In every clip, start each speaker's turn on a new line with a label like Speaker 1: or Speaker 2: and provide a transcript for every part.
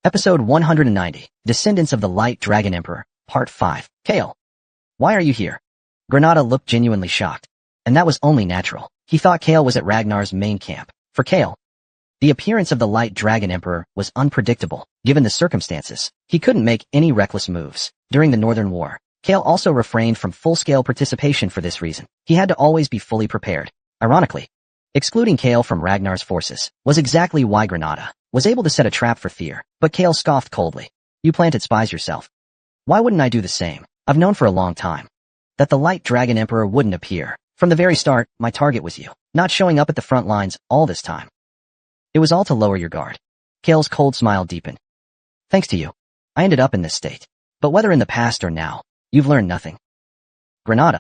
Speaker 1: Episode 190, Descendants of the Light Dragon Emperor, Part 5. Kale. Why are you here? Granada looked genuinely shocked. And that was only natural. He thought Kale was at Ragnar's main camp. For Kale, the appearance of the Light Dragon Emperor was unpredictable, given the circumstances. He couldn't make any reckless moves. During the Northern War, Kale also refrained from full-scale participation for this reason. He had to always be fully prepared. Ironically, excluding Kale from Ragnar's forces was exactly why Granada was able to set a trap for Fear. But Kale scoffed coldly. You planted spies yourself. Why wouldn't I do the same? I've known for a long time that the Light Dragon Emperor wouldn't appear. From the very start, my target was you, not showing up at the front lines all this time. It was all to lower your guard. Kale's cold smile deepened. Thanks to you, I ended up in this state. But whether in the past or now, you've learned nothing. Granada.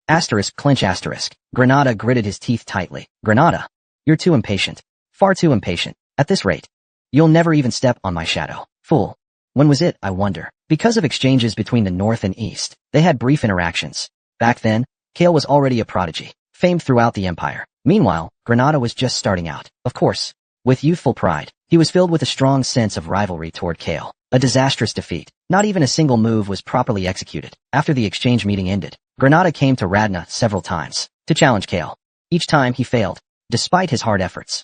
Speaker 1: Asterisk clinch asterisk. Granada gritted his teeth tightly. Granada, you're too impatient. Far too impatient. At this rate, you'll never even step on my shadow. Fool. When was it, I wonder? Because of exchanges between the North and East, they had brief interactions. Back then, Kale was already a prodigy, famed throughout the Empire. Meanwhile, Granada was just starting out. Of course, with youthful pride, he was filled with a strong sense of rivalry toward Kale. A disastrous defeat. Not even a single move was properly executed. After the exchange meeting ended, Granada came to Radna several times to challenge Kale. Each time he failed, despite his hard efforts.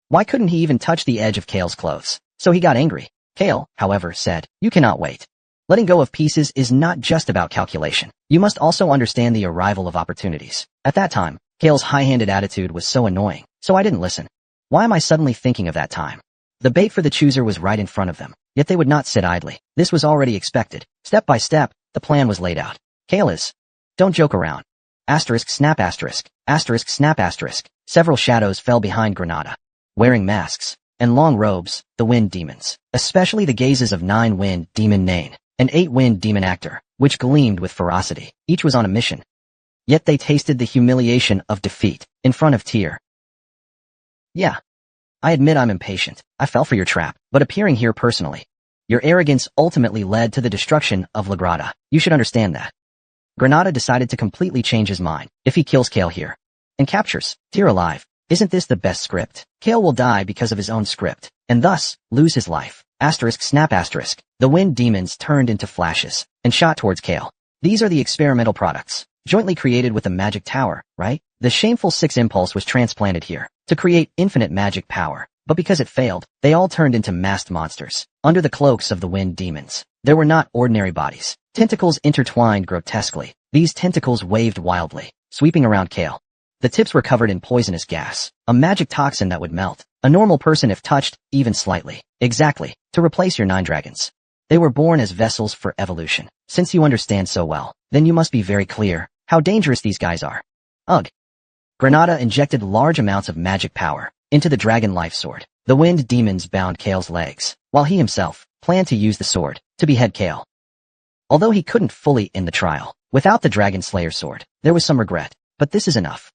Speaker 1: Why couldn't he even touch the edge of Kale's clothes? So he got angry. Kale, however, said, you cannot wait. Letting go of pieces is not just about calculation. You must also understand the arrival of opportunities. At that time, Kale's high-handed attitude was so annoying, so I didn't listen. Why am I suddenly thinking of that time? The bait for the chooser was right in front of them, yet they would not sit idly. This was already expected. Step by step, the plan was laid out. Kale is. Don't joke around. Asterisk snap asterisk. Asterisk snap asterisk. Several shadows fell behind Granada, wearing masks and long robes, the Wind Demons, especially the gazes of 9 Wind Demon Nain, and 8 Wind Demon Actor, which gleamed with ferocity. Each was on a mission. Yet they tasted the humiliation of defeat in front of Tyr. Yeah. I admit I'm impatient. I fell for your trap, but appearing here personally, your arrogance ultimately led to the destruction of Lagrada. You should understand that. Granada decided to completely change his mind. If he kills Kale here and captures Tyr alive, isn't this the best script? Kale will die because of his own script, and thus lose his life. Asterisk snap asterisk. The Wind Demons turned into flashes and shot towards Kale. These are the experimental products, jointly created with the magic tower, right? The shameful 6 impulse was transplanted here to create infinite magic power, but because it failed, they all turned into masked monsters. Under the cloaks of the Wind Demons, there were not ordinary bodies. Tentacles intertwined grotesquely. These tentacles waved wildly, sweeping around Kale. The tips were covered in poisonous gas, a magic toxin that would melt a normal person if touched, even slightly. Exactly, to replace your 9 dragons. They were born as vessels for evolution. Since you understand so well, then you must be very clear how dangerous these guys are. Ugh. Granada injected large amounts of magic power into the dragon life sword. The Wind Demons bound Kale's legs, while he himself planned to use the sword to behead Kale. Although he couldn't fully end the trial without the Dragon Slayer sword, there was some regret, but this is enough.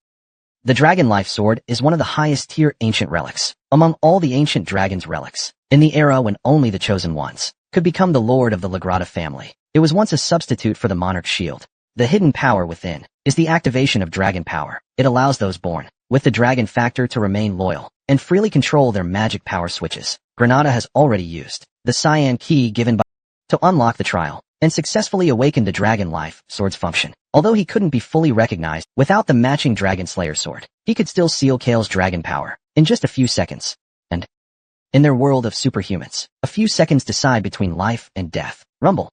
Speaker 1: The Dragon Life Sword is one of the highest tier ancient relics among all the ancient dragon's relics. In the era when only the chosen ones could become the lord of the Lagrada family, it was once a substitute for the monarch's shield. The hidden power within is the activation of dragon power. It allows those born with the dragon factor to remain loyal and freely control their magic power switches. Granada has already used the cyan key given by to unlock the trial and successfully awakened the Dragon Life Sword's function. Although he couldn't be fully recognized without the matching Dragon Slayer sword, he could still seal Kale's dragon power in just a few seconds. And in their world of superhumans, a few seconds decide between life and death. Rumble.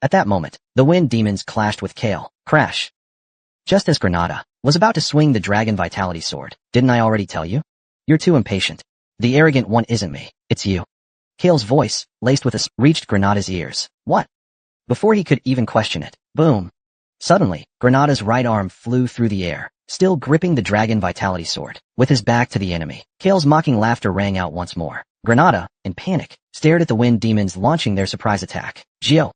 Speaker 1: At that moment, the Wind Demons clashed with Kale. Crash. Just as Granada was about to swing the Dragon Vitality Sword. Didn't I already tell you? You're too impatient. The arrogant one isn't me, it's you. Kale's voice, laced with reached Granada's ears. What? Before he could even question it, boom. Suddenly, Granada's right arm flew through the air, still gripping the Dragon Vitality Sword. With his back to the enemy, Kale's mocking laughter rang out once more. Granada, in panic, stared at the Wind Demons launching their surprise attack. Geo.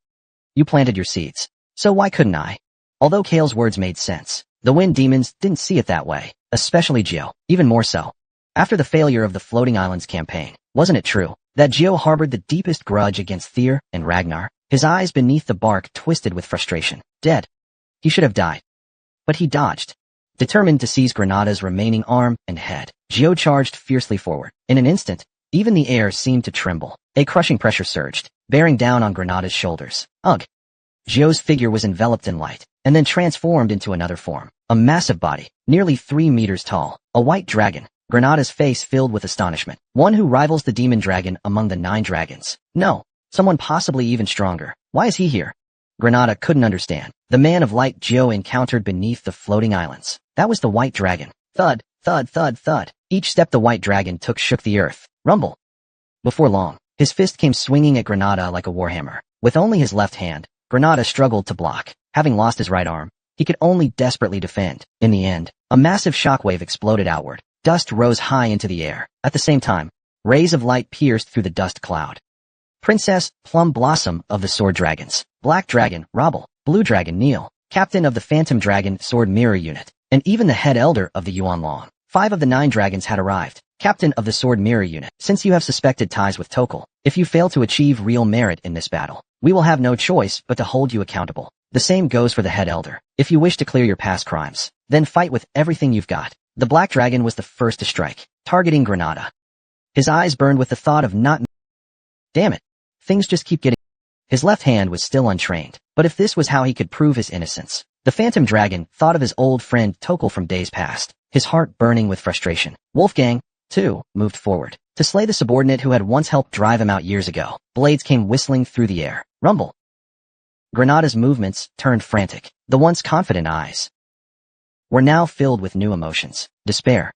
Speaker 1: You planted your seeds. So why couldn't I? Although Kale's words made sense, the Wind Demons didn't see it that way, especially Geo, even more so. After the failure of the Floating Islands campaign, wasn't it true that Geo harbored the deepest grudge against Tyr and Ragnar? His eyes beneath the bark twisted with frustration. Dead. He should have died. But he dodged. Determined to seize Granada's remaining arm and head, Geo charged fiercely forward. In an instant, Even the air seemed to tremble. A crushing pressure surged, bearing down on Granada's shoulders. Ugh! Zhou's figure was enveloped in light, and then transformed into another form. A massive body, nearly 3 meters tall. A white dragon. Granada's face filled with astonishment. One who rivals the demon dragon among the 9 dragons. No. Someone possibly even stronger. Why is he here? Granada couldn't understand. The man of light Zhou encountered beneath the floating islands. That was the white dragon. Thud, thud, thud, thud. Each step the white dragon took shook the earth. Rumble. Before long, his fist came swinging at Granada like a warhammer. With only his left hand, Granada struggled to block. Having lost his right arm, he could only desperately defend. In the end, a massive shockwave exploded outward. Dust rose high into the air. At the same time, rays of light pierced through the dust cloud. Princess, Plum Blossom of the Sword Dragons. Black Dragon, Robble. Blue Dragon, Neil. Captain of the Phantom Dragon Sword Mirror Unit. And even the head elder of the Yuanlong. 5 of the 9 dragons had arrived. Captain of the Sword Mirror Unit. Since you have suspected ties with Tokal, if you fail to achieve real merit in this battle, we will have no choice but to hold you accountable. The same goes for the head elder. If you wish to clear your past crimes, then fight with everything you've got. The Black Dragon was the first to strike, targeting Granada. His eyes burned with the thought of not— Damn it. Things just keep getting— His left hand was still untrained, but if this was how he could prove his innocence, the Phantom Dragon thought of his old friend Tokal from days past, his heart burning with frustration. Wolfgang, too, moved forward to slay the subordinate who had once helped drive him out years ago. Blades came whistling through the air. Rumble. Granada's movements turned frantic. The once confident eyes were now filled with new emotions. Despair.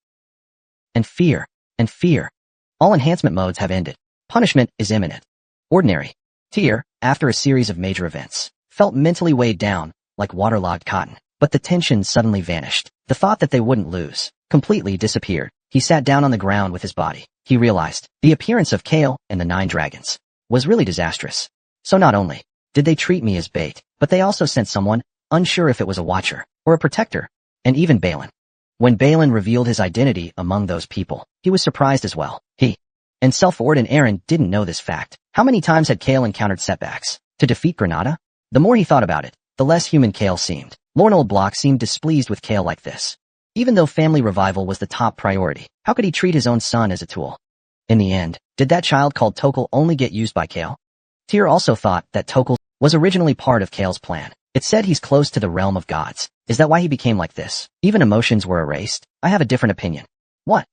Speaker 1: And fear. And fear. All enhancement modes have ended. Punishment is imminent. Ordinary. Tyr, after a series of major events, felt mentally weighed down, like waterlogged cotton. But the tension suddenly vanished. The thought that they wouldn't lose completely disappeared. He sat down on the ground with his body. He realized the appearance of Kale and the 9 dragons was really disastrous. So not only did they treat me as bait, but they also sent someone, unsure if it was a watcher or a protector, and even Balin. When Balin revealed his identity among those people, he was surprised as well. He and Selford and Aaron didn't know this fact. How many times had Kale encountered setbacks to defeat Granada? The more he thought about it, the less human Kale seemed. Lorne Old Block seemed displeased with Kale like this. Even though family revival was the top priority, how could he treat his own son as a tool? In the end, did that child called Tokal only get used by Kale? Tyr also thought that Tokal was originally part of Kale's plan. It said he's close to the realm of gods. Is that why he became like this? Even emotions were erased? I have a different opinion. What?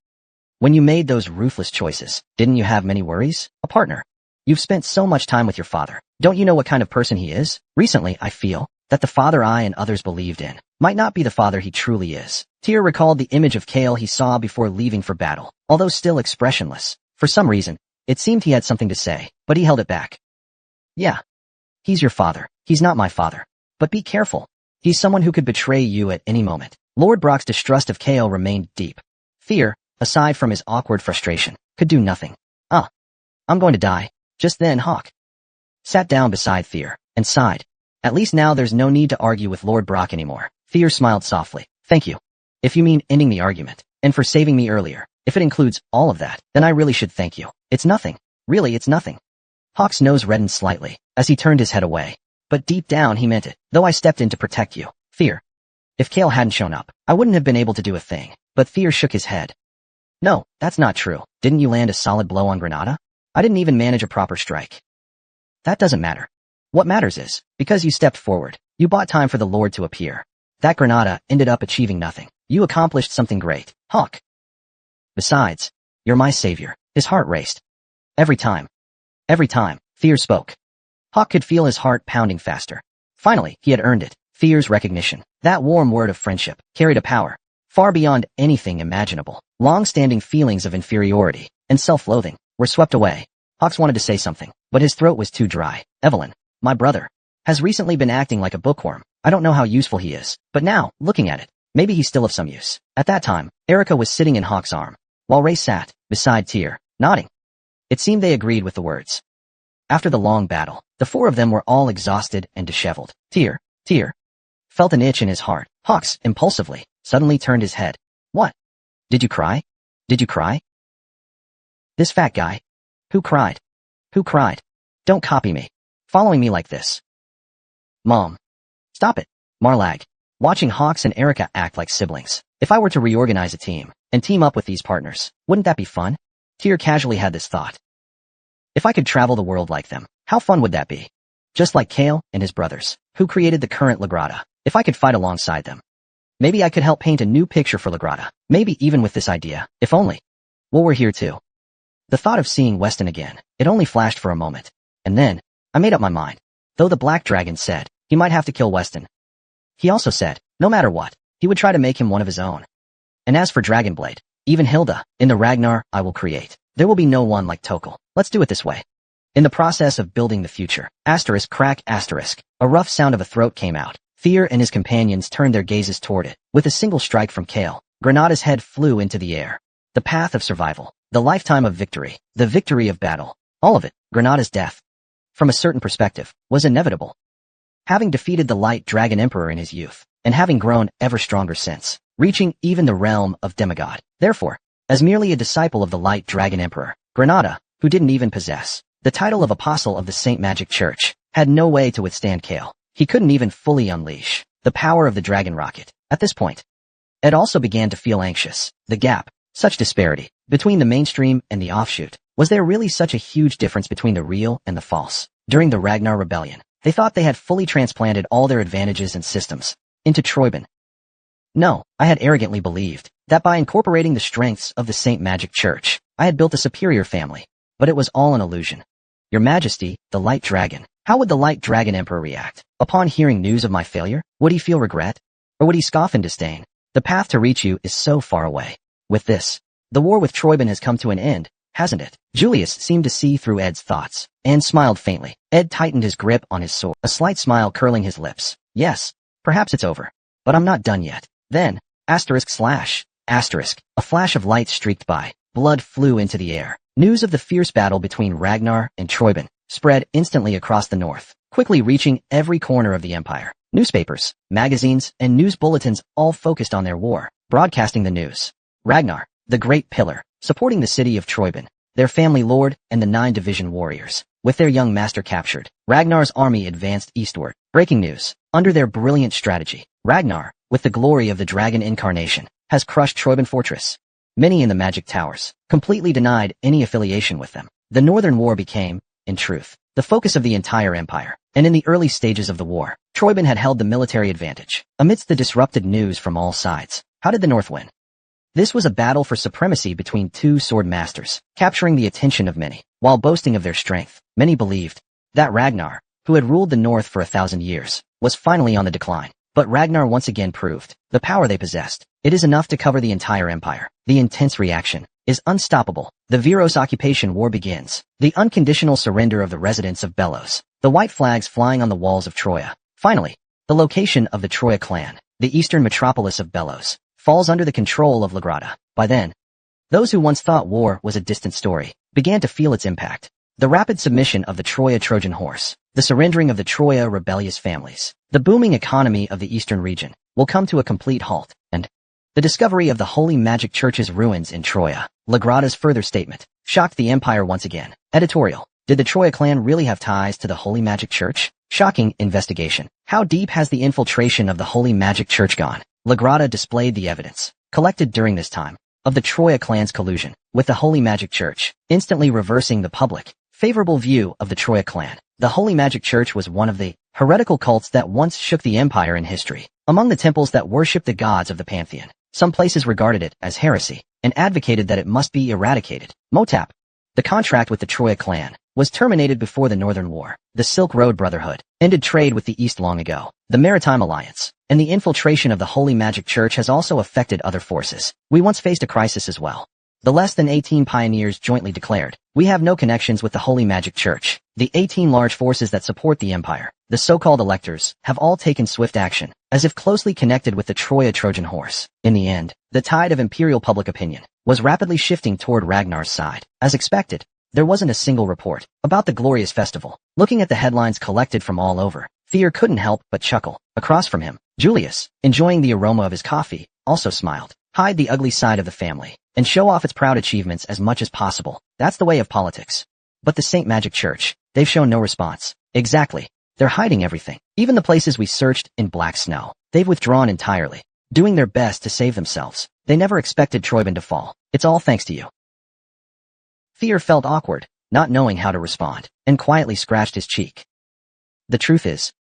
Speaker 1: When you made those ruthless choices, didn't you have many worries? A partner. You've spent so much time with your father. Don't you know what kind of person he is? Recently, I feel that the father I and others believed in might not be the father he truly is. Tyr recalled the image of Kale he saw before leaving for battle. Although still expressionless, for some reason, it seemed he had something to say, but he held it back. Yeah. He's your father. He's not my father. But be careful. He's someone who could betray you at any moment. Lord Brock's distrust of Kale remained deep. Fear, aside from his awkward frustration, could do nothing. I'm going to die. Just then Hawk sat down beside Fear and sighed. At least now there's no need to argue with Lord Brock anymore. Fear smiled softly. Thank you. If you mean ending the argument, and for saving me earlier, if it includes all of that, then I really should thank you. It's nothing. Really, it's nothing. Hawk's nose reddened slightly as he turned his head away. But deep down he meant it, though I stepped in to protect you. Fear. If Kale hadn't shown up, I wouldn't have been able to do a thing. But Fear shook his head. No, that's not true. Didn't you land a solid blow on Granada? I didn't even manage a proper strike. That doesn't matter. What matters is, because you stepped forward, you bought time for the Lord to appear. That Granada ended up achieving nothing. You accomplished something great, Hawk. Besides, you're my savior. His heart raced. Every time, Fear spoke, Hawk could feel his heart pounding faster. Finally, he had earned it. Fear's recognition. That warm word of friendship carried a power far beyond anything imaginable. Long-standing feelings of inferiority and self-loathing were swept away. Hawks wanted to say something, but his throat was too dry. Evelyn, my brother, has recently been acting like a bookworm. I don't know how useful he is, but now, looking at it, maybe he's still of some use. At that time, Erica was sitting in Hawk's arm, while Ray sat beside Tyr, nodding. It seemed they agreed with the words. After the long battle, the 4 of them were all exhausted and disheveled. Tyr felt an itch in his heart. Hawks, impulsively, suddenly turned his head. What? Did you cry? Did you cry? This fat guy. Who cried? Who cried? Don't copy me. Following me like this. Mom. Stop it. Marlag. Watching Hawks and Erica act like siblings. If I were to reorganize a team and team up with these partners, wouldn't that be fun? Tyr casually had this thought. If I could travel the world like them, how fun would that be? Just like Kale and his brothers, who created the current Lagrada. If I could fight alongside them. Maybe I could help paint a new picture for Lagrada. Maybe even with this idea, if only. Well, we're here too. The thought of seeing Weston again, it only flashed for a moment. And then, I made up my mind. Though the Black Dragon said, he might have to kill Weston. He also said, no matter what, he would try to make him one of his own. And as for Dragonblade, even Hilda, in the Ragnar I will create, there will be no one like Tokal. Let's do it this way. In the process of building the future, asterisk crack asterisk, a rough sound of a throat came out. Tyr and his companions turned their gazes toward it. With a single strike from Kale, Granada's head flew into the air. The path of survival, the lifetime of victory, the victory of battle, all of it, Granada's death, from a certain perspective, was inevitable. Having defeated the Light Dragon Emperor in his youth, and having grown ever stronger since, reaching even the realm of demigod. Therefore, as merely a disciple of the Light Dragon Emperor, Granada, who didn't even possess the title of Apostle of the Saint Magic Church, had no way to withstand Kale. He couldn't even fully unleash the power of the dragon rocket. At this point, Ed also began to feel anxious. The gap, such disparity, between the mainstream and the offshoot. Was there really such a huge difference between the real and the false? During the Ragnar Rebellion, they thought they had fully transplanted all their advantages and systems into Troyben. No, I had arrogantly believed that by incorporating the strengths of the Saint Magic Church, I had built a superior family. But it was all an illusion. Your Majesty, the Light Dragon. How would the Light Dragon Emperor react? Upon hearing news of my failure, would he feel regret? Or would he scoff in disdain? The path to reach you is so far away. With this, the war with Troyben has come to an end, hasn't it? Julius seemed to see through Ed's thoughts, and smiled faintly. Ed tightened his grip on his sword, a slight smile curling his lips. Yes, perhaps it's over. But I'm not done yet. Then, asterisk slash, asterisk, a flash of light streaked by. Blood flew into the air. News of the fierce battle between Ragnar and Troyben spread instantly across the north, quickly reaching every corner of the empire. Newspapers, magazines, and news bulletins all focused on their war, broadcasting the news. Ragnar, the Great Pillar, supporting the city of Troyben, their family lord, and the 9 division warriors. With their young master captured, Ragnar's army advanced eastward. Breaking news. Under their brilliant strategy, Ragnar, with the glory of the dragon incarnation, has crushed Troyben Fortress. Many in the magic towers completely denied any affiliation with them. The Northern War became, in truth, the focus of the entire empire, and in the early stages of the war, Troyben had held the military advantage. Amidst the disrupted news from all sides, how did the North win? This was a battle for supremacy between 2 sword masters, capturing the attention of many. While boasting of their strength, many believed that Ragnar, who had ruled the North for 1,000 years, was finally on the decline. But Ragnar once again proved the power they possessed. It is enough to cover the entire empire. The intense reaction is unstoppable. The Veros occupation war begins. The unconditional surrender of the residents of Belos. The white flags flying on the walls of Troia. Finally, the location of the Troia clan, the eastern metropolis of Belos, falls under the control of Lagrada. By then, those who once thought war was a distant story began to feel its impact. The rapid submission of the Troia Trojan horse, the surrendering of the Troia rebellious families, the booming economy of the eastern region will come to a complete halt, and the discovery of the Holy Magic Church's ruins in Troia, Lagrada's further statement, shocked the empire once again. Editorial. Did the Troia clan really have ties to the Holy Magic Church? Shocking investigation. How deep has the infiltration of the Holy Magic Church gone? Lagrada displayed the evidence, collected during this time, of the Troia clan's collusion with the Holy Magic Church, instantly reversing the public favorable view of the Troia clan. The Holy Magic Church was one of the heretical cults that once shook the empire in history. Among the temples that worshipped the gods of the pantheon, some places regarded it as heresy and advocated that it must be eradicated. Motap. The contract with the Troia clan was terminated before the Northern War. The Silk Road Brotherhood ended trade with the East long ago. The Maritime Alliance and the infiltration of the Holy Magic Church has also affected other forces. We once faced a crisis as well. The less than 18 pioneers jointly declared, "We have no connections with the Holy Magic Church." The 18 large forces that support the empire, the so-called electors, have all taken swift action, as if closely connected with the Troia Trojan horse. In the end, the tide of imperial public opinion was rapidly shifting toward Ragnar's side. As expected, there wasn't a single report about the glorious festival. Looking at the headlines collected from all over, Tyr couldn't help but chuckle. Across from him, Julius, enjoying the aroma of his coffee, also smiled. Hide the ugly side of the family, and show off its proud achievements as much as possible. That's the way of politics. But the Saint Magic Church, they've shown no response. Exactly. They're hiding everything. Even the places we searched in black snow, they've withdrawn entirely, doing their best to save themselves. They never expected Troyben to fall. It's all thanks to you. Fear felt awkward, not knowing how to respond, and quietly scratched his cheek. The truth is,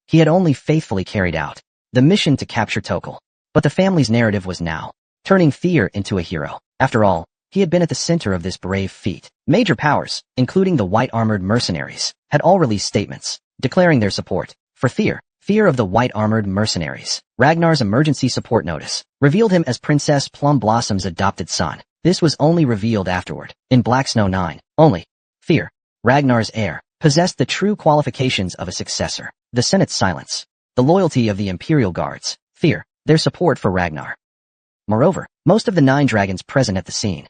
Speaker 1: he had only faithfully carried out the mission to capture Tokal. But the family's narrative was now turning Fear into a hero. After all, he had been at the center of this brave feat. Major powers, including the white-armored mercenaries, had all released statements declaring their support for Fear. Fear of the white-armored mercenaries. Ragnar's emergency support notice revealed him as Princess Plum Blossom's adopted son. This was only revealed afterward. In Black Snow 9, only Fear, Ragnar's heir, possessed the true qualifications of a successor. The Senate's silence, the loyalty of the Imperial Guards, Fear, their support for Ragnar. Moreover, most of the 9 dragons present at the scene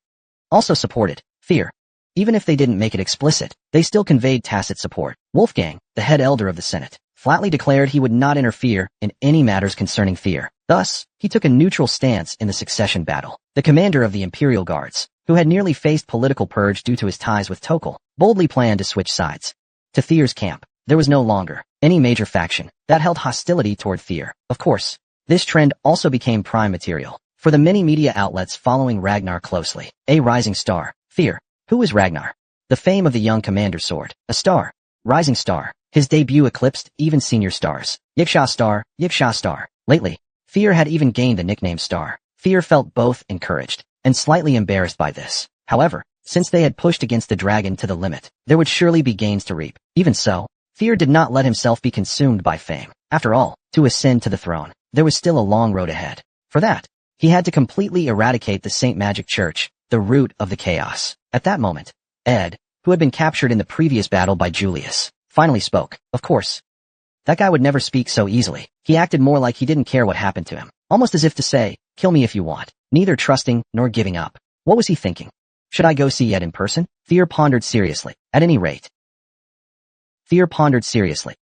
Speaker 1: also supported Fear. Even if they didn't make it explicit, they still conveyed tacit support. Wolfgang, the head elder of the Senate, flatly declared he would not interfere in any matters concerning Fear. Thus, he took a neutral stance in the succession battle. The commander of the Imperial Guards, who had nearly faced political purge due to his ties with Tokal, boldly planned to switch sides. To Fear's camp, there was no longer any major faction that held hostility toward Fear. Of course, this trend also became prime material for the many media outlets following Ragnar closely. A rising star, Fear. Who is Ragnar? The fame of the young commander's sword. A star. Rising star. His debut eclipsed even senior stars. Yiksha star. Lately, Fear had even gained the nickname Star. Fear felt both encouraged and slightly embarrassed by this. However, since they had pushed against the dragon to the limit, there would surely be gains to reap. Even so, Fear did not let himself be consumed by fame. After all, to ascend to the throne, there was still a long road ahead. For that, he had to completely eradicate the Saint Magic Church, the root of the chaos. At that moment, Ed, who had been captured in the previous battle by Julius, finally spoke. Of course, that guy would never speak so easily. He acted more like he didn't care what happened to him, almost as if to say, kill me if you want, neither trusting nor giving up. What was he thinking? Should I go see Ed in person? Fear pondered seriously. At any rate. Fear pondered seriously.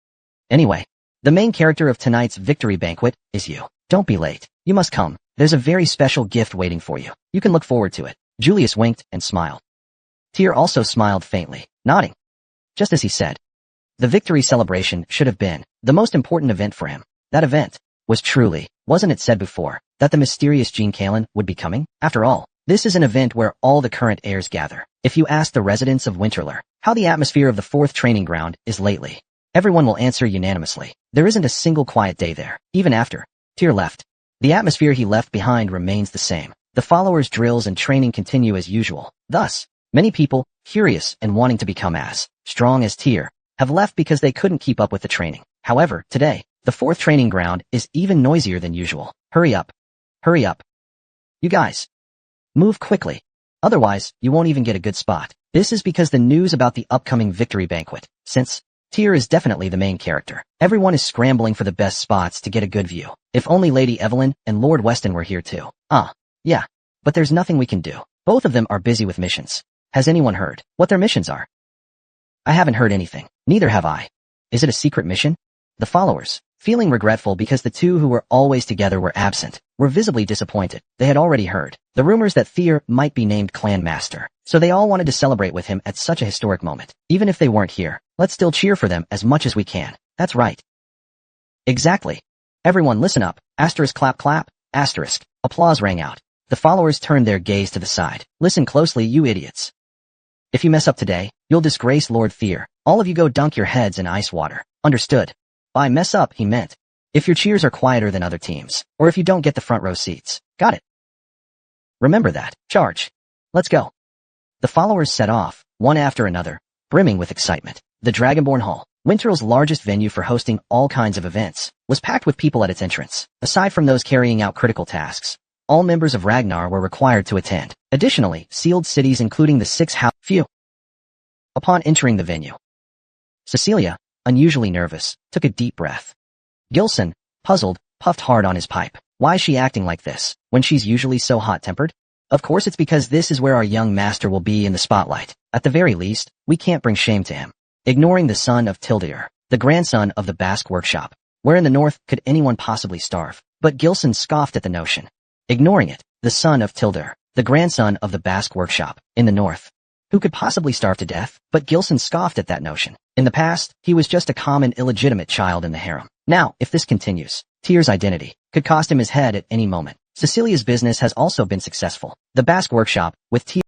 Speaker 1: Anyway, the main character of tonight's victory banquet is you. Don't be late. You must come. There's a very special gift waiting for you. You can look forward to it. Julius winked and smiled. Tyr also smiled faintly, nodding. Just as he said. The victory celebration should have been the most important event for him. That event was truly, wasn't it said before, that the mysterious Jean Kalen would be coming? After all, this is an event where all the current heirs gather. If you ask the residents of Winterler how the atmosphere of the 4th training ground is lately, everyone will answer unanimously. There isn't a single quiet day there. Even after Tyr left, the atmosphere he left behind remains the same. The followers' drills and training continue as usual. Thus, many people, curious and wanting to become as strong as Tyr, have left because they couldn't keep up with the training. However, today, the 4th training ground is even noisier than usual. Hurry up. Hurry up. You guys. Move quickly. Otherwise, you won't even get a good spot. This is because the news about the upcoming victory banquet. Since Tyr is definitely the main character, everyone is scrambling for the best spots to get a good view. If only Lady Evelyn and Lord Weston were here too. Yeah. But there's nothing we can do. Both of them are busy with missions. Has anyone heard what their missions are? I haven't heard anything. Neither have I. Is it a secret mission? The followers, feeling regretful because the two who were always together were absent, were visibly disappointed. They had already heard the rumors that Tyr might be named Clan Master, so they all wanted to celebrate with him at such a historic moment. Even if they weren't here, let's still cheer for them as much as we can. That's right. Exactly. Everyone listen up. Asterisk clap clap. Asterisk. Applause rang out. The followers turned their gaze to the side. Listen closely, you idiots. If you mess up today, you'll disgrace Lord Tyr. All of you go dunk your heads in ice water. Understood? By mess up, he meant if your cheers are quieter than other teams, or if you don't get the front row seats. Got it? Remember that. Charge. Let's go. The followers set off, one after another, brimming with excitement. The Dragonborn Hall, Winterl's largest venue for hosting all kinds of events, was packed with people at its entrance. Aside from those carrying out critical tasks, all members of Ragnar were required to attend. Additionally, sealed cities including the 6 house few. Upon entering the venue, Cecilia, unusually nervous, took a deep breath. Gilson, puzzled, puffed hard on his pipe. Why is she acting like this, when she's usually so hot-tempered? Of course it's because this is where our young master will be in the spotlight. At the very least, we can't bring shame to him. Ignoring the son of Tildir, the grandson of the Basque workshop. Where in the north could anyone possibly starve? But Gilson scoffed at the notion. Ignoring it, the son of Tildir, the grandson of the Basque workshop, in the north. Who could possibly starve to death? But Gilson scoffed at that notion. In the past, he was just a common illegitimate child in the harem. Now, if this continues, Tyr's identity could cost him his head at any moment. Cecilia's business has also been successful. The Basque workshop, with Tyr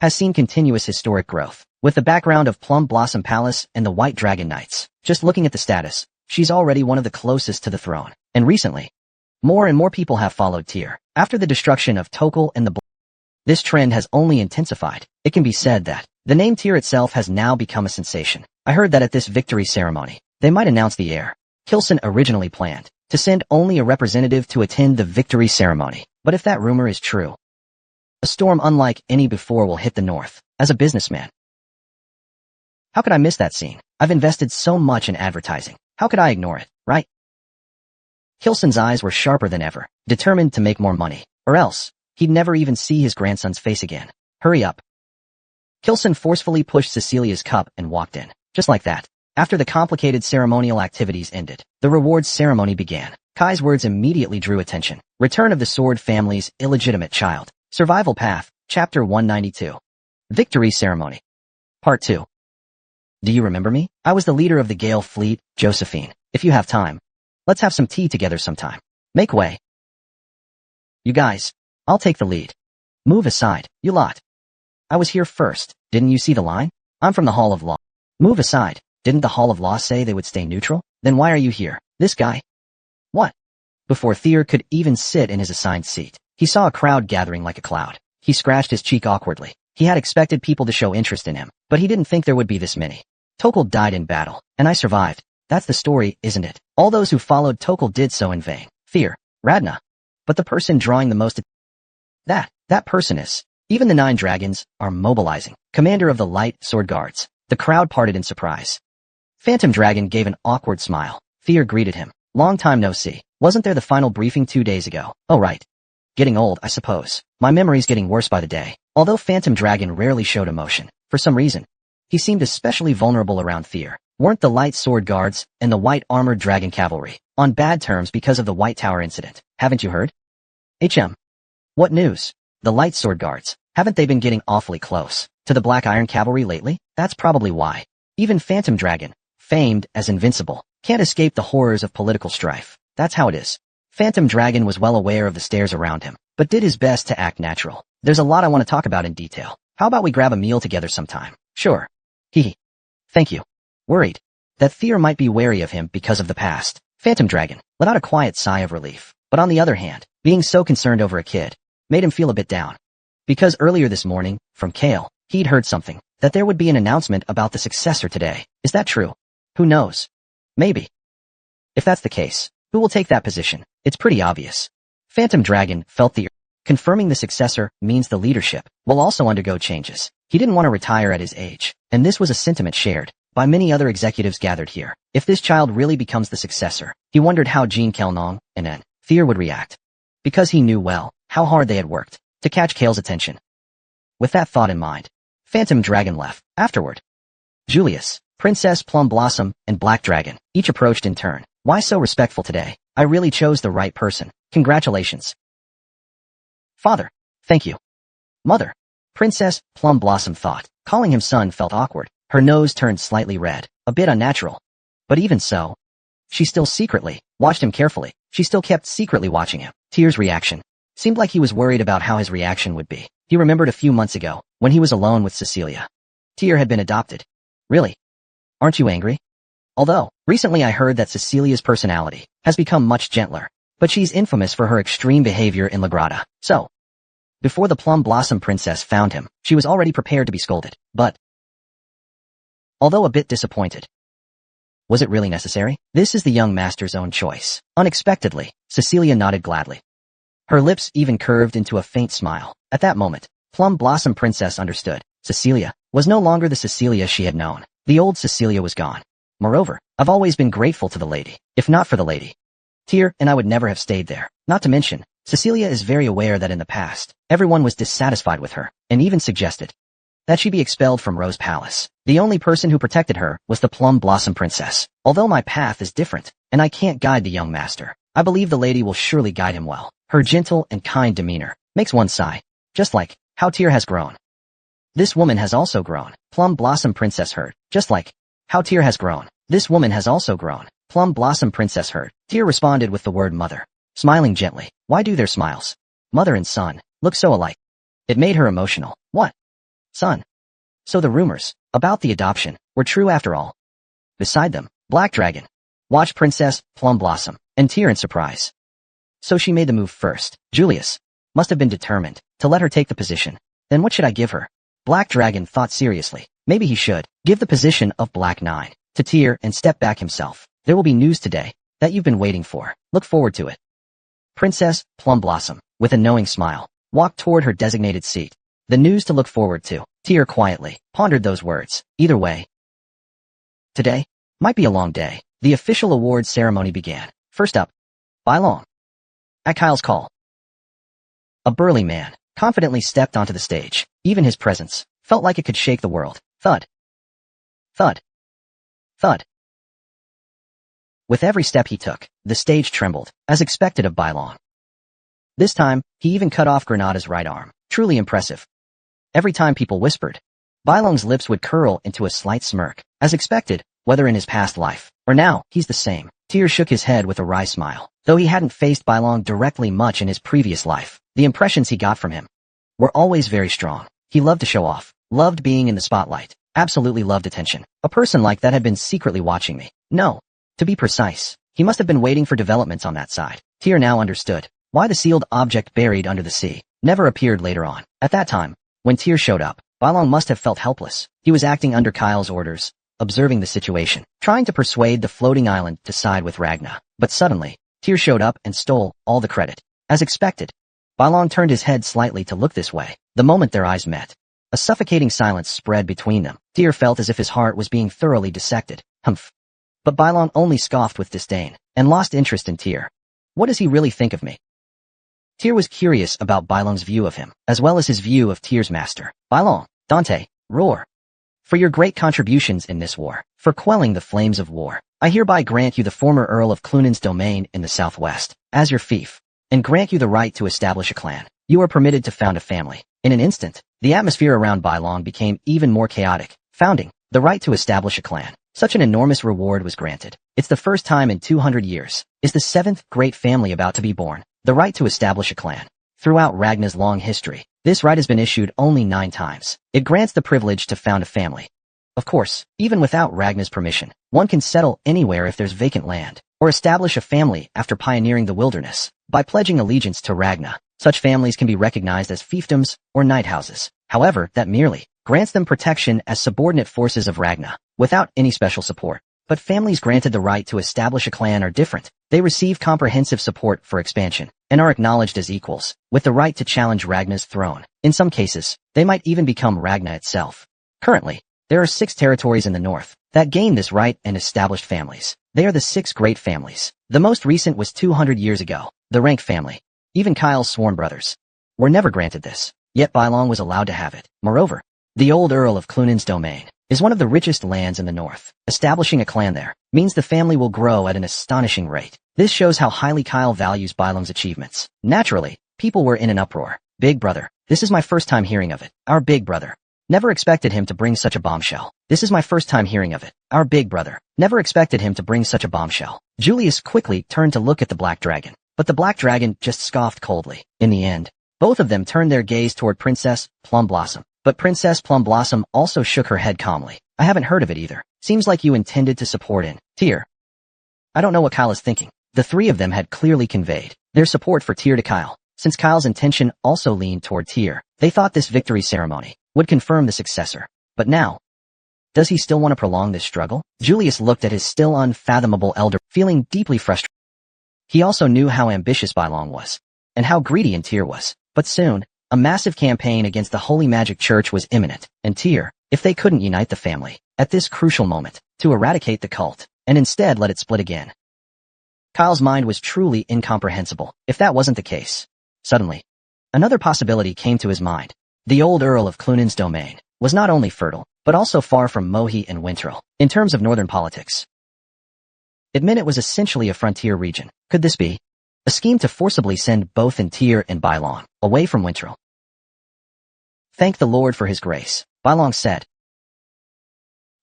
Speaker 1: has seen continuous historic growth. With the background of Plum Blossom Palace and the White Dragon Knights, just looking at the status, she's already one of the closest to the throne. And recently, more and more people have followed Tyr. After the destruction of Tokal and this trend has only intensified. It can be said that the name Tyr itself has now become a sensation. I heard that at this victory ceremony, they might announce the heir. Kilson originally planned to send only a representative to attend the victory ceremony. But if that rumor is true, a storm unlike any before will hit the north. As a businessman, how could I miss that scene? I've invested so much in advertising. How could I ignore it, right? Kilson's eyes were sharper than ever, determined to make more money, or else he'd never even see his grandson's face again. Hurry up. Kilson forcefully pushed Cecilia's cup and walked in. Just like that. After the complicated ceremonial activities ended, the rewards ceremony began. Kai's words immediately drew attention. Return of the Sword family's illegitimate child. Survival Path, Chapter 192. Victory Ceremony. Part 2. Do you remember me? I was the leader of the Gale fleet, Josephine. If you have time, let's have some tea together sometime. Make way. You guys, I'll take the lead. Move aside, you lot. I was here first. Didn't you see the line? I'm from the Hall of Law. Move aside. Didn't the Hall of Law say they would stay neutral? Then why are you here? This guy? What? Before Tyr could even sit in his assigned seat, he saw a crowd gathering like a cloud. He scratched his cheek awkwardly. He had expected people to show interest in him, but he didn't think there would be this many. Tokal died in battle, and I survived. That's the story, isn't it? All those who followed Tokal did so in vain. Fear. Radna. But the person drawing the most that person is. Even the 9 dragons are mobilizing. Commander of the Light Sword Guards. The crowd parted in surprise. Phantom Dragon gave an awkward smile. Fear greeted him. Long time no see. Wasn't there the final briefing 2 days ago? Oh right. Getting old, I suppose. My memory's getting worse by the day. Although Phantom Dragon rarely showed emotion, for some reason, he seemed especially vulnerable around Fear. Weren't the Light Sword Guards and the White Armored Dragon Cavalry on bad terms because of the White Tower incident? Haven't you heard? What news? The Light Sword Guards, haven't they been getting awfully close to the Black Iron Cavalry lately? That's probably why. Even Phantom Dragon, famed as invincible, can't escape the horrors of political strife. That's how it is. Phantom Dragon was well aware of the stares around him, but did his best to act natural. There's a lot I want to talk about in detail. How about we grab a meal together sometime? Sure. Thank you. Worried that Fear might be wary of him because of the past, Phantom Dragon let out a quiet sigh of relief. But on the other hand, being so concerned over a kid made him feel a bit down. Because earlier this morning, from Kale, he'd heard something, that there would be an announcement about the successor today. Is that true? Who knows? Maybe. If that's the case, who will take that position? It's pretty obvious. Phantom Dragon felt confirming the successor means the leadership will also undergo changes. He didn't want to retire at his age, and this was a sentiment shared by many other executives gathered here. If this child really becomes the successor, he wondered how Jean Kelnong and Fear would react. Because he knew well how hard they had worked to catch Kale's attention. With that thought in mind, Phantom Dragon left. Afterward, Julius, Princess Plum Blossom, and Black Dragon each approached in turn. Why so respectful today? I really chose the right person. Congratulations. Father. Thank you. Mother. Princess Plum Blossom thought. Calling him son felt awkward. Her nose turned slightly red, a bit unnatural. But even so, she still secretly watched him carefully. She still kept secretly watching him. Tyr's reaction seemed like he was worried about how his reaction would be. He remembered a few months ago, when he was alone with Cecilia. Tyr had been adopted. Really? Aren't you angry? Although, recently I heard that Cecilia's personality has become much gentler, but she's infamous for her extreme behavior in La Grata. So, before the Plum Blossom Princess found him, she was already prepared to be scolded. But, although a bit disappointed, was it really necessary? This is the young master's own choice. Unexpectedly, Cecilia nodded gladly. Her lips even curved into a faint smile. At that moment, Plum Blossom Princess understood. Cecilia was no longer the Cecilia she had known. The old Cecilia was gone. Moreover, I've always been grateful to the lady. If not for the lady, Tyr and I would never have stayed there. Not to mention, Cecilia is very aware that in the past, everyone was dissatisfied with her, and even suggested that she be expelled from Rose Palace. The only person who protected her was the Plum Blossom Princess. Although my path is different, and I can't guide the young master, I believe the lady will surely guide him well. Her gentle and kind demeanor makes one sigh, just like how Tyr has grown. This woman has also grown. Plum Blossom Princess heard, just like how Tyr has grown. This woman has also grown. Plum Blossom Princess heard. Tyr responded with the word mother, smiling gently. Why do their smiles, mother and son, look so alike? It made her emotional. What? son. So the rumors about the adoption were true after all. Beside them, Black Dragon watched Princess Plum Blossom and tear in surprise. So she made the move first. Julius must have been determined to let her take the position. Then what should I give her? Black Dragon thought seriously. Maybe he should give the position of Black 9 to Tear and step back himself. There will be news today that you've been waiting for. Look forward to it. Princess Plum Blossom, with a knowing smile, walked toward her designated seat. The news to look forward to. Tear quietly pondered those words. Either way, today might be a long day. The official awards ceremony began. First up, Bai Long. At Kyle's call, a burly man confidently stepped onto the stage. Even his presence felt like it could shake the world. Thud. Thud. Thud. With every step he took, the stage trembled, as expected of Bai Long. This time, he even cut off Granada's right arm. Truly impressive. Every time people whispered, Bai Long's lips would curl into a slight smirk. As expected, whether in his past life or now, he's the same. Tear shook his head with a wry smile. Though he hadn't faced Bai Long directly much in his previous life, the impressions he got from him were always very strong. He loved to show off, loved being in the spotlight, absolutely loved attention. A person like that had been secretly watching me. No. To be precise, he must have been waiting for developments on that side. Tear now understood why the sealed object buried under the sea never appeared later on. At that time, when Tear showed up, Bai Long must have felt helpless. He was acting under Kyle's orders, observing the situation, trying to persuade the floating island to side with Ragna. But suddenly, Tear showed up and stole all the credit. As expected, Bai Long turned his head slightly to look this way. The moment their eyes met, a suffocating silence spread between them. Tear felt as if his heart was being thoroughly dissected. Humph. But Bai Long only scoffed with disdain and lost interest in Tear. What does he really think of me? Tear was curious about Bai Long's view of him, as well as his view of Tear's master. Bai Long, Dante, roar. For your great contributions in this war, for quelling the flames of war, I hereby grant you the former Earl of Clunan's domain in the southwest, as your fief, and grant you the right to establish a clan. You are permitted to found a family. In an instant, the atmosphere around Bai Long became even more chaotic. Founding, the right to establish a clan. Such an enormous reward was granted. It's the first time in 200 years. Is the seventh great family about to be born? The right to establish a clan. Throughout Ragna's long history, this right has been issued only 9 times. It grants the privilege to found a family. Of course, even without Ragna's permission, one can settle anywhere if there's vacant land, or establish a family after pioneering the wilderness. By pledging allegiance to Ragna, such families can be recognized as fiefdoms or knight houses. However, that merely grants them protection as subordinate forces of Ragna, without any special support. But families granted the right to establish a clan are different. They receive comprehensive support for expansion, and are acknowledged as equals, with the right to challenge Ragna's throne. In some cases, they might even become Ragna itself. Currently, there are 6 territories in the north that gain this right and established families. They are the 6 great families. The most recent was 200 years ago, the Rank family. Even Kyle's sworn brothers were never granted this, yet Bai Long was allowed to have it. Moreover, the old Earl of Clunan's domain is one of the richest lands in the north. Establishing a clan there means the family will grow at an astonishing rate. This shows how highly Kyle values Bai Long's achievements. Naturally, people were in an uproar. Big brother, this is my first time hearing of it. Our big brother. Never expected him to bring such a bombshell. This is my first time hearing of it. Our big brother. Never expected him to bring such a bombshell. Julius quickly turned to look at the Black Dragon, but the Black Dragon just scoffed coldly. In the end, both of them turned their gaze toward Princess Plum Blossom. But Princess Plum Blossom also shook her head calmly. I haven't heard of it either. Seems like you intended to support in Tear. I don't know what Kyle is thinking. The 3 of them had clearly conveyed their support for Tear to Kyle. Since Kyle's intention also leaned toward Tear, they thought this victory ceremony would confirm the successor. But now, does he still want to prolong this struggle? Julius looked at his still unfathomable elder, feeling deeply frustrated. He also knew how ambitious Bai Long was, and how greedy Tear was. But soon, a massive campaign against the Holy Magic Church was imminent, and Tear, if they couldn't unite the family at this crucial moment to eradicate the cult, and instead let it split again. Kyle's mind was truly incomprehensible, if that wasn't the case. Suddenly, another possibility came to his mind. The old Earl of Clunan's domain was not only fertile, but also far from Mohi and Winterl in terms of northern politics. It meant it was essentially a frontier region. Could this be a scheme to forcibly send both Tear and Bai Long away from Winterl? Thank the Lord for his grace, Bai Long said.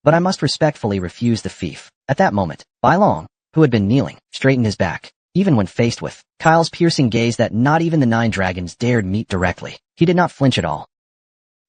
Speaker 1: But I must respectfully refuse the fief. At that moment, Bai Long, who had been kneeling, straightened his back, even when faced with Kyle's piercing gaze that not even the 9 dragons dared meet directly. He did not flinch at all.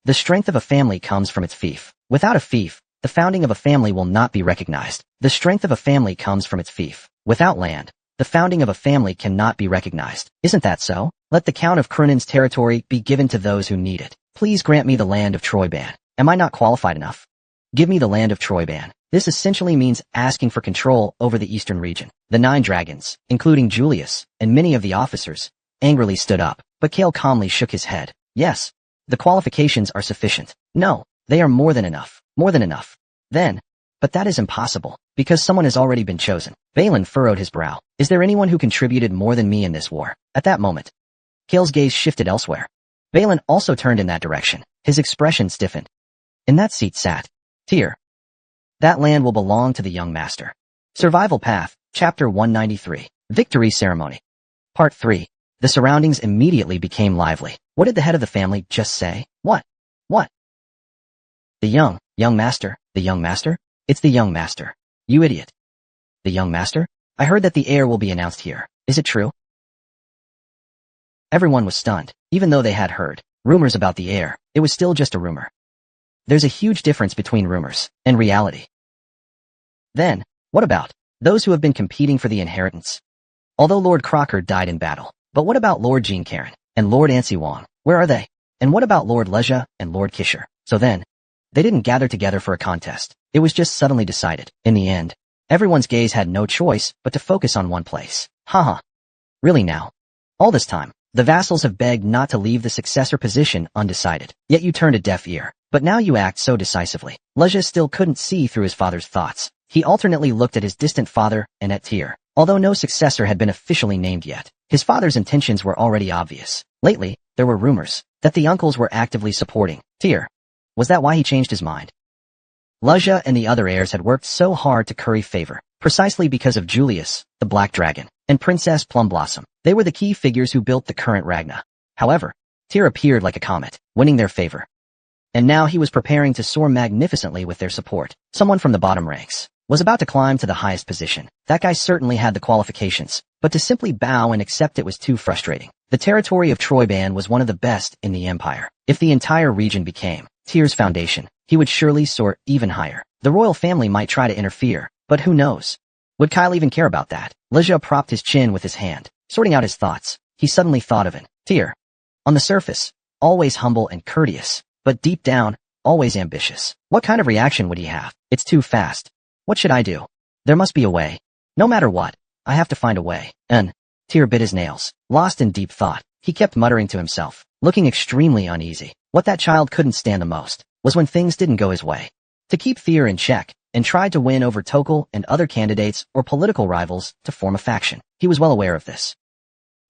Speaker 1: The strength of a family comes from its fief. Without a fief, the founding of a family will not be recognized. The strength of a family comes from its fief. Without land, the founding of a family cannot be recognized. Isn't that so? Let the Count of Crunan's territory be given to those who need it. Please grant me the land of Troyban. Am I not qualified enough? Give me the land of Troyban. This essentially means asking for control over the eastern region. The 9 dragons, including Julius, and many of the officers, angrily stood up, but Kale calmly shook his head. Yes, the qualifications are sufficient. No, they are more than enough. More than enough. Then, but that is impossible, because someone has already been chosen. Balin furrowed his brow. Is there anyone who contributed more than me in this war? At that moment, Kale's gaze shifted elsewhere. Balin also turned in that direction. His expression stiffened. In that seat sat Tyr. That land will belong to the young master. Survival Path, Chapter 193. Victory Ceremony. Part 3. The surroundings immediately became lively. What did the head of the family just say? What? What? The young master? The young master? It's the young master. You idiot. The young master? I heard that the heir will be announced here. Is it true? Everyone was stunned. Even though they had heard rumors about the heir, it was still just a rumor. There's a huge difference between rumors and reality. Then, what about those who have been competing for the inheritance? Although Lord Crocker died in battle, but what about Lord Jean Karen and Lord Ansi Wong? Where are they? And what about Lord Leja and Lord Kisher? So then, they didn't gather together for a contest. It was just suddenly decided. In the end, everyone's gaze had no choice but to focus on one place. Haha. Really now? All this time, the vassals have begged not to leave the successor position undecided. Yet you turned a deaf ear. But now you act so decisively. Leja still couldn't see through his father's thoughts. He alternately looked at his distant father and at Tyr. Although no successor had been officially named yet, his father's intentions were already obvious. Lately, there were rumors that the uncles were actively supporting Tyr. Was that why he changed his mind? Leja and the other heirs had worked so hard to curry favor, precisely because of Julius, the Black Dragon, and Princess Plumblossom. They were the key figures who built the current Ragna. However, Tyr appeared like a comet, winning their favor. And now he was preparing to soar magnificently with their support. Someone from the bottom ranks was about to climb to the highest position. That guy certainly had the qualifications, but to simply bow and accept it was too frustrating. The territory of Troyban was one of the best in the empire. If the entire region became Tyr's foundation, he would surely soar even higher. The royal family might try to interfere, but who knows? Would Kyle even care about that? Leja propped his chin with his hand, sorting out his thoughts. He suddenly thought of it. Tyr. On the surface, always humble and courteous, but deep down, always ambitious. What kind of reaction would he have? It's too fast. What should I do? There must be a way. No matter what, I have to find a way. Tyr bit his nails. Lost in deep thought, he kept muttering to himself, looking extremely uneasy. What that child couldn't stand the most was when things didn't go his way. To keep Tyr in check, and tried to win over Tokal and other candidates or political rivals to form a faction. He was well aware of this.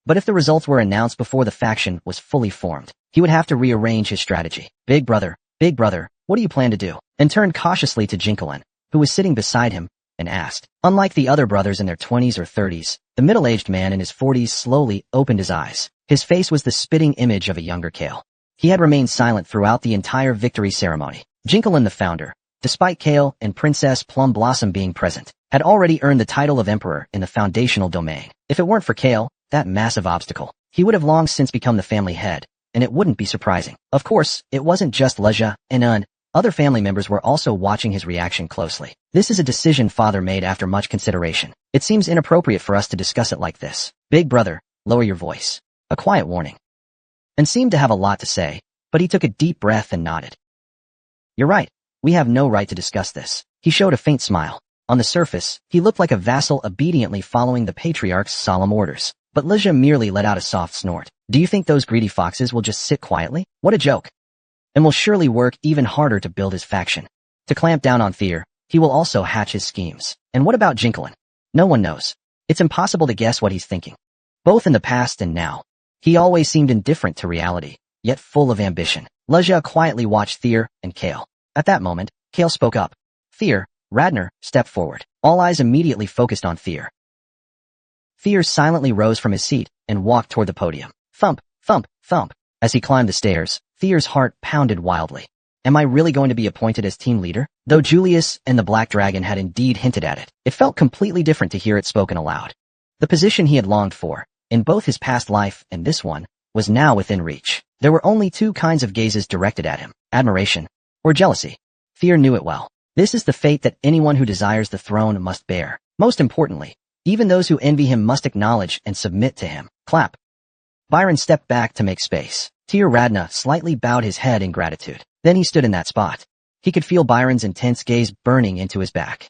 Speaker 1: But if the results were announced before the faction was fully formed, he would have to rearrange his strategy. Big brother, what do you plan to do? And turned cautiously to Jinkelin, who was sitting beside him, and asked. Unlike the other brothers in their 20s or 30s, the middle-aged man in his 40s slowly opened his eyes. His face was the spitting image of a younger Kale. He had remained silent throughout the entire victory ceremony. Jinkelin the founder, despite Kale and Princess Plumblossom being present, had already earned the title of emperor in the foundational domain. If it weren't for Kale, that massive obstacle, he would have long since become the family head, and it wouldn't be surprising. Of course, it wasn't just Leja and other family members were also watching his reaction closely. This is a decision father made after much consideration. It seems inappropriate for us to discuss it like this. Big brother, lower your voice. A quiet warning. And seemed to have a lot to say, but he took a deep breath and nodded. You're right. We have no right to discuss this. He showed a faint smile. On the surface, he looked like a vassal obediently following the patriarch's solemn orders. But Leja merely let out a soft snort. Do you think those greedy foxes will just sit quietly? What a joke. And will surely work even harder to build his faction. To clamp down on Tyr, he will also hatch his schemes. And what about Jinkelin? No one knows. It's impossible to guess what he's thinking. Both in the past and now, he always seemed indifferent to reality, yet full of ambition. Leja quietly watched Tyr and Kale. At that moment, Kale spoke up. Tyr, Radner, stepped forward. All eyes immediately focused on Tyr. Tyr silently rose from his seat and walked toward the podium. Thump, thump, thump. As he climbed the stairs, Tyr's heart pounded wildly. Am I really going to be appointed as team leader? Though Julius and the Black Dragon had indeed hinted at it, it felt completely different to hear it spoken aloud. The position he had longed for, in both his past life and this one, was now within reach. There were only two kinds of gazes directed at him, admiration or jealousy. Fear knew it well. This is the fate that anyone who desires the throne must bear. Most importantly, even those who envy him must acknowledge and submit to him. Clap. Byron stepped back to make space. Tir Radna slightly bowed his head in gratitude. Then he stood in that spot. He could feel Byron's intense gaze burning into his back.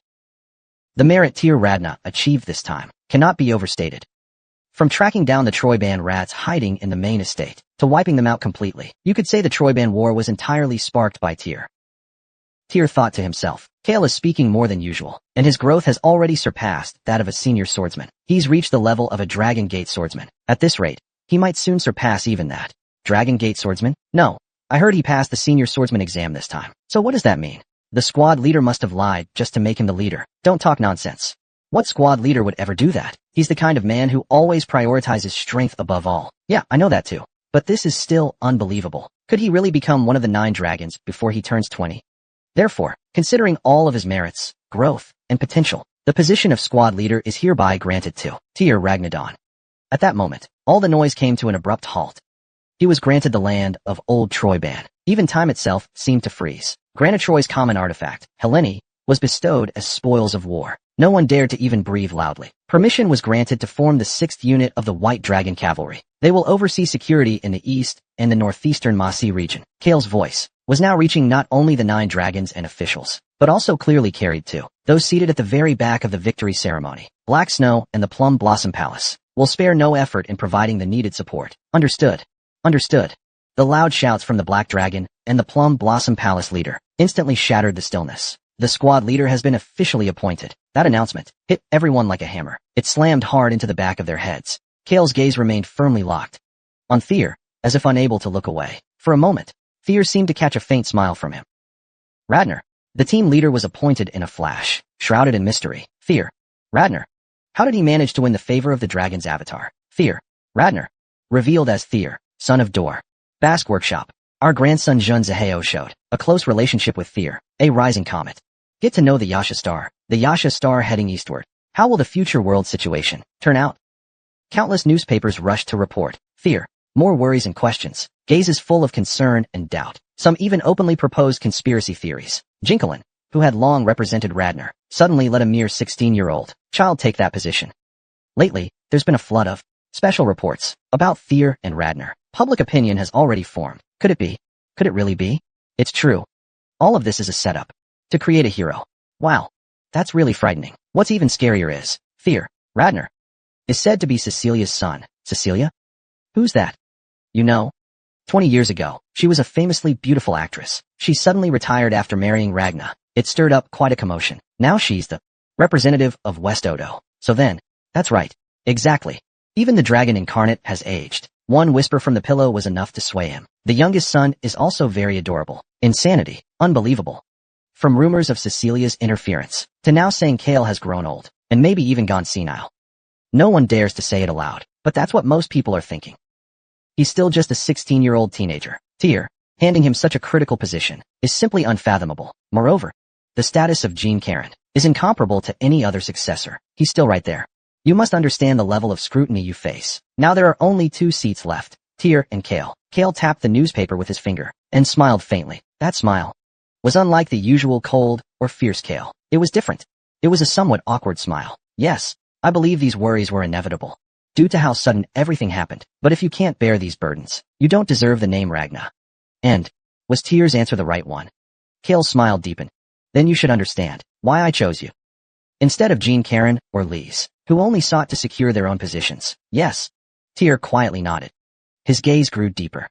Speaker 1: The merit Tir Radna achieved this time cannot be overstated. From tracking down the Troyban rats hiding in the main estate, to wiping them out completely, you could say the Troyban war was entirely sparked by Tir. Tir thought to himself, Kale is speaking more than usual, and his growth has already surpassed that of a senior swordsman. He's reached the level of a Dragon Gate swordsman. At this rate, he might soon surpass even that. Dragon Gate swordsman? No. I heard he passed the senior swordsman exam this time. So what does that mean? The squad leader must have lied just to make him the leader. Don't talk nonsense. What squad leader would ever do that? He's the kind of man who always prioritizes strength above all. Yeah, I know that too. But this is still unbelievable. Could he really become one of the 9 dragons before he turns 20? Therefore, considering all of his merits, growth, and potential, the position of squad leader is hereby granted to Tir Ragnadon. At that moment, all the noise came to an abrupt halt. He was granted the land of Old Troyban. Even time itself seemed to freeze. Granted Troy's common artifact, Helleni, was bestowed as spoils of war. No one dared to even breathe loudly. Permission was granted to form the 6th unit of the White Dragon Cavalry. They will oversee security in the east and the northeastern Maasi region. Kale's voice was now reaching not only the 9 dragons and officials, but also clearly carried to those seated at the very back of the victory ceremony. Black Snow and the Plum Blossom Palace will spare no effort in providing the needed support. Understood. Understood. The loud shouts from the Black Dragon and the Plum Blossom Palace leader instantly shattered the stillness. The squad leader has been officially appointed. That announcement hit everyone like a hammer. It slammed hard into the back of their heads. Kale's gaze remained firmly locked on Thir, as if unable to look away. For a moment, Thir seemed to catch a faint smile from him. Radner. The team leader was appointed in a flash, shrouded in mystery. Thir. Radner. How did he manage to win the favor of the dragon's avatar? Thir. Radner. Revealed as Thir, son of Dor. Bask Workshop. Our grandson Jun Zaheo showed a close relationship with Thir, a rising comet. Get to know the Yasha Star. The Yasha Star heading eastward. How will the future world situation turn out? Countless newspapers rushed to report. Thir. More worries and questions. Gazes full of concern and doubt. Some even openly proposed conspiracy theories. Jinkelin, who had long represented Radner, suddenly let a mere 16-year-old child take that position. Lately, there's been a flood of special reports about Thir and Radner. Public opinion has already formed. Could it be? Could it really be? It's true. All of this is a setup to create a hero. Wow. That's really frightening. What's even scarier is, Thir, Radner, is said to be Cecilia's son. Cecilia? Who's that? You know? 20 years ago, she was a famously beautiful actress. She suddenly retired after marrying Ragna. It stirred up quite a commotion. Now she's the representative of West Odo. So then, that's right. Exactly. Even the dragon incarnate has aged. One whisper from the pillow was enough to sway him. The youngest son is also very adorable. Insanity. Unbelievable. From rumors of Cecilia's interference, to now saying Kale has grown old, and maybe even gone senile. No one dares to say it aloud, but that's what most people are thinking. He's still just a 16-year-old teenager. Tyr, handing him such a critical position, is simply unfathomable. Moreover, the status of Jean Karen is incomparable to any other successor. He's still right there. You must understand the level of scrutiny you face. Now there are only 2 seats left, Tyr and Kale. Kale tapped the newspaper with his finger, and smiled faintly. That smile was unlike the usual cold or fierce Kale. It was different. It was a somewhat awkward smile. Yes, I believe these worries were inevitable, due to how sudden everything happened. But if you can't bear these burdens, you don't deserve the name Ragna. And, was Tyr's answer the right one? Kale's smile deepened. Then you should understand why I chose you, instead of Jean Karen or Lise, who only sought to secure their own positions. Yes. Tyr quietly nodded. His gaze grew deeper.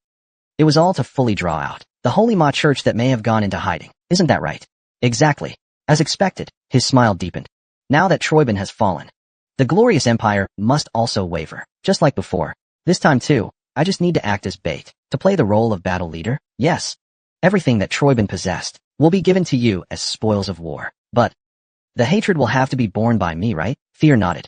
Speaker 1: It was all to fully draw out the Holy Ma Church that may have gone into hiding. Isn't that right? Exactly. As expected, his smile deepened. Now that Troyban has fallen, the glorious empire must also waver, just like before. This time too, I just need to act as bait, to play the role of battle leader. Yes. Everything that Troyban possessed will be given to you as spoils of war. But the hatred will have to be borne by me, right? Tyr nodded.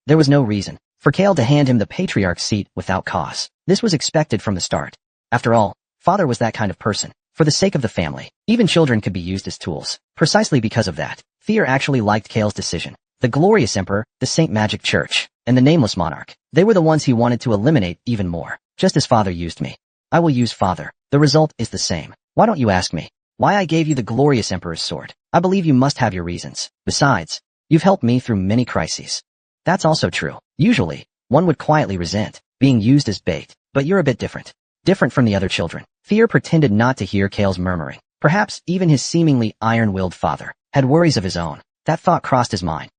Speaker 1: There was no reason for Kale to hand him the patriarch's seat without cause. This was expected from the start. After all, father was that kind of person. For the sake of the family, even children could be used as tools. Precisely because of that, Tyr actually liked Kale's decision. The glorious emperor, the Saint Magic Church, and the nameless monarch. They were the ones he wanted to eliminate even more, just as father used me. I will use father. The result is the same. Why don't you ask me why I gave you the glorious Emperor's sword? I believe you must have your reasons. Besides, you've helped me through many crises. That's also true. Usually, one would quietly resent being used as bait, but you're a bit different. Different from the other children. Fear pretended not to hear Kale's murmuring. Perhaps even his seemingly iron-willed father had worries of his own. That thought crossed his mind.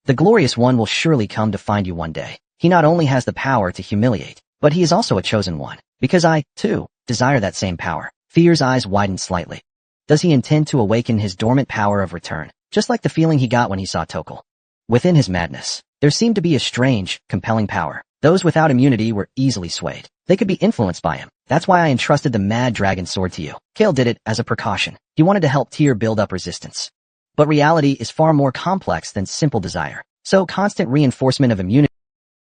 Speaker 1: The glorious one will surely come to find you one day. He not only has the power to humiliate, but he is also a chosen one. Because I, too, desire that same power. Fear's eyes widened slightly. Does he intend to awaken his dormant power of return, just like the feeling he got when he saw Tokal? Within his madness, there seemed to be a strange, compelling power. Those without immunity were easily swayed. They could be influenced by him. That's why I entrusted the Mad Dragon Sword to you. Kale did it as a precaution. He wanted to help Tyr build up resistance. But reality is far more complex than simple desire. So constant reinforcement of immunity.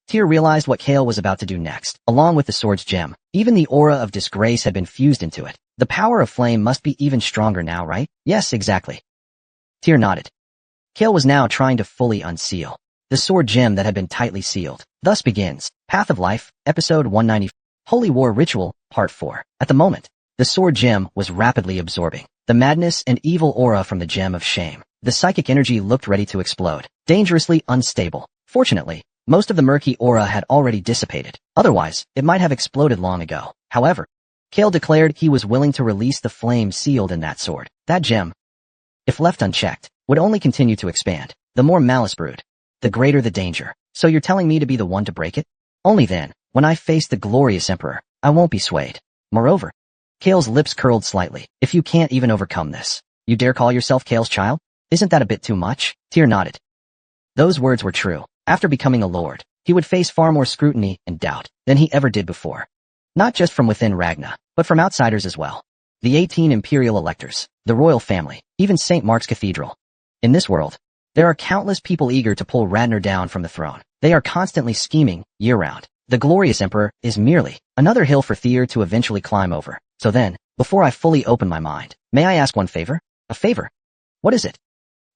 Speaker 1: Tyr realized what Kale was about to do next, along with the sword's gem. Even the aura of disgrace had been fused into it. The power of flame must be even stronger now, right? Yes, exactly. Tyr nodded. Kale was now trying to fully unseal the sword gem that had been tightly sealed. Thus begins Path of Life, Episode 190. Holy War Ritual, Part 4. At the moment, the sword gem was rapidly absorbing the madness and evil aura from the gem of shame. The psychic energy looked ready to explode, dangerously unstable. Fortunately, most of the murky aura had already dissipated. Otherwise, it might have exploded long ago. However, Kale declared he was willing to release the flame sealed in that sword. That gem, if left unchecked, would only continue to expand. The more malice brewed, the greater the danger. So you're telling me to be the one to break it? Only then, when I face the glorious Emperor, I won't be swayed. Moreover, Kale's lips curled slightly. If you can't even overcome this, you dare call yourself Kale's child? Isn't that a bit too much? Tyr nodded. Those words were true. After becoming a lord, he would face far more scrutiny and doubt than he ever did before. Not just from within Ragna, but from outsiders as well. The 18 imperial electors, the royal family, even St. Mark's Cathedral. In this world, there are countless people eager to pull Radnor down from the throne. They are constantly scheming, year-round. The glorious Emperor is merely another hill for Tyr to eventually climb over. So then, before I fully open my mind, may I ask one favor? A favor? What is it?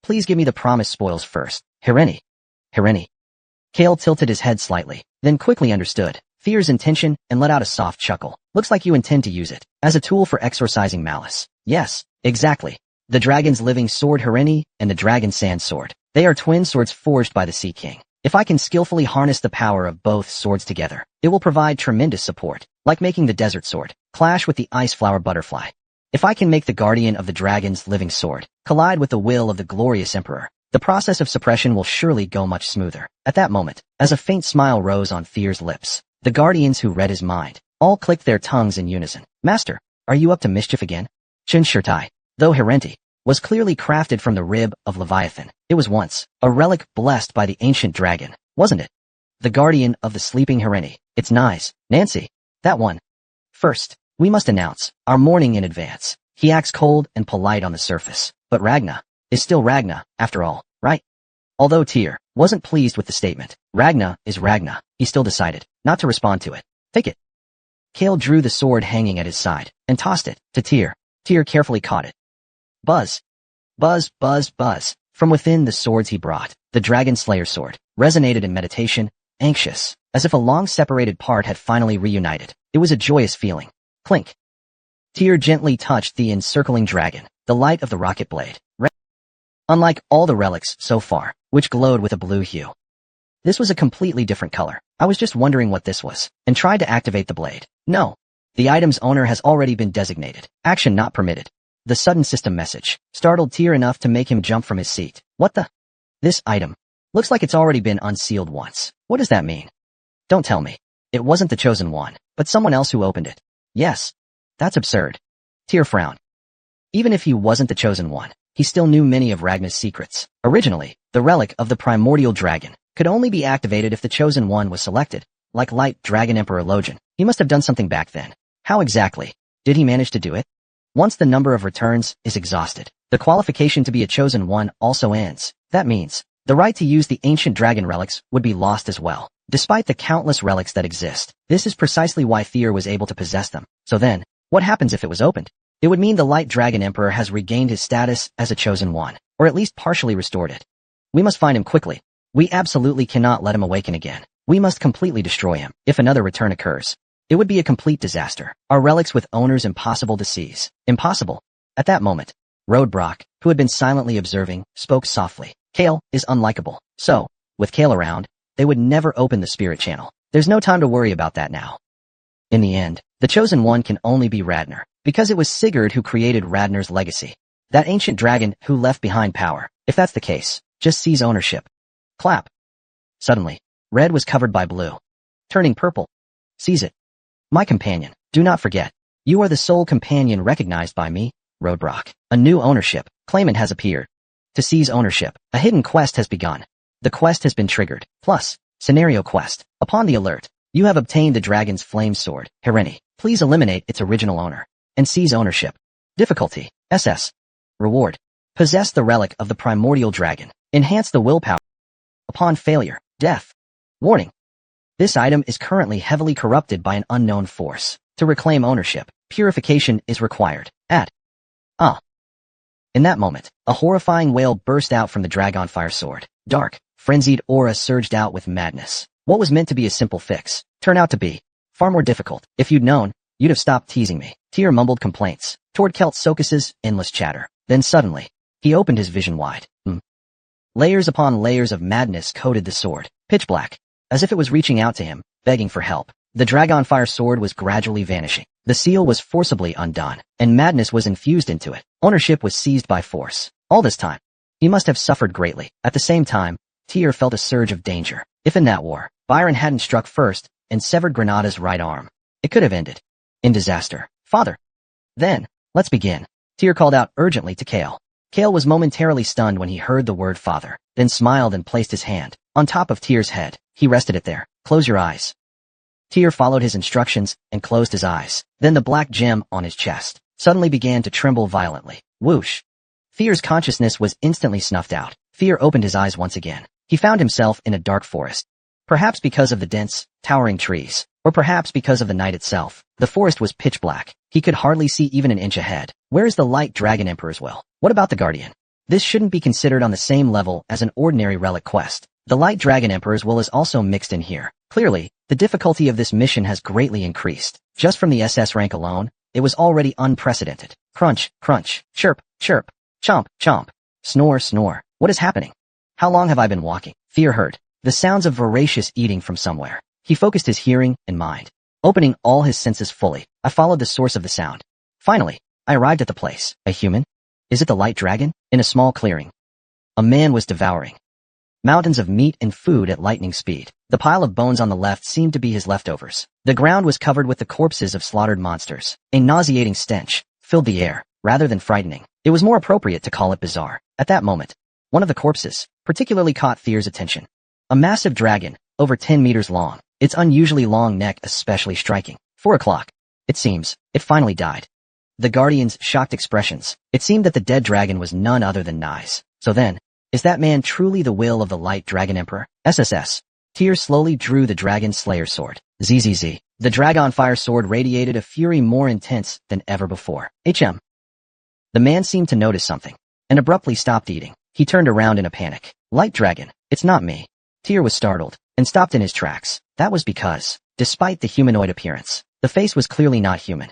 Speaker 1: Please give me the promised spoils first. Hireni. Hireni. Kale tilted his head slightly, then quickly understood Tyr's intention and let out a soft chuckle. Looks like you intend to use it as a tool for exorcising malice. Yes, exactly. The dragon's living sword Hireni and the dragon's sand sword. They are twin swords forged by the Sea King. If I can skillfully harness the power of both swords together, it will provide tremendous support, like making the desert sword clash with the ice flower butterfly. If I can make the guardian of the dragon's living sword collide with the will of the glorious Emperor, the process of suppression will surely go much smoother. At that moment, as a faint smile rose on Tyr's lips, the guardians who read his mind all clicked their tongues in unison. Master, are you up to mischief again? Shinshirtai, though Herenti, was clearly crafted from the rib of Leviathan. It was once a relic blessed by the ancient dragon, wasn't it? The guardian of the sleeping Hireni. It's nice, Nancy. That one. First, we must announce our mourning in advance. He acts cold and polite on the surface, but Ragna is still Ragna, after all, right? Although Tyr wasn't pleased with the statement, Ragna is Ragna, he still decided not to respond to it. Take it. Kale drew the sword hanging at his side and tossed it to Tyr. Tyr carefully caught it. Buzz. Buzz, buzz, buzz. From within the swords he brought, the Dragon Slayer sword resonated in meditation, anxious, as if a long-separated part had finally reunited. It was a joyous feeling. Clink. Tyr gently touched the encircling dragon, the light of the rocket blade. Unlike all the relics so far, which glowed with a blue hue. This was a completely different color. I was just wondering what this was, and tried to activate the blade. No. The item's owner has already been designated. Action not permitted. The sudden system message startled Tyr enough to make him jump from his seat. What the? This item. Looks like it's already been unsealed once. What does that mean? Don't tell me. It wasn't the chosen one, but someone else who opened it. Yes. That's absurd. Tyr frowned. Even if he wasn't the chosen one, he still knew many of Ragna's secrets. Originally, the relic of the primordial dragon could only be activated if the chosen one was selected, like Light Dragon Emperor Logen. He must have done something back then. How exactly did he manage to do it? Once the number of returns is exhausted, the qualification to be a chosen one also ends. That means the right to use the ancient dragon relics would be lost as well. Despite the countless relics that exist, this is precisely why Tyr was able to possess them. So then, what happens if it was opened? It would mean the Light Dragon Emperor has regained his status as a chosen one, or at least partially restored it. We must find him quickly. We absolutely cannot let him awaken again. We must completely destroy him, if another return occurs. It would be a complete disaster. Our relics with owners impossible to seize. Impossible. At that moment, Roadbrock, who had been silently observing, spoke softly. Kale is unlikable. So, with Kale around, they would never open the spirit channel. There's no time to worry about that now. In the end, the chosen one can only be Radner, because it was Sigurd who created Radner's legacy. That ancient dragon who left behind power. If that's the case, just seize ownership. Clap. Suddenly, red was covered by blue, turning purple. Seize it. My companion, do not forget. You are the sole companion recognized by me, Roadbrock. A new ownership claimant has appeared. To seize ownership, a hidden quest has begun. The quest has been triggered. Plus, scenario quest. Upon the alert, you have obtained the dragon's flame sword, Hireni. Please eliminate its original owner and seize ownership. Difficulty, SS. Reward. Possess the relic of the primordial dragon. Enhance the willpower. Upon failure, death. Warning. This item is currently heavily corrupted by an unknown force. To reclaim ownership, purification is required. In that moment, a horrifying wail burst out from the Dragonfire sword. Dark, frenzied aura surged out with madness. What was meant to be a simple fix turned out to be far more difficult. If you'd known, you'd have stopped teasing me. Tyr mumbled complaints toward Keltsokus's endless chatter. Then suddenly, he opened his vision wide. Layers upon layers of madness coated the sword, pitch black, as if it was reaching out to him, begging for help. The Dragonfire sword was gradually vanishing. The seal was forcibly undone, and madness was infused into it. Ownership was seized by force. All this time, he must have suffered greatly. At the same time, Tyr felt a surge of danger. If in that war, Byron hadn't struck first and severed Granada's right arm, it could have ended in disaster. Father. Then, let's begin. Tyr called out urgently to Kale. Kale was momentarily stunned when he heard the word father, then smiled and placed his hand on top of Tyr's head. He rested it there. Close your eyes. Tyr followed his instructions and closed his eyes. Then the black gem on his chest suddenly began to tremble violently. Whoosh. Tyr's consciousness was instantly snuffed out. Tyr opened his eyes once again. He found himself in a dark forest. Perhaps because of the dense, towering trees, or perhaps because of the night itself. The forest was pitch black. He could hardly see even an inch ahead. Where is the Light Dragon Emperor's will? What about the Guardian? This shouldn't be considered on the same level as an ordinary relic quest. The Light Dragon Emperor's will is also mixed in here. Clearly, the difficulty of this mission has greatly increased. Just from the SS rank alone, it was already unprecedented. Crunch, crunch, chirp, chirp, chomp, chomp, snore, snore. What is happening? How long have I been walking? Tyr heard the sounds of voracious eating from somewhere. He focused his hearing and mind, opening all his senses fully. I followed the source of the sound. Finally, I arrived at the place. A human? Is it the Light Dragon? In a small clearing, a man was devouring mountains of meat and food at lightning speed. The pile of bones on the left seemed to be his leftovers. The ground was covered with the corpses of slaughtered monsters. A nauseating stench filled the air. Rather than frightening, it was more appropriate to call it bizarre. At that moment, one of the corpses particularly caught Tyr's attention. A massive dragon, over 10 meters long, its unusually long neck especially striking. 4 o'clock. It seems, it finally died. The Guardian's shocked expressions. It seemed that the dead dragon was none other than Nyes. So then, is that man truly the will of the Light Dragon Emperor? SSS. Tyr slowly drew the Dragon Slayer sword. ZZZ. The Dragonfire sword radiated a fury more intense than ever before. HM. The man seemed to notice something, and abruptly stopped eating. He turned around in a panic. Light Dragon, it's not me. Tyr was startled, and stopped in his tracks. That was because, despite the humanoid appearance, the face was clearly not human.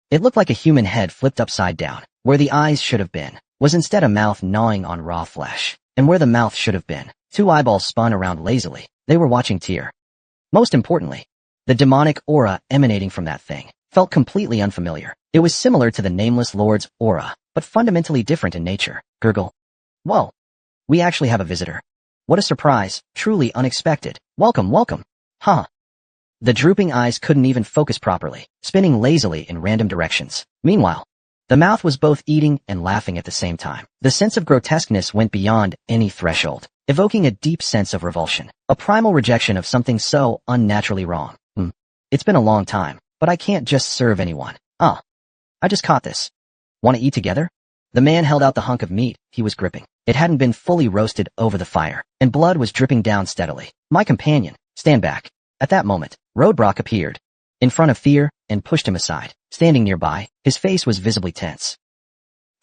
Speaker 1: It looked like a human head flipped upside down. Where the eyes should have been, was instead a mouth gnawing on raw flesh. And where the mouth should have been, 2 eyeballs spun around lazily. They were watching Tyr. Most importantly, the demonic aura emanating from that thing felt completely unfamiliar. It was similar to the Nameless Lord's aura, but fundamentally different in nature. Gurgle. Whoa. We actually have a visitor. What a surprise, truly unexpected. Welcome, welcome. Huh. The drooping eyes couldn't even focus properly, spinning lazily in random directions. Meanwhile, the mouth was both eating and laughing at the same time. The sense of grotesqueness went beyond any threshold, evoking a deep sense of revulsion, a primal rejection of something so unnaturally wrong. It's been a long time, but I can't just serve anyone. I just caught this. Want to eat together? The man held out the hunk of meat he was gripping. It hadn't been fully roasted over the fire, and blood was dripping down steadily. My companion, stand back. At that moment, Roadbrock appeared in front of Tyr and pushed him aside. Standing nearby, his face was visibly tense.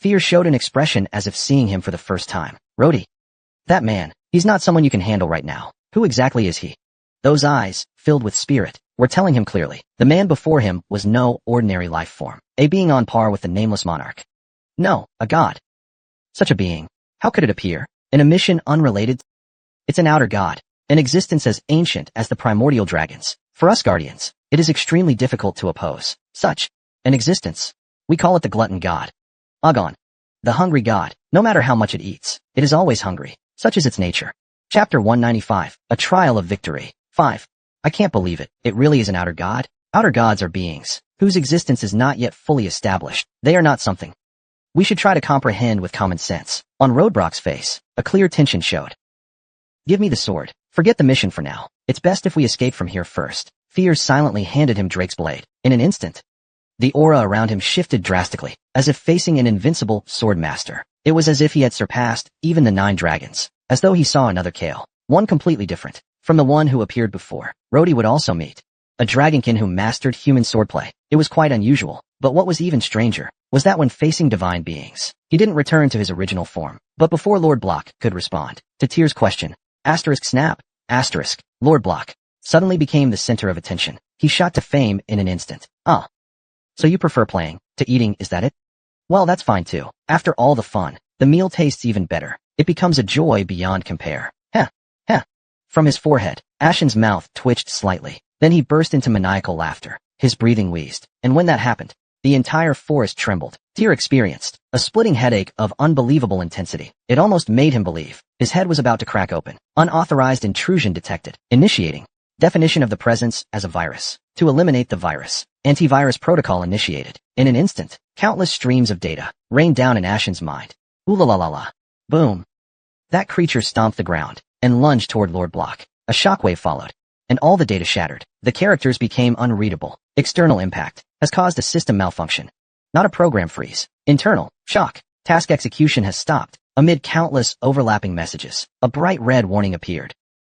Speaker 1: Tyr showed an expression as if seeing him for the first time. Rody. That man, he's not someone you can handle right now. Who exactly is he? Those eyes, filled with spirit, were telling him clearly. The man before him was no ordinary life form, a being on par with the nameless monarch. No, a god. Such a being. How could it appear? In a mission unrelated? It's an outer god, an existence as ancient as the primordial dragons. For us guardians, it is extremely difficult to oppose such an existence. We call it the glutton god. Agon. The hungry god. No matter how much it eats, it is always hungry. Such is its nature. Chapter 195, A Trial of Victory. 5. I can't believe it. It really is an outer god? Outer gods are beings whose existence is not yet fully established. They are not something we should try to comprehend with common sense. On Roadbrock's face, a clear tension showed. Give me the sword. Forget the mission for now. It's best if we escape from here first. Fear silently handed him Drake's blade. In an instant, the aura around him shifted drastically, as if facing an invincible sword master. It was as if he had surpassed even the 9 dragons, as though he saw another Kale, one completely different from the one who appeared before. Rhodey would also meet a dragonkin who mastered human swordplay. It was quite unusual, but what was even stranger was that when facing divine beings, he didn't return to his original form. But before Lord Block could respond to Tyr's question, snap, Lord Block suddenly became the center of attention. He shot to fame in an instant. Ah. So you prefer playing to eating, is that it? Well, that's fine too. After all the fun, the meal tastes even better. It becomes a joy beyond compare. Heh. Heh. From his forehead, Ashen's mouth twitched slightly. Then he burst into maniacal laughter. His breathing wheezed. And when that happened, the entire forest trembled. Tyr experienced a splitting headache of unbelievable intensity. It almost made him believe his head was about to crack open. Unauthorized intrusion detected. Initiating. Definition of the presence as a virus. To eliminate the virus, antivirus protocol initiated. In an instant, countless streams of data rained down in Ashen's mind. Ooh la la la la. Boom. That creature stomped the ground and lunged toward Lord Block. A shockwave followed, and all the data shattered. The characters became unreadable. External impact has caused a system malfunction, not a program freeze. Internal shock. Task execution has stopped. Amid countless overlapping messages, a bright red warning appeared.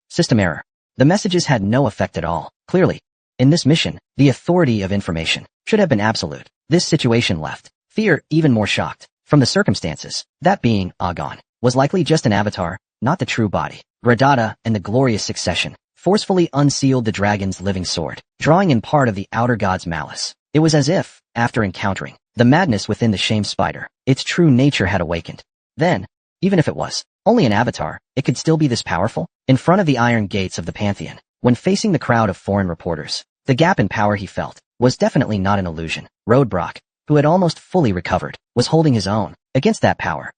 Speaker 1: System error. The messages had no effect at all. Clearly, in this mission, the authority of information should have been absolute. This situation left Fear even more shocked. From the circumstances, that being, Agon, was likely just an avatar, not the true body. Gradata and the glorious succession forcefully unsealed the dragon's living sword, drawing in part of the outer god's malice. It was as if, after encountering the madness within the shame spider, its true nature had awakened. Then, even if it was only an avatar, it could still be this powerful? In front of the iron gates of the Pantheon, when facing the crowd of foreign reporters, the gap in power he felt was definitely not an illusion. Roadbrock, who had almost fully recovered, was holding his own against that power.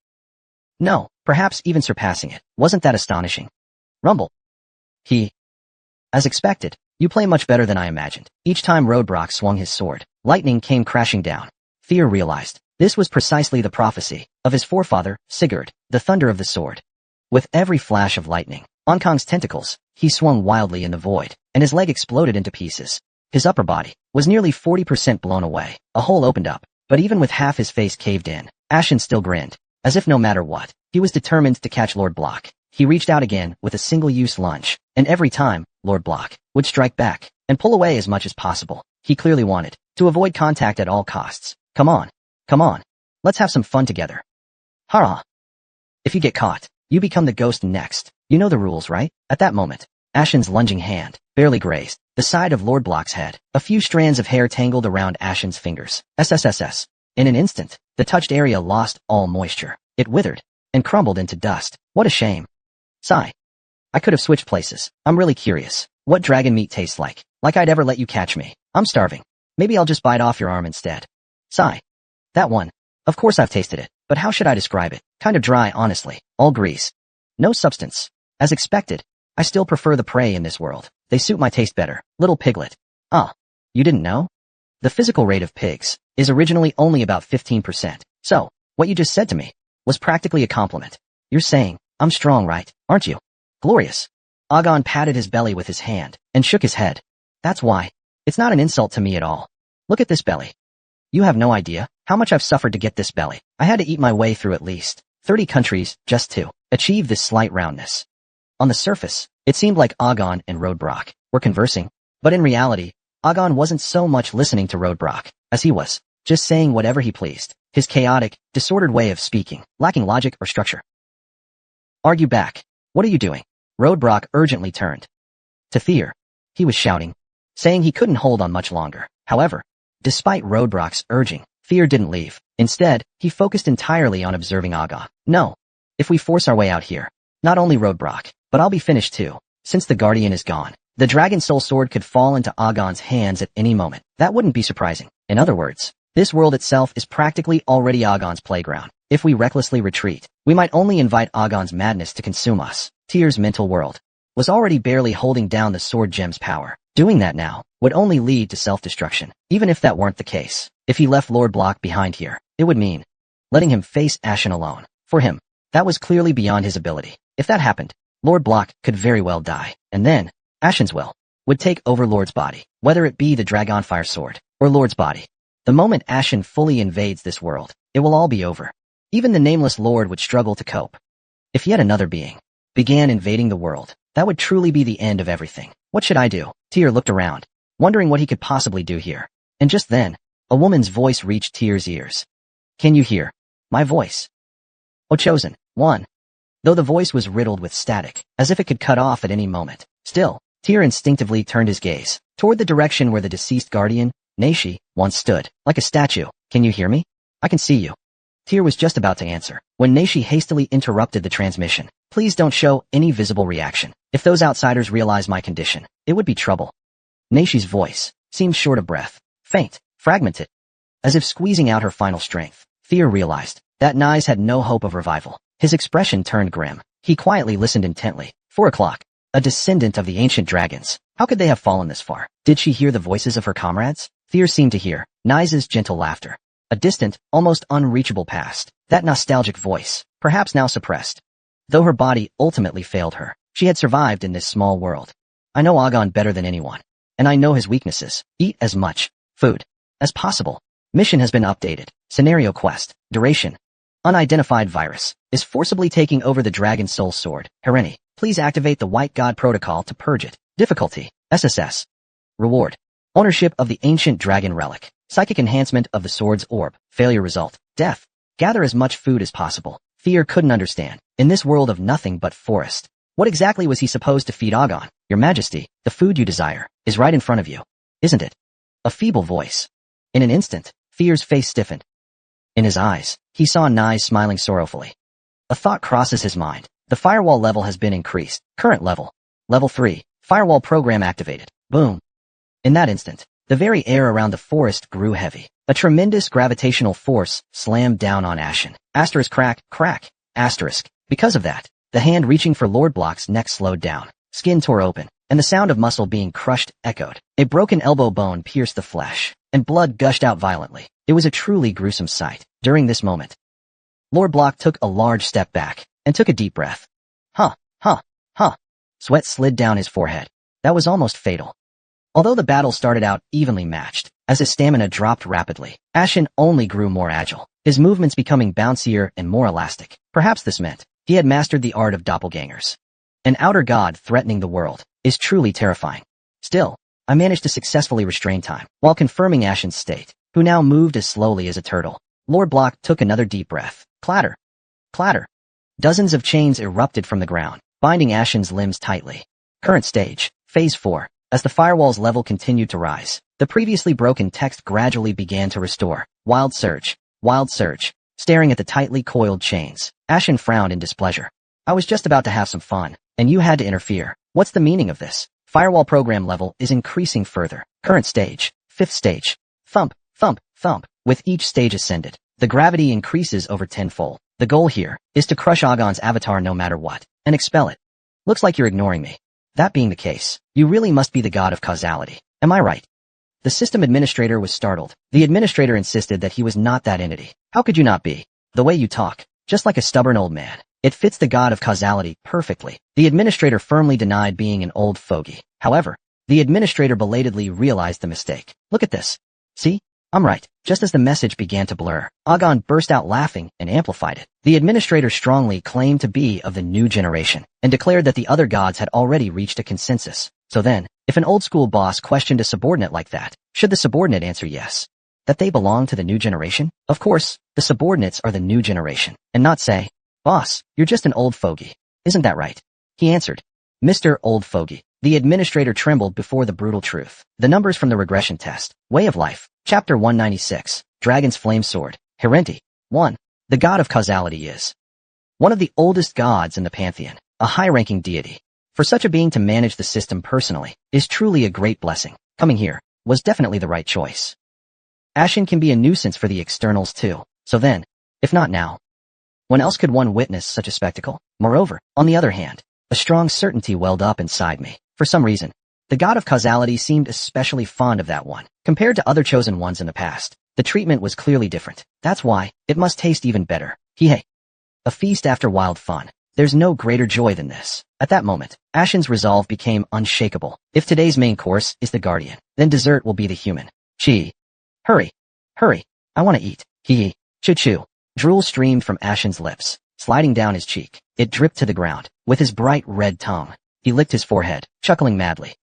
Speaker 1: No, perhaps even surpassing it. Wasn't that astonishing? Rumble. As expected, you play much better than I imagined. Each time Roadbrock swung his sword, lightning came crashing down. Fear realized this was precisely the prophecy of his forefather, Sigurd, the thunder of the sword. With every flash of lightning, Onkong's tentacles, he swung wildly in the void, and his leg exploded into pieces. His upper body was nearly 40% blown away. A hole opened up, but even with half his face caved in, Ashen still grinned, as if no matter what, he was determined to catch Lord Block. He reached out again with a single-use lunge, and every time, Lord Block would strike back and pull away as much as possible. He clearly wanted to avoid contact at all costs. Come on. Let's have some fun together. Hurrah. If you get caught, you become the ghost next. You know the rules, right? At that moment, Ashen's lunging hand barely grazed the side of Lord Block's head. A few strands of hair tangled around Ashen's fingers. SSSS. In an instant, the touched area lost all moisture. It withered and crumbled into dust. What a shame. Sigh. I could have switched places. I'm really curious what dragon meat tastes like. Like I'd ever let you catch me. I'm starving. Maybe I'll just bite off your arm instead. Sigh. That one. Of course I've tasted it, but how should I describe it? Kind of dry, honestly. All grease. No substance. As expected, I still prefer the prey in this world. They suit my taste better. Little piglet. Ah. You didn't know? The physical rate of pigs is originally only about 15%. So, what you just said to me was practically a compliment. You're saying, I'm strong, right? Aren't you? Glorious. Agon patted his belly with his hand and shook his head. That's why. It's not an insult to me at all. Look at this belly. You have no idea how much I've suffered to get this belly. I had to eat my way through at least 30 countries just to achieve this slight roundness. On the surface, it seemed like Agon and Roadbrock were conversing, but in reality, Agon wasn't so much listening to Roadbrock as he was just saying whatever he pleased. His chaotic, disordered way of speaking, lacking logic or structure. Argue back. What are you doing? Roadbrock urgently turned to Fear. he was shouting, saying he couldn't hold on much longer. However, despite Roadbrock's urging, Fear didn't leave. Instead, he focused entirely on observing Agon. No. If we force our way out here, not only Roadbrock, but I'll be finished too. Since the Guardian is gone, the Dragon Soul Sword could fall into Agon's hands at any moment. That wouldn't be surprising. In other words, this world itself is practically already Agon's playground. If we recklessly retreat, we might only invite Agon's madness to consume us. Tyr's mental world was already barely holding down the Sword Gem's power. Doing that now would only lead to self-destruction. Even if that weren't the case, if he left Lord Block behind here, it would mean letting him face Ashen alone. For him, that was clearly beyond his ability. If that happened, Lord Block could very well die, and then Ashen's will would take over Lord's body, whether it be the Dragonfire Sword or Lord's body. The moment Ashen fully invades this world, it will all be over. Even the nameless Lord would struggle to cope. If yet another being began invading the world, that would truly be the end of everything. What should I do? Tyr looked around, wondering what he could possibly do here. And just then, a woman's voice reached Tyr's ears. Can you hear my voice? O Chosen One. Though the voice was riddled with static, as if it could cut off at any moment, still, Tyr instinctively turned his gaze toward the direction where the deceased guardian, Naishi, once stood, like a statue. Can you hear me? I can see you. Tyr was just about to answer, when Naishi hastily interrupted the transmission. Please don't show any visible reaction. If those outsiders realize my condition, it would be trouble. Naishi's voice seemed short of breath, faint, fragmented. As if squeezing out her final strength, Tyr realized that Nais had no hope of revival. His expression turned grim. He quietly listened intently. 4 o'clock. A descendant of the ancient dragons. How could they have fallen this far? Did she hear the voices of her comrades? Tyr seemed to hear Nais's gentle laughter. A distant, almost unreachable past. That nostalgic voice, perhaps now suppressed. Though her body ultimately failed her, she had survived in this small world. I know Agon better than anyone, and I know his weaknesses. Eat as much food as possible. Mission has been updated. Scenario quest. Duration. Unidentified virus is forcibly taking over the Dragon Soul Sword. Hereni, please activate the White God Protocol to purge it. Difficulty. SSS. Reward. Ownership of the Ancient Dragon Relic. Psychic enhancement of the Sword's Orb. Failure result. Death. Gather as much food as possible. Fear couldn't understand. In this world of nothing but forest, what exactly was he supposed to feed Agon? Your Majesty, the food you desire is right in front of you, isn't it? A feeble voice. In an instant, Fear's face stiffened. In his eyes, he saw Nais smiling sorrowfully. A thought crosses his mind. The firewall level has been increased. Current level. Level 3. Firewall program activated. Boom. In that instant, the very air around the forest grew heavy. A tremendous gravitational force slammed down on Ashen. Asterisk crack, crack, asterisk. Because of that, the hand reaching for Lord Block's neck slowed down. Skin tore open, and the sound of muscle being crushed echoed. A broken elbow bone pierced the flesh, and blood gushed out violently. It was a truly gruesome sight. During this moment, Lord Block took a large step back, and took a deep breath. Huh. Sweat slid down his forehead. That was almost fatal. Although the battle started out evenly matched, as his stamina dropped rapidly, Ashen only grew more agile, his movements becoming bouncier and more elastic. Perhaps this meant he had mastered the art of doppelgangers. An outer god threatening the world is truly terrifying. Still, I managed to successfully restrain time, while confirming Ashen's state, who now moved as slowly as a turtle. Lord Block took another deep breath. Clatter. Clatter. Dozens of chains erupted from the ground, binding Ashen's limbs tightly. Current stage. Phase 4. As the firewall's level continued to rise, the previously broken text gradually began to restore. Wild surge. Wild surge. Staring at the tightly coiled chains, Ashen frowned in displeasure. I was just about to have some fun, and you had to interfere. What's the meaning of this? Firewall program level is increasing further. Current stage. 5th stage. Thump, thump, thump. With each stage ascended, the gravity increases over tenfold. The goal here is to crush Agon's avatar no matter what, and expel it. Looks like you're ignoring me. That being the case, you really must be the god of causality. Am I right? The system administrator was startled. The administrator insisted that he was not that entity. How could you not be? The way you talk, just like a stubborn old man. It fits the god of causality perfectly. The administrator firmly denied being an old fogey. However, the administrator belatedly realized the mistake. Look at this. See? I'm right. Just as the message began to blur, Agon burst out laughing and amplified it. The administrator strongly claimed to be of the new generation, and declared that the other gods had already reached a consensus. So then, if an old-school boss questioned a subordinate like that, should the subordinate answer yes? That they belong to the new generation? Of course, the subordinates are the new generation, and not say, "Boss, you're just an old fogey. Isn't that right?" He answered, "Mr. Old Fogey, The administrator trembled before the brutal truth. The numbers from the regression test. Way of Life. Chapter 196. Dragon's Flame Sword. Herenti. 1. The god of causality is one of the oldest gods in the pantheon, a high-ranking deity. For such a being to manage the system personally is truly a great blessing. Coming here was definitely the right choice. Ashen can be a nuisance for the externals too, so then, if not now, when else could one witness such a spectacle? Moreover, on the other hand, a strong certainty welled up inside me. For some reason, the god of causality seemed especially fond of that one. Compared to other chosen ones in the past, the treatment was clearly different. That's why, it must taste even better. Hey. A feast after wild fun. There's no greater joy than this. At that moment, Ashen's resolve became unshakable. If today's main course is the guardian, then dessert will be the human. Gee. Hurry. Hurry. I want to eat. Hee. Choo-choo. Drool streamed from Ashen's lips, sliding down his cheek. It dripped to the ground. With his bright red tongue, he licked his forehead, chuckling madly.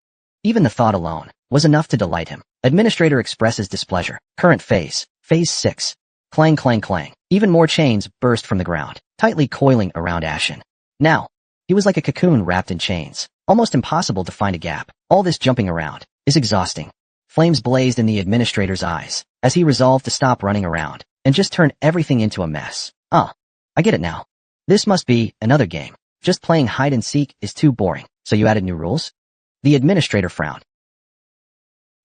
Speaker 1: Even the thought alone was enough to delight him. Administrator expresses displeasure. Current phase. Phase 6. Clang, clang, clang. Even more chains burst from the ground, tightly coiling around Ashen. Now, he was like a cocoon wrapped in chains. Almost impossible to find a gap. All this jumping around is exhausting. Flames blazed in the administrator's eyes as he resolved to stop running around and just turn everything into a mess. I get it now. This must be another game. Just playing hide and seek is too boring, so you added new rules? The administrator frowned.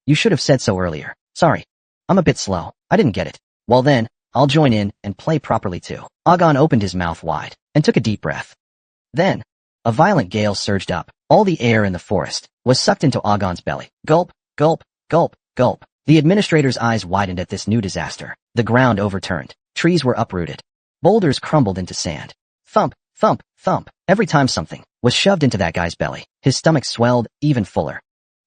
Speaker 1: You should have said so earlier. Sorry. I'm a bit slow. I didn't get it. Well then, I'll join in and play properly too. Agon opened his mouth wide and took a deep breath. Then, a violent gale surged up. All the air in the forest was sucked into Agon's belly. Gulp, gulp, gulp, gulp. The administrator's eyes widened at this new disaster. The ground overturned. Trees were uprooted. Boulders crumbled into sand. Thump, thump, thump. Every time something was shoved into that guy's belly, his stomach swelled even fuller.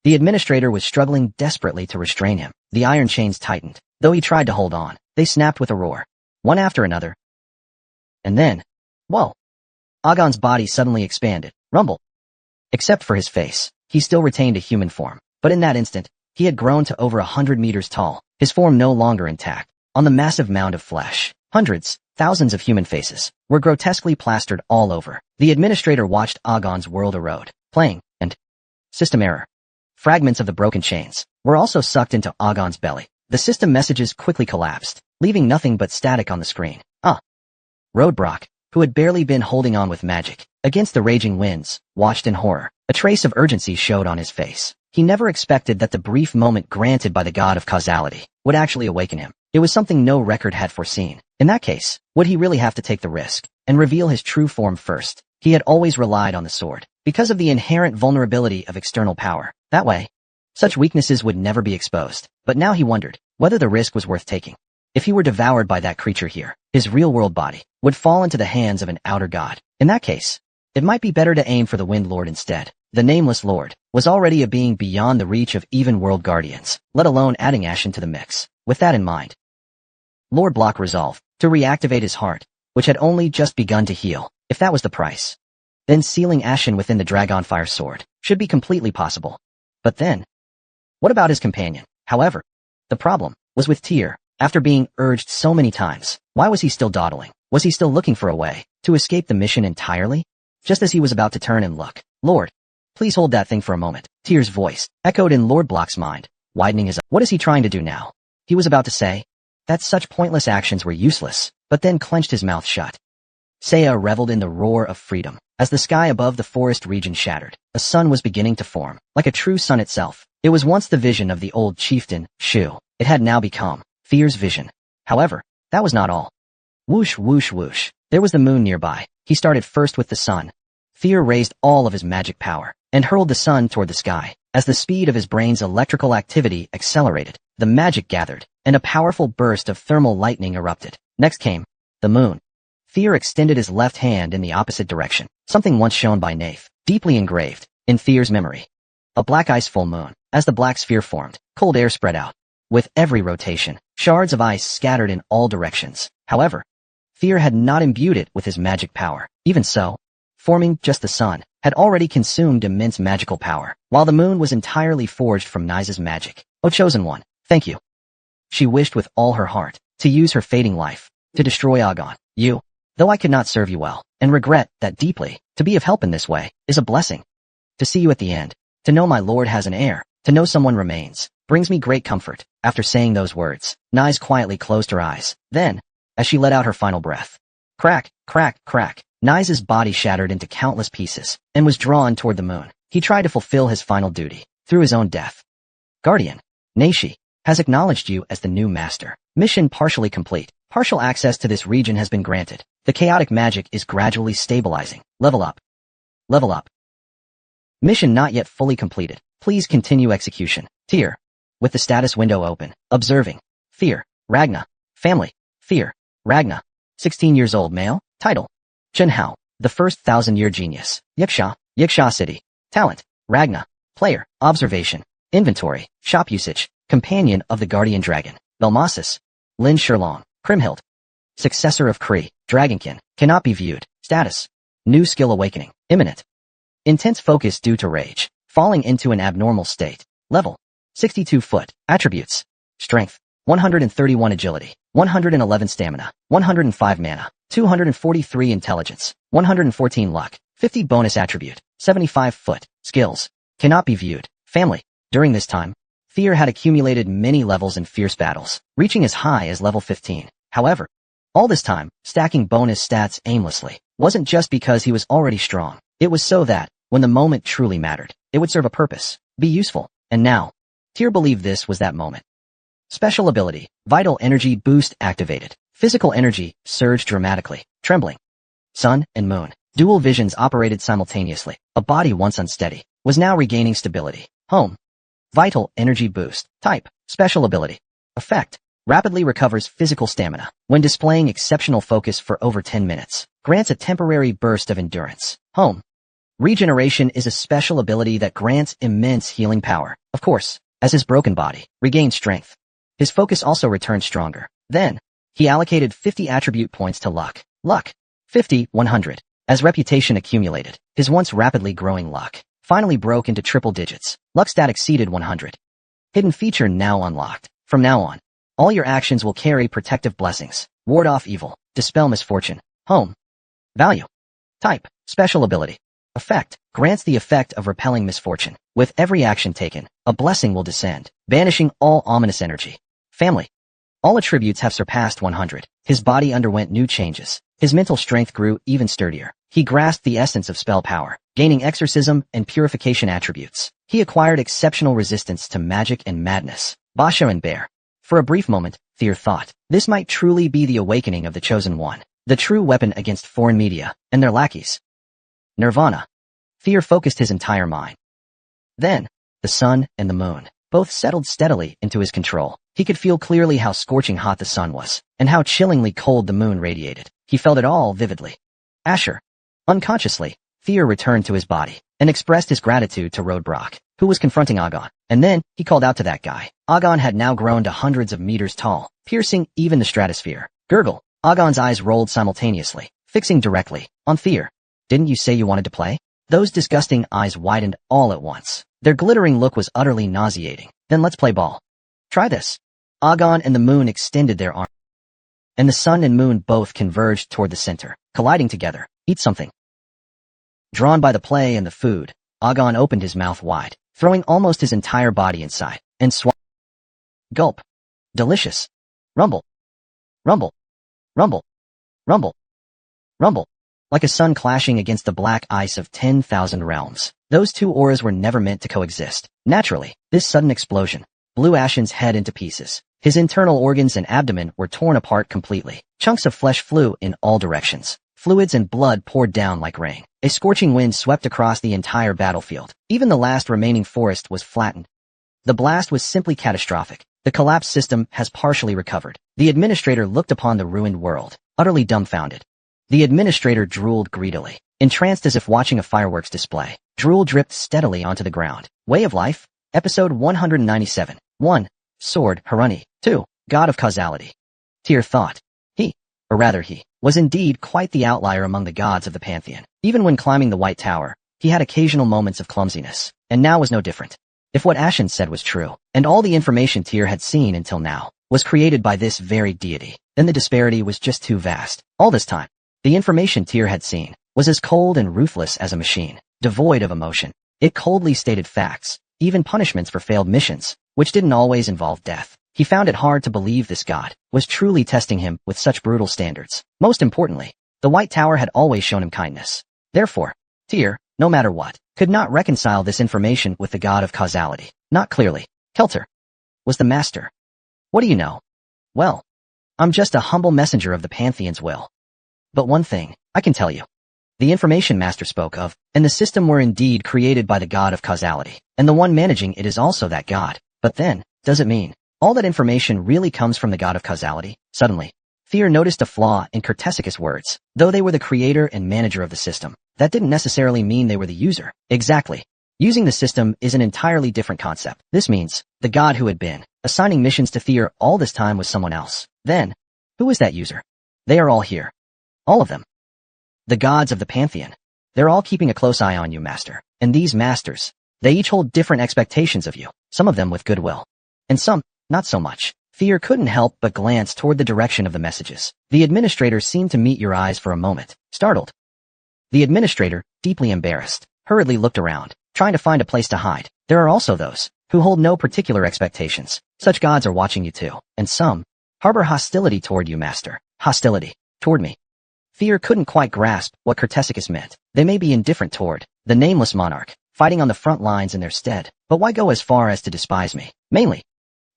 Speaker 1: The administrator was struggling desperately to restrain him. The iron chains tightened. Though he tried to hold on, they snapped with a roar. One after another. And then, whoa! Agon's body suddenly expanded. Rumble. Except for his face, he still retained a human form. But in that instant, he had grown to over 100 meters tall, his form no longer intact. On the massive mound of flesh, hundreds, thousands of human faces were grotesquely plastered all over. The administrator watched Agon's world erode, playing, and system error. Fragments of the broken chains were also sucked into Agon's belly. The system messages quickly collapsed, leaving nothing but static on the screen. Roadbrock, who had barely been holding on with magic against the raging winds, watched in horror. A trace of urgency showed on his face. He never expected that the brief moment granted by the god of causality would actually awaken him. It was something no record had foreseen. In that case, would he really have to take the risk and reveal his true form first? He had always relied on the sword because of the inherent vulnerability of external power. That way, such weaknesses would never be exposed. But now he wondered whether the risk was worth taking. If he were devoured by that creature here, his real-world body would fall into the hands of an outer god. In that case, it might be better to aim for the Wind Lord instead. The Nameless Lord was already a being beyond the reach of even world guardians, let alone adding Ashen to the mix. With that in mind, Lord Block resolved to reactivate his heart, which had only just begun to heal, if that was the price. Then sealing Ashen within the Dragonfire sword should be completely possible. But then, what about his companion? However, the problem was with Tyr. After being urged so many times, why was he still dawdling? Was he still looking for a way to escape the mission entirely? Just as he was about to turn and look, Lord, please hold that thing for a moment. Tyr's voice echoed in Lord Block's mind, widening his eyes. What is he trying to do now? He was about to say that such pointless actions were useless, but then clenched his mouth shut. Saya reveled in the roar of freedom. As the sky above the forest region shattered, a sun was beginning to form, like a true sun itself. It was once the vision of the old chieftain, Shu. It had now become Tyr's vision. However, that was not all. Whoosh, whoosh, whoosh. There was the moon nearby. He started first with the sun. Tyr raised all of his magic power and hurled the sun toward the sky. As the speed of his brain's electrical activity accelerated, the magic gathered, and a powerful burst of thermal lightning erupted. Next came the moon. Tyr extended his left hand in the opposite direction, something once shown by Nath, deeply engraved in Tyr's memory. A black ice full moon. As the black sphere formed, cold air spread out. With every rotation, shards of ice scattered in all directions. However, Tyr had not imbued it with his magic power. Even so, forming just the sun had already consumed immense magical power, while the moon was entirely forged from Nice's magic. O chosen one, thank you. She wished with all her heart to use her fading life to destroy Agon. You, though I could not serve you well, and regret that deeply, to be of help in this way is a blessing. To see you at the end, To know my lord has an heir, to know someone remains, brings me great comfort. After saying those words, Nais quietly closed her eyes. Then, as she let out her final breath, crack, crack, crack, Nais's body shattered into countless pieces and was drawn toward the moon. He tried to fulfill his final duty through his own death. Guardian, Naishi, has acknowledged you as the new master. Mission partially complete. Partial access to this region has been granted. The chaotic magic is gradually stabilizing. Level up. Level up. Mission not yet fully completed. Please continue execution. Tier. With the status window open. Observing. Fear. Ragna. Family. Fear. Ragna. 16 years old male. Title. Chunhao. The first 1,000-year genius. Yiksha. Yiksha City. Talent. Ragna. Player. Observation. Inventory. Shop usage. Companion of the Guardian Dragon. Belmasis. Lin Sherlong. Krimhild. Successor of Kree. Dragonkin. Cannot be viewed. Status. New skill awakening. Imminent. Intense focus due to rage. Falling into an abnormal state. Level. 62 foot. Attributes. Strength. 131 agility. 111 stamina. 105 mana. 243 intelligence. 114 luck. 50 bonus attribute. 75 foot. Skills. Cannot be viewed. Family. During this time, Fear had accumulated many levels in fierce battles, reaching as high as level 15. However, all this time, stacking bonus stats aimlessly wasn't just because he was already strong. It was so that, when the moment truly mattered, it would serve a purpose, be useful. And now, Tyr believed this was that moment. Special ability, Vital Energy Boost activated. Physical energy surged dramatically, trembling. Sun and Moon, dual visions operated simultaneously. A body once unsteady was now regaining stability. Home. Vital Energy Boost. Type. Special ability. Effect. Rapidly recovers physical stamina. When displaying exceptional focus for over 10 minutes. Grants a temporary burst of endurance. Home. Regeneration is a special ability that grants immense healing power. Of course, as his broken body regained strength, his focus also returned stronger. Then, he allocated 50 attribute points to luck. Luck. 50, 100. As reputation accumulated, his once rapidly growing luck finally broke into triple digits. Luck stat exceeded 100. Hidden feature now unlocked. From now on, all your actions will carry protective blessings. Ward off evil. Dispel misfortune. Home. Value. Type. Special ability. Effect. Grants the effect of repelling misfortune. With every action taken, a blessing will descend, banishing all ominous energy. Family. All attributes have surpassed 100. His body underwent new changes. His mental strength grew even sturdier. He grasped the essence of spell power, gaining exorcism and purification attributes. He acquired exceptional resistance to magic and madness. Basha and Bear. For a brief moment, Fear thought, this might truly be the awakening of the Chosen One, the true weapon against foreign media and their lackeys. Nirvana. Fear focused his entire mind. Then, the sun and the moon both settled steadily into his control. He could feel clearly how scorching hot the sun was, and how chillingly cold the moon radiated. He felt it all vividly. Asher. Unconsciously, Fear returned to his body, and expressed his gratitude to Roadbrock, who was confronting Agon. And then, he called out to that guy. Agon had now grown to hundreds of meters tall, piercing even the stratosphere. Gurgle. Agon's eyes rolled simultaneously, fixing directly on Fear. Didn't you say you wanted to play? Those disgusting eyes widened all at once. Their glittering look was utterly nauseating. Then let's play ball. Try this. Agon and the moon extended their arms, and the sun and moon both converged toward the center, colliding together. Eat something. Drawn by the play and the food, Agon opened his mouth wide, throwing almost his entire body inside, and swallowed. Gulp. Delicious. Rumble. Rumble. Rumble. Rumble. Rumble. Like a sun clashing against the black ice of 10,000 realms. Those two auras were never meant to coexist. Naturally, this sudden explosion blew Ashen's head into pieces. His internal organs and abdomen were torn apart completely. Chunks of flesh flew in all directions. Fluids and blood poured down like rain. A scorching wind swept across the entire battlefield. Even the last remaining forest was flattened. The blast was simply catastrophic. The collapsed system has partially recovered. The administrator looked upon the ruined world, utterly dumbfounded. The administrator drooled greedily, entranced as if watching a fireworks display. Drool dripped steadily onto the ground. Way of Life, Episode 197. 1. Sword, Haruni. 2. God of Causality. Tyr thought. He was indeed quite the outlier among the gods of the pantheon. Even when climbing the White Tower, he had occasional moments of clumsiness, and now was no different. If what Ashen said was true, and all the information Tyr had seen until now was created by this very deity, then the disparity was just too vast. All this time, the information Tyr had seen was as cold and ruthless as a machine, devoid of emotion. It coldly stated facts, even punishments for failed missions, which didn't always involve death. He found it hard to believe this god was truly testing him with such brutal standards. Most importantly, the White Tower had always shown him kindness. Therefore, Tyr, no matter what, could not reconcile this information with the god of causality. Not clearly. Kelter was the master. What do you know? Well, I'm just a humble messenger of the Pantheon's will. But one thing, I can tell you. The information Master spoke of, and the system were indeed created by the god of causality, and the one managing it is also that god. But then, does it mean all that information really comes from the god of causality? Suddenly, Tyr noticed a flaw in Kertesicus' words. Though they were the creator and manager of the system, that didn't necessarily mean they were the user. Exactly. Using the system is an entirely different concept. This means, the god who had been assigning missions to Tyr all this time was someone else. Then, who is that user? They are all here. All of them. The gods of the Pantheon. They're all keeping a close eye on you, Master. And these masters, they each hold different expectations of you, some of them with goodwill, and some, not so much. Tyr couldn't help but glance toward the direction of the messages. The administrator seemed to meet your eyes for a moment, startled. The administrator, deeply embarrassed, hurriedly looked around, trying to find a place to hide. There are also those who hold no particular expectations. Such gods are watching you too, and some harbor hostility toward you, Master. Hostility toward me. Tyr couldn't quite grasp what Kertesicus meant. They may be indifferent toward the nameless monarch, fighting on the front lines in their stead, but why go as far as to despise me? Mainly,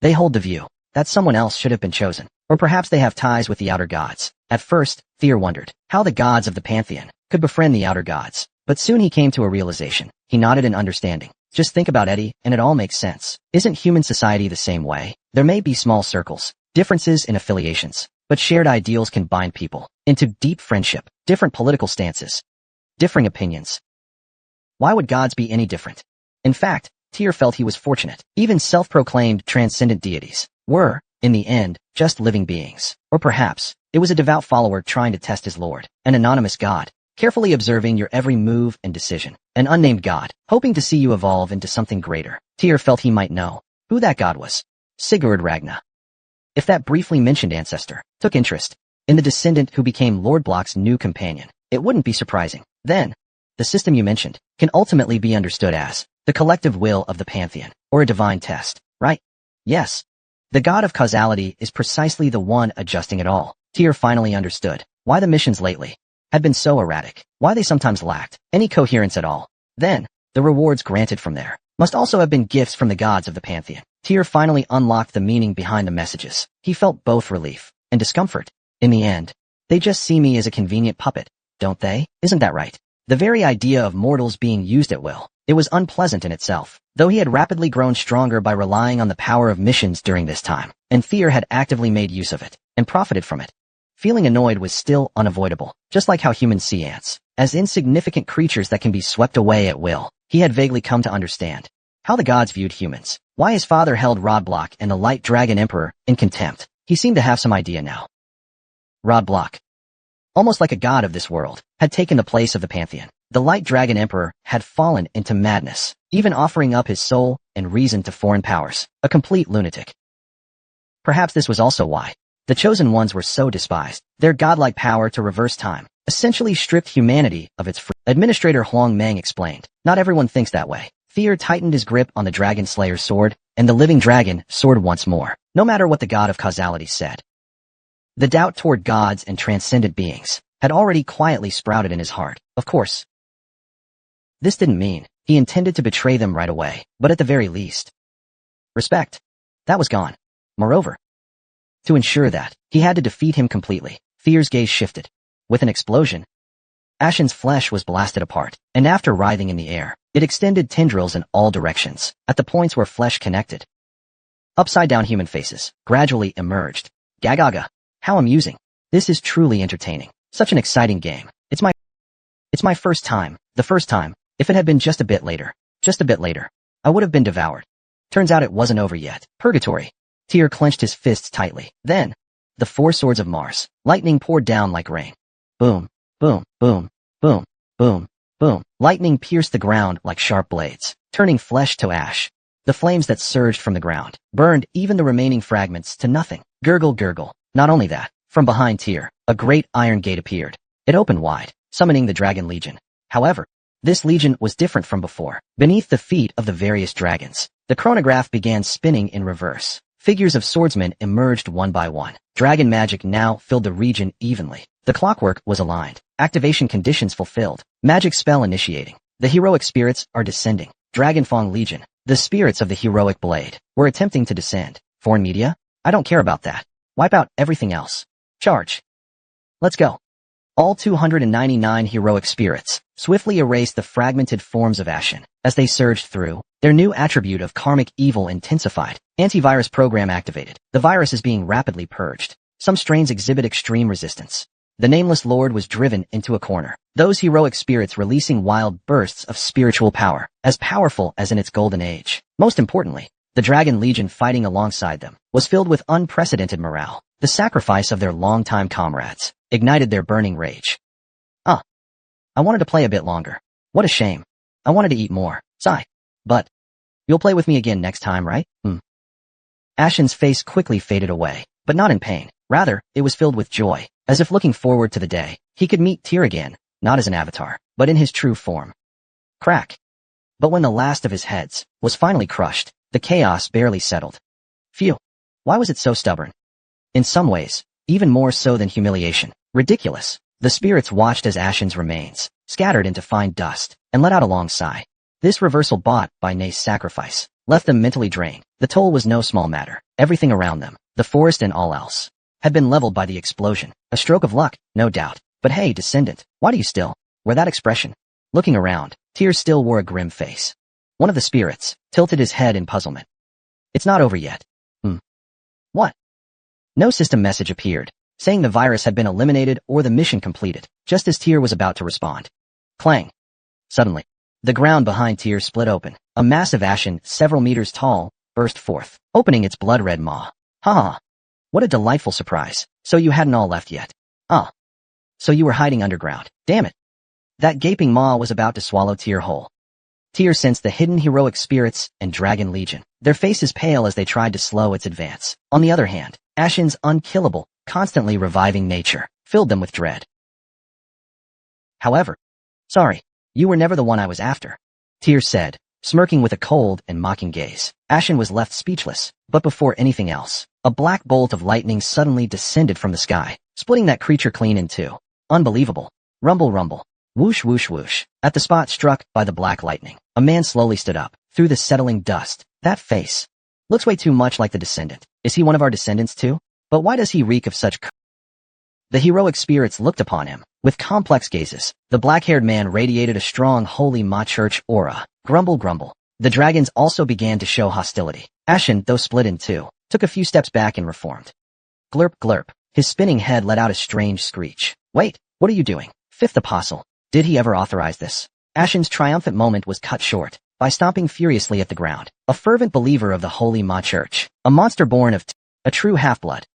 Speaker 1: they hold the view that someone else should have been chosen, or perhaps they have ties with the outer gods. At first, Tyr wondered how the gods of the Pantheon could befriend the outer gods, but soon he came to a realization. He nodded in understanding. Just think about Eddie, and it all makes sense. Isn't human society the same way? There may be small circles, differences in affiliations, but shared ideals can bind people into deep friendship, different political stances, differing opinions. Why would gods be any different? In fact, Tyr felt he was fortunate. Even self-proclaimed transcendent deities were, in the end, just living beings. Or perhaps, it was a devout follower trying to test his lord, an anonymous god, carefully observing your every move and decision, an unnamed god, hoping to see you evolve into something greater. Tyr felt he might know who that god was. Sigurd Ragna. If that briefly mentioned ancestor took interest in the descendant who became Lord Block's new companion, it wouldn't be surprising. Then, the system you mentioned can ultimately be understood as the collective will of the Pantheon, or a divine test, right? Yes. The god of causality is precisely the one adjusting it all. Tyr finally understood why the missions lately had been so erratic, why they sometimes lacked any coherence at all. Then, the rewards granted from there must also have been gifts from the gods of the Pantheon. Tyr finally unlocked the meaning behind the messages. He felt both relief and discomfort. In the end, they just see me as a convenient puppet, don't they? Isn't that right? The very idea of mortals being used at will, it was unpleasant in itself, though he had rapidly grown stronger by relying on the power of missions during this time, and Tyr had actively made use of it, and profited from it. Feeling annoyed was still unavoidable, just like how humans see ants as insignificant creatures that can be swept away at will. He had vaguely come to understand how the gods viewed humans, why his father held Rodblock and the Light Dragon Emperor in contempt. He seemed to have some idea now. Rodblock, almost like a god of this world, had taken the place of the Pantheon. The Light Dragon Emperor had fallen into madness, even offering up his soul and reason to foreign powers, a complete lunatic. Perhaps this was also why the Chosen Ones were so despised. Their godlike power to reverse time essentially stripped humanity of its free. Administrator Huang Meng explained. Not everyone thinks that way. Tyr tightened his grip on the Dragon Slayer's sword, and the living dragon soared once more, no matter what the god of causality said. The doubt toward gods and transcendent beings had already quietly sprouted in his heart. Of course, this didn't mean he intended to betray them right away, but at the very least, respect, that was gone. Moreover, to ensure that, he had to defeat him completely. Tyr's gaze shifted. With an explosion, Ashen's flesh was blasted apart, and after writhing in the air, it extended tendrils in all directions, at the points where flesh connected. Upside-down human faces gradually emerged. Gagaga. How amusing. This is truly entertaining. Such an exciting game. It's my first time. The first time. If it had been just a bit later, I would have been devoured. Turns out it wasn't over yet. Purgatory. Tyr clenched his fists tightly. Then, the four swords of Mars. Lightning poured down like rain. Boom, boom, boom, boom, boom, boom. Lightning pierced the ground like sharp blades, turning flesh to ash. The flames that surged from the ground burned even the remaining fragments to nothing. Gurgle, gurgle. Not only that, from behind Tyr, a great iron gate appeared. It opened wide, summoning the Dragon Legion. However, This legion was different from before. Beneath the feet of the various dragons, the chronograph began spinning in reverse. Figures of swordsmen emerged one by one. Dragon magic now filled the region evenly. The clockwork was aligned. Activation conditions fulfilled. Magic spell initiating. The heroic spirits are descending. Dragonfang Legion, the spirits of the heroic blade, were attempting to descend. Foreign media? I don't care about that. Wipe out everything else. Charge. Let's go. All 299 heroic spirits swiftly erased the fragmented forms of Ashen. As they surged through, their new attribute of karmic evil intensified. Antivirus program activated. The virus is being rapidly purged. Some strains exhibit extreme resistance. The nameless lord was driven into a corner. Those heroic spirits releasing wild bursts of spiritual power, as powerful as in its golden age. Most importantly, the Dragon Legion fighting alongside them was filled with unprecedented morale. The sacrifice of their longtime comrades ignited their burning rage. I wanted to play a bit longer. What a shame. I wanted to eat more. Sigh. But you'll play with me again next time, right? Ashen's face quickly faded away, but not in pain. Rather, it was filled with joy, as if looking forward to the day he could meet Tyr again, not as an avatar, but in his true form. Crack. But when the last of his heads was finally crushed, the chaos barely settled. Phew. Why was it so stubborn? In some ways, even more so than humiliation. Ridiculous. The spirits watched as Ashen's remains scattered into fine dust and let out a long sigh. This reversal bought by Nay's sacrifice left them mentally drained. The toll was no small matter. Everything around them, the forest and all else, had been leveled by the explosion. A stroke of luck, no doubt. But hey, descendant, why do you still wear that expression? Looking around, Tyr still wore a grim face. One of the spirits tilted his head in puzzlement. It's not over yet. What? No system message appeared, saying the virus had been eliminated or the mission completed, just as Tyr was about to respond. Clang. Suddenly, the ground behind Tyr split open. A massive Ashen, several meters tall, burst forth, opening its blood-red maw. Ha! What a delightful surprise. So you hadn't all left yet. So you were hiding underground. Damn it. That gaping maw was about to swallow Tyr whole. Tyr sensed the hidden heroic spirits and Dragon Legion, their faces pale as they tried to slow its advance. On the other hand, Ashen's unkillable, constantly reviving nature filled them with dread. However, sorry, you were never the one I was after, Tyr said, smirking with a cold and mocking gaze. Ashen was left speechless, but before anything else, a black bolt of lightning suddenly descended from the sky, splitting that creature clean in two. Unbelievable. Rumble, rumble. Whoosh, whoosh, whoosh. At the spot struck by the black lightning, a man slowly stood up, through the settling dust. That face looks way too much like the descendant. Is he one of our descendants too? But why does he reek of such The heroic spirits looked upon him, with complex gazes. The black-haired man radiated a strong holy Ma Church aura. Grumble, grumble. The dragons also began to show hostility. Ashen, though split in two, took a few steps back and reformed. Glurp, glurp. His spinning head let out a strange screech. Wait, what are you doing? Fifth apostle. Did he ever authorize this? Ashen's triumphant moment was cut short by stomping furiously at the ground. A fervent believer of the Holy Ma Church, a monster born of a true half-blood.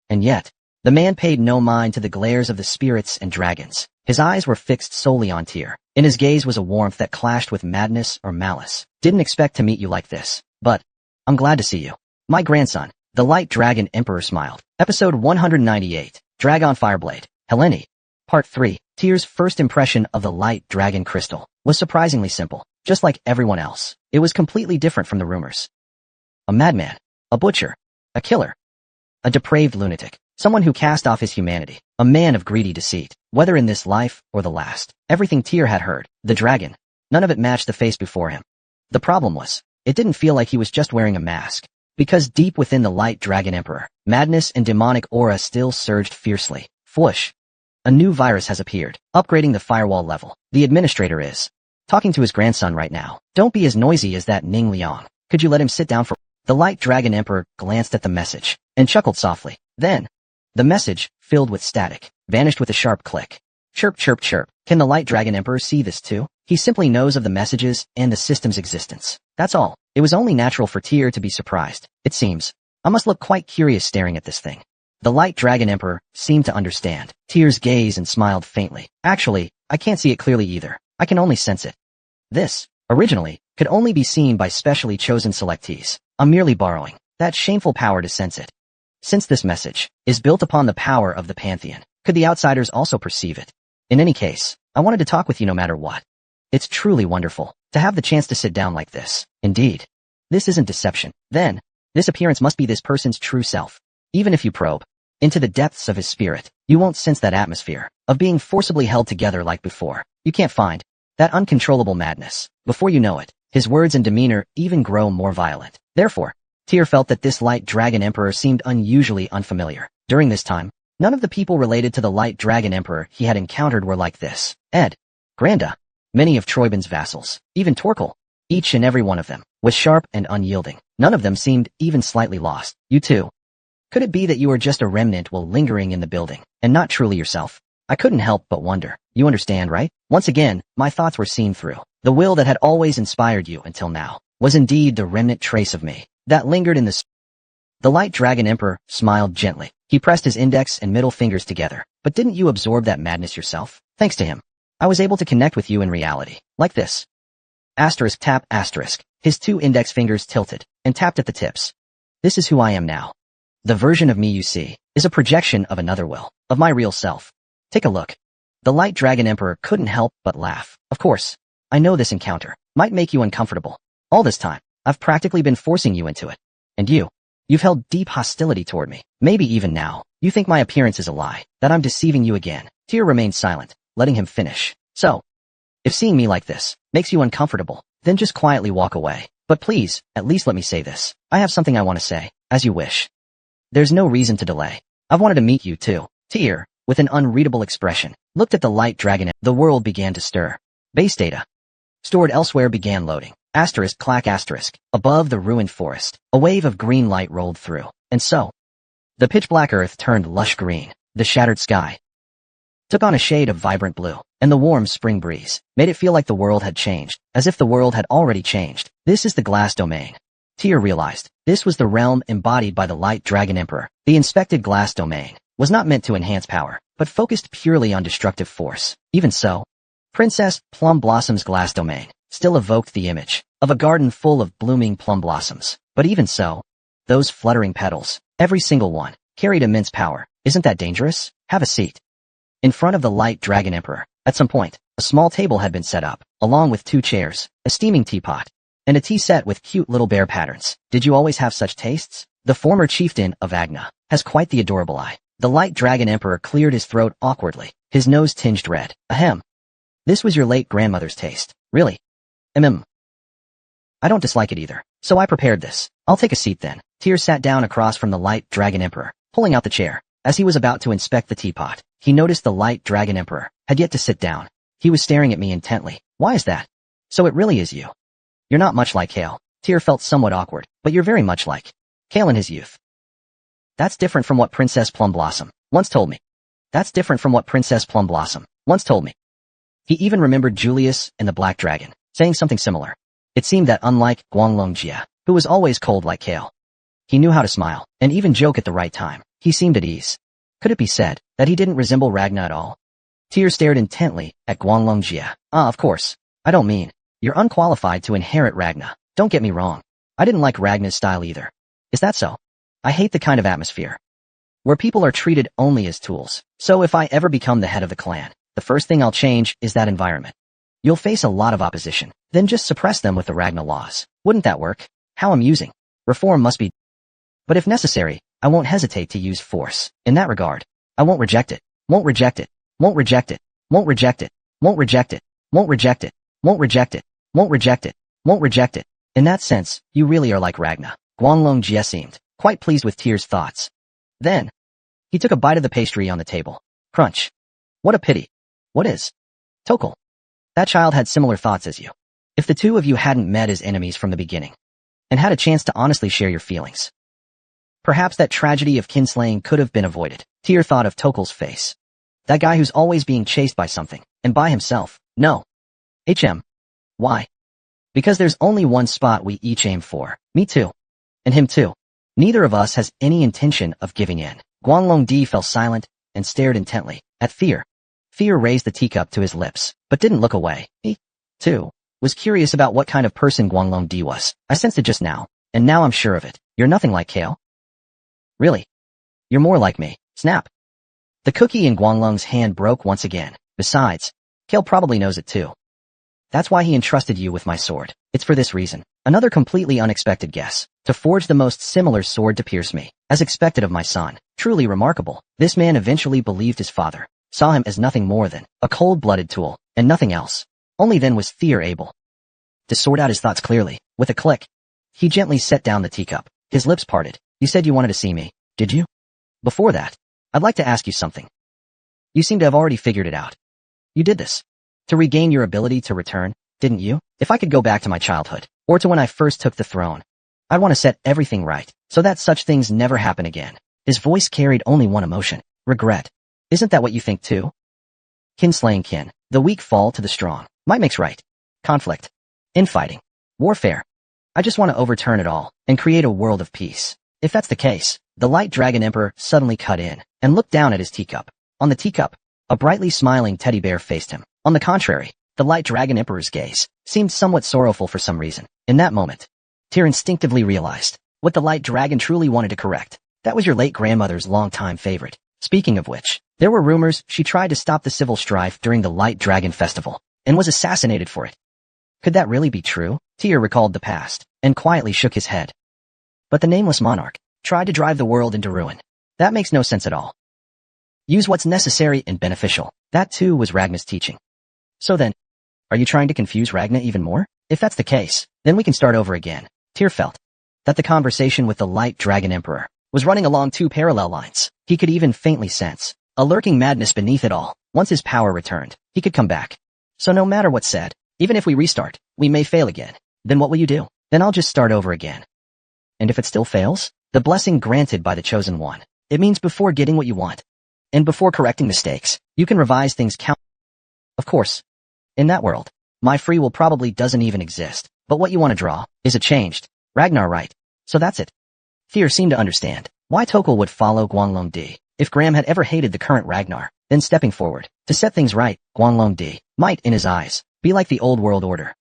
Speaker 1: And yet, the man paid no mind to the glares of the spirits and dragons. His eyes were fixed solely on Tyr. In his gaze was a warmth that clashed with madness or malice. Didn't expect to meet you like this, but I'm glad to see you. My grandson, the Light Dragon Emperor smiled. Episode 198, Dragon Fireblade, Helleni. Part 3. Tyr's first impression of the Light Dragon Crystal was surprisingly simple. Just like everyone else, it was completely different from the rumors. A madman, a butcher, a killer, a depraved lunatic, someone who cast off his humanity, a man of greedy deceit, whether in this life or the last. Everything Tyr had heard, the dragon, none of it matched the face before him. The problem was, it didn't feel like he was just wearing a mask, because deep within the Light Dragon Emperor, madness and demonic aura still surged fiercely. Fwoosh. A new virus has appeared, upgrading the firewall level. The administrator is talking to his grandson right now. Don't be as noisy as that Ning Liang. Could you let him sit down for— The Light Dragon Emperor glanced at the message and chuckled softly. Then, the message, filled with static, vanished with a sharp click. Chirp, chirp, chirp. Can the Light Dragon Emperor see this too? He simply knows of the messages and the system's existence. That's all. It was only natural for Tyr to be surprised. It seems. I must look quite curious staring at this thing. The Light Dragon Emperor seemed to understand Tyr's gaze and smiled faintly. Actually, I can't see it clearly either. I can only sense it. This, originally, could only be seen by specially chosen selectees. I'm merely borrowing that shameful power to sense it. Since this message is built upon the power of the Pantheon, could the outsiders also perceive it? In any case, I wanted to talk with you no matter what. It's truly wonderful to have the chance to sit down like this. Indeed. This isn't deception. Then, this appearance must be this person's true self. Even if you probe into the depths of his spirit, you won't sense that atmosphere of being forcibly held together like before. You can't find that uncontrollable madness. Before you know it, his words and demeanor even grow more violent. Therefore, Tyr felt that this light dragon emperor seemed unusually unfamiliar. During this time, none of the people related to the light dragon emperor he had encountered were like this. Ed, Granda, many of Troyben's vassals, even Torkel, each and every one of them, was sharp and unyielding. None of them seemed even slightly lost. You too. Could it be that you are just a remnant while lingering in the building, and not truly yourself? I couldn't help but wonder. You understand, right? Once again, my thoughts were seen through. The will that had always inspired you until now was indeed the remnant trace of me that lingered in the light dragon emperor smiled gently. He pressed his index and middle fingers together. But didn't you absorb that madness yourself? Thanks to him, I was able to connect with you in reality. Like this. Asterisk tap asterisk. His two index fingers tilted and tapped at the tips. This is who I am now. The version of me you see is a projection of another will, of my real self. Take a look. The light dragon emperor couldn't help but laugh. Of course, I know this encounter might make you uncomfortable. All this time, I've practically been forcing you into it. And you've held deep hostility toward me. Maybe even now, you think my appearance is a lie, that I'm deceiving you again. Tyr remained silent, letting him finish. So, if seeing me like this makes you uncomfortable, then just quietly walk away. But please, at least let me say this. I have something I want to say, as you wish. There's no reason to delay. I've wanted to meet you too. Tyr, with an unreadable expression, looked at the light dragon. The world began to stir. Base data stored elsewhere began loading. Asterisk clack asterisk. Above the ruined forest, a wave of green light rolled through. And so, the pitch-black earth turned lush green. The shattered sky took on a shade of vibrant blue, and the warm spring breeze made it feel like the world had changed, as if the world had already changed. This is the glass domain. Tyr realized this was the realm embodied by the light dragon emperor. The inspected glass domain was not meant to enhance power, but focused purely on destructive force. Even so, Princess Plum Blossom's glass domain still evoked the image of a garden full of blooming plum blossoms. But even so, those fluttering petals, every single one, carried immense power. Isn't that dangerous? Have a seat. In front of the light dragon emperor, at some point, a small table had been set up, along with 2 chairs, a steaming teapot, and a tea set with cute little bear patterns. Did you always have such tastes? The former chieftain of Agna has quite the adorable eye. The light dragon emperor cleared his throat awkwardly, his nose tinged red. Ahem. This was your late grandmother's taste. Really? I don't dislike it either, so I prepared this. I'll take a seat then. Tyr sat down across from the light dragon emperor, pulling out the chair. As he was about to inspect the teapot, he noticed the light dragon emperor had yet to sit down. He was staring at me intently. Why is that? So it really is you. You're not much like Kale. Tyr felt somewhat awkward, but you're very much like Kale in his youth. That's different from what Princess Plum Blossom once told me. That's different from what Princess Plum Blossom once told me. He even remembered Julius and the Black Dragon saying something similar. It seemed that unlike Guanglong Jia, who was always cold like Kale, he knew how to smile and even joke at the right time. He seemed at ease. Could it be said that he didn't resemble Ragna at all? Tyr stared intently at Guanglong Jia. Of course. I don't mean you're unqualified to inherit Ragna. Don't get me wrong. I didn't like Ragna's style either. Is that so? I hate the kind of atmosphere where people are treated only as tools. So if I ever become the head of the clan, the first thing I'll change is that environment. You'll face a lot of opposition, then just suppress them with the Ragna laws. Wouldn't that work? How amusing. Reform must be. But if necessary, I won't hesitate to use force. In that regard, I won't reject it. Won't reject it. Won't reject it. Won't reject it. Won't reject it. Won't reject it. Won't reject it. Won't reject it. Won't reject it. In that sense, you really are like Ragna. Guanglong Jie seemed quite pleased with Tyr's thoughts. Then, he took a bite of the pastry on the table. Crunch. What a pity. What is? Tokel. That child had similar thoughts as you. If the two of you hadn't met as enemies from the beginning, and had a chance to honestly share your feelings, perhaps that tragedy of kinslaying could have been avoided. Tyr thought of Tokel's face. That guy who's always being chased by something, and by himself. No. Why? Because there's only one spot we each aim for. Me too. And him too. Neither of us has any intention of giving in. Guanglong Di fell silent and stared intently at Fear. Fear raised the teacup to his lips, but didn't look away. He, too, was curious about what kind of person Guanglong Di was. I sensed it just now, and now I'm sure of it. You're nothing like Kale. Really? You're more like me. Snap. The cookie in Guanglong's hand broke once again. Besides, Kale probably knows it too. That's why he entrusted you with my sword. It's for this reason. Another completely unexpected guess. To forge the most similar sword to pierce me. As expected of my son. Truly remarkable. This man eventually believed his father. Saw him as nothing more than a cold-blooded tool, and nothing else. Only then was Thier able to sort out his thoughts clearly. With a click, he gently set down the teacup. His lips parted. You said you wanted to see me, did you? Before that, I'd like to ask you something. You seem to have already figured it out. You did this to regain your ability to return, didn't you? If I could go back to my childhood, or to when I first took the throne, I'd want to set everything right, so that such things never happen again. His voice carried only one emotion. Regret. Isn't that what you think too? Kin slaying kin. The weak fall to the strong. Might makes right. Conflict. Infighting. Warfare. I just want to overturn it all, and create a world of peace. If that's the case, the Light Dragon Emperor suddenly cut in, and looked down at his teacup. On the teacup, a brightly smiling teddy bear faced him. On the contrary, the Light Dragon Emperor's gaze seemed somewhat sorrowful for some reason. In that moment, Tyr instinctively realized what the Light Dragon truly wanted to correct. That was your late grandmother's longtime favorite. Speaking of which, there were rumors she tried to stop the civil strife during the Light Dragon Festival, and was assassinated for it. Could that really be true? Tyr recalled the past, and quietly shook his head. But the nameless monarch tried to drive the world into ruin. That makes no sense at all. Use what's necessary and beneficial. That too was Ragna's teaching. So then, are you trying to confuse Ragna even more? If that's the case, then we can start over again. Tyr felt that the conversation with the Light Dragon Emperor was running along two parallel lines. He could even faintly sense a lurking madness beneath it all. Once his power returned, he could come back. So no matter what's said, even if we restart, we may fail again. Then what will you do? Then I'll just start over again. And if it still fails? The blessing granted by the Chosen One. It means before getting what you want, and before correcting mistakes, you can revise things Of course, in that world, my free will probably doesn't even exist, but what you want to draw is a changed Ragnar, right? So that's it. Thier seemed to understand why Tokal would follow Guanglong Di. If Graham had ever hated the current Ragnar, then stepping forward to set things right, Guanglong Di might, in his eyes, be like the old world order.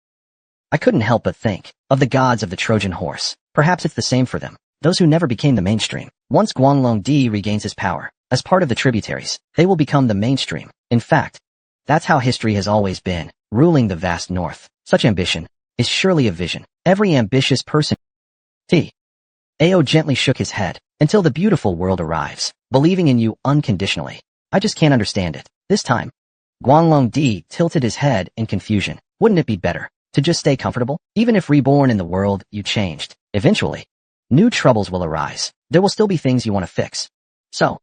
Speaker 1: I couldn't help but think of the gods of the Trojan horse. Perhaps it's the same for them. Those who never became the mainstream. Once Guanglong Di regains his power, as part of the tributaries, they will become the mainstream. In fact, that's how history has always been, ruling the vast north. Such ambition is surely a vision. Every ambitious person. Ao gently shook his head. Until the beautiful world arrives, believing in you unconditionally. I just can't understand it. This time, Guanglong Di tilted his head in confusion. Wouldn't it be better to just stay comfortable? Even if reborn in the world you changed, eventually, new troubles will arise. There will still be things you want to fix. So,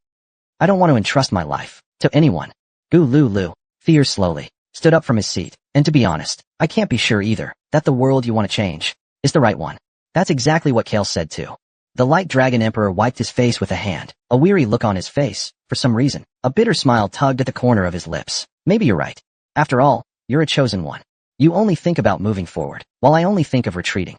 Speaker 1: I don't want to entrust my life to anyone. Gu Lu Lu. Thier slowly stood up from his seat. And to be honest, I can't be sure either that the world you want to change is the right one. That's exactly what Kale said too. The Light Dragon Emperor wiped his face with a hand, a weary look on his face. For some reason, a bitter smile tugged at the corner of his lips. Maybe you're right. After all, you're a chosen one. You only think about moving forward, while I only think of retreating.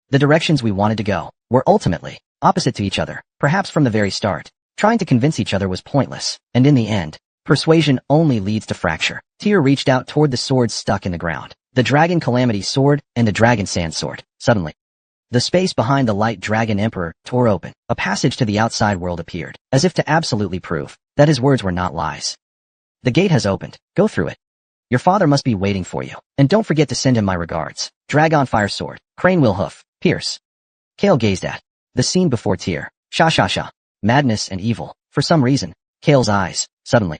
Speaker 1: The directions we wanted to go were ultimately opposite to each other, perhaps from the very start. Trying to convince each other was pointless, and in the end, persuasion only leads to fracture. Tyr reached out toward the swords stuck in the ground. The Dragon Calamity sword and the Dragon Sand sword. Suddenly, the space behind the Light Dragon Emperor tore open. A passage to the outside world appeared, as if to absolutely prove that his words were not lies. The gate has opened. Go through it. Your father must be waiting for you. And don't forget to send him my regards. Dragon Fire Sword. Crane Will Hoof. Pierce. Kale gazed at the scene before Tyr. Sha. Madness and evil. For some reason, Kale's eyes, suddenly,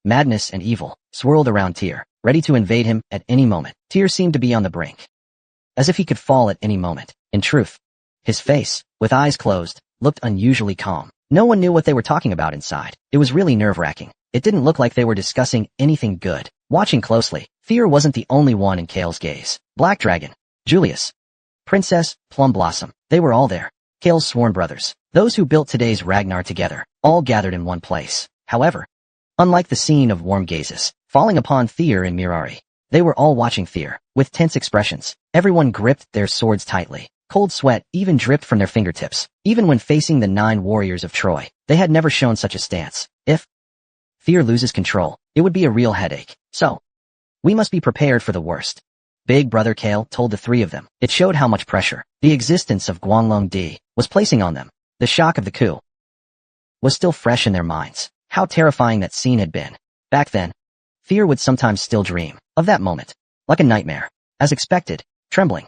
Speaker 1: madness and evil swirled around Tyr, ready to invade him at any moment. Tyr seemed to be on the brink, as if he could fall at any moment. In truth, his face, with eyes closed, looked unusually calm. No one knew what they were talking about inside. It was really nerve-wracking. It didn't look like they were discussing anything good. Watching closely, Tyr wasn't the only one in Kale's gaze. Black Dragon, Julius, Princess, Plum Blossom, they were all there. Kale's sworn brothers, those who built today's Ragnar together, all gathered in one place. However, unlike the scene of warm gazes falling upon Tyr and Mirari, they were all watching Tyr with tense expressions. Everyone gripped their swords tightly. Cold sweat even dripped from their fingertips. Even when facing the 9 warriors of Troy, they had never shown such a stance. If Tyr loses control, it would be a real headache. So, we must be prepared for the worst. Big Brother Kale told the 3 of them. It showed how much pressure the existence of Guanglong Di was placing on them. The shock of the coup was still fresh in their minds. how terrifying that scene had been. Back then, fear would sometimes still dream of that moment, like a nightmare. As expected, trembling.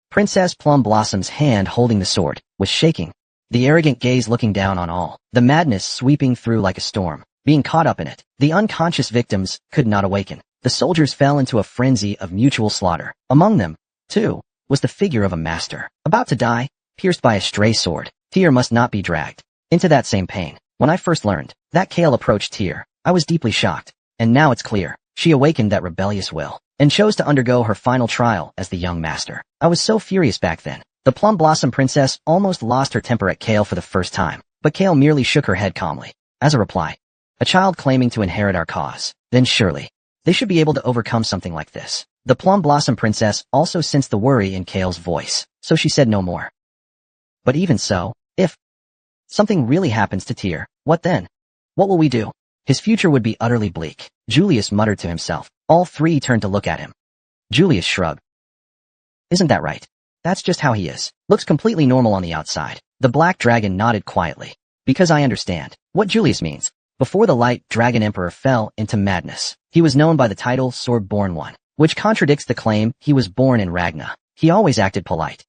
Speaker 1: Princess Plum Blossom's hand holding the sword was shaking, the arrogant gaze looking down on all, the madness sweeping through like a storm, being caught up in it. The unconscious victims could not awaken. The soldiers fell into a frenzy of mutual slaughter. Among them, too, was the figure of a master, about to die, pierced by a stray sword. Tyr must not be dragged into that same pain. When I first learned that Kale approached Tyr, I was deeply shocked, and now it's clear. She awakened that rebellious will, and chose to undergo her final trial as the young master. I was so furious back then. The Plum Blossom Princess almost lost her temper at Kale for the first time, but Kale merely shook her head calmly. As a reply, a child claiming to inherit our cause, then surely, they should be able to overcome something like this. The Plum Blossom Princess also sensed the worry in Kale's voice, so she said no more. But even so, if something really happens to Tyr, what then? What will we do? His future would be utterly bleak, Julius muttered to himself. All three turned to look at him. Julius shrugged. Isn't that right? That's just how he is. Looks completely normal on the outside. The black dragon nodded quietly. Because I understand what Julius means. Before the light dragon emperor fell into madness, he was known by the title Sword-born One, which contradicts the claim he was born in Ragna. He always acted polite,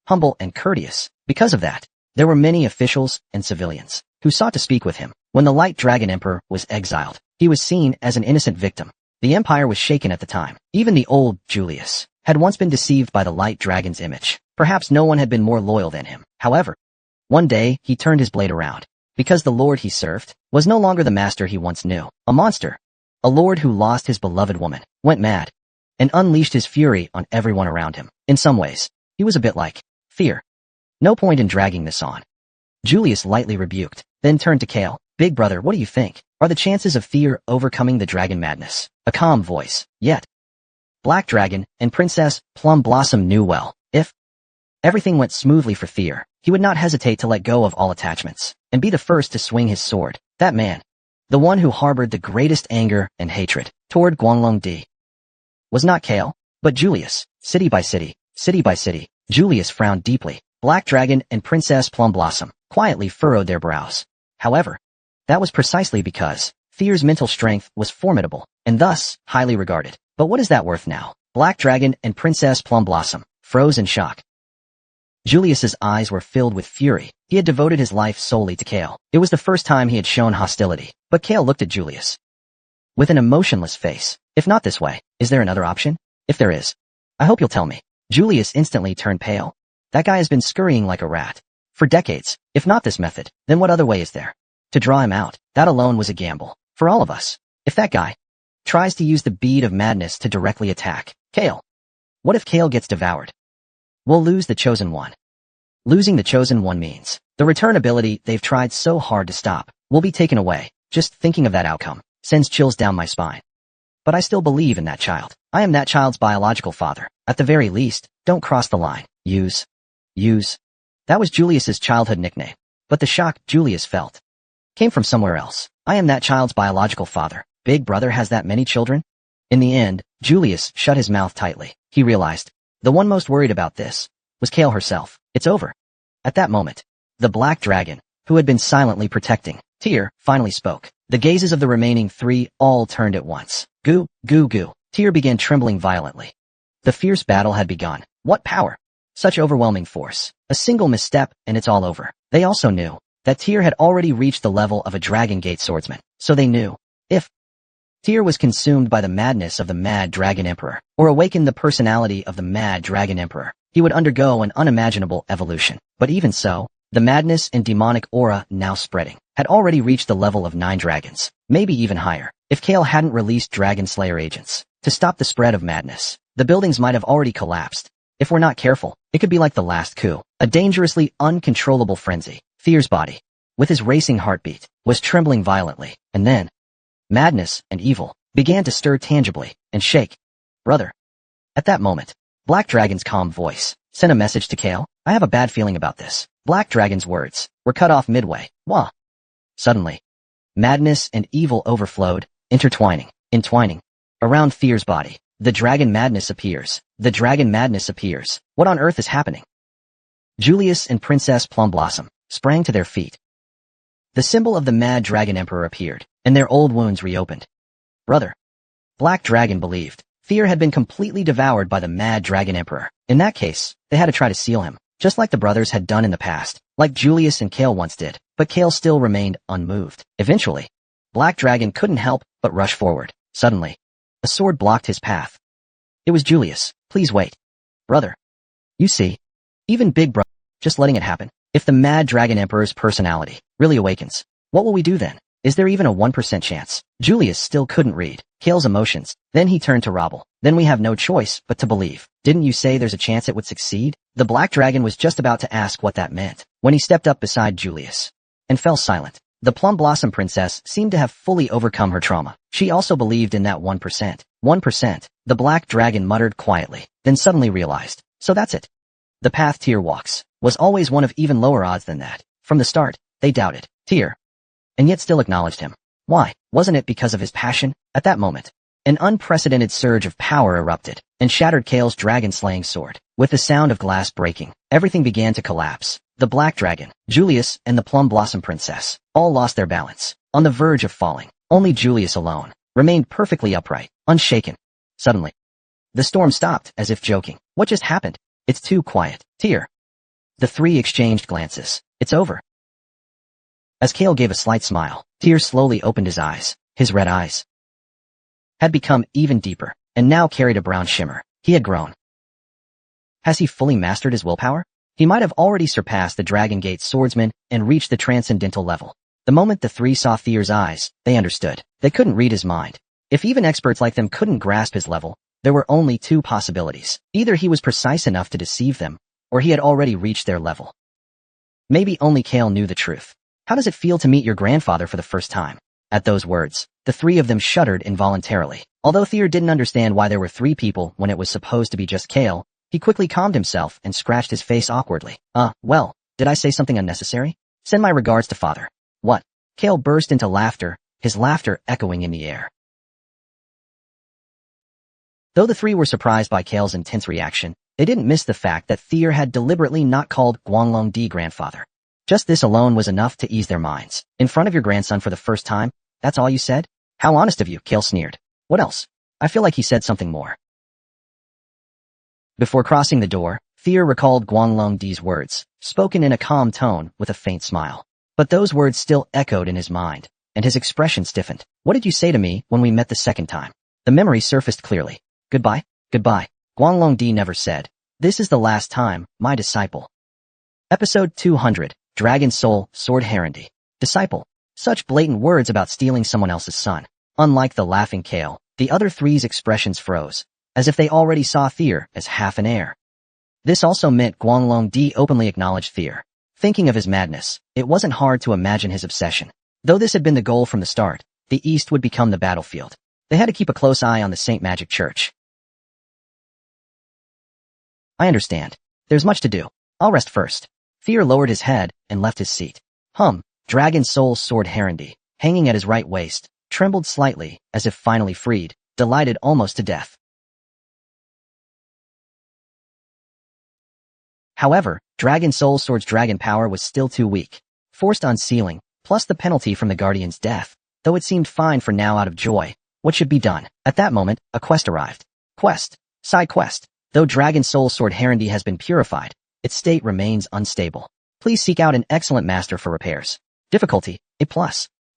Speaker 1: humble, and courteous. Because of that, there were many officials and civilians who sought to speak with him. When the light dragon emperor was exiled, he was seen as an innocent victim. The empire was shaken at the time. Even the old Julius had once been deceived by the light dragon's image. Perhaps no one had been more loyal than him. However, one day he turned his blade around, because the lord he served was no longer the master he once knew. A monster. A lord who lost his beloved woman, went mad, and unleashed his fury on everyone around him. In some ways, he was a bit like fear. No point in dragging this on. Julius lightly rebuked, then turned to Kale. Big brother, what do you think? Are the chances of Tyr overcoming the dragon madness? A calm voice. Yet, Black Dragon and Princess Plum Blossom knew well, if everything went smoothly for Tyr, he would not hesitate to let go of all attachments, and be the first to swing his sword. That man, the one who harbored the greatest anger and hatred toward Guanglong Di, was not Kale, but Julius. City by city, Julius frowned deeply. Black Dragon and Princess Plum Blossom quietly furrowed their brows. However, that was precisely because Tyr's mental strength was formidable, and thus highly regarded. But what is that worth now? Black Dragon and Princess Plum Blossom froze in shock. Julius's eyes were filled with fury. He had devoted his life solely to Kale. It was the first time he had shown hostility. But Kale looked at Julius with an emotionless face. If not this way, is there another option? If there is, I hope you'll tell me. Julius instantly turned pale. That guy has been scurrying like a rat for decades. If not this method, then what other way is there? To draw him out, that alone was a gamble. For all of us. If that guy tries to use the bead of madness to directly attack Kale, what if Kale gets devoured? We'll lose the Chosen One. Losing the Chosen One means the return ability they've tried so hard to stop will be taken away. Just thinking of that outcome sends chills down my spine. But I still believe in that child. I am that child's biological father. At the very least, don't cross the line. Use. That was Julius's childhood nickname. But the shock Julius felt came from somewhere else. I am that child's biological father. Big brother has that many children? In the end, Julius shut his mouth tightly. He realized the one most worried about this was Kale herself. It's over. At that moment, the Black Dragon, who had been silently protecting Tyr, finally spoke. The gazes of the remaining three all turned at once. Goo. Tyr began trembling violently. The fierce battle had begun. What power! Such overwhelming force. A single misstep, and it's all over. They also knew that Tyr had already reached the level of a Dragon Gate swordsman. So they knew, if Tyr was consumed by the madness of the Mad Dragon Emperor, or awakened the personality of the Mad Dragon Emperor, he would undergo an unimaginable evolution. But even so, the madness and demonic aura now spreading had already reached the level of 9 dragons, maybe even higher. If Kale hadn't released Dragon Slayer agents to stop the spread of madness, the buildings might have already collapsed. If we're not careful, it could be like the last coup, a dangerously uncontrollable frenzy. Tyr's body, with his racing heartbeat, was trembling violently, and then madness and evil began to stir tangibly and shake. Brother. At that moment, Black Dragon's calm voice sent a message to Kale. I have a bad feeling about this. Black Dragon's words were cut off midway. Wah. Suddenly, madness and evil overflowed, entwining around Tyr's body. The dragon madness appears. What on earth is happening? Julius and Princess Plum Blossom sprang to their feet. The symbol of the Mad Dragon Emperor appeared, and their old wounds reopened. Brother. Black Dragon believed. Fear had been completely devoured by the Mad Dragon Emperor. In that case, they had to try to seal him, just like the brothers had done in the past, like Julius and Kale once did, but Kale still remained unmoved. Eventually, Black Dragon couldn't help but rush forward. Suddenly, a sword blocked his path. It was Julius. Please wait. Brother. You see, even Big Brother, just letting it happen. If the Mad Dragon Emperor's personality really awakens, what will we do then? Is there even a 1% chance? Julius still couldn't read Kale's emotions. Then he turned to Robble. Then we have no choice but to believe. Didn't you say there's a chance it would succeed? The Black Dragon was just about to ask what that meant when he stepped up beside Julius and fell silent. The Plum Blossom Princess seemed to have fully overcome her trauma. She also believed in that 1%. 1%. The Black Dragon muttered quietly, then suddenly realized. So that's it. The path Tyr walks was always one of even lower odds than that. From the start, they doubted Tyr, and yet still acknowledged him. Why? Wasn't it because of his passion? At that moment, an unprecedented surge of power erupted and shattered Kale's dragon-slaying sword. With the sound of glass breaking, everything began to collapse. The Black Dragon, Julius, and the Plum Blossom Princess all lost their balance, on the verge of falling. Only Julius alone remained perfectly upright, unshaken. Suddenly, the storm stopped, as if joking. What just happened? It's too quiet. Tyr. The three exchanged glances. It's over. As Kale gave a slight smile, Tyr slowly opened his eyes. His red eyes had become even deeper, and now carried a brown shimmer. He had grown. Has he fully mastered his willpower? He might have already surpassed the Dragon Gate swordsman and reached the transcendental level. The moment the three saw Tyr's eyes, they understood. They couldn't read his mind. If even experts like them couldn't grasp his level, there were only two possibilities. Either he was precise enough to deceive them, or he had already reached their level. Maybe only Kale knew the truth. How does it feel to meet your grandfather for the first time? At those words, the three of them shuddered involuntarily. Although Tyr didn't understand why there were three people when it was supposed to be just Kale, he quickly calmed himself and scratched his face awkwardly. Well, did I say something unnecessary? Send my regards to father. What? Kale burst into laughter, his laughter echoing in the air. Though the three were surprised by Kale's intense reaction, they didn't miss the fact that Tyr had deliberately not called Guanglongdi grandfather. Just this alone was enough to ease their minds. In front of your grandson for the first time? That's all you said? How honest of you, Kale sneered. What else? I feel like he said something more. Before crossing the door, Tyr recalled Guanglongdi's words, spoken in a calm tone with a faint smile. But those words still echoed in his mind, and his expression stiffened. What did you say to me when we met the second time? The memory surfaced clearly. Goodbye? Goodbye. Guanglongdi never said. This is the last time, my disciple. Episode 200, Dragon Soul, Sword Herondry. Disciple. Such blatant words about stealing someone else's son. Unlike the laughing Kale, the other three's expressions froze, as if they already saw Tyr as half an heir. This also meant Guanglongdi openly acknowledged Tyr. Thinking of his madness, it wasn't hard to imagine his obsession. Though this had been the goal from the start, the East would become the battlefield. They had to keep a close eye on the Saint Magic Church. I understand. There's much to do. I'll rest first. Tyr lowered his head and left his seat. Dragon Soul Sword Herondry, hanging at his right waist, trembled slightly, as if finally freed, delighted almost to death. However, Dragon Soul Sword's dragon power was still too weak. Forced unsealing, plus the penalty from the Guardian's death, though it seemed fine for now out of joy. What should be done? At that moment, a quest arrived. Quest. Side quest. Though Dragon Soul Sword Herondry has been purified, its state remains unstable. Please seek out an excellent master for repairs. Difficulty, A+.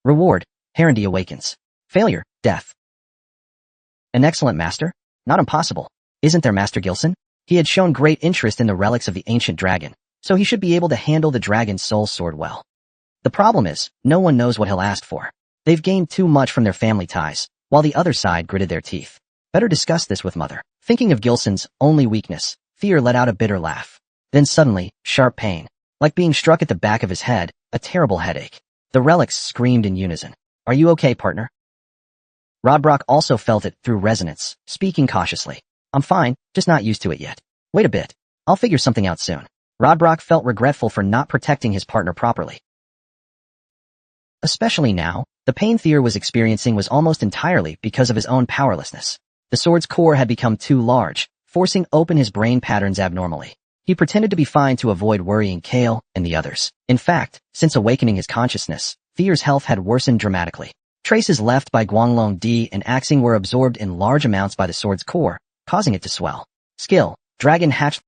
Speaker 1: Reward, Herondry Awakens. Failure, death. An excellent master? Not impossible. Isn't there Master Gilson? He had shown great interest in the relics of the ancient dragon, so he should be able to handle the Dragon Soul Sword well. The problem is, no one knows what he'll ask for. They've gained too much from their family ties, while the other side gritted their teeth. Better discuss this with Mother. Thinking of Gilson's only weakness, Tyr let out a bitter laugh. Then suddenly, sharp pain, like being struck at the back of his head, a terrible headache. The relics screamed in unison. Are you okay, partner? Rodbrock also felt it through resonance, speaking cautiously. I'm fine, just not used to it yet. Wait a bit. I'll figure something out soon. Rodbrock felt regretful for not protecting his partner properly. Especially now, the pain Tyr was experiencing was almost entirely because of his own powerlessness. The sword's core had become too large, forcing open his brain patterns abnormally. He pretended to be fine to avoid worrying Kale and the others. In fact, since awakening his consciousness, Thier's health had worsened dramatically. Traces left by Guanglong Di and Axing were absorbed in large amounts by the sword's core, causing it to swell. Skill: Dragon hatched.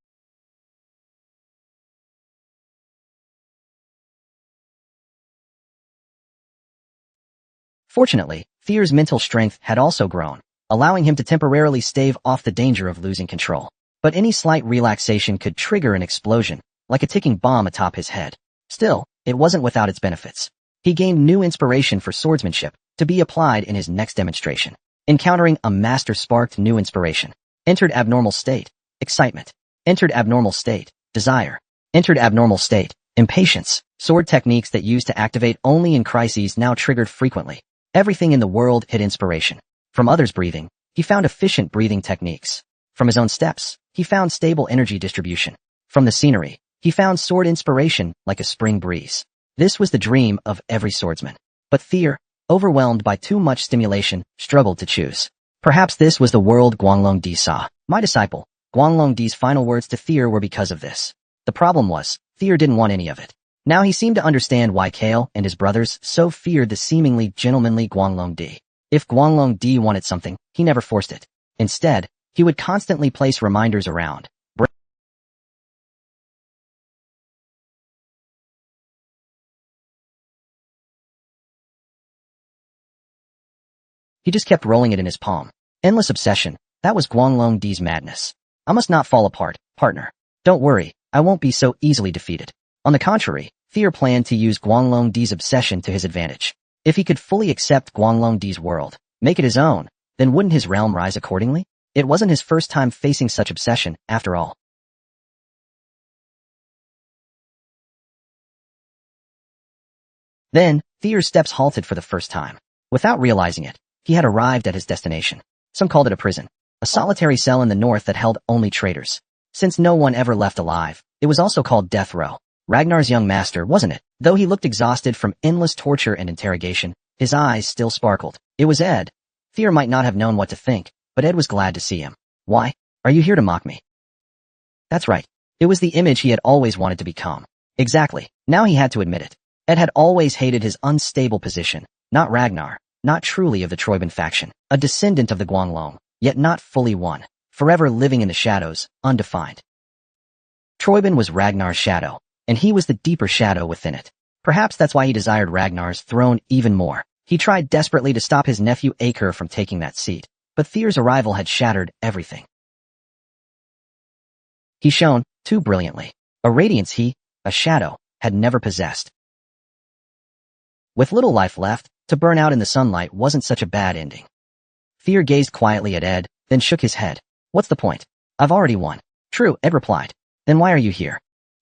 Speaker 1: Fortunately, Thier's mental strength had also grown, allowing him to temporarily stave off the danger of losing control. But any slight relaxation could trigger an explosion, like a ticking bomb atop his head. Still, it wasn't without its benefits. He gained new inspiration for swordsmanship, to be applied in his next demonstration. Encountering a master sparked new inspiration. Entered abnormal state: excitement. Entered abnormal state: desire. Entered abnormal state: impatience. Sword techniques that used to activate only in crises now triggered frequently. Everything in the world hid inspiration. From others' breathing, he found efficient breathing techniques. From his own steps, he found stable energy distribution. From the scenery, he found sword inspiration like a spring breeze. This was the dream of every swordsman. But Thier, overwhelmed by too much stimulation, struggled to choose. Perhaps this was the world Guanglong Di saw. My disciple. Guanglong Di's final words to Thier were because of this. The problem was, Thier didn't want any of it. Now he seemed to understand why Kale and his brothers so feared the seemingly gentlemanly Guanglong Di. If Guanglong Di wanted something, he never forced it. Instead, he would constantly place reminders around. He just kept rolling it in his palm. Endless obsession. That was Guanglong Di's madness. I must not fall apart, partner. Don't worry, I won't be so easily defeated. On the contrary, Thier planned to use Guanglong Di's obsession to his advantage. If he could fully accept Guanglong Di's world, make it his own, then wouldn't his realm rise accordingly? It wasn't his first time facing such obsession, after all. Then, Thier's steps halted for the first time. Without realizing it, he had arrived at his destination. Some called it a prison, a solitary cell in the north that held only traitors. Since no one ever left alive, it was also called death row. Ragnar's young master, wasn't it? Though he looked exhausted from endless torture and interrogation, his eyes still sparkled. It was Ed. Thier might not have known what to think, but Ed was glad to see him. Why? Are you here to mock me? That's right. It was the image he had always wanted to become. Exactly. Now he had to admit it. Ed had always hated his unstable position. Not Ragnar, not truly of the Troiban faction, a descendant of the Guanglong, yet not fully one, forever living in the shadows, undefined. Troiban was Ragnar's shadow, and he was the deeper shadow within it. Perhaps that's why he desired Ragnar's throne even more. He tried desperately to stop his nephew Aker from taking that seat, but Thier's arrival had shattered everything. He shone, too brilliantly, a radiance he, a shadow, had never possessed. With little life left, to burn out in the sunlight wasn't such a bad ending. Thier gazed quietly at Ed, then shook his head. What's the point? I've already won. True, Ed replied. Then why are you here?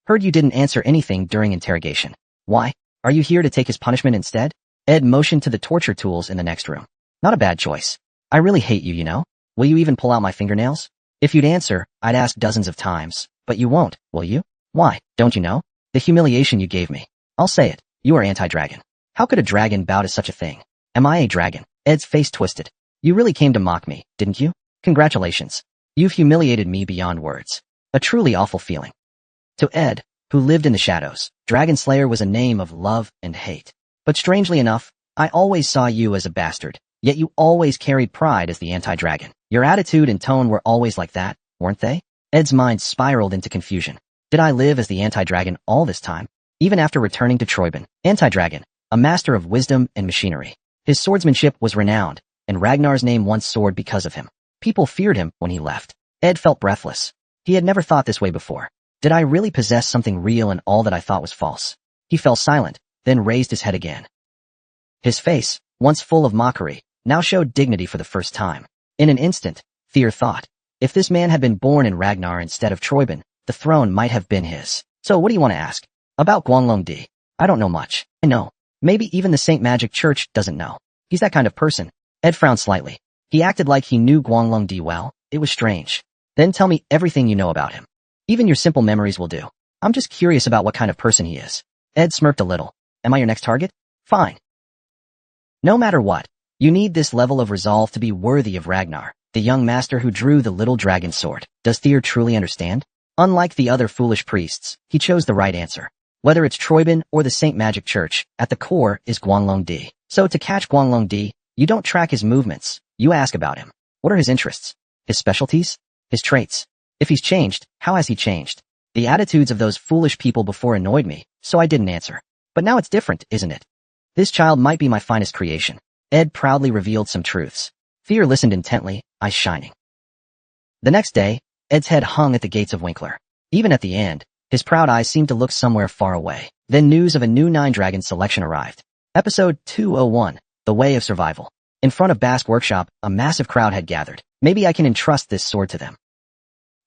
Speaker 1: Heard you didn't answer anything during interrogation. Why? Are you here to take his punishment instead? Ed motioned to the torture tools in the next room. Not a bad choice. I really hate you, you know? Will you even pull out my fingernails? If you'd answer, I'd ask dozens of times, but you won't, will you? Why? Don't you know? The humiliation you gave me. I'll say it. You are anti-dragon. How could a dragon bow to such a thing? Am I a dragon? Ed's face twisted. You really came to mock me, didn't you? Congratulations. You've humiliated me beyond words. A truly awful feeling. To Ed, who lived in the shadows, Dragon Slayer was a name of love and hate. But strangely enough, I always saw you as a bastard, yet you always carried pride as the anti-dragon. Your attitude and tone were always like that, weren't they? Ed's mind spiraled into confusion. Did I live as the anti-dragon all this time? Even after returning to Troiban, anti-dragon, a master of wisdom and machinery. His swordsmanship was renowned, and Ragnar's name once soared because of him. People feared him when he left. Ed felt breathless. He had never thought this way before. Did I really possess something real in all that I thought was false? He fell silent, then raised his head again. His face, once full of mockery, now showed dignity for the first time. In an instant, Thier thought, if this man had been born in Ragnar instead of Troiban, the throne might have been his. So what do you want to ask? About Guanglong Di. I don't know much. I know. Maybe even the Saint Magic Church doesn't know. He's that kind of person. Ed frowned slightly. He acted like he knew Guanglong Di well. It was strange. Then tell me everything you know about him. Even your simple memories will do. I'm just curious about what kind of person he is. Ed smirked a little. Am I your next target? Fine. No matter what, you need this level of resolve to be worthy of Ragnar, the young master who drew the little dragon sword. Does Thier truly understand? Unlike the other foolish priests, he chose the right answer. Whether it's Troiban or the Saint Magic Church, at the core is Guanglong Di. So to catch Guanglong Di, you don't track his movements, you ask about him. What are his interests? His specialties? His traits? If he's changed, how has he changed? The attitudes of those foolish people before annoyed me, so I didn't answer. But now it's different, isn't it? This child might be my finest creation. Ed proudly revealed some truths. Fear listened intently, eyes shining. The next day, Ed's head hung at the gates of Winkler. Even at the end, his proud eyes seemed to look somewhere far away. Then news of a new 9-Dragon selection arrived. Episode 201, The Way of Survival. In front of Basque Workshop, a massive crowd had gathered. Maybe I can entrust this sword to them.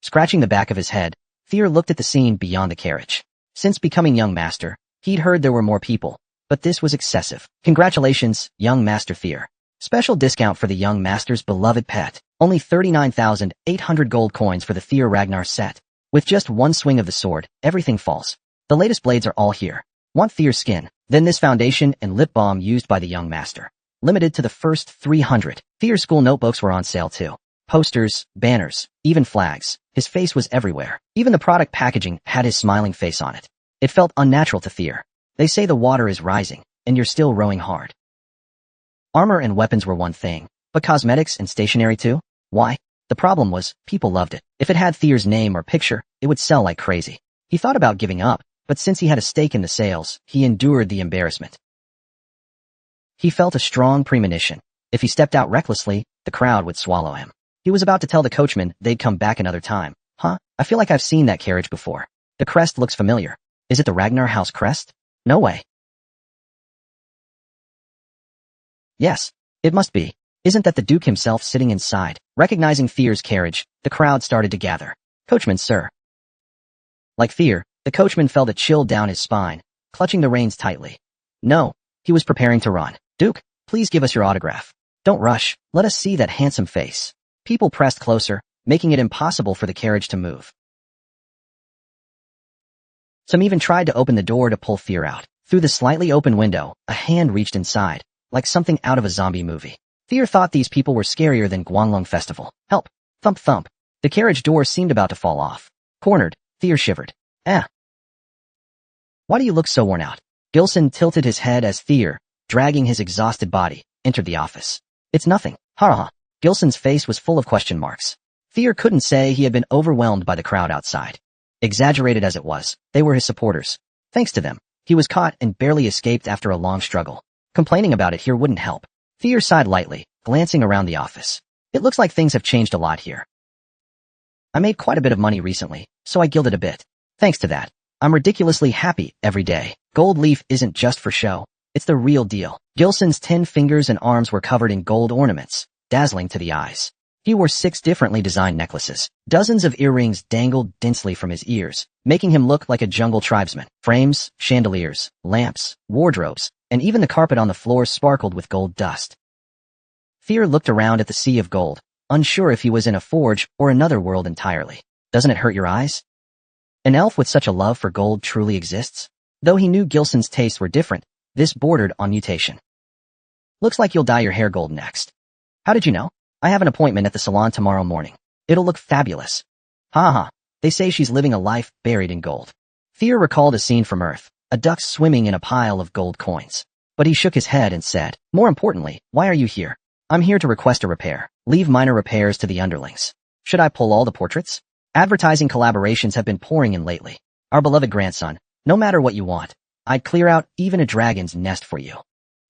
Speaker 1: Scratching the back of his head, Fear looked at the scene beyond the carriage. Since becoming young master, he'd heard there were more people, but this was excessive. Congratulations, young Master Fear. Special discount for the young master's beloved pet. Only 39,800 gold coins for the Fear Ragnar set. With just one swing of the sword, everything falls. The latest blades are all here. Want Fear's skin? Then this foundation and lip balm used by the young master. Limited to the first 300. Fear's school notebooks were on sale too. Posters, banners, even flags. His face was everywhere. Even the product packaging had his smiling face on it. It felt unnatural to Fear. They say the water is rising, and you're still rowing hard. Armor and weapons were one thing, but cosmetics and stationery too? Why? The problem was, people loved it. If it had Fear's name or picture, it would sell like crazy. He thought about giving up, but since he had a stake in the sales, he endured the embarrassment. He felt a strong premonition. If he stepped out recklessly, the crowd would swallow him. He was about to tell the coachman they'd come back another time. Huh? I feel like I've seen that carriage before. The crest looks familiar. Is it the Ragnar House crest? No way. Yes, it must be. Isn't that the Duke himself sitting inside? Recognizing Fear's carriage, the crowd started to gather. Coachman, sir. Like Fear, the coachman felt a chill down his spine, clutching the reins tightly. No, he was preparing to run. Duke, please give us your autograph. Don't rush, let us see that handsome face. People pressed closer, making it impossible for the carriage to move. Some even tried to open the door to pull Fear out. Through the slightly open window, a hand reached inside, like something out of a zombie movie. Fear thought these people were scarier than Guanglong Festival. Help! Thump thump. The carriage door seemed about to fall off. Cornered, Fear shivered. Ah. Why do you look so worn out? Gilson tilted his head as Fear, dragging his exhausted body, entered the office. It's nothing. Ha ha. Gilson's face was full of question marks. Fear couldn't say he had been overwhelmed by the crowd outside. Exaggerated as it was, they were his supporters. Thanks to them, he was caught and barely escaped after a long struggle. Complaining about it here wouldn't help. Fear sighed lightly, glancing around the office. It looks like things have changed a lot here. I made quite a bit of money recently, so I gilded a bit. Thanks to that, I'm ridiculously happy every day. Gold leaf isn't just for show. It's the real deal. Gilson's 10 fingers and arms were covered in gold ornaments, dazzling to the eyes. He wore 6 differently designed necklaces. Dozens of earrings dangled densely from his ears, making him look like a jungle tribesman. Frames, chandeliers, lamps, wardrobes, and even the carpet on the floor sparkled with gold dust. Fear looked around at the sea of gold, unsure if he was in a forge or another world entirely. Doesn't it hurt your eyes? An elf with such a love for gold truly exists? Though he knew Gilson's tastes were different, this bordered on mutation. Looks like you'll dye your hair gold next. How did you know? I have an appointment at the salon tomorrow morning. It'll look fabulous. Ha ha. They say she's living a life buried in gold. Fear recalled a scene from Earth, a duck swimming in a pile of gold coins. But he shook his head and said, more importantly, why are you here? I'm here to request a repair. Leave minor repairs to the underlings. Should I pull all the portraits? Advertising collaborations have been pouring in lately. Our beloved grandson, no matter what you want, I'd clear out even a dragon's nest for you.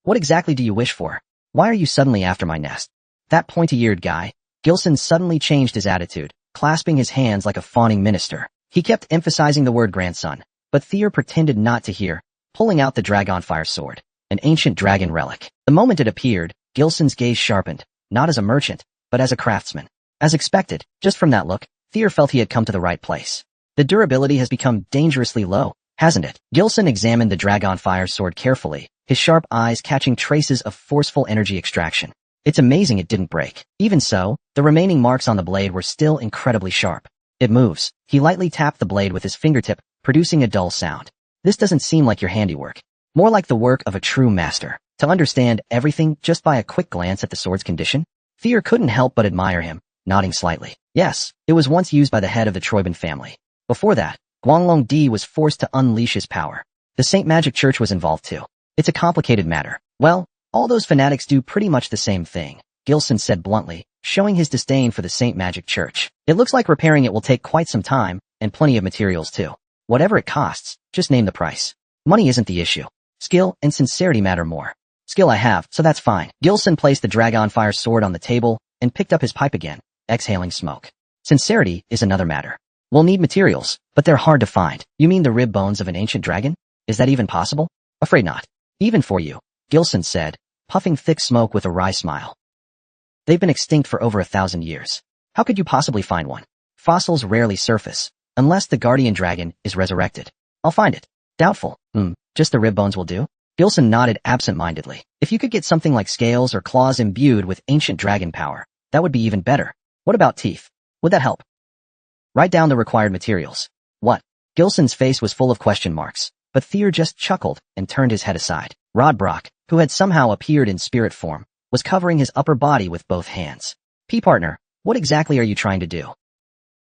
Speaker 1: What exactly do you wish for? Why are you suddenly after my nest? That pointy-eared guy. Gilson suddenly changed his attitude, clasping his hands like a fawning minister. He kept emphasizing the word grandson, but Fear pretended not to hear, pulling out the Dragonfire sword, an ancient dragon relic. The moment it appeared, Gilson's gaze sharpened, not as a merchant, but as a craftsman. As expected, just from that look, Fear felt he had come to the right place. The durability has become dangerously low, hasn't it? Gilson examined the Dragonfire sword carefully, his sharp eyes catching traces of forceful energy extraction. It's amazing it didn't break. Even so, the remaining marks on the blade were still incredibly sharp. It moves. He lightly tapped the blade with his fingertip, producing a dull sound. This doesn't seem like your handiwork. More like the work of a true master. To understand everything just by a quick glance at the sword's condition, Fear couldn't help but admire him, nodding slightly. Yes, it was once used by the head of the Troiban family. Before that, Guanglong Di was forced to unleash his power. The Saint Magic Church was involved too. It's a complicated matter. Well, all those fanatics do pretty much the same thing, Gilson said bluntly, showing his disdain for the Saint Magic Church. It looks like repairing it will take quite some time, and plenty of materials too. Whatever it costs, just name the price. Money isn't the issue. Skill and sincerity matter more. Skill I have, so that's fine. Gilson placed the dragonfire sword on the table and picked up his pipe again, exhaling smoke. Sincerity is another matter. We'll need materials, but they're hard to find. You mean the rib bones of an ancient dragon? Is that even possible? Afraid not. Even for you, Gilson said, puffing thick smoke with a wry smile. They've been extinct for over 1,000 years. How could you possibly find one? Fossils rarely surface, unless the guardian dragon is resurrected. I'll find it. Doubtful. Just the rib bones will do? Gilson nodded absent-mindedly. If you could get something like scales or claws imbued with ancient dragon power, that would be even better. What about teeth? Would that help? Write down the required materials. What? Gilson's face was full of question marks, but Thier just chuckled and turned his head aside. Rodbrock, who had somehow appeared in spirit form, was covering his upper body with both hands. Partner, what exactly are you trying to do?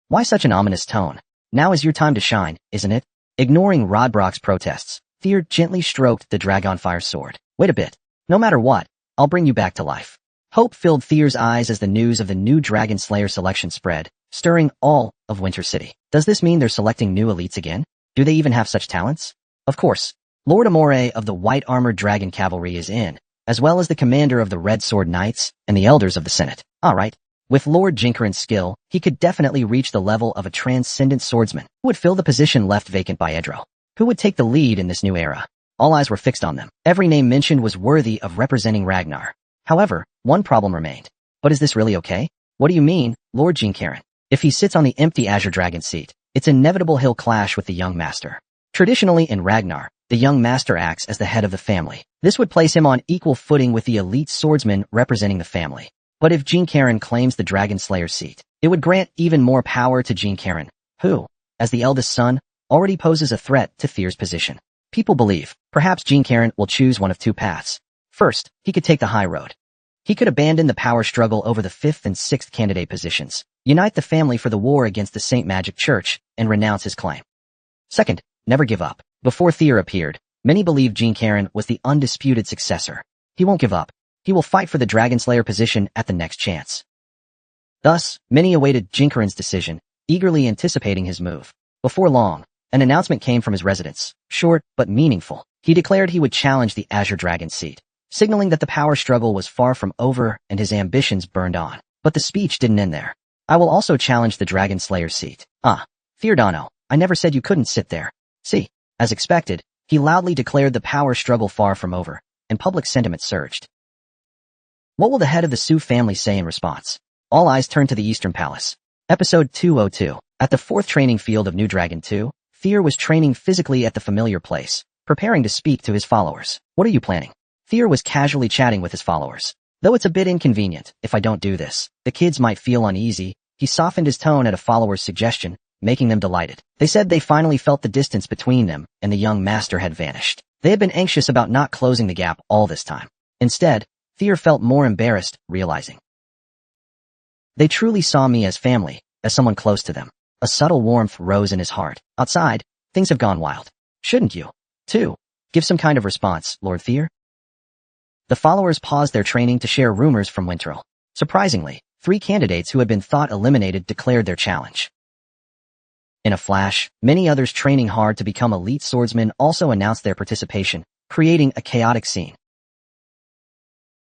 Speaker 1: Why such an ominous tone? Now is your time to shine, isn't it? Ignoring Rodbrock's protests, Thier gently stroked the dragonfire sword. Wait a bit. No matter what, I'll bring you back to life. Hope filled Thier's eyes as the news of the new Dragon Slayer selection spread, stirring all of Winter City. Does this mean they're selecting new elites again? Do they even have such talents? Of course. Lord Amore of the White Armored Dragon Cavalry is in, as well as the commander of the Red Sword Knights and the elders of the Senate. Alright. With Lord Jinkarin's skill, he could definitely reach the level of a transcendent swordsman who would fill the position left vacant by Edro. Who would take the lead in this new era? All eyes were fixed on them. Every name mentioned was worthy of representing Ragnar. However, one problem remained. But is this really okay? What do you mean, Lord Jinkarin? If he sits on the empty Azure Dragon seat, it's inevitable he'll clash with the young master. Traditionally in Ragnar, the young master acts as the head of the family. This would place him on equal footing with the elite swordsman representing the family. But if Jinkarin claims the Dragon Slayer seat, it would grant even more power to Jinkarin, who, as the eldest son, already poses a threat to Thier's position. People believe, perhaps Jinkarin will choose one of two paths. First, he could take the high road. He could abandon the power struggle over the 5th and 6th candidate positions, unite the family for the war against the Saint Magic Church, and renounce his claim. Second, never give up. Before Thier appeared, many believed Jinkarin was the undisputed successor. He won't give up. He will fight for the Dragon Slayer position at the next chance. Thus, many awaited Jinkarin's decision, eagerly anticipating his move. Before long, an announcement came from his residence, short but meaningful. He declared he would challenge the Azure Dragon seat, signaling that the power struggle was far from over and his ambitions burned on. But the speech didn't end there. I will also challenge the Dragon Slayer seat. Thierdano, I never said you couldn't sit there. See, as expected, he loudly declared the power struggle far from over, and public sentiment surged. What will the head of the Su family say in response? All eyes turned to the Eastern Palace. Episode 202. At the 4th training field of New Dragon 2, Thier was training physically at the familiar place, preparing to speak to his followers. What are you planning? Thier was casually chatting with his followers. Though it's a bit inconvenient, if I don't do this, the kids might feel uneasy. He softened his tone at a follower's suggestion, making them delighted. They said they finally felt the distance between them, and the young master had vanished. They had been anxious about not closing the gap all this time. Instead, Thier felt more embarrassed, realizing they truly saw me as family, as someone close to them. A subtle warmth rose in his heart. Outside, things have gone wild. Shouldn't you, too, give some kind of response, Lord Thier? The followers paused their training to share rumors from Winterl. Surprisingly, 3 candidates who had been thought eliminated declared their challenge. In a flash, many others training hard to become elite swordsmen also announced their participation, creating a chaotic scene.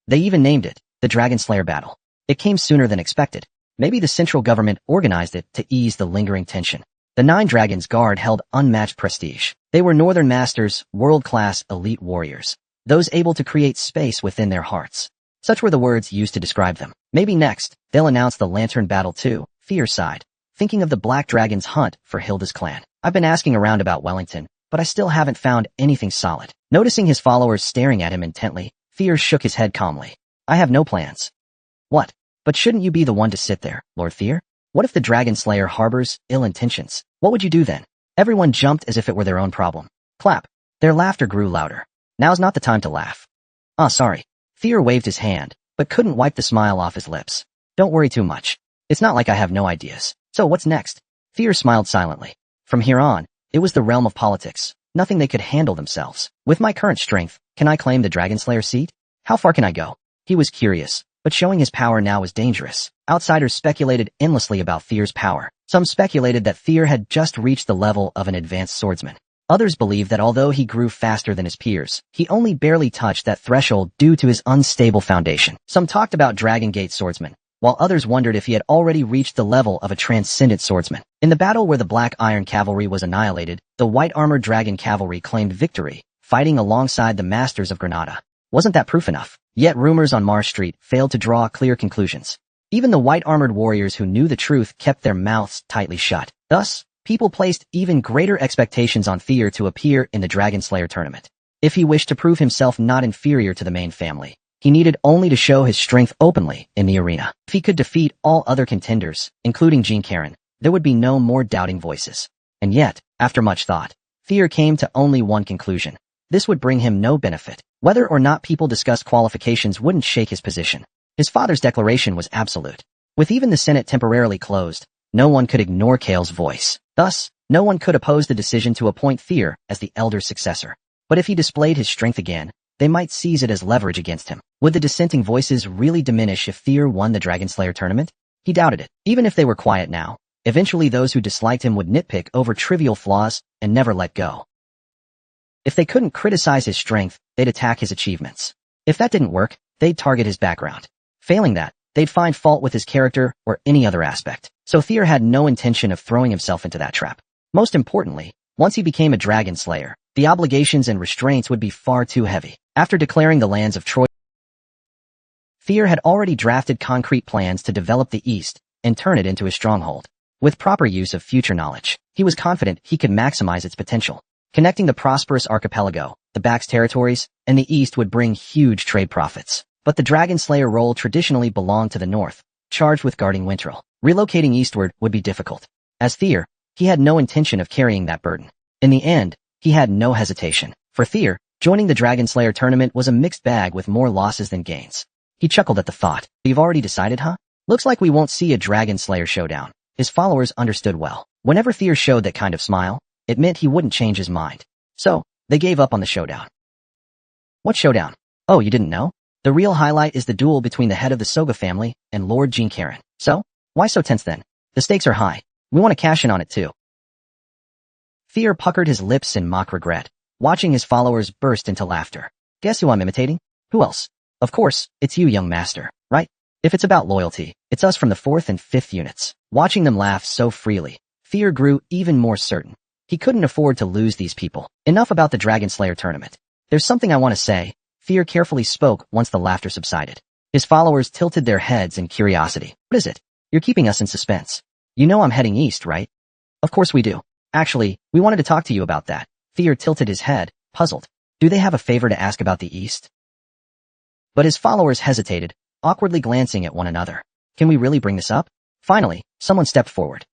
Speaker 1: They even named it, the Dragon Slayer Battle. It came sooner than expected. Maybe the central government organized it to ease the lingering tension. The 9 Dragons Guard held unmatched prestige. They were Northern Masters, world-class elite warriors, those able to create space within their hearts. Such were the words used to describe them. Maybe next, they'll announce the Lantern Battle too. Thier sighed, thinking of the Black Dragon's hunt for Hilda's clan. I've been asking around about Wellington, but I still haven't found anything solid. Noticing his followers staring at him intently, Thier shook his head calmly. I have no plans. What? But shouldn't you be the one to sit there, Lord Thier? What if the Dragon Slayer harbors ill intentions? What would you do then? Everyone jumped as if it were their own problem. Clap. Their laughter grew louder. Now's not the time to laugh. Sorry. Thier waved his hand, but couldn't wipe the smile off his lips. Don't worry too much. It's not like I have no ideas. So what's next? Thier smiled silently. From here on, it was the realm of politics. Nothing they could handle themselves. With my current strength, can I claim the Dragon Slayer seat? How far can I go? He was curious, but showing his power now was dangerous. Outsiders speculated endlessly about Thyr's power. Some speculated that Thyr had just reached the level of an advanced swordsman. Others believed that although he grew faster than his peers, he only barely touched that threshold due to his unstable foundation. Some talked about Dragon Gate swordsman, while others wondered if he had already reached the level of a transcendent swordsman. In the battle where the Black Iron Cavalry was annihilated, the white-armored Dragon Cavalry claimed victory, fighting alongside the Masters of Granada. Wasn't that proof enough? Yet rumors on Mars Street failed to draw clear conclusions. Even the white-armored warriors who knew the truth kept their mouths tightly shut. Thus, people placed even greater expectations on Thyr to appear in the Dragon Slayer tournament. If he wished to prove himself not inferior to the main family, he needed only to show his strength openly in the arena. If he could defeat all other contenders, including Jean Karen, there would be no more doubting voices. And yet, after much thought, Thyr came to only one conclusion. This would bring him no benefit. Whether or not people discussed qualifications wouldn't shake his position. His father's declaration was absolute. With even the Senate temporarily closed, no one could ignore Kale's voice. Thus, no one could oppose the decision to appoint Thyr as the elder's successor. But if he displayed his strength again, they might seize it as leverage against him. Would the dissenting voices really diminish if Thyr won the Dragon Slayer tournament? He doubted it. Even if they were quiet now, eventually those who disliked him would nitpick over trivial flaws and never let go. If they couldn't criticize his strength, they'd attack his achievements. If that didn't work, they'd target his background. Failing that, they'd find fault with his character or any other aspect. So Thyr had no intention of throwing himself into that trap. Most importantly, once he became a Dragon Slayer, the obligations and restraints would be far too heavy. After declaring the lands of Troy, Thyr had already drafted concrete plans to develop the East and turn it into a stronghold. With proper use of future knowledge, he was confident he could maximize its potential. Connecting the prosperous archipelago, the Bax territories, and the East would bring huge trade profits. But the Dragon Slayer role traditionally belonged to the North, charged with guarding Winterl. Relocating eastward would be difficult. As Thyr, he had no intention of carrying that burden. In the end, he had no hesitation. For Thyr, joining the Dragon Slayer tournament was a mixed bag with more losses than gains. He chuckled at the thought. You've already decided, huh? Looks like we won't see a Dragon Slayer showdown. His followers understood well. Whenever Thyr showed that kind of smile, it meant he wouldn't change his mind. So, they gave up on the showdown. What showdown? Oh, you didn't know? The real highlight is the duel between the head of the Soga family and Lord Jean Karen. So, why so tense then? The stakes are high. We want to cash in on it too. Thyr puckered his lips in mock regret, watching his followers burst into laughter. Guess who I'm imitating? Who else? Of course, it's you, young master, right? If it's about loyalty, it's us from the 4th and 5th units. Watching them laugh so freely, Thyr grew even more certain. He couldn't afford to lose these people. Enough about the Dragon Slayer tournament. There's something I want to say. Thyr carefully spoke once the laughter subsided. His followers tilted their heads in curiosity. What is it? You're keeping us in suspense. You know I'm heading east, right? Of course we do. Actually, we wanted to talk to you about that. Thyr tilted his head, puzzled. Do they have a favor to ask about the east? But his followers hesitated, awkwardly glancing at one another. Can we really bring this up? Finally, someone stepped forward.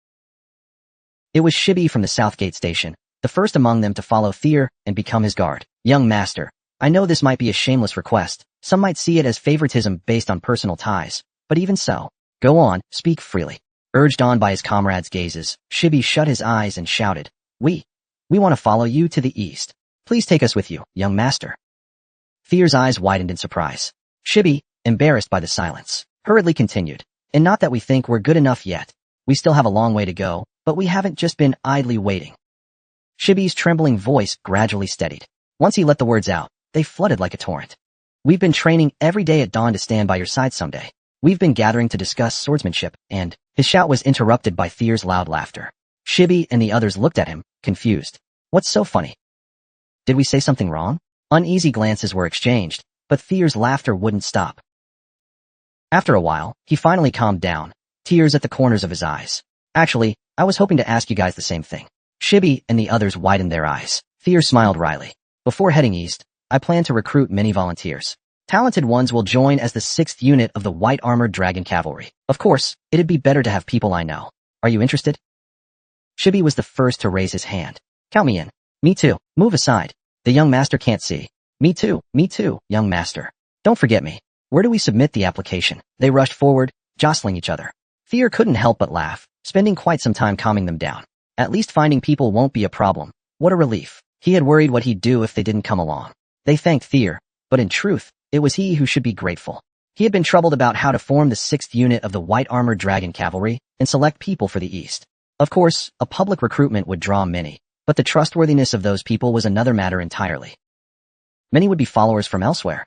Speaker 1: It was Shibi from the Southgate station, the first among them to follow Thyr and become his guard. Young master, I know this might be a shameless request. Some might see it as favoritism based on personal ties, but even so, go on, speak freely. Urged on by his comrades' gazes, Shibi shut his eyes and shouted, We want to follow you to the east. Please take us with you, young master. Thyr's eyes widened in surprise. Shibi, embarrassed by the silence, hurriedly continued, and not that we think we're good enough yet. We still have a long way to go, but we haven't just been idly waiting. Shibi's trembling voice gradually steadied. Once he let the words out, they flooded like a torrent. We've been training every day at dawn to stand by your side someday. We've been gathering to discuss swordsmanship, and his shout was interrupted by Thyr's loud laughter. Shibi and the others looked at him, confused. What's so funny? Did we say something wrong? Uneasy glances were exchanged, but Thyr's laughter wouldn't stop. After a while, he finally calmed down, tears at the corners of his eyes. Actually, I was hoping to ask you guys the same thing. Shibi and the others widened their eyes. Thyr smiled wryly. Before heading east, I plan to recruit many volunteers. Talented ones will join as the 6th unit of the white-armored dragon cavalry. Of course, it'd be better to have people I know. Are you interested? Shibi was the first to raise his hand. Count me in. Me too. Move aside. The young master can't see. Me too, young master. Don't forget me. Where do we submit the application? They rushed forward, jostling each other. Thyr couldn't help but laugh, spending quite some time calming them down. At least finding people won't be a problem. What a relief. He had worried what he'd do if they didn't come along. They thanked Thier, but in truth, it was he who should be grateful. He had been troubled about how to form the 6th unit of the White Armored Dragon Cavalry and select people for the East. Of course, a public recruitment would draw many, but the trustworthiness of those people was another matter entirely. Many would be followers from elsewhere.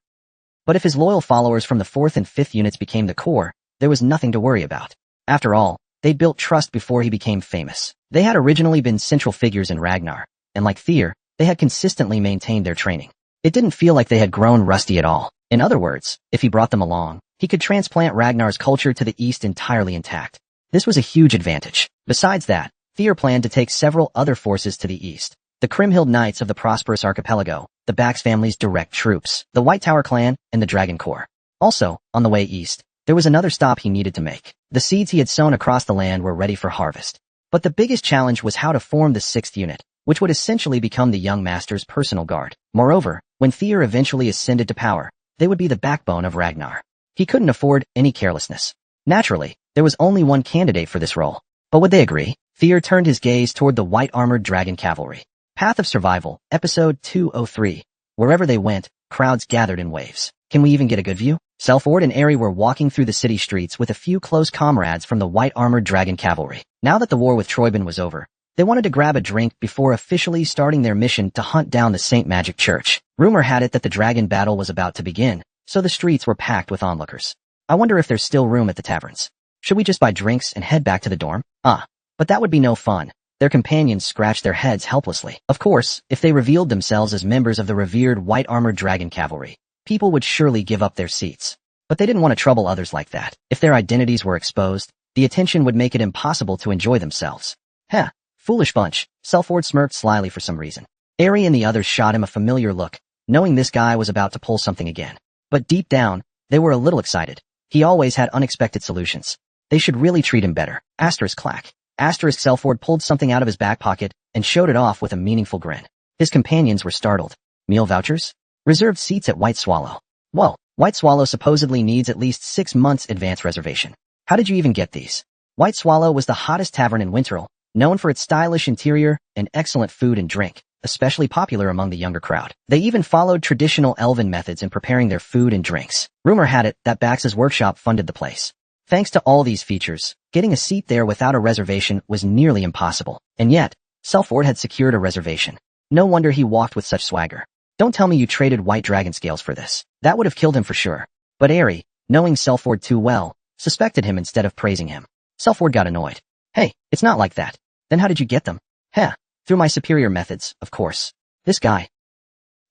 Speaker 1: But if his loyal followers from the 4th and 5th units became the core, there was nothing to worry about. After all, they'd built trust before he became famous. They had originally been central figures in Ragnar, and like Thier, they had consistently maintained their training. It didn't feel like they had grown rusty at all. In other words, if he brought them along, he could transplant Ragnar's culture to the East entirely intact. This was a huge advantage. Besides that, Thier planned to take several other forces to the East. The Kriemhild Knights of the Prosperous Archipelago, the Bax family's direct troops, the White Tower clan, and the Dragon Corps. Also, on the way east, there was another stop he needed to make. The seeds he had sown across the land were ready for harvest. But the biggest challenge was how to form the 6th unit, which would essentially become the young master's personal guard. Moreover, when Thier eventually ascended to power, they would be the backbone of Ragnar. He couldn't afford any carelessness. Naturally, there was only one candidate for this role. But would they agree? Thier turned his gaze toward the White Armored Dragon Cavalry. Path of Survival, Episode 203. Wherever they went, crowds gathered in waves. Can we even get a good view? Selford and Aerie were walking through the city streets with a few close comrades from the White Armored Dragon Cavalry. Now that the war with Troyben was over, they wanted to grab a drink before officially starting their mission to hunt down the Saint Magic Church. Rumor had it that the dragon battle was about to begin, so the streets were packed with onlookers. I wonder if there's still room at the taverns. Should we just buy drinks and head back to the dorm? But that would be no fun. Their companions scratched their heads helplessly. Of course, if they revealed themselves as members of the revered White Armored Dragon Cavalry, people would surely give up their seats. But they didn't want to trouble others like that. If their identities were exposed, the attention would make it impossible to enjoy themselves. Heh, foolish bunch. Selford smirked slyly for some reason. Aerie and the others shot him a familiar look, knowing this guy was about to pull something again. But deep down, they were a little excited. He always had unexpected solutions. They should really treat him better. Asterisk clack. Asterisk Selford pulled something out of his back pocket and showed it off with a meaningful grin. His companions were startled. Meal vouchers? Reserved seats at White Swallow. Whoa, White Swallow supposedly needs at least 6 months advance reservation. How did you even get these? White Swallow was the hottest tavern in Winterl, known for its stylish interior and excellent food and drink, especially popular among the younger crowd. They even followed traditional elven methods in preparing their food and drinks. Rumor had it that Bax's workshop funded the place. Thanks to all these features, getting a seat there without a reservation was nearly impossible. And yet, Selford had secured a reservation. No wonder he walked with such swagger. Don't tell me you traded white dragon scales for this. That would have killed him for sure. But Aerie, knowing Selford too well, suspected him instead of praising him. Selford got annoyed. Hey, it's not like that. Then how did you get them? Heh, through my superior methods, of course. This guy.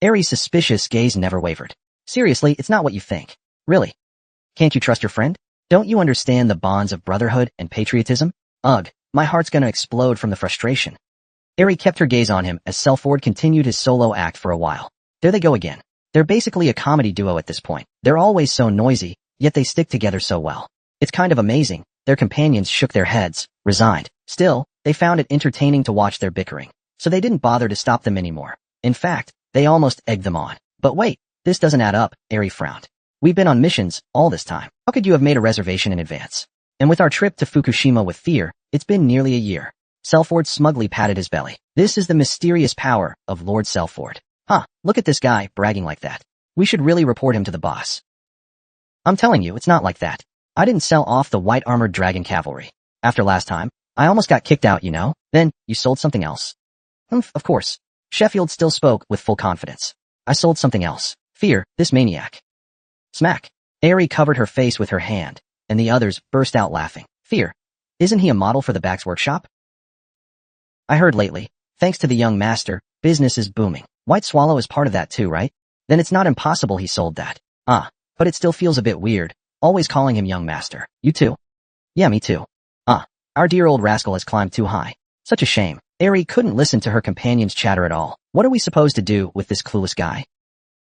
Speaker 1: Aerie's suspicious gaze never wavered. Seriously, it's not what you think. Really. Can't you trust your friend? Don't you understand the bonds of brotherhood and patriotism? Ugh, my heart's gonna explode from the frustration. Aerie kept her gaze on him as Selford continued his solo act for a while. There they go again. They're basically a comedy duo at this point. They're always so noisy, yet they stick together so well. It's kind of amazing. Their companions shook their heads, resigned. Still, they found it entertaining to watch their bickering, so they didn't bother to stop them anymore. In fact, they almost egged them on. But wait, this doesn't add up, Aerie frowned. We've been on missions all this time. How could you have made a reservation in advance? And with our trip to Fukushima with Thier, it's been nearly a year. Selford smugly patted his belly. This is the mysterious power of Lord Selford. Huh, look at this guy bragging like that. We should really report him to the boss. I'm telling you, it's not like that. I didn't sell off the White Armored Dragon Cavalry. After last time, I almost got kicked out, you know? Then, you sold something else. Of course. Sheffield still spoke with full confidence. I sold something else. Fear, this maniac. Smack. Aerie covered her face with her hand, and the others burst out laughing. Fear. Isn't he a model for the Bax workshop? I heard lately, thanks to the young master, business is booming. White Swallow is part of that too, right? Then it's not impossible he sold that. But it still feels a bit weird, always calling him young master. You too? Yeah, me too. Our dear old rascal has climbed too high. Such a shame. Aerie couldn't listen to her companion's chatter at all. What are we supposed to do with this clueless guy?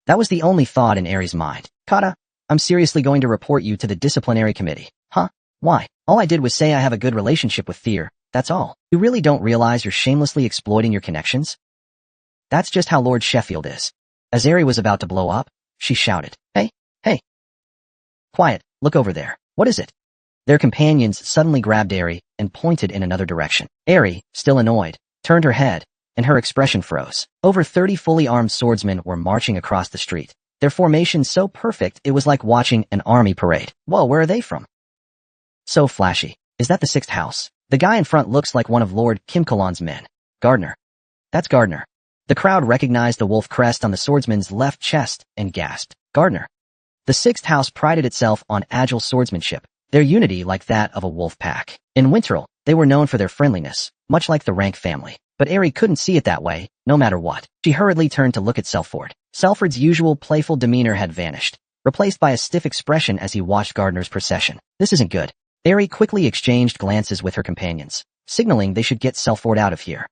Speaker 1: That was the only thought in Aerie's mind. Kata, I'm seriously going to report you to the disciplinary committee. Huh? Why? All I did was say I have a good relationship with Thier, that's all. You really don't realize you're shamelessly exploiting your connections? That's just how Lord Sheffield is. As Aerie was about to blow up, she shouted, Hey! Quiet, look over there. What is it? Their companions suddenly grabbed Aerie and pointed in another direction. Aerie, still annoyed, turned her head, and her expression froze. Over 30 fully armed swordsmen were marching across the street. Their formation so perfect it was like watching an army parade. Whoa, where are they from? So flashy. Is that the 6th house? The guy in front looks like one of Lord Kim Kalan's men. Gardner. That's Gardner. The crowd recognized the wolf crest on the swordsman's left chest and gasped. Gardner. The 6th house prided itself on agile swordsmanship, their unity like that of a wolf pack. In Winterl, they were known for their friendliness, much like the Rank family. But Aerie couldn't see it that way, no matter what. She hurriedly turned to look at Selford. Selford's usual playful demeanor had vanished, replaced by a stiff expression as he watched Gardner's procession. This isn't good. Aerie quickly exchanged glances with her companions, signaling they should get Selford out of here.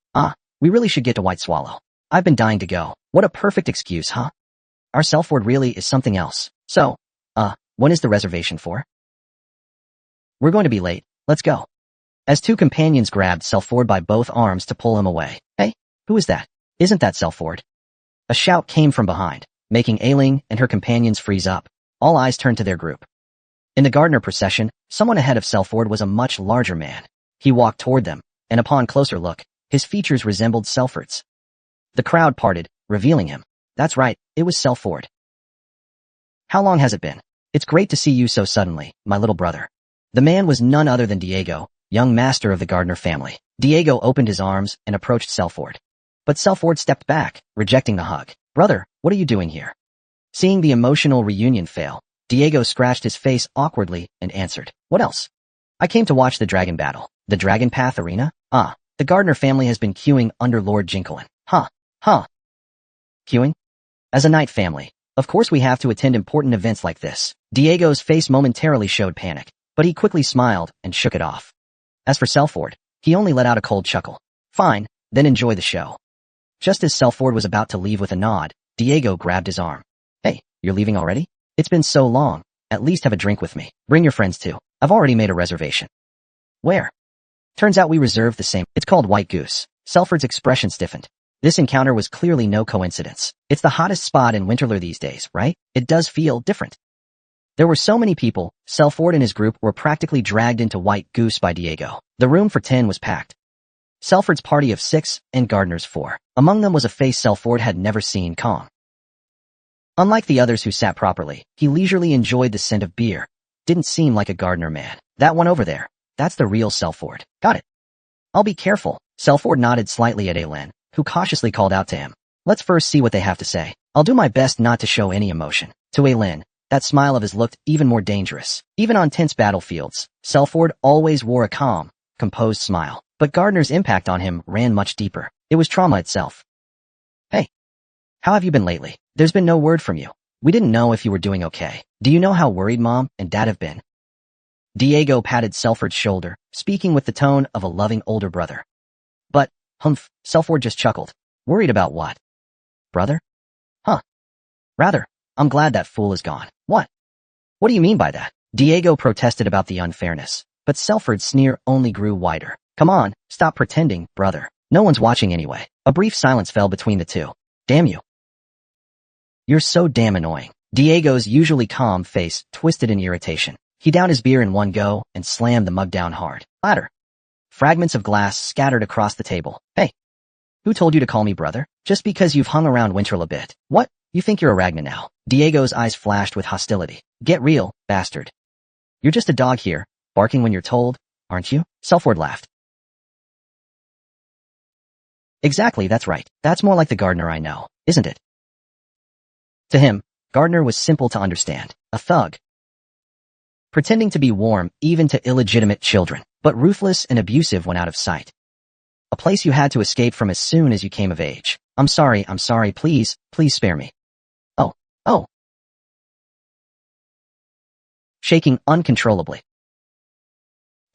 Speaker 1: We really should get to White Swallow. I've been dying to go. What a perfect excuse, huh? Our Selford really is something else. So, when is the reservation for? We're going to be late. Let's go. As two companions grabbed Selford by both arms to pull him away. Hey, who is that? Isn't that Selford? A shout came from behind, making Ailing and her companions freeze up. All eyes turned to their group. In the Gardner procession, someone ahead of Selford was a much larger man. He walked toward them, and upon closer look, his features resembled Selford's. The crowd parted, revealing him. That's right, it was Selford. How long has it been? It's great to see you so suddenly, my little brother. The man was none other than Diego, young master of the Gardner family. Diego opened his arms and approached Selford. But Selford stepped back, rejecting the hug. Brother, what are you doing here? Seeing the emotional reunion fail, Diego scratched his face awkwardly and answered. What else? I came to watch the dragon battle. The Dragon Path Arena? The Gardner family has been queuing under Lord Jinkelin. Queuing? As a knight family, of course we have to attend important events like this. Diego's face momentarily showed panic, but he quickly smiled and shook it off. As for Selford, he only let out a cold chuckle. Fine, then enjoy the show. Just as Selford was about to leave with a nod, Diego grabbed his arm. Hey, you're leaving already? It's been so long. At least have a drink with me. Bring your friends too. I've already made a reservation. Where? Turns out we reserved the same. It's called White Goose. Selford's expression stiffened. This encounter was clearly no coincidence. It's the hottest spot in Winterler these days, right? It does feel different. There were so many people, Selford and his group were practically dragged into White Goose by Diego. The room for 10 was packed. Selford's party of 6 and Gardner's 4. Among them was a face Selford had never seen calm. Unlike the others who sat properly, he leisurely enjoyed the scent of beer. Didn't seem like a Gardner man. That one over there. That's the real Selford. Got it. I'll be careful. Selford nodded slightly at Aylin, who cautiously called out to him. Let's first see what they have to say. I'll do my best not to show any emotion. To Aylin, that smile of his looked even more dangerous. Even on tense battlefields, Selford always wore a calm, composed smile. But Gardner's impact on him ran much deeper. It was trauma itself. Hey. How have you been lately? There's been no word from you. We didn't know if you were doing okay. Do you know how worried Mom and Dad have been? Diego patted Selford's shoulder, speaking with the tone of a loving older brother. But, humph, Selford just chuckled. Worried about what? Brother? Rather, I'm glad that fool is gone. What? What do you mean by that? Diego protested about the unfairness, but Selford's sneer only grew wider. Come on, stop pretending, brother. No one's watching anyway. A brief silence fell between the two. Damn you. You're so damn annoying. Diego's usually calm face twisted in irritation. He downed his beer in one go and slammed the mug down hard. Clatter. Fragments of glass scattered across the table. Hey. Who told you to call me brother? Just because you've hung around Winterl a bit. What? You think you're a Ragna now? Diego's eyes flashed with hostility. Get real, bastard. You're just a dog here, barking when you're told, aren't you? Selford laughed. Exactly, that's right. That's more like the Gardner I know, isn't it? To him, Gardner was simple to understand. A thug. Pretending to be warm even to illegitimate children, but ruthless and abusive when out of sight. A place you had to escape from as soon as you came of age. I'm sorry, please spare me. Oh. Shaking uncontrollably.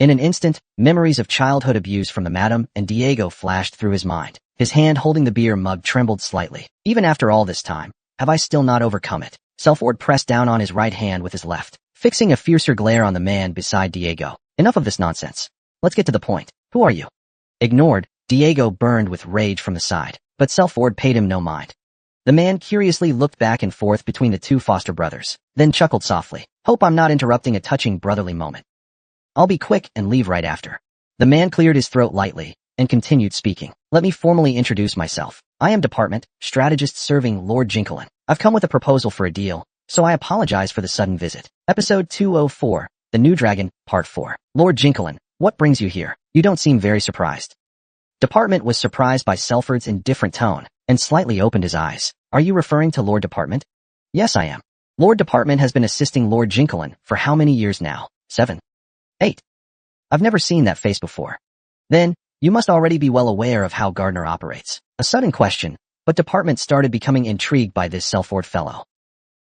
Speaker 1: In an instant, memories of childhood abuse from the madam and Diego flashed through his mind. His hand holding the beer mug trembled slightly. Even after all this time, have I still not overcome it? Selford pressed down on his right hand with his left, fixing a fiercer glare on the man beside Diego. Enough of this nonsense. Let's get to the point. Who are you? Ignored, Diego burned with rage from the side, but Selford paid him no mind. The man curiously looked back and forth between the two foster brothers, then chuckled softly. Hope I'm not interrupting a touching brotherly moment. I'll be quick and leave right after. The man cleared his throat lightly, and continued speaking. Let me formally introduce myself. I am Department Strategist serving Lord Jinkelin. I've come with a proposal for a deal, so I apologize for the sudden visit. Episode 204, The New Dragon, Part 4. Lord Jinkelin, what brings you here? You don't seem very surprised. Department was surprised by Selford's indifferent tone and slightly opened his eyes. Are you referring to Lord Department? Yes, I am. Lord Department has been assisting Lord Jinkelin for how many years now? 7? 8? I've never seen that face before. Then, you must already be well aware of how Gardner operates. A sudden question, but Department started becoming intrigued by this Selford fellow.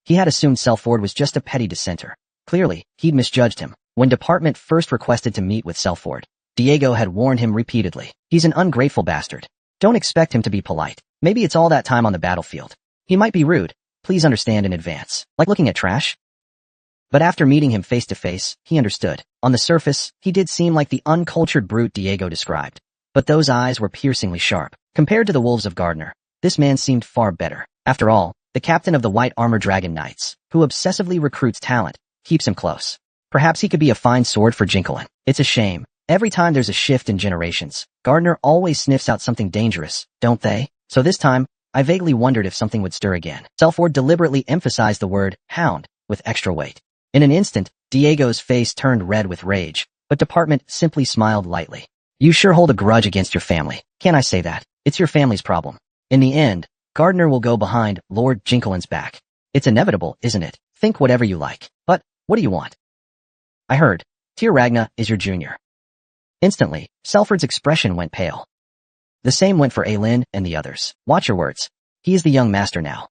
Speaker 1: He had assumed Selford was just a petty dissenter. Clearly, he'd misjudged him. When Department first requested to meet with Selford, Diego had warned him repeatedly. He's an ungrateful bastard. Don't expect him to be polite. Maybe it's all that time on the battlefield. He might be rude. Please understand in advance. Like looking at trash? But after meeting him face to face, he understood. On the surface, he did seem like the uncultured brute Diego described. But those eyes were piercingly sharp. Compared to the wolves of Gardner, this man seemed far better. After all, the captain of the White Armor Dragon Knights, who obsessively recruits talent, keeps him close. Perhaps he could be a fine sword for Jinkelin. It's a shame. Every time there's a shift in generations, Gardner always sniffs out something dangerous, don't they? So this time, I vaguely wondered if something would stir again. Selford deliberately emphasized the word hound with extra weight. In an instant, Diego's face turned red with rage, but Department simply smiled lightly. You sure hold a grudge against your family. Can't I say that? It's your family's problem. In the end, Gardner will go behind Lord Jinkelin's back. It's inevitable, isn't it? Think whatever you like. But, what do you want? I heard. Tyr Ragna is your junior. Instantly, Selford's expression went pale. The same went for Aelin and the others. Watch your words. He is the young master now.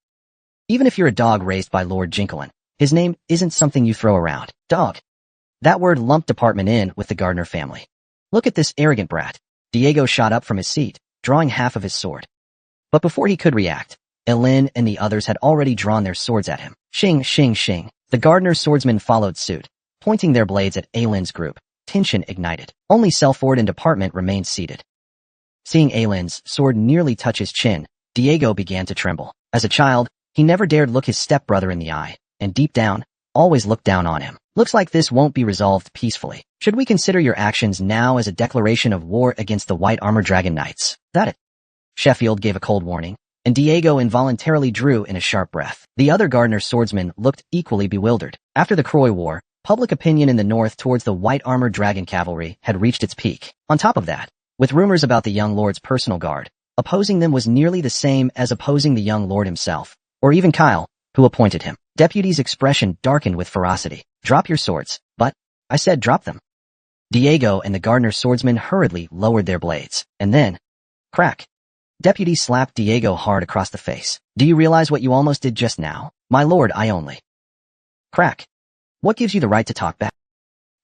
Speaker 1: Even if you're a dog raised by Lord Jinkelin, his name isn't something you throw around. Dog. That word lumped Department in with the Gardner family. Look at this arrogant brat. Diego shot up from his seat, drawing half of his sword. But before he could react, Aelin and the others had already drawn their swords at him. Shing, shing, shing. The Gardner swordsmen followed suit, pointing their blades at Aelin's group. Tension ignited. Only Selford and Department remained seated. Seeing Aelin's sword nearly touch his chin, Diego began to tremble. As a child, he never dared look his stepbrother in the eye, and deep down, always looked down on him. Looks like this won't be resolved peacefully. Should we consider your actions now as a declaration of war against the White Armor Dragon Knights? That it? Sheffield gave a cold warning, and Diego involuntarily drew in a sharp breath. The other Gardner swordsmen looked equally bewildered. After the Croy War, public opinion in the north towards the White Armor Dragon cavalry had reached its peak. On top of that, with rumors about the young lord's personal guard, opposing them was nearly the same as opposing the young lord himself, or even Kyle, who appointed him. Deputy's expression darkened with ferocity. Drop your swords. But, I said drop them. Diego and the Gardner swordsmen hurriedly lowered their blades, and then, crack. Deputy slapped Diego hard across the face. Do you realize what you almost did just now? My lord, I only. Crack. What gives you the right to talk back?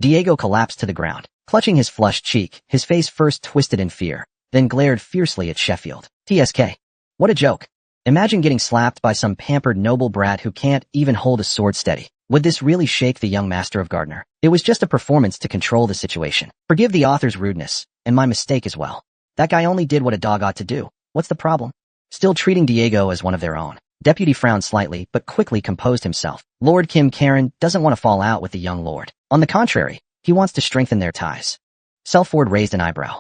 Speaker 1: Diego collapsed to the ground, clutching his flushed cheek, his face first twisted in fear, then glared fiercely at Sheffield. TSK. What a joke. Imagine getting slapped by some pampered noble brat who can't even hold a sword steady. Would this really shake the young master of Gardner? It was just a performance to control the situation. Forgive the author's rudeness, and my mistake as well. That guy only did what a dog ought to do. What's the problem? Still treating Diego as one of their own. Deputy frowned slightly, but quickly composed himself. Lord Kim Karen doesn't want to fall out with the young lord. On the contrary, he wants to strengthen their ties. Selford raised an eyebrow.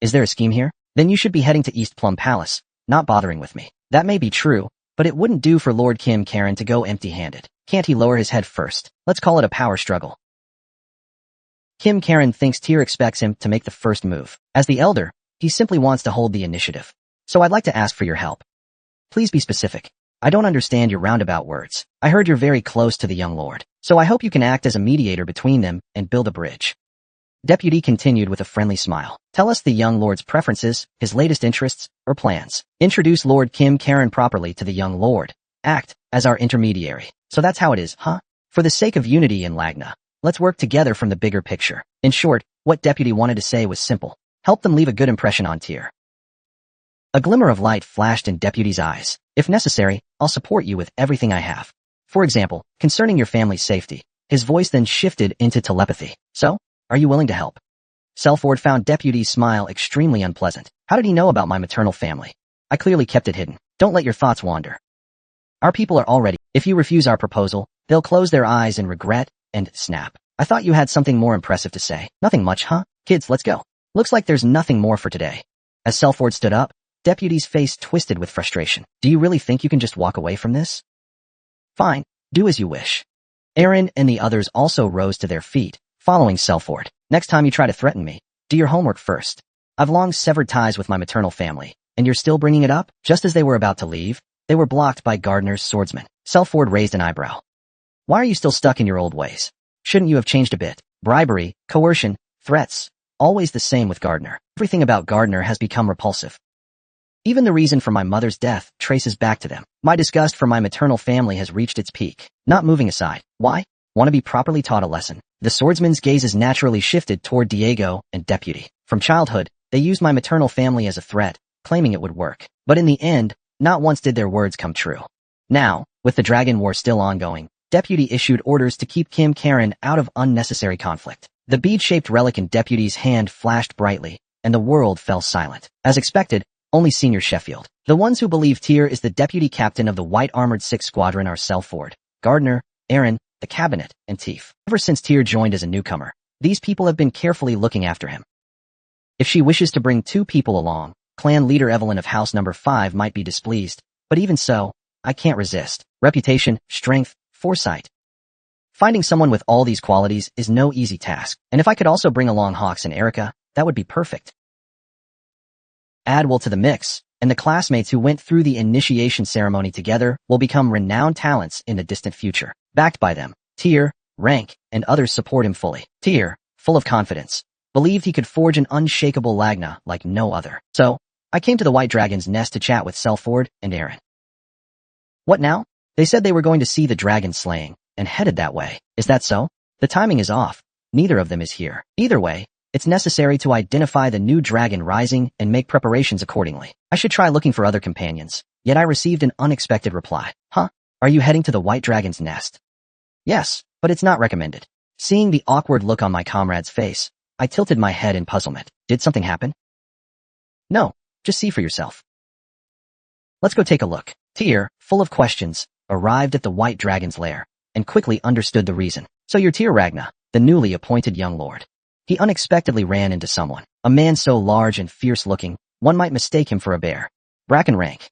Speaker 1: Is there a scheme here? Then you should be heading to East Plum Palace, not bothering with me. That may be true, but it wouldn't do for Lord Kim Karen to go empty-handed. Can't he lower his head first? Let's call it a power struggle. Kim Karen thinks Tyr expects him to make the first move. As the elder, he simply wants to hold the initiative. So I'd like to ask for your help. Please be specific. I don't understand your roundabout words. I heard you're very close to the young lord, so I hope you can act as a mediator between them and build a bridge. Deputy continued with a friendly smile. Tell us the young lord's preferences, his latest interests, or plans. Introduce Lord Kim Karen properly to the young lord. Act as our intermediary. So that's how it is, huh? For the sake of unity in Lagna, let's work together from the bigger picture. In short, what Deputy wanted to say was simple. Help them leave a good impression on Tyr. A glimmer of light flashed in Deputy's eyes. If necessary, I'll support you with everything I have. For example, concerning your family's safety. His voice then shifted into telepathy. So, are you willing to help? Selford found Deputy's smile extremely unpleasant. How did he know about my maternal family? I clearly kept it hidden. Don't let your thoughts wander. Our people are already. If you refuse our proposal, they'll close their eyes in regret and snap. I thought you had something more impressive to say. Nothing much, huh? Kids, let's go. Looks like there's nothing more for today. As Selford stood up, Deputy's face twisted with frustration. Do you really think you can just walk away from this? Fine, do as you wish. Aaron and the others also rose to their feet, following Selford. Next time you try to threaten me, do your homework first. I've long severed ties with my maternal family, and you're still bringing it up? Just as they were about to leave, they were blocked by Gardner's swordsman. Selford raised an eyebrow. Why are you still stuck in your old ways? Shouldn't you have changed a bit? Bribery, coercion, threats, always the same with Gardner. Everything about Gardner has become repulsive. Even the reason for my mother's death traces back to them. My disgust for my maternal family has reached its peak. Not moving aside. Why? Want to be properly taught a lesson. The swordsman's gazes naturally shifted toward Diego and Deputy. From childhood, they used my maternal family as a threat, claiming it would work. But in the end, not once did their words come true. Now, with the Dragon War still ongoing, Deputy issued orders to keep Kim Karen out of unnecessary conflict. The bead-shaped relic in Deputy's hand flashed brightly, and the world fell silent. As expected, only Senior Sheffield. The ones who believe Tyr is the deputy captain of the White Armored 6 Squadron are Selford, Gardner, Aaron, the Cabinet, and Teef. Ever since Tyr joined as a newcomer, these people have been carefully looking after him. If she wishes to bring 2 people along, clan leader Evelyn of House Number 5 might be displeased, but even so, I can't resist. Reputation, strength, foresight. Finding someone with all these qualities is no easy task, and if I could also bring along Hawks and Erica, that would be perfect. Add Will to the mix, and the classmates who went through the initiation ceremony together will become renowned talents in the distant future. Backed by them, Tyr, Rank, and others support him fully. Tyr, full of confidence, believed he could forge an unshakable Lagna like no other. So, I came to the White Dragon's nest to chat with Selford and Aaron. What now? They said they were going to see the dragon slaying, and headed that way. Is that so? The timing is off. Neither of them is here. Either way, it's necessary to identify the new dragon rising and make preparations accordingly. I should try looking for other companions, yet I received an unexpected reply. Huh? Are you heading to the White Dragon's nest? Yes, but it's not recommended. Seeing the awkward look on my comrade's face, I tilted my head in puzzlement. Did something happen? No, just see for yourself. Let's go take a look. Tyr, full of questions, arrived at the White Dragon's lair, and quickly understood the reason. So you're Tyr Ragna, the newly appointed young lord. He unexpectedly ran into someone. A man so large and fierce-looking, one might mistake him for a bear. Bracken Rank.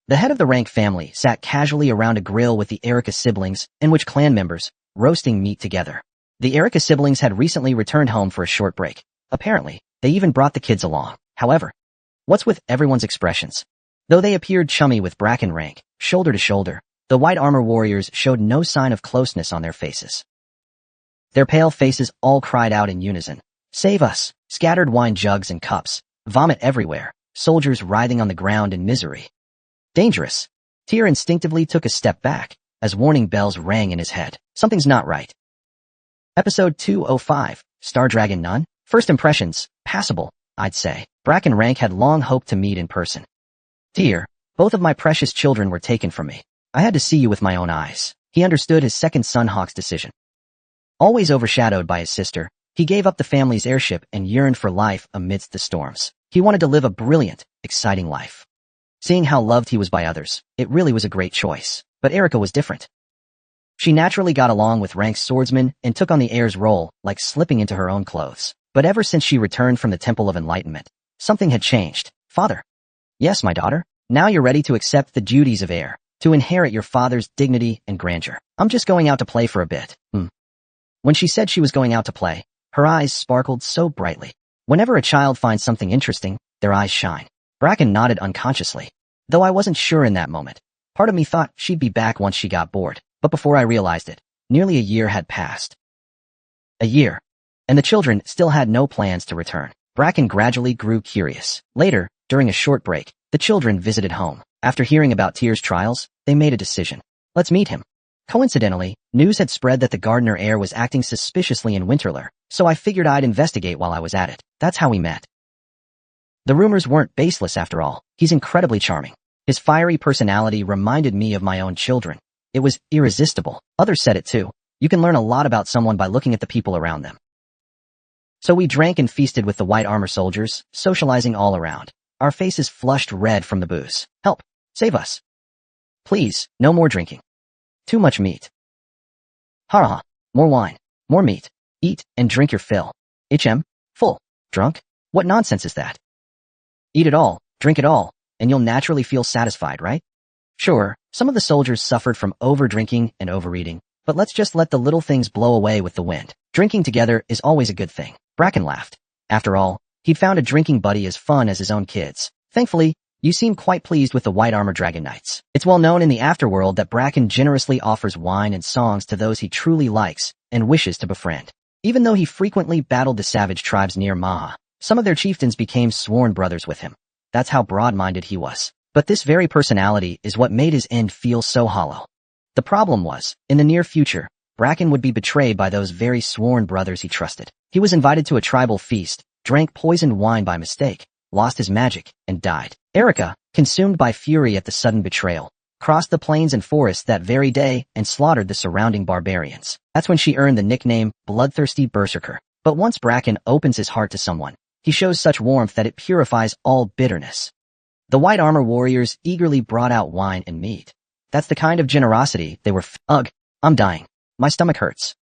Speaker 1: The head of the Rank family sat casually around a grill with the Erica siblings and which clan members, roasting meat together. The Erica siblings had recently returned home for a short break. Apparently, they even brought the kids along. However, what's with everyone's expressions? Though they appeared chummy with Bracken Rank, shoulder to shoulder, the white armor warriors showed no sign of closeness on their faces. Their pale faces all cried out in unison. Save us! Scattered wine jugs and cups, vomit everywhere, soldiers writhing on the ground in misery. Dangerous. Tyr instinctively took a step back, as warning bells rang in his head. Something's not right. Episode 205, Star Dragon Nun? First impressions, passable, I'd say. Bracken Rank had long hoped to meet in person. Tyr, both of my precious children were taken from me. I had to see you with my own eyes. He understood his second son Hawk's decision. Always overshadowed by his sister, he gave up the family's heirship and yearned for life amidst the storms. He wanted to live a brilliant, exciting life. Seeing how loved he was by others, it really was a great choice. But Erica was different. She naturally got along with Rank's swordsman and took on the heir's role, like slipping into her own clothes. But ever since she returned from the Temple of Enlightenment, something had changed. Father. Yes, my daughter. Now you're ready to accept the duties of heir, to inherit your father's dignity and grandeur. I'm just going out to play for a bit. When she said she was going out to play, her eyes sparkled so brightly. Whenever a child finds something interesting, their eyes shine. Bracken nodded unconsciously. Though I wasn't sure in that moment. Part of me thought she'd be back once she got bored, but before I realized it, nearly a year had passed. A year. And the children still had no plans to return. Bracken gradually grew curious. Later, during a short break, the children visited home. After hearing about Tyr's trials, they made a decision. Let's meet him. Coincidentally, news had spread that the gardener heir was acting suspiciously in Winterler, so I figured I'd investigate while I was at it. That's how we met. The rumors weren't baseless after all. He's incredibly charming. His fiery personality reminded me of my own children. It was irresistible. Others said it too. You can learn a lot about someone by looking at the people around them. So we drank and feasted with the white armor soldiers, socializing all around. Our faces flushed red from the booze. Help! Save us! Please, no more drinking. Too much meat. Ha ha. More wine. More meat. Eat and drink your fill. HM. Full. Drunk? What nonsense is that? Eat it all, drink it all, and you'll naturally feel satisfied, right? Sure, some of the soldiers suffered from over-drinking and overeating, but let's just let the little things blow away with the wind. Drinking together is always a good thing. Bracken laughed. After all, he'd found a drinking buddy as fun as his own kids. Thankfully, you seem quite pleased with the White Armor Dragon Knights. It's well known in the afterworld that Bracken generously offers wine and songs to those he truly likes and wishes to befriend. Even though he frequently battled the savage tribes near Manhwa, some of their chieftains became sworn brothers with him. That's how broad-minded he was. But this very personality is what made his end feel so hollow. The problem was, in the near future, Bracken would be betrayed by those very sworn brothers he trusted. He was invited to a tribal feast, drank poisoned wine by mistake, lost his magic, and died. Erica, consumed by fury at the sudden betrayal, crossed the plains and forests that very day and slaughtered the surrounding barbarians. That's when she earned the nickname Bloodthirsty Berserker. But once Bracken opens his heart to someone, he shows such warmth that it purifies all bitterness. The White Armor warriors eagerly brought out wine and meat. That's the kind of generosity they were Ugh, I'm dying. My stomach hurts.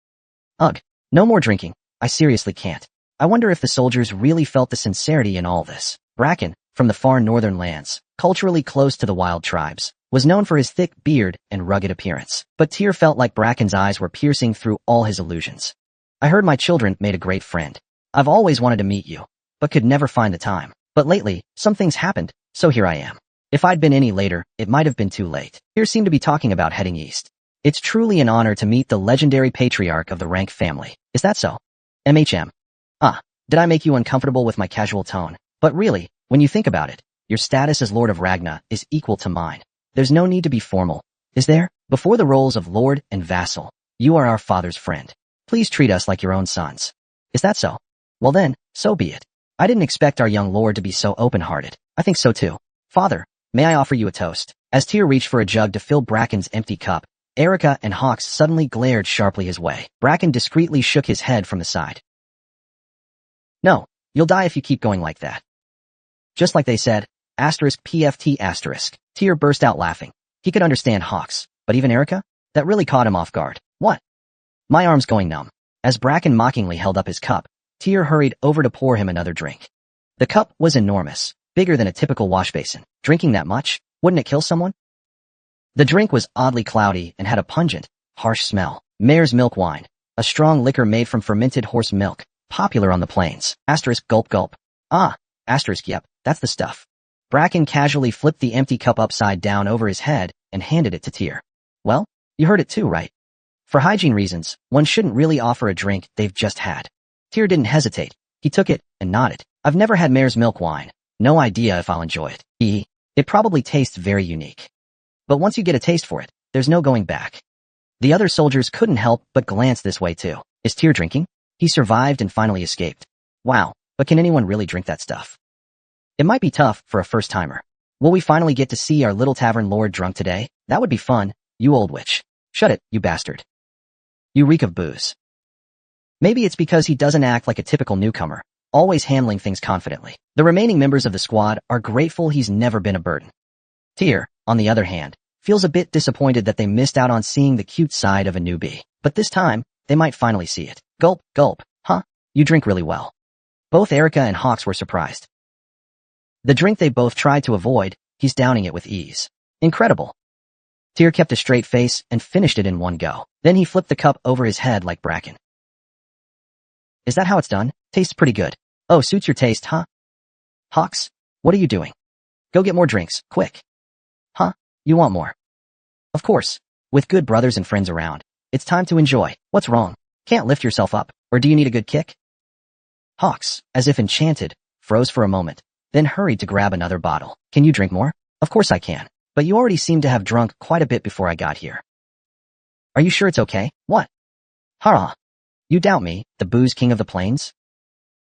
Speaker 1: Ugh, no more drinking. I seriously can't. I wonder if the soldiers really felt the sincerity in all this. Bracken, from the far northern lands, culturally close to the wild tribes, was known for his thick beard and rugged appearance. But Tyr felt like Bracken's eyes were piercing through all his illusions. I heard my children made a great friend. I've always wanted to meet you, but could never find the time. But lately, some things happened, so here I am. If I'd been any later, it might have been too late. Tyr seemed to be talking about heading east. It's truly an honor to meet the legendary patriarch of the Rank family. Is that so? MHM. Did I make you uncomfortable with my casual tone? But really, when you think about it, your status as Lord of Ragna is equal to mine. There's no need to be formal, is there? Before the roles of Lord and Vassal, you are our father's friend. Please treat us like your own sons. Is that so? Well then, so be it. I didn't expect our young lord to be so open-hearted. I think so too. Father, may I offer you a toast? As Tyr reached for a jug to fill Bracken's empty cup, Erica and Hawks suddenly glared sharply his way. Bracken discreetly shook his head from the side. No, you'll die if you keep going like that. Just like they said, *PFT*. Tyr burst out laughing. He could understand Hawks, but even Erica? That really caught him off guard. What? My arm's going numb. As Bracken mockingly held up his cup, Tyr hurried over to pour him another drink. The cup was enormous, bigger than a typical wash basin. Drinking that much, wouldn't it kill someone? The drink was oddly cloudy and had a pungent, harsh smell. Mare's milk wine, a strong liquor made from fermented horse milk, popular on the plains. Gulp gulp. Yep, that's the stuff. Bracken casually flipped the empty cup upside down over his head and handed it to Tyr. Well, you heard it too, right? For hygiene reasons, one shouldn't really offer a drink they've just had. Tyr didn't hesitate. He took it and nodded. I've never had mare's milk wine. No idea if I'll enjoy it. It probably tastes very unique. But once you get a taste for it, there's no going back. The other soldiers couldn't help but glance this way too. Is Tyr drinking? He survived and finally escaped. Wow, but can anyone really drink that stuff? It might be tough for a first-timer. Will we finally get to see our little tavern lord drunk today? That would be fun, you old witch. Shut it, you bastard. You reek of booze. Maybe it's because he doesn't act like a typical newcomer, always handling things confidently. The remaining members of the squad are grateful he's never been a burden. Tyr, on the other hand, feels a bit disappointed that they missed out on seeing the cute side of a newbie. But this time, they might finally see it. Gulp, gulp. You drink really well. Both Erica and Hawks were surprised. The drink they both tried to avoid, he's downing it with ease. Incredible. Tyr kept a straight face and finished it in one go. Then he flipped the cup over his head like Bracken. Is that how it's done? Tastes pretty good. Oh, suits your taste, huh? Hawks, what are you doing? Go get more drinks, quick. You want more? Of course. With good brothers and friends around, it's time to enjoy. What's wrong? Can't lift yourself up, or do you need a good kick? Hawks, as if enchanted, froze for a moment, then hurried to grab another bottle. Can you drink more? Of course I can, but you already seem to have drunk quite a bit before I got here. Are you sure it's okay? What? You doubt me, the booze king of the plains?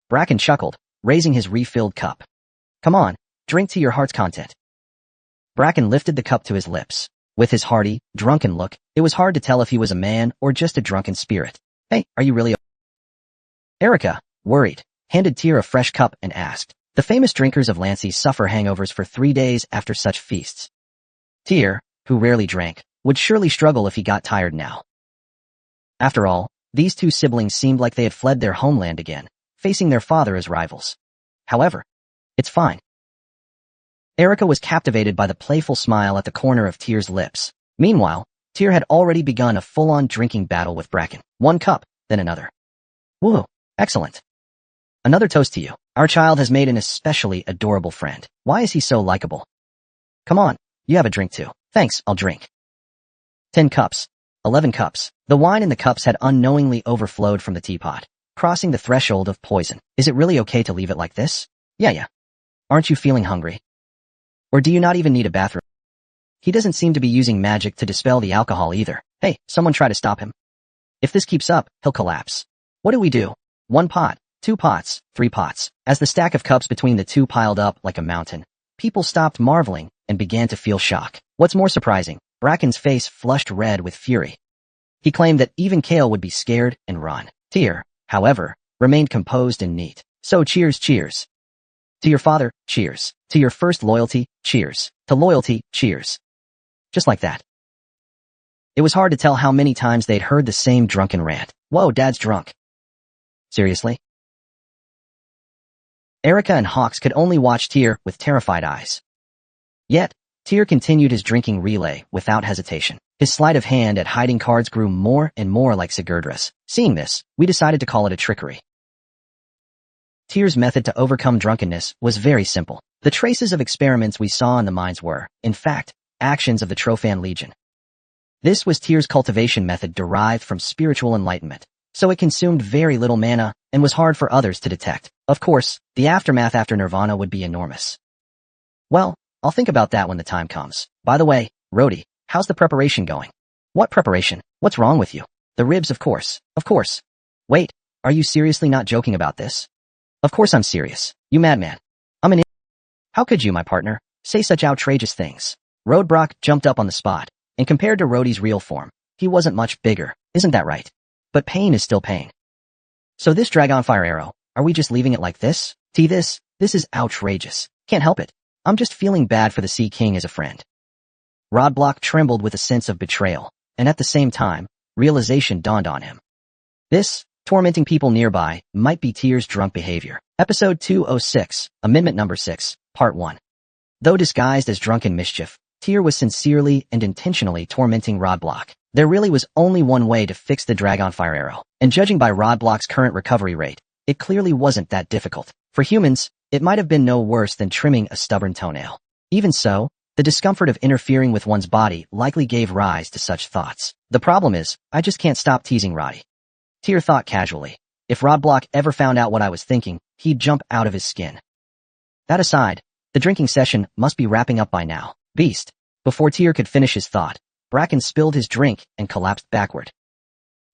Speaker 1: Bracken chuckled, raising his refilled cup. Come on, drink to your heart's content. Bracken lifted the cup to his lips. With his hearty, drunken look, it was hard to tell if he was a man or just a drunken spirit. Hey, are you really? Erica, worried, handed Tyr a fresh cup and asked. The famous drinkers of Lancey suffer hangovers for 3 days after such feasts. Tyr, who rarely drank, would surely struggle if he got tired now. After all, these two siblings seemed like they had fled their homeland again, facing their father as rivals. However, it's fine. Erica was captivated by the playful smile at the corner of Tyr's lips. Meanwhile, Tyr had already begun a full-on drinking battle with Bracken. One cup, then another. Woo, excellent. Another toast to you. Our child has made an especially adorable friend. Why is he so likable? Come on, you have a drink too. Thanks, I'll drink. 10 cups. 11 cups. The wine in the cups had unknowingly overflowed from the teapot, crossing the threshold of poison. Is it really okay to leave it like this? Yeah. Aren't you feeling hungry? Or do you not even need a bathroom? He doesn't seem to be using magic to dispel the alcohol either. Hey, someone try to stop him. If this keeps up, he'll collapse. What do we do? 1 pot, 2 pots, 3 pots. As the stack of cups between the two piled up like a mountain, people stopped marveling and began to feel shock. What's more surprising, Bracken's face flushed red with fury. He claimed that even Kale would be scared and run. Tyr, however, remained composed and neat. So cheers. To your father, cheers. To your first loyalty, cheers. To loyalty, cheers. Just like that. It was hard to tell how many times they'd heard the same drunken rant. Whoa, Dad's drunk. Seriously? Erica and Hawks could only watch Tyr with terrified eyes. Yet, Tyr continued his drinking relay without hesitation. His sleight of hand at hiding cards grew more and more like Sigurdra's. Seeing this, we decided to call it a trickery. Tyr's method to overcome drunkenness was very simple. The traces of experiments we saw in the mines were, in fact, actions of the Trophan Legion. This was Tyr's cultivation method derived from spiritual enlightenment, so it consumed very little mana and was hard for others to detect. Of course, the aftermath after Nirvana would be enormous. Well, I'll think about that when the time comes. By the way, Rhodey, how's the preparation going? What preparation? What's wrong with you? The ribs, of course. Wait, are you seriously not joking about this? Of course I'm serious. You madman. I'm an idiot. How could you, my partner, say such outrageous things? Roadbrock jumped up on the spot, and compared to Rhodey's real form, he wasn't much bigger, isn't that right? But pain is still pain. So this Dragonfire arrow, are we just leaving it like this? This is outrageous. Can't help it. I'm just feeling bad for the Sea King as a friend. Rodblock trembled with a sense of betrayal, and at the same time, realization dawned on him. This, tormenting people nearby, might be Tyr's drunk behavior. Episode 206, Amendment Number 6, Part 1. Though disguised as drunken mischief, Tyr was sincerely and intentionally tormenting Rodblock. There really was only one way to fix the Dragonfire arrow, and judging by Rodblock's current recovery rate, it clearly wasn't that difficult. For humans, it might have been no worse than trimming a stubborn toenail. Even so, the discomfort of interfering with one's body likely gave rise to such thoughts. The problem is, I just can't stop teasing Roddy. Tyr thought casually. If Rodblock ever found out what I was thinking, he'd jump out of his skin. That aside, the drinking session must be wrapping up by now. Beast. Before Tyr could finish his thought, Bracken spilled his drink and collapsed backward.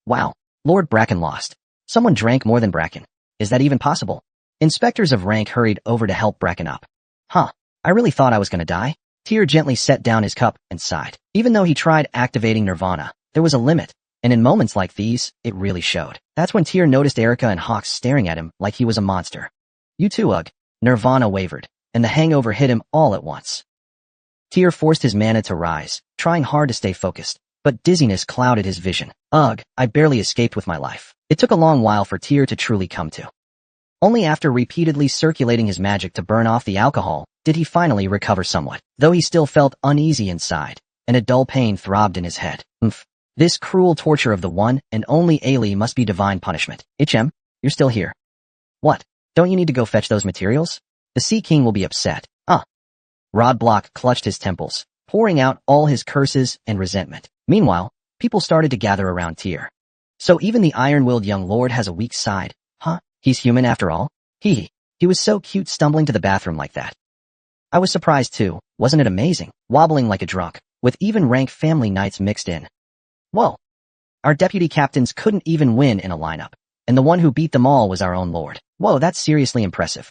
Speaker 1: Wow, Lord Bracken lost. Someone drank more than Bracken. Is that even possible? Inspectors of rank hurried over to help Bracken up. I really thought I was gonna die. Tyr gently set down his cup and sighed. Even though he tried activating Nirvana, there was a limit, and in moments like these, it really showed. That's when Tyr noticed Erica and Hawks staring at him like he was a monster. You too, ugh. Nirvana wavered, and the hangover hit him all at once. Tyr forced his mana to rise, trying hard to stay focused, but dizziness clouded his vision. Ugh, I barely escaped with my life. It took a long while for Tyr to truly come to. Only after repeatedly circulating his magic to burn off the alcohol did he finally recover somewhat, though he still felt uneasy inside, and a dull pain throbbed in his head. This cruel torture of the one and only Ailey must be divine punishment. HM, you're still here. What? Don't you need to go fetch those materials? The Sea King will be upset. Rodblock clutched his temples, pouring out all his curses and resentment. Meanwhile, people started to gather around Tyr. So even the iron-willed young lord has a weak side. He's human after all? He was so cute stumbling to the bathroom like that. I was surprised too, wasn't it amazing? Wobbling like a drunk, with even rank family knights mixed in. Whoa. Our deputy captains couldn't even win in a lineup, and the one who beat them all was our own lord. Whoa, that's seriously impressive.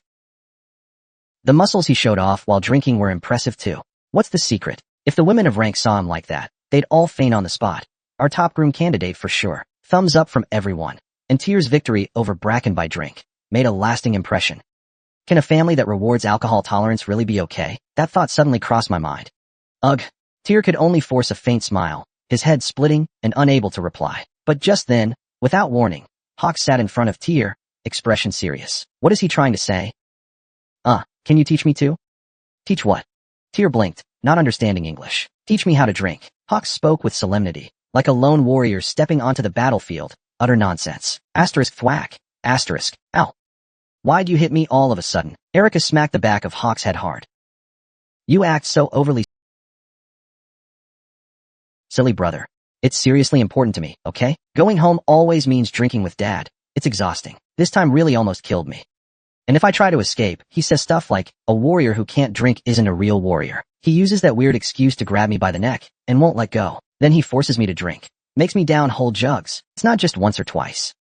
Speaker 1: The muscles he showed off while drinking were impressive too. What's the secret? If the women of rank saw him like that, they'd all faint on the spot. Our top groom candidate for sure. Thumbs up from everyone. And Tyr's victory over Bracken by drink made a lasting impression. Can a family that rewards alcohol tolerance really be okay? That thought suddenly crossed my mind. Ugh. Tyr could only force a faint smile, his head splitting and unable to reply. But just then, without warning, Hawk sat in front of Tyr, expression serious. What is he trying to say? Can you teach me too? Teach what? Tyr blinked, not understanding English. Teach me how to drink. Hawks spoke with solemnity, like a lone warrior stepping onto the battlefield. Utter nonsense. Asterisk thwack. Asterisk. Ow. Why'd you hit me all of a sudden? Erica smacked the back of Hawk's head hard. You act so overly silly, brother. It's seriously important to me, okay? Going home always means drinking with Dad. It's exhausting. This time really almost killed me. And if I try to escape, he says stuff like, a warrior who can't drink isn't a real warrior. He uses that weird excuse to grab me by the neck, and won't let go. Then he forces me to drink. Makes me down whole jugs. It's not just once or twice.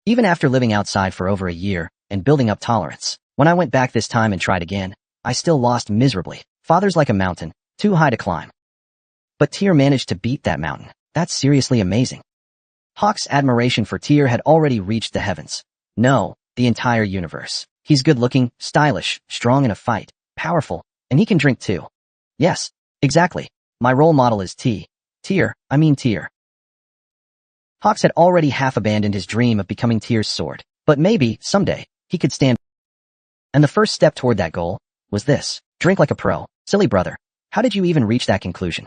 Speaker 1: Even after living outside for over a year, and building up tolerance, when I went back this time and tried again, I still lost miserably. Father's like a mountain, too high to climb. But Tyr managed to beat that mountain. That's seriously amazing. Hawk's admiration for Tyr had already reached the heavens. No, the entire universe. He's good-looking, stylish, strong in a fight, powerful, and he can drink too. Yes, exactly. My role model is Tyr. Hawks had already half abandoned his dream of becoming Tyr's sword, but maybe, someday, he could stand. And the first step toward that goal was this. Drink like a pro. Silly brother. How did you even reach that conclusion?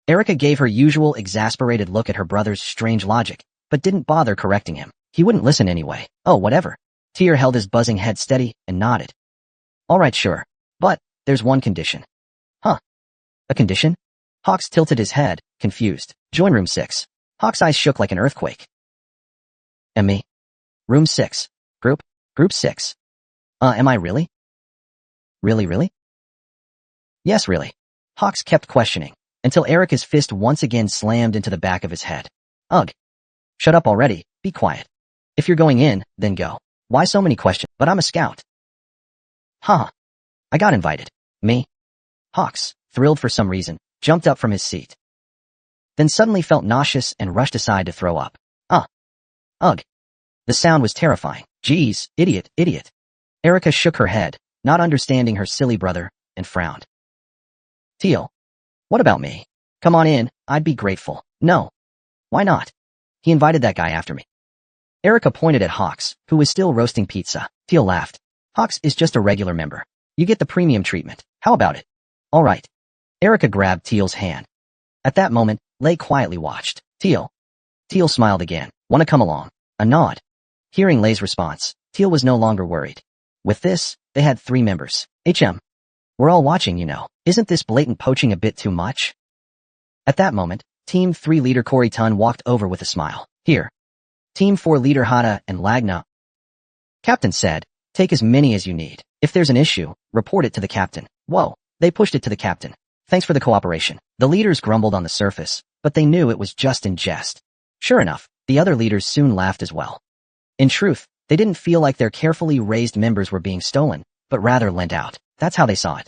Speaker 1: Erica gave her usual exasperated look at her brother's strange logic, but didn't bother correcting him. He wouldn't listen anyway. Oh, whatever. Tyr held his buzzing head steady and nodded. All right, sure. But there's one condition. Huh? A condition? Hawks tilted his head, confused. Join room 6. Hawk's eyes shook like an earthquake. And me? Room 6. Group 6. Am I really? Really? Yes, really. Hawks kept questioning, until Erica's fist once again slammed into the back of his head. Ugh. Shut up already, be quiet. If you're going in, then go. Why so many questions? But I'm a scout. Huh. I got invited. Me? Hawks, thrilled for some reason, jumped up from his seat. Then suddenly felt nauseous and rushed aside to throw up. Ugh. The sound was terrifying. Geez, idiot. Erica shook her head, not understanding her silly brother, and frowned. Teal. What about me? Come on in, I'd be grateful. No. Why not? He invited that guy after me. Erica pointed at Hawks, who was still roasting pizza. Teal laughed. Hawks is just a regular member. You get the premium treatment. How about it? All right. Erica grabbed Teal's hand. At that moment, Lei quietly watched. Teal. Teal smiled again. Wanna come along? A nod. Hearing Lei's response, Teal was no longer worried. With this, they had 3 members. We're all watching, you know. Isn't this blatant poaching a bit too much? At that moment, Team 3 leader Corey Tun walked over with a smile. Here. Team 4 leader Hana and Lagna. Captain said, take as many as you need. If there's an issue, report it to the captain. Whoa, they pushed it to the captain. Thanks for the cooperation. The leaders grumbled on the surface, but they knew it was just in jest. Sure enough, the other leaders soon laughed as well. In truth, they didn't feel like their carefully raised members were being stolen, but rather lent out. That's how they saw it.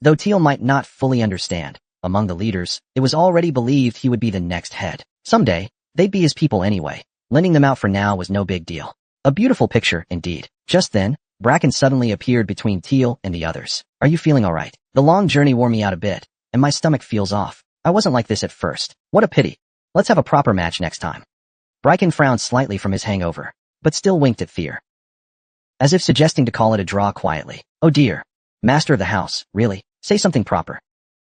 Speaker 1: Though Teal might not fully understand, among the leaders, it was already believed he would be the next head. Someday, they'd be his people anyway. Lending them out for now was no big deal. A beautiful picture, indeed. Just then, Bracken suddenly appeared between Teal and the others. Are you feeling alright? The long journey wore me out a bit, and my stomach feels off. I wasn't like this at first. What a pity. Let's have a proper match next time. Bracken frowned slightly from his hangover, but still winked at Fear, as if suggesting to call it a draw quietly. Oh dear. Master of the house, really? Say something proper.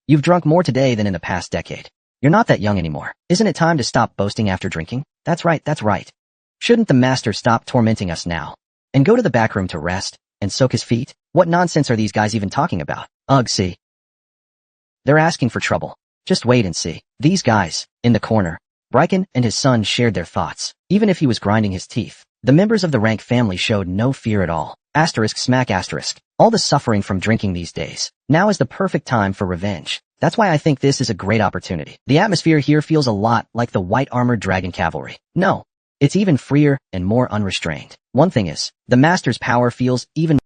Speaker 1: You've drunk more today than in the past decade. You're not that young anymore. Isn't it time to stop boasting after drinking? That's right. Shouldn't the master stop tormenting us now? And go to the back room to rest, and soak his feet? What nonsense are these guys even talking about? Ugh, see. They're asking for trouble. Just wait and see. These guys, in the corner. Bracken and his son shared their thoughts, even if he was grinding his teeth. The members of the rank family showed no fear at all. Asterisk smack asterisk. All the suffering from drinking these days. Now is the perfect time for revenge. That's why I think this is a great opportunity. The atmosphere here feels a lot like the white armored dragon cavalry. No. It's even freer and more unrestrained. One thing is, the master's power feels even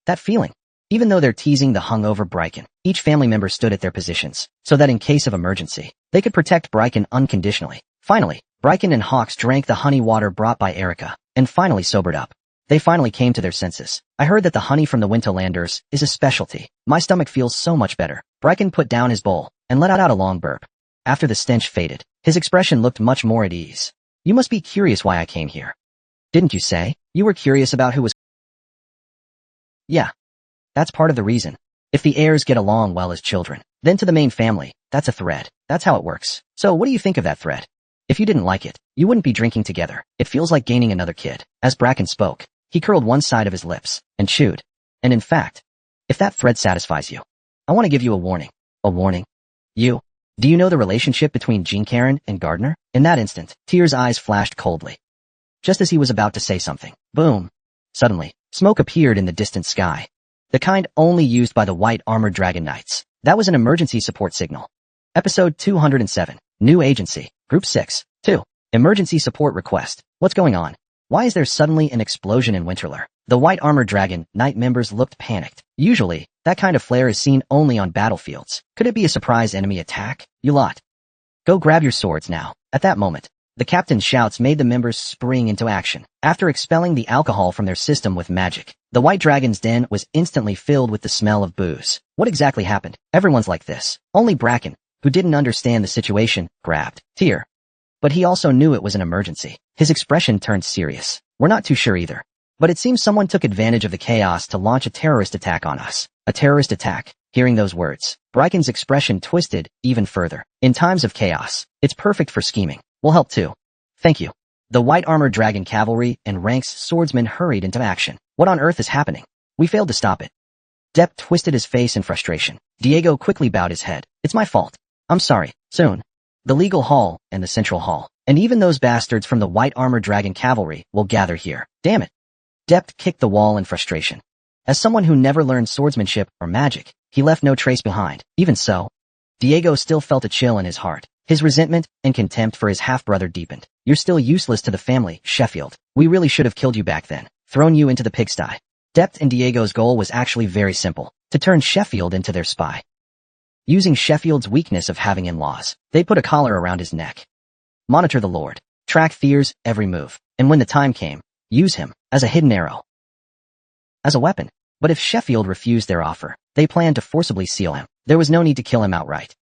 Speaker 1: that feeling. Even though they're teasing the hungover Bracken, each family member stood at their positions, so that in case of emergency, they could protect Bracken unconditionally. Finally, Bracken and Hawks drank the honey water brought by Erica, and finally sobered up. They finally came to their senses. I heard that the honey from the Winterlanders is a specialty. My stomach feels so much better. Bracken put down his bowl, and let out a long burp. After the stench faded, his expression looked much more at ease. You must be curious why I came here. Didn't you say? You were curious about who was... Yeah, that's part of the reason. If the heirs get along well as children, then to the main family, that's a thread. That's how it works. So what do you think of that thread? If you didn't like it, you wouldn't be drinking together. It feels like gaining another kid. As Bracken spoke, he curled one side of his lips and chewed. And in fact, if that thread satisfies you, I want to give you a warning. A warning? Do you know the relationship between Jean Karen and Gardner? In that instant, Tyr's eyes flashed coldly. Just as he was about to say something, boom! Suddenly, smoke appeared in the distant sky. The kind only used by the white armored dragon knights. That was an emergency support signal. Episode 207. New Agency. Group 6. 2. Emergency support request. What's going on? Why is there suddenly an explosion in Winterler? The white armored dragon knight members looked panicked. Usually, that kind of flare is seen only on battlefields. Could it be a surprise enemy attack? You lot. Go grab your swords now. At that moment, the captain's shouts made the members spring into action. After expelling the alcohol from their system with magic, the white dragon's den was instantly filled with the smell of booze. What exactly happened? Everyone's like this. Only Bracken, who didn't understand the situation, grabbed Tyr. But he also knew it was an emergency. His expression turned serious. We're not too sure either. But it seems someone took advantage of the chaos to launch a terrorist attack on us. A terrorist attack. Hearing those words, Bracken's expression twisted even further. In times of chaos, it's perfect for scheming. We'll help too. Thank you. The white armored dragon cavalry and Rank's swordsmen hurried into action. What on earth is happening? We failed to stop it. Depp twisted his face in frustration. Diego quickly bowed his head. It's my fault. I'm sorry. Soon. The legal hall and the central hall, and even those bastards from the white armored dragon cavalry will gather here. Damn it. Depp kicked the wall in frustration. As someone who never learned swordsmanship or magic, he left no trace behind. Even so, Diego still felt a chill in his heart. His resentment and contempt for his half-brother deepened. You're still useless to the family, Sheffield. We really should have killed you back then. Thrown you into the pigsty. Depp and Diego's goal was actually very simple. To turn Sheffield into their spy. Using Sheffield's weakness of having in-laws, they put a collar around his neck. Monitor the Lord. Track Thyr's every move. And when the time came, use him as a hidden arrow. As a weapon. But if Sheffield refused their offer, they planned to forcibly seal him. There was no need to kill him outright.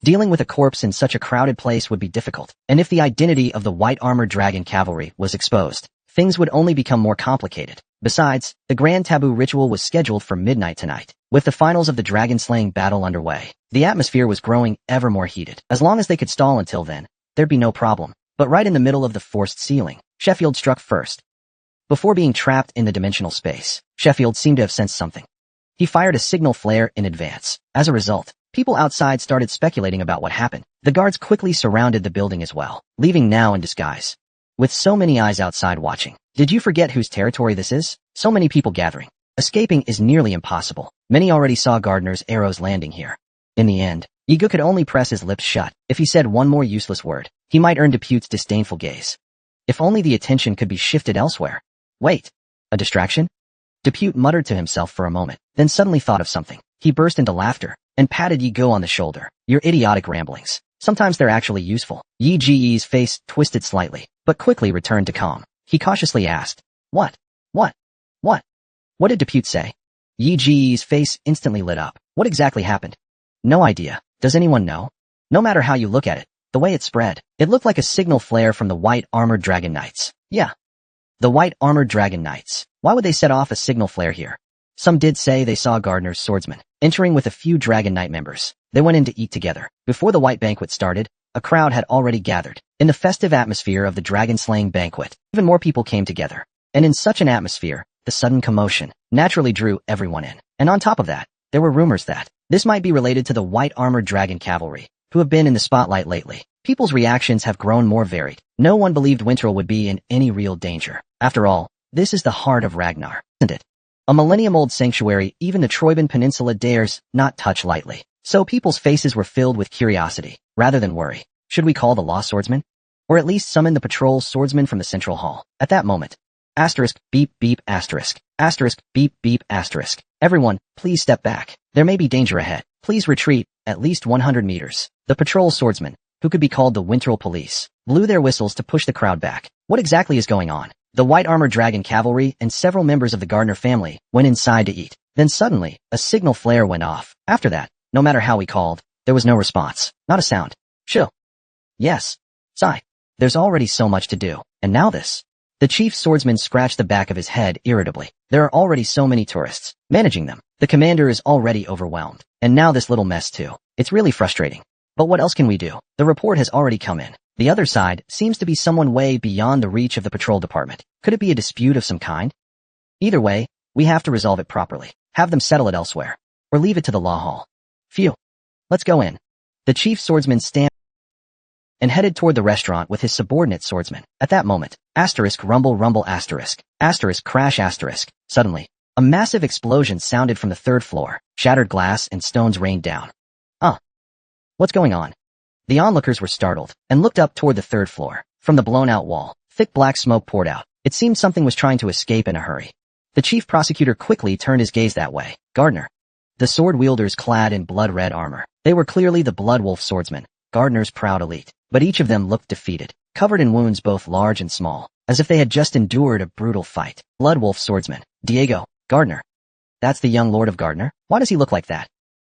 Speaker 1: Dealing with a corpse in such a crowded place would be difficult, and if the identity of the white armored dragon cavalry was exposed, things would only become more complicated. Besides, the grand taboo ritual was scheduled for midnight tonight. With the finals of the dragon-slaying battle underway, the atmosphere was growing ever more heated. As long as they could stall until then, there'd be no problem. But right in the middle of the forced sealing, Sheffield struck first. Before being trapped in the dimensional space, Sheffield seemed to have sensed something. He fired a signal flare in advance. As a result, people outside started speculating about what happened. The guards quickly surrounded the building as well, leaving now in disguise. With so many eyes outside watching, did you forget whose territory this is? So many people gathering. Escaping is nearly impossible. Many already saw Gardner's arrows landing here. In the end, Ego could only press his lips shut. If he said one more useless word, he might earn Depute's disdainful gaze. If only the attention could be shifted elsewhere. Wait. A distraction? Depute muttered to himself for a moment, then suddenly thought of something. He burst into laughter and patted Ego on the shoulder. Your idiotic ramblings. Sometimes they're actually useful. Yi Ji's face twisted slightly, but quickly returned to calm. He cautiously asked, What? What did Depute say? Yi Ji's face instantly lit up. What exactly happened? No idea. Does anyone know? No matter how you look at it, the way it spread, it looked like a signal flare from the white armored dragon knights. Yeah. The white armored dragon knights. Why would they set off a signal flare here? Some did say they saw Gardner's swordsmen entering with a few dragon knight members. They went in to eat together. Before the white banquet started, a crowd had already gathered. In the festive atmosphere of the dragon-slaying banquet, even more people came together. And in such an atmosphere, the sudden commotion naturally drew everyone in. And on top of that, there were rumors that this might be related to the white armored dragon cavalry, who have been in the spotlight lately. People's reactions have grown more varied. No one believed Winterl would be in any real danger. After all, this is the heart of Ragnar, isn't it? A millennium-old sanctuary even the Troiban Peninsula dares not touch lightly. So people's faces were filled with curiosity, rather than worry. Should we call the law swordsman? Or at least summon the patrol swordsman from the central hall? At that moment, asterisk, beep, beep, asterisk, beep, beep, asterisk. Everyone, please step back. There may be danger ahead. Please retreat, at least 100 meters. The patrol swordsmen, who could be called the Winterl police, blew their whistles to push the crowd back. What exactly is going on? The white armored dragon cavalry and several members of the Gardner family went inside to eat. Then suddenly, a signal flare went off. After that, no matter how we called, there was no response. Not a sound. Chill. Yes. Sigh. There's already so much to do. And now this. The chief swordsman scratched the back of his head irritably. There are already so many tourists. Managing them. The commander is already overwhelmed. And now this little mess too. It's really frustrating. But what else can we do? The report has already come in. The other side seems to be someone way beyond the reach of the patrol department. Could it be a dispute of some kind? Either way, we have to resolve it properly. Have them settle it elsewhere. Or leave it to the law hall. Phew. Let's go in. The chief swordsman stamped and headed toward the restaurant with his subordinate swordsman. At that moment, rumble rumble crash Suddenly, a massive explosion sounded from the third floor. Shattered glass and stones rained down. What's going on? The onlookers were startled and looked up toward the third floor. From the blown-out wall, thick black smoke poured out. It seemed something was trying to escape in a hurry. The chief prosecutor quickly turned his gaze that way. Gardner. The sword wielders clad in blood-red armor. They were clearly the Bloodwolf swordsmen, Gardner's proud elite. But each of them looked defeated, covered in wounds both large and small, as if they had just endured a brutal fight. Bloodwolf swordsman. Diego. Gardner. That's the young Lord of Gardner? Why does he look like that?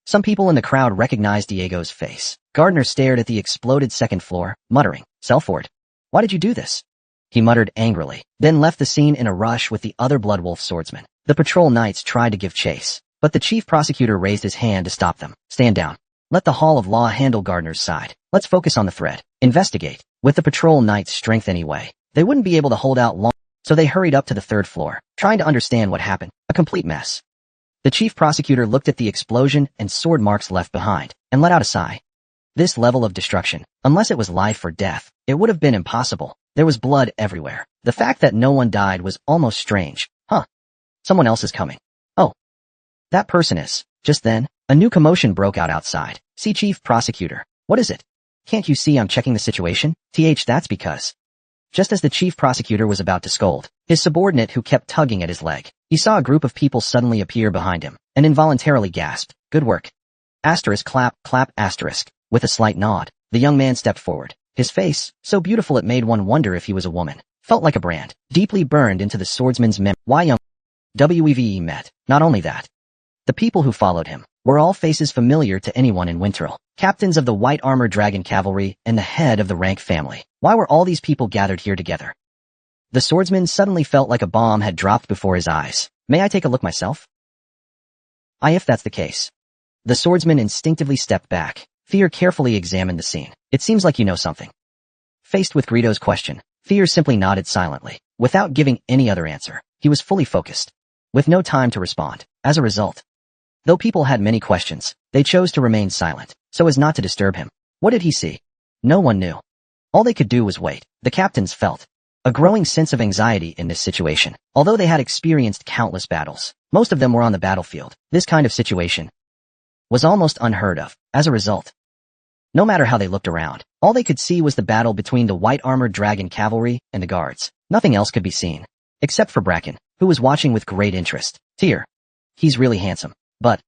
Speaker 1: Some people in the crowd recognized Diego's face. Gardner stared at the exploded second floor, muttering, Selford. Why did you do this? He muttered angrily, then left the scene in a rush with the other Bloodwolf swordsmen. The patrol knights tried to give chase, but the chief prosecutor raised his hand to stop them. Stand down. Let the Hall of Law handle Gardner's side. Let's focus on the thread. Investigate. With the patrol knights' strength anyway, they wouldn't be able to hold out long, so they hurried up to the third floor, trying to understand what happened. A complete mess. The chief prosecutor looked at the explosion and sword marks left behind, and let out a sigh. This level of destruction, unless it was life or death, it would have been impossible. There was blood everywhere. The fact that no one died was almost strange. Someone else is coming. Oh. That person is. Just then, a new commotion broke out outside. See, chief prosecutor. What is it? Can't you see I'm checking the situation? That's because. Just as the chief prosecutor was about to scold, his subordinate who kept tugging at his leg, he saw a group of people suddenly appear behind him, and involuntarily gasped, Good work. Clap, With a slight nod, the young man stepped forward. His face, so beautiful it made one wonder if he was a woman, felt like a brand, deeply burned into the swordsman's memory. Why young WEVE met. Not only that. The people who followed him were all faces familiar to anyone in Winterl, captains of the White Armor Dragon Cavalry and the head of the Rank family. Why were all these people gathered here together? The swordsman suddenly felt like a bomb had dropped before his eyes. May I take a look myself? If that's the case. The swordsman instinctively stepped back. Fear carefully examined the scene. It seems like you know something. Faced with Greedo's question, Fear simply nodded silently, without giving any other answer. He was fully focused, with no time to respond. As a result, though people had many questions, they chose to remain silent, so as not to disturb him. What did he see? No one knew. All they could do was wait. The captains felt a growing sense of anxiety in this situation. Although they had experienced countless battles, most of them were on the battlefield. This kind of situation was almost unheard of. As a result, no matter how they looked around, all they could see was the battle between the White Armored Dragon Cavalry and the guards. Nothing else could be seen, except for Bracken, who was watching with great interest. Tyr. He's really handsome, but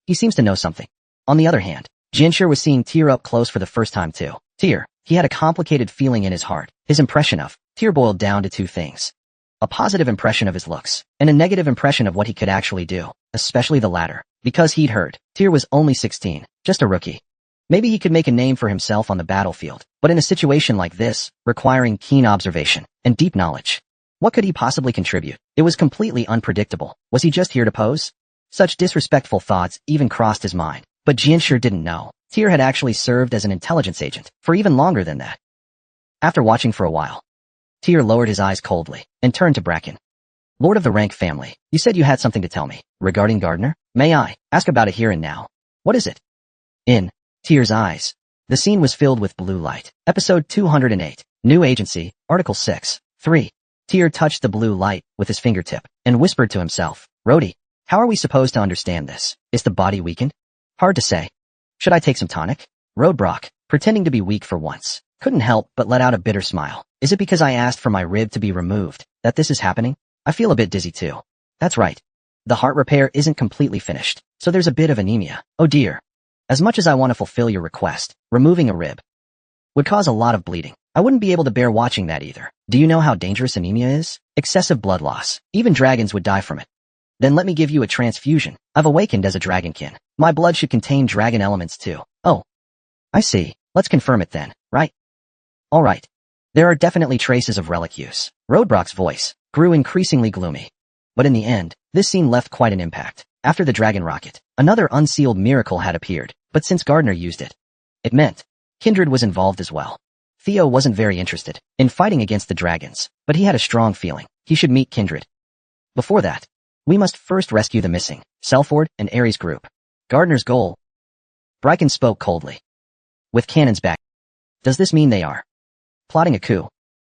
Speaker 1: he seems to know something. On the other hand, Jinsher was seeing Tyr up close for the first time too. Tyr. He had a complicated feeling in his heart. His impression of Tyr boiled down to two things. A positive impression of his looks, and a negative impression of what he could actually do, especially the latter, because he'd heard Tyr was only 16, just a rookie. Maybe he could make a name for himself on the battlefield, but in a situation like this, requiring keen observation and deep knowledge, what could he possibly contribute? It was completely unpredictable. Was he just here to pose? Such disrespectful thoughts even crossed his mind, but Jinsher didn't know. Tyr had actually served as an intelligence agent for even longer than that. After watching for a while, Tyr lowered his eyes coldly and turned to Bracken. Lord of the Rank family, you said you had something to tell me regarding Gardner? May I ask about it here and now? What is it? In Tyr's eyes, the scene was filled with blue light. Episode 208, New Agency, Article 6, 3. Tyr touched the blue light with his fingertip and whispered to himself, Rhodey, how are we supposed to understand this? Is the body weakened? Hard to say. Should I take some tonic? Roadbrock, pretending to be weak for once, couldn't help but let out a bitter smile. Is it because I asked for my rib to be removed that this is happening? I feel a bit dizzy too. That's right. The heart repair isn't completely finished, so there's a bit of anemia. Oh dear. As much as I want to fulfill your request, removing a rib would cause a lot of bleeding. I wouldn't be able to bear watching that either. Do you know how dangerous anemia is? Excessive blood loss. Even dragons would die from it. Then let me give you a transfusion. I've awakened as a dragonkin. My blood should contain dragon elements too. Oh. I see. Let's confirm it then, right? Alright. There are definitely traces of relic use. Roadbrock's voice grew increasingly gloomy. But in the end, this scene left quite an impact. After the dragon rocket, another unsealed miracle had appeared, but since Gardner used it, it meant Kindred was involved as well. Theo wasn't very interested in fighting against the dragons, but he had a strong feeling he should meet Kindred. Before that, we must first rescue the missing Selford and Ares group. Gardner's goal. Bryken spoke coldly. With cannons back, does this mean they are plotting a coup?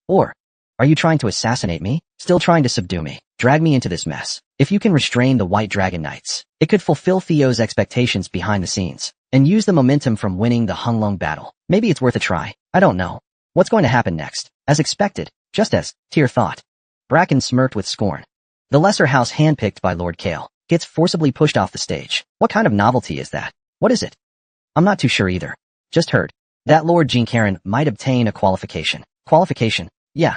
Speaker 1: Or are you trying to assassinate me? Still trying to subdue me? Drag me into this mess? If you can restrain the White Dragon Knights, it could fulfill Theo's expectations behind the scenes and use the momentum from winning the Hunglong battle. Maybe it's worth a try. I don't know what's going to happen next. As expected, just as Tyr thought. Bracken smirked with scorn. The lesser house handpicked by Lord Kale gets forcibly pushed off the stage. What kind of novelty is that? What is it? I'm not too sure either. Just heard that Lord Jean Karen might obtain a qualification. Qualification? Yeah.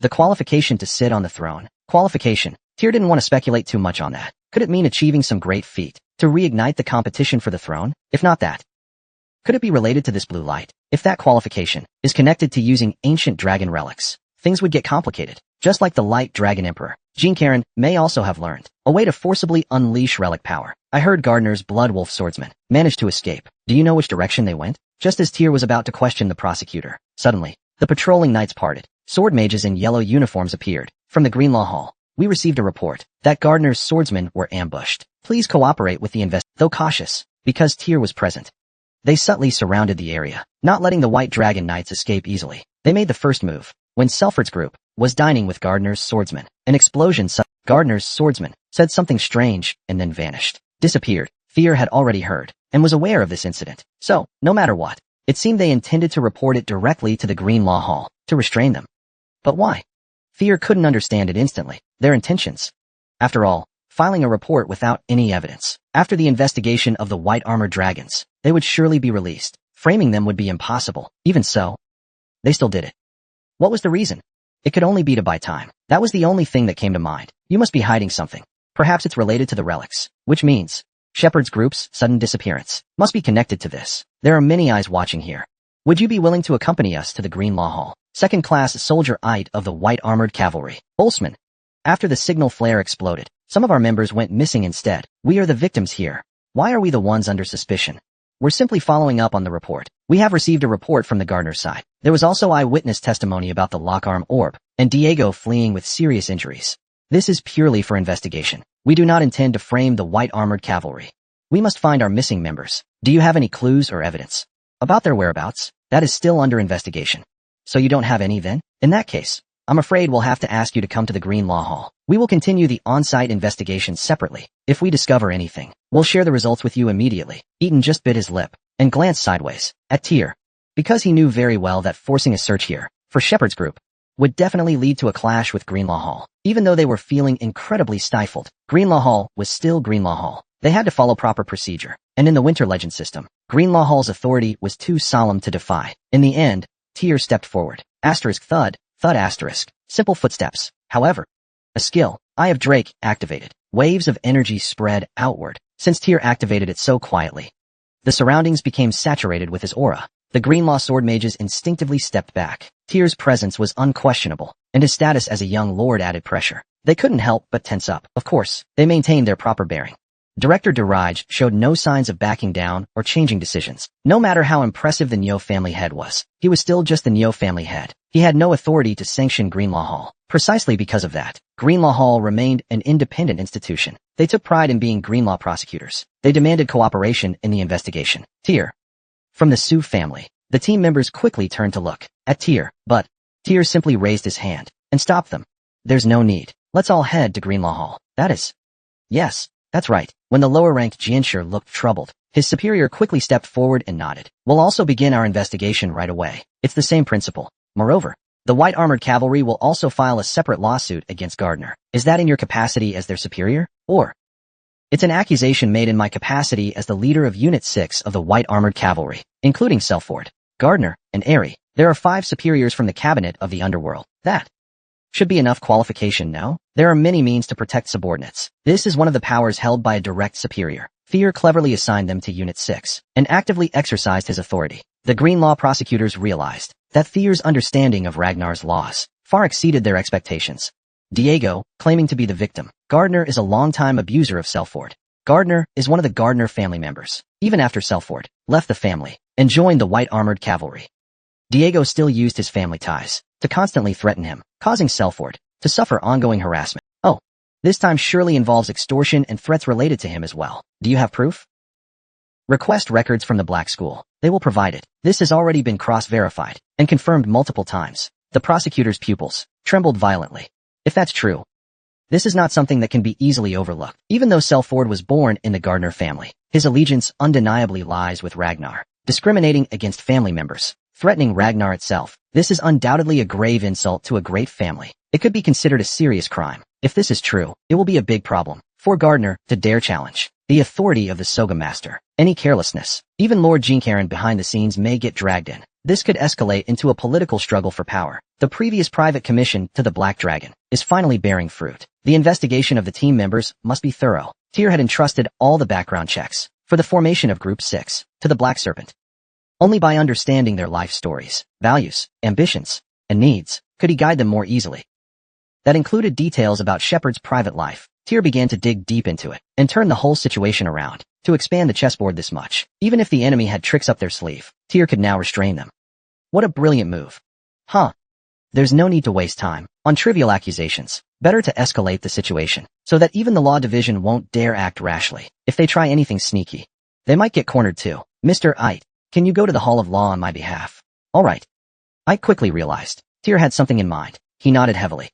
Speaker 1: The qualification to sit on the throne. Qualification. Tyr didn't want to speculate too much on that. Could it mean achieving some great feat to reignite the competition for the throne? If not that, could it be related to this blue light? If that qualification is connected to using ancient dragon relics, things would get complicated. Just like the Light Dragon Emperor, Jean Karen may also have learned a way to forcibly unleash relic power. I heard Gardner's Bloodwolf swordsman managed to escape. Do you know which direction they went? Just as Tyr was about to question the prosecutor, suddenly, the patrolling knights parted. Sword mages in yellow uniforms appeared. From the Greenlaw Hall, we received a report that Gardner's swordsmen were ambushed. Please cooperate with the though cautious, because Tyr was present. They subtly surrounded the area, not letting the White Dragon Knights escape easily. They made the first move. When Selford's group was dining with Gardner's swordsman, an explosion Gardner's swordsman said something strange and then vanished. Disappeared. Tyr had already heard and was aware of this incident. So, no matter what, it seemed they intended to report it directly to the Greenlaw Hall to restrain them. But why? Tyr couldn't understand it instantly. Their intentions. After all, filing a report without any evidence. After the investigation of the white-armored dragons, they would surely be released. Framing them would be impossible. Even so, they still did it. What was the reason? It could only be to buy time. That was the only thing that came to mind. You must be hiding something. Perhaps it's related to the relics, which means Shepard's group's sudden disappearance must be connected to this. There are many eyes watching here. Would you be willing to accompany us to the Greenlaw Hall? Second-class soldier-ite of the white-armored cavalry, Boltzmann. After the signal flare exploded, some of our members went missing instead. We are the victims here. Why are we the ones under suspicion? We're simply following up on the report. We have received a report from the Gardner side. There was also eyewitness testimony about the lock-arm orb and Diego fleeing with serious injuries. This is purely for investigation. We do not intend to frame the white-armored cavalry. We must find our missing members. Do you have any clues or evidence about their whereabouts? That is still under investigation. So you don't have any then? In that case, I'm afraid we'll have to ask you to come to the Greenlaw Hall. We will continue the on-site investigation separately. If we discover anything, we'll share the results with you immediately. Eaton just bit his lip and glanced sideways at Tyr, because he knew very well that forcing a search here for Shepard's group would definitely lead to a clash with Greenlaw Hall. Even though they were feeling incredibly stifled, Greenlaw Hall was still Greenlaw Hall. They had to follow proper procedure, and in the Winter Legend system, Greenlaw Hall's authority was too solemn to defy. In the end, Tyr stepped forward. Asterisk thud, thud asterisk. Simple footsteps. However, a skill, Eye of Drake, activated. Waves of energy spread outward. Since Tyr activated it so quietly, the surroundings became saturated with his aura. The Greenlaw sword mages instinctively stepped back. Tyr's presence was unquestionable, and his status as a young lord added pressure. They couldn't help but tense up. Of course, they maintained their proper bearing. Director Diraj showed no signs of backing down or changing decisions. No matter how impressive the Nyo family head was, he was still just the Nyo family head. He had no authority to sanction Greenlaw Hall. Precisely because of that, Greenlaw Hall remained an independent institution. They took pride in being Greenlaw prosecutors. They demanded cooperation in the investigation. Tyr. From the Sioux family, the team members quickly turned to look at Tyr, but Tyr simply raised his hand and stopped them. There's no need. Let's all head to Greenlaw Hall. That is. Yes, that's right. When the lower-ranked Jianshir looked troubled, his superior quickly stepped forward and nodded. We'll also begin our investigation right away. It's the same principle. Moreover, the white-armored cavalry will also file a separate lawsuit against Gardner. Is that in your capacity as their superior? Or? It's an accusation made in my capacity as the leader of Unit 6 of the white-armored cavalry, including Selford, Gardner, and Airy. There are 5 superiors from the cabinet of the underworld. That should be enough qualification, no? There are many means to protect subordinates. This is one of the powers held by a direct superior. Tyr cleverly assigned them to Unit 6 and actively exercised his authority. The Greenlaw prosecutors realized that Thyr's understanding of Ragnar's laws far exceeded their expectations. Diego, claiming to be the victim. Gardner is a longtime abuser of Selford. Gardner is one of the Gardner family members, even after Selford left the family and joined the White Armored Cavalry. Diego still used his family ties to constantly threaten him, causing Selford to suffer ongoing harassment. Oh, this time surely involves extortion and threats related to him as well. Do you have proof? Request records from the black school. They will provide it. This has already been cross-verified and confirmed multiple times. The prosecutor's pupils trembled violently. If that's true, this is not something that can be easily overlooked. Even though Selford was born in the Gardner family, his allegiance undeniably lies with Ragnar. Discriminating against family members, threatening Ragnar itself. This is undoubtedly a grave insult to a great family. It could be considered a serious crime. If this is true, it will be a big problem for Gardner to dare challenge the authority of the Soga Master. Any carelessness, even Lord Jinkarin behind the scenes may get dragged in. This could escalate into a political struggle for power. The previous private commission to the Black Dragon is finally bearing fruit. The investigation of the team members must be thorough. Tyr had entrusted all the background checks for the formation of Group 6 to the Black Serpent. Only by understanding their life stories, values, ambitions, and needs could he guide them more easily. That included details about Shepard's private life. Tyr began to dig deep into it and turn the whole situation around. To expand the chessboard this much, even if the enemy had tricks up their sleeve, Tyr could now restrain them. What a brilliant move. Huh. There's no need to waste time on trivial accusations. Better to escalate the situation so that even the law division won't dare act rashly. If they try anything sneaky, they might get cornered too. Mr. Ite, can you go to the Hall of Law on my behalf? All right. Ite quickly realized Tyr had something in mind. He nodded heavily.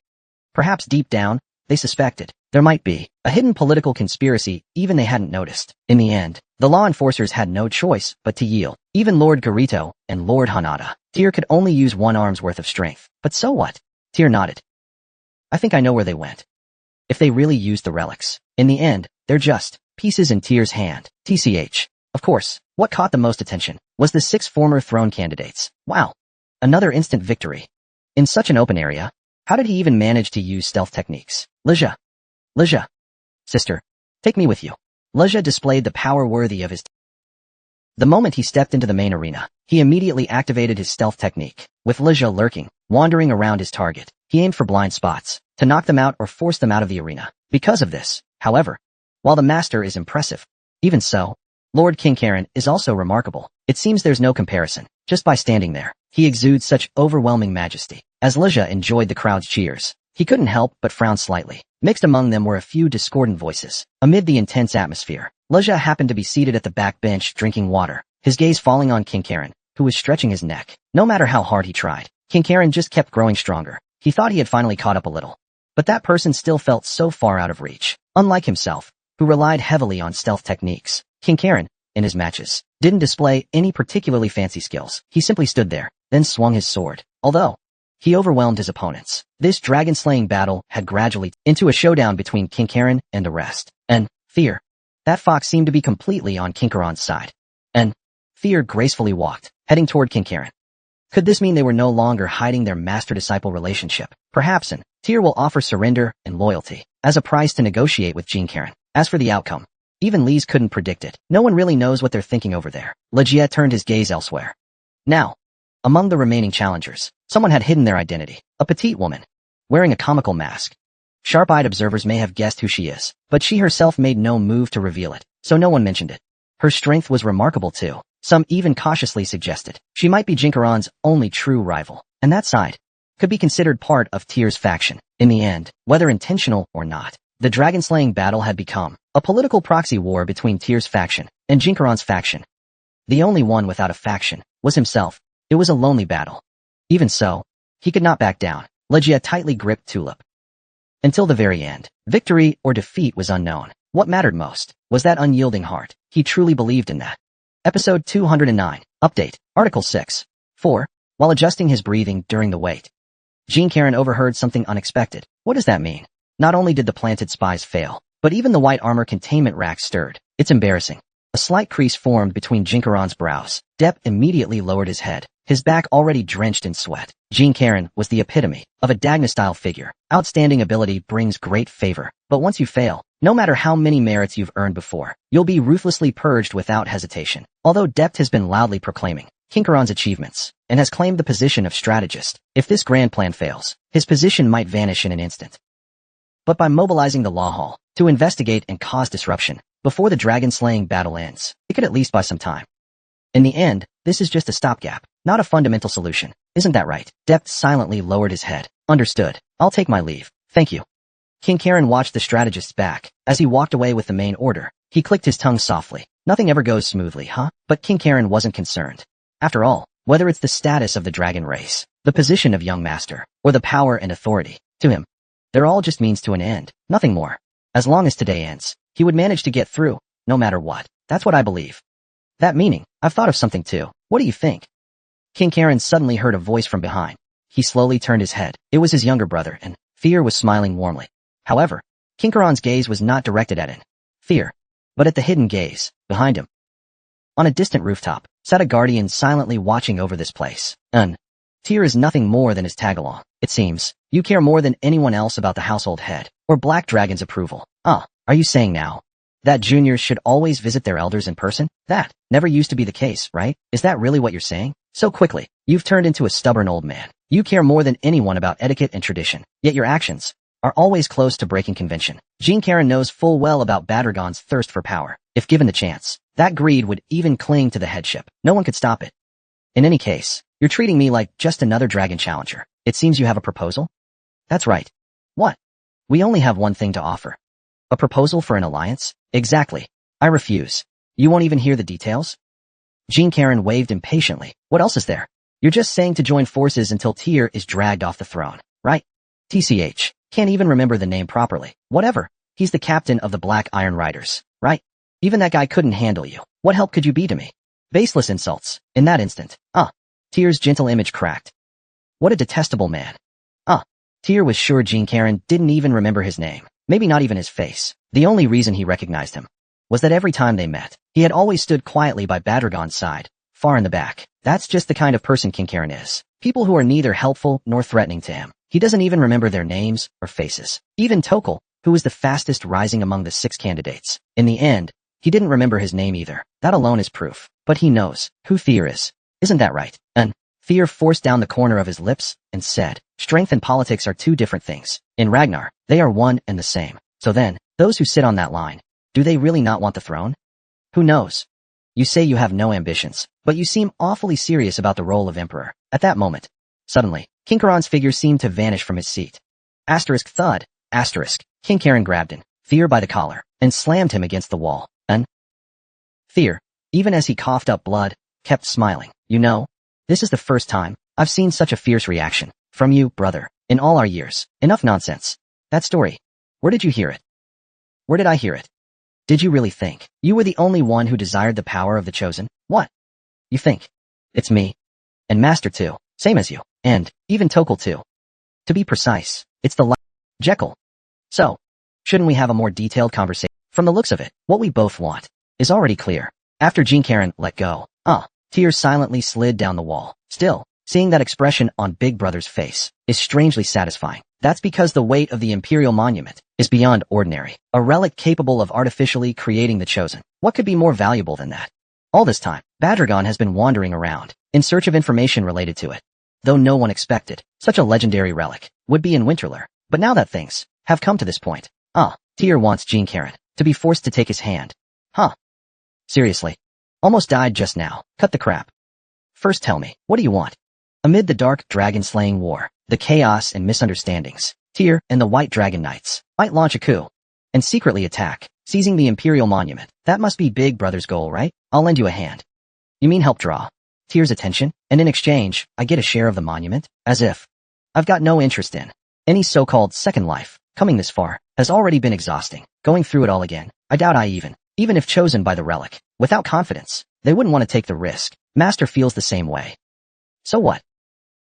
Speaker 1: Perhaps deep down, they suspected there might be a hidden political conspiracy even they hadn't noticed. In the end, the law enforcers had no choice but to yield. Even Lord Garito and Lord Hanada. Tyr could only use one arm's worth of strength. But so what? Tyr nodded. I think I know where they went. If they really used the relics, in the end, they're just pieces in Tyr's hand. TCH. Of course, what caught the most attention was the 6 former throne candidates. Wow. Another instant victory. In such an open area, how did he even manage to use stealth techniques? Leja. Sister, take me with you. Leja displayed the power worthy of his. The moment he stepped into the main arena, he immediately activated his stealth technique. With Leja lurking, wandering around his target, he aimed for blind spots to knock them out or force them out of the arena. Because of this, however, while the master is impressive, even so, Lord Kincairn is also remarkable. It seems there's no comparison. Just by standing there, he exudes such overwhelming majesty. As Leja enjoyed the crowd's cheers, he couldn't help but frown slightly. Mixed among them were a few discordant voices. Amid the intense atmosphere, Leja happened to be seated at the back bench drinking water, his gaze falling on Kincairn, who was stretching his neck. No matter how hard he tried, Kincairn just kept growing stronger. He thought he had finally caught up a little. But that person still felt so far out of reach. Unlike himself, who relied heavily on stealth techniques, Kincairn, in his matches, didn't display any particularly fancy skills. He simply stood there, then swung his sword. Although he overwhelmed his opponents, this dragon-slaying battle had gradually into a showdown between Kincairn and the rest. And Fear. That fox seemed to be completely on Kincairn's side. And Fear gracefully walked, heading toward Kincairn. Could this mean they were no longer hiding their master-disciple relationship? Perhaps Tyr will offer surrender and loyalty as a price to negotiate with Kincairn. As for the outcome, even Lise couldn't predict it. No one really knows what they're thinking over there. Legia turned his gaze elsewhere. Now, among the remaining challengers, someone had hidden their identity. A petite woman, wearing a comical mask. Sharp-eyed observers may have guessed who she is, but she herself made no move to reveal it, so no one mentioned it. Her strength was remarkable too. Some even cautiously suggested she might be Jinkaron's only true rival, and that side could be considered part of Tyr's faction. In the end, whether intentional or not, the dragon-slaying battle had become a political proxy war between Tyr's faction and Jinkaron's faction. The only one without a faction was himself. It was a lonely battle. Even so, he could not back down. Legia tightly gripped Tulip. Until the very end, victory or defeat was unknown. What mattered most was that unyielding heart. He truly believed in that. Episode 209. Update. Article 6. 4. While adjusting his breathing during the wait, Kincairn overheard something unexpected. What does that mean? Not only did the planted spies fail, but even the white armor containment rack stirred. It's embarrassing. A slight crease formed between Jinkaron's brows. Depp immediately lowered his head, his back already drenched in sweat. Kincairn was the epitome of a Dagna-style figure. Outstanding ability brings great favor, but once you fail, no matter how many merits you've earned before, you'll be ruthlessly purged without hesitation. Although Dept has been loudly proclaiming Kincaron's achievements, and has claimed the position of strategist. If this grand plan fails, his position might vanish in an instant. But by mobilizing the Law Hall to investigate and cause disruption before the dragon-slaying battle ends, it could at least buy some time. In the end, this is just a stopgap, not a fundamental solution. Isn't that right? Depth silently lowered his head. Understood. I'll take my leave. Thank you. King Karen watched the strategist's back. As he walked away with the main order, he clicked his tongue softly. Nothing ever goes smoothly, huh? But King Karen wasn't concerned. After all, whether it's the status of the dragon race, the position of young master, or the power and authority, to him, they're all just means to an end, nothing more. As long as today ends, he would manage to get through, no matter what. That's what I believe. That meaning, I've thought of something too. What do you think? King Karen suddenly heard a voice from behind. He slowly turned his head. It was his younger brother, and Fear was smiling warmly. However, King Karan's gaze was not directed at Fear, but at the hidden gaze behind him. On a distant rooftop, sat a guardian silently watching over this place. Fear is nothing more than his tag-along. It seems, you care more than anyone else about the household head, or Black Dragon's approval. Are you saying now that juniors should always visit their elders in person? That never used to be the case, right? Is that really what you're saying? So quickly, you've turned into a stubborn old man. You care more than anyone about etiquette and tradition, yet your actions are always close to breaking convention. Jean Karen knows full well about Badragon's thirst for power. If given the chance, that greed would even cling to the headship. No one could stop it. In any case, you're treating me like just another dragon challenger. It seems you have a proposal? That's right. What? We only have one thing to offer. A proposal for an alliance? Exactly. I refuse. You won't even hear the details? Jean Karen waved impatiently. What else is there? You're just saying to join forces until Tyr is dragged off the throne, right? TCH. Can't even remember the name properly. Whatever. He's the captain of the Black Iron Riders, right? Even that guy couldn't handle you. What help could you be to me? Baseless insults. In that instant. Tyr's gentle image cracked. What a detestable man. Tyr was sure Jean Karen didn't even remember his name. Maybe not even his face. The only reason he recognized him was that every time they met, he had always stood quietly by Badragon's side, far in the back. That's just the kind of person King Karen is. People who are neither helpful nor threatening to him. He doesn't even remember their names or faces. Even Tokal, who was the fastest rising among the 6 candidates. In the end, he didn't remember his name either. That alone is proof. But he knows who Fear is. Isn't that right? Fear forced down the corner of his lips and said, strength and politics are two different things. In Ragnar, they are one and the same. So then, those who sit on that line, do they really not want the throne? Who knows? You say you have no ambitions, but you seem awfully serious about the role of emperor. At that moment, suddenly, King Karan's figure seemed to vanish from his seat. Asterisk thud, asterisk. King Karen grabbed Fear by the collar and slammed him against the wall. Fear, even as he coughed up blood, kept smiling. You know, this is the first time I've seen such a fierce reaction from you, brother, in all our years. Enough nonsense. That story. Where did you hear it? Where did I hear it? Did you really think you were the only one who desired the power of the chosen? What? You think? It's me. And Master too. Same as you. And even Tokal too. To be precise, it's the Jekyll. So, shouldn't we have a more detailed conversation? From the looks of it, what we both want is already clear. After Jean Karen let go, Tears silently slid down the wall. Still, seeing that expression on Big Brother's face is strangely satisfying. That's because the weight of the Imperial Monument is beyond ordinary. A relic capable of artificially creating the chosen. What could be more valuable than that? All this time, Badragon has been wandering around in search of information related to it. Though no one expected such a legendary relic would be in Winterler. But now that things have come to this point, Tyr wants Jean Karen to be forced to take his hand. Seriously. Almost died just now. Cut the crap. First tell me, what do you want? Amid the dark dragon-slaying war, the chaos and misunderstandings, Tyr and the White Dragon Knights might launch a coup and secretly attack, seizing the Imperial Monument. That must be Big Brother's goal, right? I'll lend you a hand. You mean help draw Tyr's attention, and in exchange, I get a share of the monument? As if I've got no interest in any so-called second life. Coming this far has already been exhausting. Going through it all again, I doubt even if chosen by the relic, without confidence, they wouldn't want to take the risk. Master feels the same way. So what?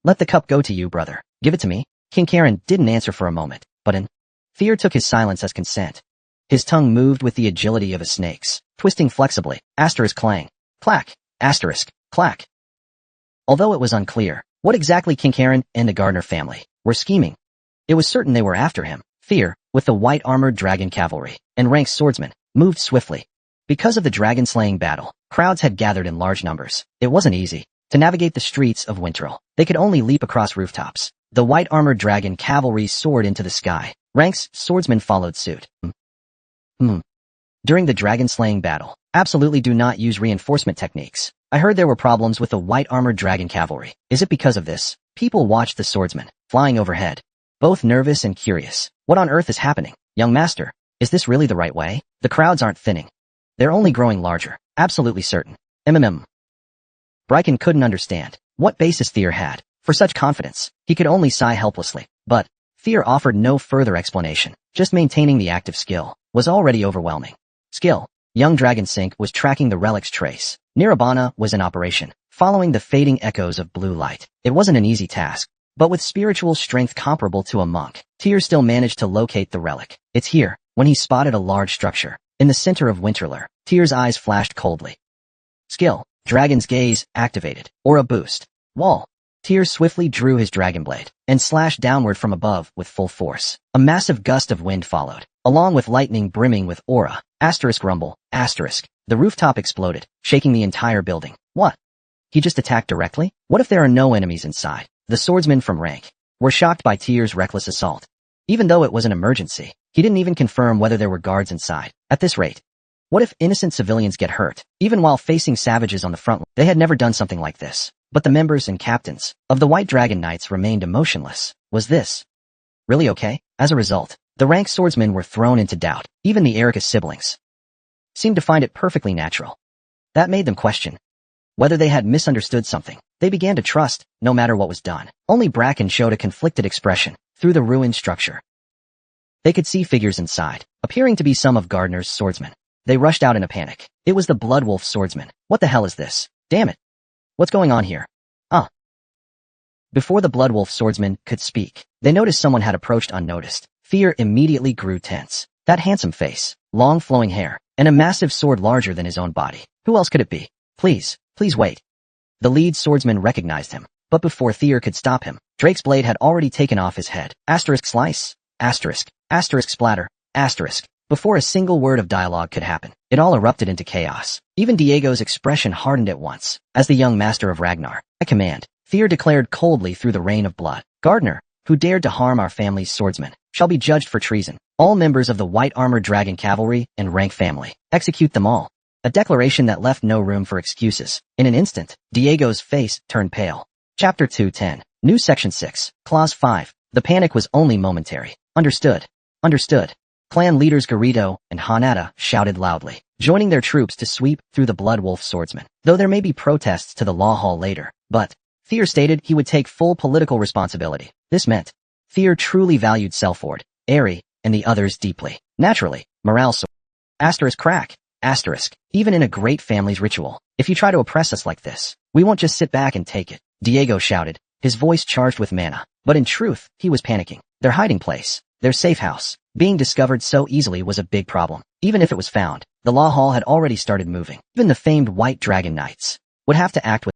Speaker 1: Let the cup go to you, brother. Give it to me. King Karen didn't answer for a moment, but Fear took his silence as consent. His tongue moved with the agility of a snake's, twisting flexibly. Asterisk clang. Clack. Asterisk. Clack. Although it was unclear what exactly King Karen and the Gardner family were scheming, it was certain they were after him. Fear, with the white-armored dragon cavalry and ranked swordsmen, moved swiftly. Because of the dragon-slaying battle, crowds had gathered in large numbers. It wasn't easy To navigate the streets of Winterl, they could only leap across rooftops. The white-armored dragon cavalry soared into the sky. Rank's swordsmen followed suit. During the dragon-slaying battle, absolutely do not use reinforcement techniques. I heard there were problems with the white-armored dragon cavalry. Is it because of this? People watched the swordsmen, flying overhead, both nervous and curious. What on earth is happening? Young master, is this really the right way? The crowds aren't thinning. They're only growing larger. Absolutely certain. Bryken couldn't understand what basis Thier had for such confidence. He could only sigh helplessly. But Thier offered no further explanation. Just maintaining the active skill was already overwhelming. Skill. Young Dragon Sync was tracking the relic's trace. Nirvana was in operation, following the fading echoes of blue light. It wasn't an easy task, but with spiritual strength comparable to a monk, Thier still managed to locate the relic. It's here. When he spotted a large structure in the center of Winterler, Thier's eyes flashed coldly. Skill. Dragon's Gaze activated. Aura boost. Wall. Thier swiftly drew his dragon blade and slashed downward from above with full force. A massive gust of wind followed, along with lightning brimming with aura. Rumble. The rooftop exploded, shaking the entire building. What? He just attacked directly? What if there are no enemies inside? The swordsmen from rank were shocked by Thier's reckless assault. Even though it was an emergency, he didn't even confirm whether there were guards inside. At this rate, what if innocent civilians get hurt? Even while facing savages on the front line, they had never done something like this. But the members and captains of the White Dragon Knights remained emotionless. Was this really okay? As a result, the rank swordsmen were thrown into doubt. Even the Erika siblings seemed to find it perfectly natural. That made them question whether they had misunderstood something. They began to trust, no matter what was done. Only Bracken showed a conflicted expression through the ruined structure. They could see figures inside, appearing to be some of Gardner's swordsmen. They rushed out in a panic. It was the Bloodwolf swordsman. What the hell is this? Damn it. What's going on here? Before the Bloodwolf swordsman could speak, they noticed someone had approached unnoticed. Thier immediately grew tense. That handsome face, long flowing hair, and a massive sword larger than his own body. Who else could it be? Please wait. The lead swordsman recognized him, but before Thier could stop him, Drake's blade had already taken off his head. Slice, splatter, Before a single word of dialogue could happen, it all erupted into chaos. Even Diego's expression hardened at once. As the young master of Ragnar, I command, Thier declared coldly through the rain of blood. Gardner, who dared to harm our family's swordsman, shall be judged for treason. All members of the white-armored dragon cavalry and rank family, execute them all. A declaration that left no room for excuses. In an instant, Diego's face turned pale. Chapter 210. New Section 6. Clause 5. The panic was only momentary. Understood. Clan leaders Garrido and Hanada shouted loudly, joining their troops to sweep through the Bloodwolf swordsmen. Though there may be protests to the Law Hall later, but Thier stated he would take full political responsibility. This meant Thier truly valued Selford, Aerie, and the others deeply. Naturally, morale soared. Even in a great family's ritual, if you try to oppress us like this, we won't just sit back and take it. Diego shouted, his voice charged with mana. But in truth, he was panicking. Their hiding place, their safe house, being discovered so easily was a big problem. Even if it was found, the Law Hall had already started moving. Even the famed White Dragon Knights would have to act with.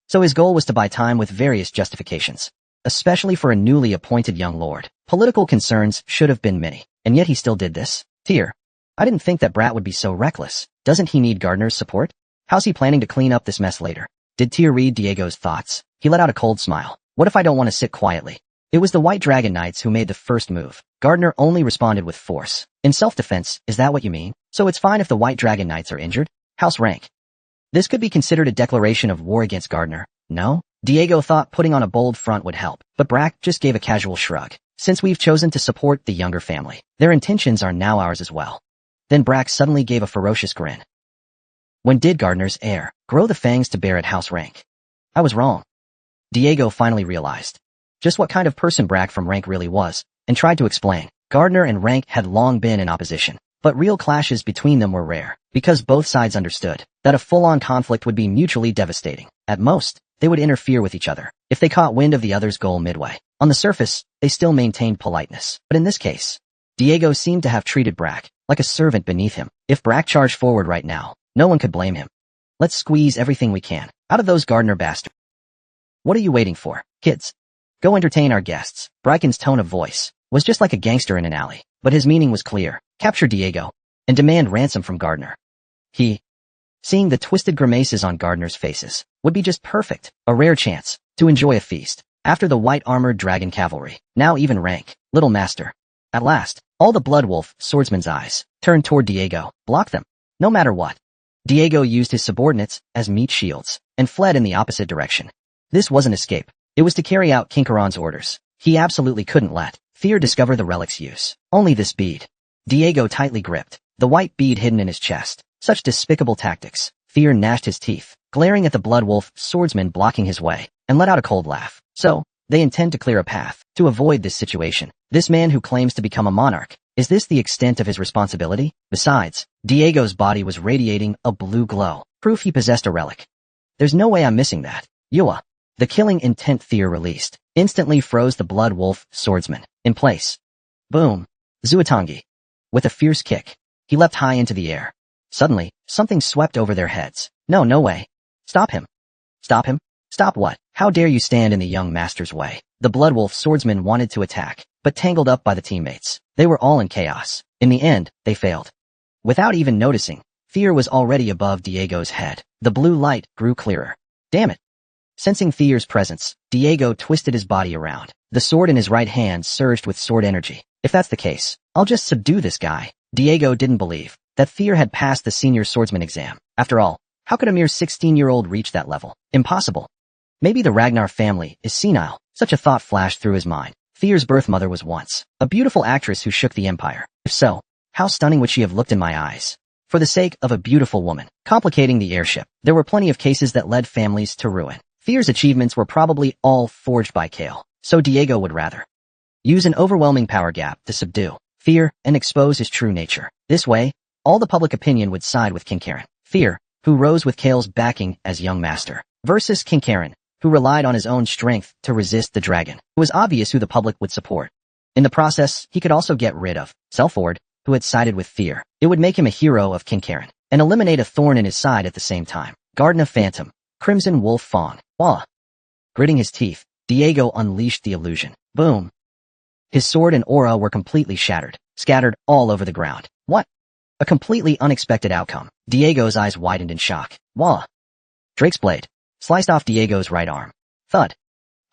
Speaker 1: So his goal was to buy time with various justifications, especially for a newly appointed young lord. Political concerns should have been many, and yet he still did this. Thier, I didn't think that brat would be so reckless. Doesn't he need Gardner's support? How's he planning to clean up this mess later? Did Thier read Diego's thoughts? He let out a cold smile. What if I don't want to sit quietly? It was the White Dragon Knights who made the first move. Gardner only responded with force. In self-defense, is that what you mean? So it's fine if the White Dragon Knights are injured? House rank. This could be considered a declaration of war against Gardner. No? Diego thought putting on a bold front would help, but Brack just gave a casual shrug. Since we've chosen to support the younger family, their intentions are now ours as well. Then Brack suddenly gave a ferocious grin. When did Gardner's heir grow the fangs to bear at house rank? I was wrong. Diego finally realized just what kind of person Brack from rank really was, and tried to explain. Gardner and rank had long been in opposition, but real clashes between them were rare, because both sides understood that a full-on conflict would be mutually devastating. At most, they would interfere with each other if they caught wind of the other's goal midway. On the surface, they still maintained politeness, but in this case, Diego seemed to have treated Brack like a servant beneath him. If Brack charged forward right now, no one could blame him. Let's squeeze everything we can out of those Gardner bastards. What are you waiting for, kids? Go entertain our guests. Bracken's tone of voice was just like a gangster in an alley, but his meaning was clear. Capture Diego and demand ransom from Gardner. He Seeing the twisted grimaces on gardeners' faces would be just perfect, a rare chance to enjoy a feast. After the white-armored dragon cavalry, now even rank, little master. At last, all the blood wolf swordsman's eyes turned toward Diego, blocked them. No matter what. Diego used his subordinates as meat shields and fled in the opposite direction. This wasn't escape. It was to carry out Kinkaron's orders. He absolutely couldn't let fear discover the relic's use. Only this bead. Diego tightly gripped the white bead hidden in his chest. Such despicable tactics. Fear gnashed his teeth, glaring at the blood wolf swordsman blocking his way, and let out a cold laugh. So, they intend to clear a path to avoid this situation. This man who claims to become a monarch, is this the extent of his responsibility? Besides, Diego's body was radiating a blue glow, proof he possessed a relic. There's no way I'm missing that. Yua. The killing intent Fear released instantly froze the blood wolf swordsman in place. Boom. Zuatangi. With a fierce kick, he leapt high into the air. Suddenly, something swept over their heads. No way. Stop him. Stop him? Stop what? How dare you stand in the young master's way? The blood wolf swordsman wanted to attack, but tangled up by the teammates. They were all in chaos. In the end, they failed. Without even noticing, Fear was already above Diego's head. The blue light grew clearer. Damn it. Sensing Fear's presence, Diego twisted his body around. The sword in his right hand surged with sword energy. If that's the case, I'll just subdue this guy. Diego didn't believe that Fear had passed the senior swordsman exam. After all, how could a mere 16-year-old reach that level? Impossible. Maybe the Ragnar family is senile. Such a thought flashed through his mind. Fear's birth mother was once a beautiful actress who shook the empire. If so, how stunning would she have looked in my eyes? For the sake of a beautiful woman, complicating the heirship, there were plenty of cases that led families to ruin. Fear's achievements were probably all forged by Kale, so Diego would rather use an overwhelming power gap to subdue Fear and expose his true nature. This way, all the public opinion would side with Kinkaron. Fear, who rose with Kale's backing as young master, versus Kinkaron, who relied on his own strength to resist the dragon. It was obvious who the public would support. In the process, he could also get rid of Selford, who had sided with Fear. It would make him a hero of Kinkaron, and eliminate a thorn in his side at the same time. Garden of Phantom, Crimson Wolf Fawn. Wah. Gritting his teeth, Diego unleashed the illusion. Boom. His sword and aura were completely shattered, scattered all over the ground. What? A completely unexpected outcome. Diego's eyes widened in shock. Wah. Drake's blade sliced off Diego's right arm. Thud.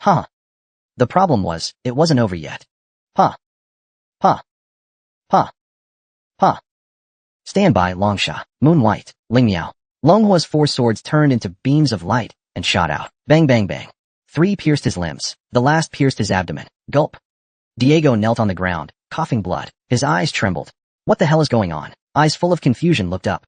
Speaker 1: Huh. The problem was, it wasn't over yet. Pa. Pa. Pa. Pa. Stand by, Longsha. Moon White. Ling Miao. Longhua's four swords turned into beams of light and shot out. Bang bang bang. 3 pierced his limbs. The last pierced his abdomen. Gulp. Diego knelt on the ground, coughing blood. His eyes trembled. What the hell is going on? Eyes full of confusion looked up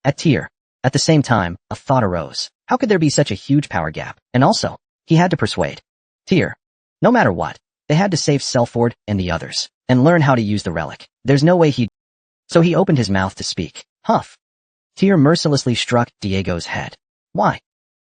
Speaker 1: at Tyr. At the same time, a thought arose. How could there be such a huge power gap? And also, he had to persuade Tyr. No matter what, they had to save Selford and the others, and learn how to use the relic. There's no way So he opened his mouth to speak. Huff. Tyr mercilessly struck Diego's head. Why?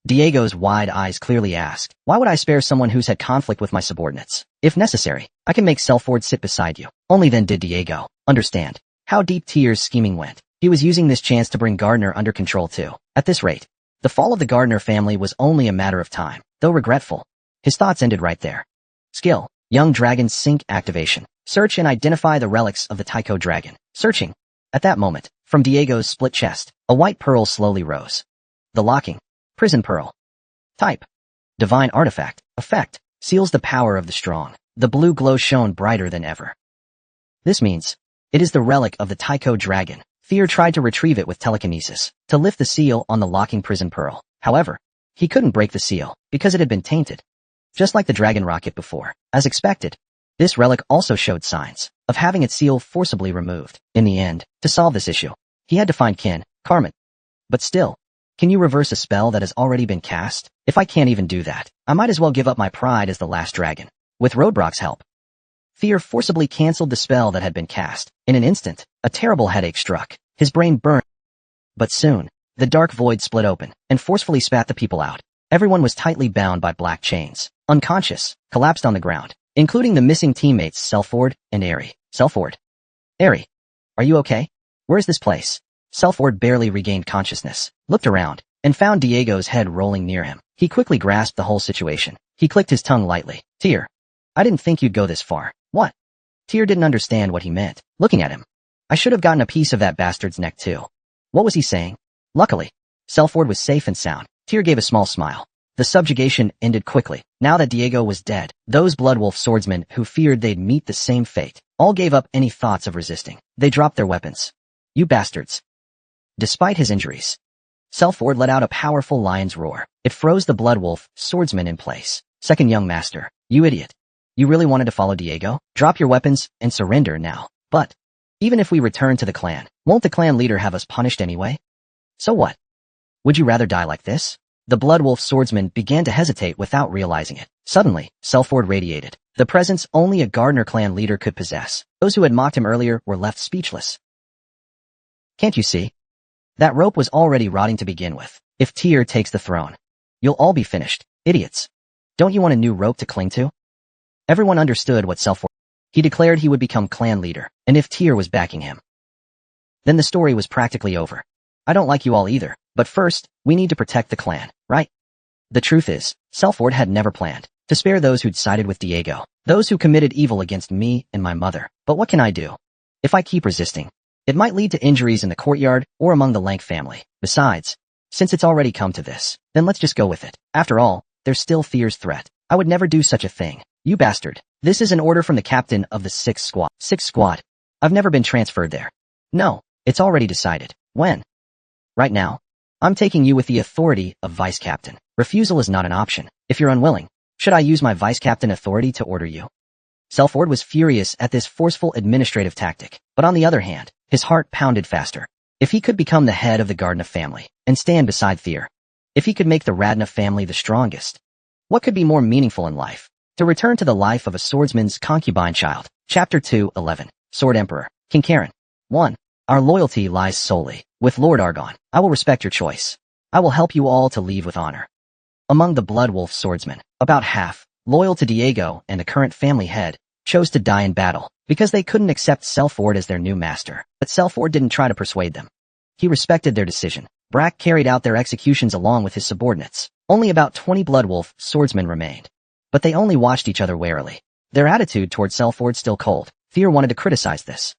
Speaker 1: Diego's wide eyes clearly asked. Why would I spare someone who's had conflict with my subordinates? If necessary, I can make Selford sit beside you. Only then did Diego understand how deep Tyr's scheming went. He was using this chance to bring Gardner under control too. At this rate, the fall of the Gardner family was only a matter of time. Though regretful, his thoughts ended right there. Skill. Young Dragon Sync activation. Search and identify the relics of the Tycho dragon. Searching. At that moment, from Diego's split chest, a white pearl slowly rose. The locking. Prison pearl. Type. Divine artifact. Effect. Seals the power of the strong. The blue glow shone brighter than ever. This means, it is the relic of the Tycho dragon. Fear tried to retrieve it with telekinesis, to lift the seal on the locking prison pearl. However, he couldn't break the seal, because it had been tainted. Just like the dragon rocket before. As expected, this relic also showed signs of having its seal forcibly removed. In the end, to solve this issue, he had to find Carmen. But still, can you reverse a spell that has already been cast? If I can't even do that, I might as well give up my pride as the last dragon. With Roadbrock's help, Fear forcibly canceled the spell that had been cast. In an instant, a terrible headache struck. His brain burned. But soon, the dark void split open and forcefully spat the people out. Everyone was tightly bound by black chains. Unconscious, collapsed on the ground, including the missing teammates Selford and Airy. Selford. Airy. Are you okay? Where's this place? Selford barely regained consciousness, looked around, and found Diego's head rolling near him. He quickly grasped the whole situation. He clicked his tongue lightly. Tyr. I didn't think you'd go this far. What? Tyr didn't understand what he meant. Looking at him. I should have gotten a piece of that bastard's neck too. What was he saying? Luckily, Selford was safe and sound. Tyr gave a small smile. The subjugation ended quickly. Now that Diego was dead, those Bloodwolf swordsmen who feared they'd meet the same fate all gave up any thoughts of resisting. They dropped their weapons. You bastards. Despite his injuries, Selford let out a powerful lion's roar. It froze the Bloodwolf swordsman in place. Second young master, you idiot. You really wanted to follow Diego? Drop your weapons and surrender now. But even if we return to the clan, won't the clan leader have us punished anyway? So what? Would you rather die like this? The Bloodwolf swordsman began to hesitate without realizing it. Suddenly, Selford radiated. The presence only a Gardner clan leader could possess. Those who had mocked him earlier were left speechless. Can't you see? That rope was already rotting to begin with. If Tyr takes the throne, you'll all be finished. Idiots. Don't you want a new rope to cling to? Everyone understood what Selford. He declared he would become clan leader, and if Tyr was backing him, then the story was practically over. I don't like you all either, but first, we need to protect the clan, right? The truth is, Selford had never planned to spare those who'd sided with Diego, those who committed evil against me and my mother. But what can I do? If I keep resisting, it might lead to injuries in the courtyard or among the Lank family. Besides, since it's already come to this, then let's just go with it. After all, there's still Tyr's threat. I would never do such a thing. You bastard. This is an order from the captain of the 6th squad. 6th squad. I've never been transferred there. No, it's already decided. When? Right now. I'm taking you with the authority of vice captain. Refusal is not an option. If you're unwilling, should I use my vice captain authority to order you? Selford was furious at this forceful administrative tactic, but on the other hand, his heart pounded faster. If he could become the head of the Gardner family and stand beside Tyr, if he could make the Radna family the strongest, what could be more meaningful in life? To return to the life of a swordsman's concubine child. Chapter 2:11. Sword Emperor. King Karen. 1. Our loyalty lies solely with Lord Argon. I will respect your choice. I will help you all to leave with honor. Among the Bloodwolf swordsmen, about half, loyal to Diego and the current family head, chose to die in battle because they couldn't accept Selford as their new master. But Selford didn't try to persuade them. He respected their decision. Brack carried out their executions along with his subordinates. Only about 20 Bloodwolf swordsmen remained, but they only watched each other warily. Their attitude toward Selford still cold. Tyr wanted to criticize this,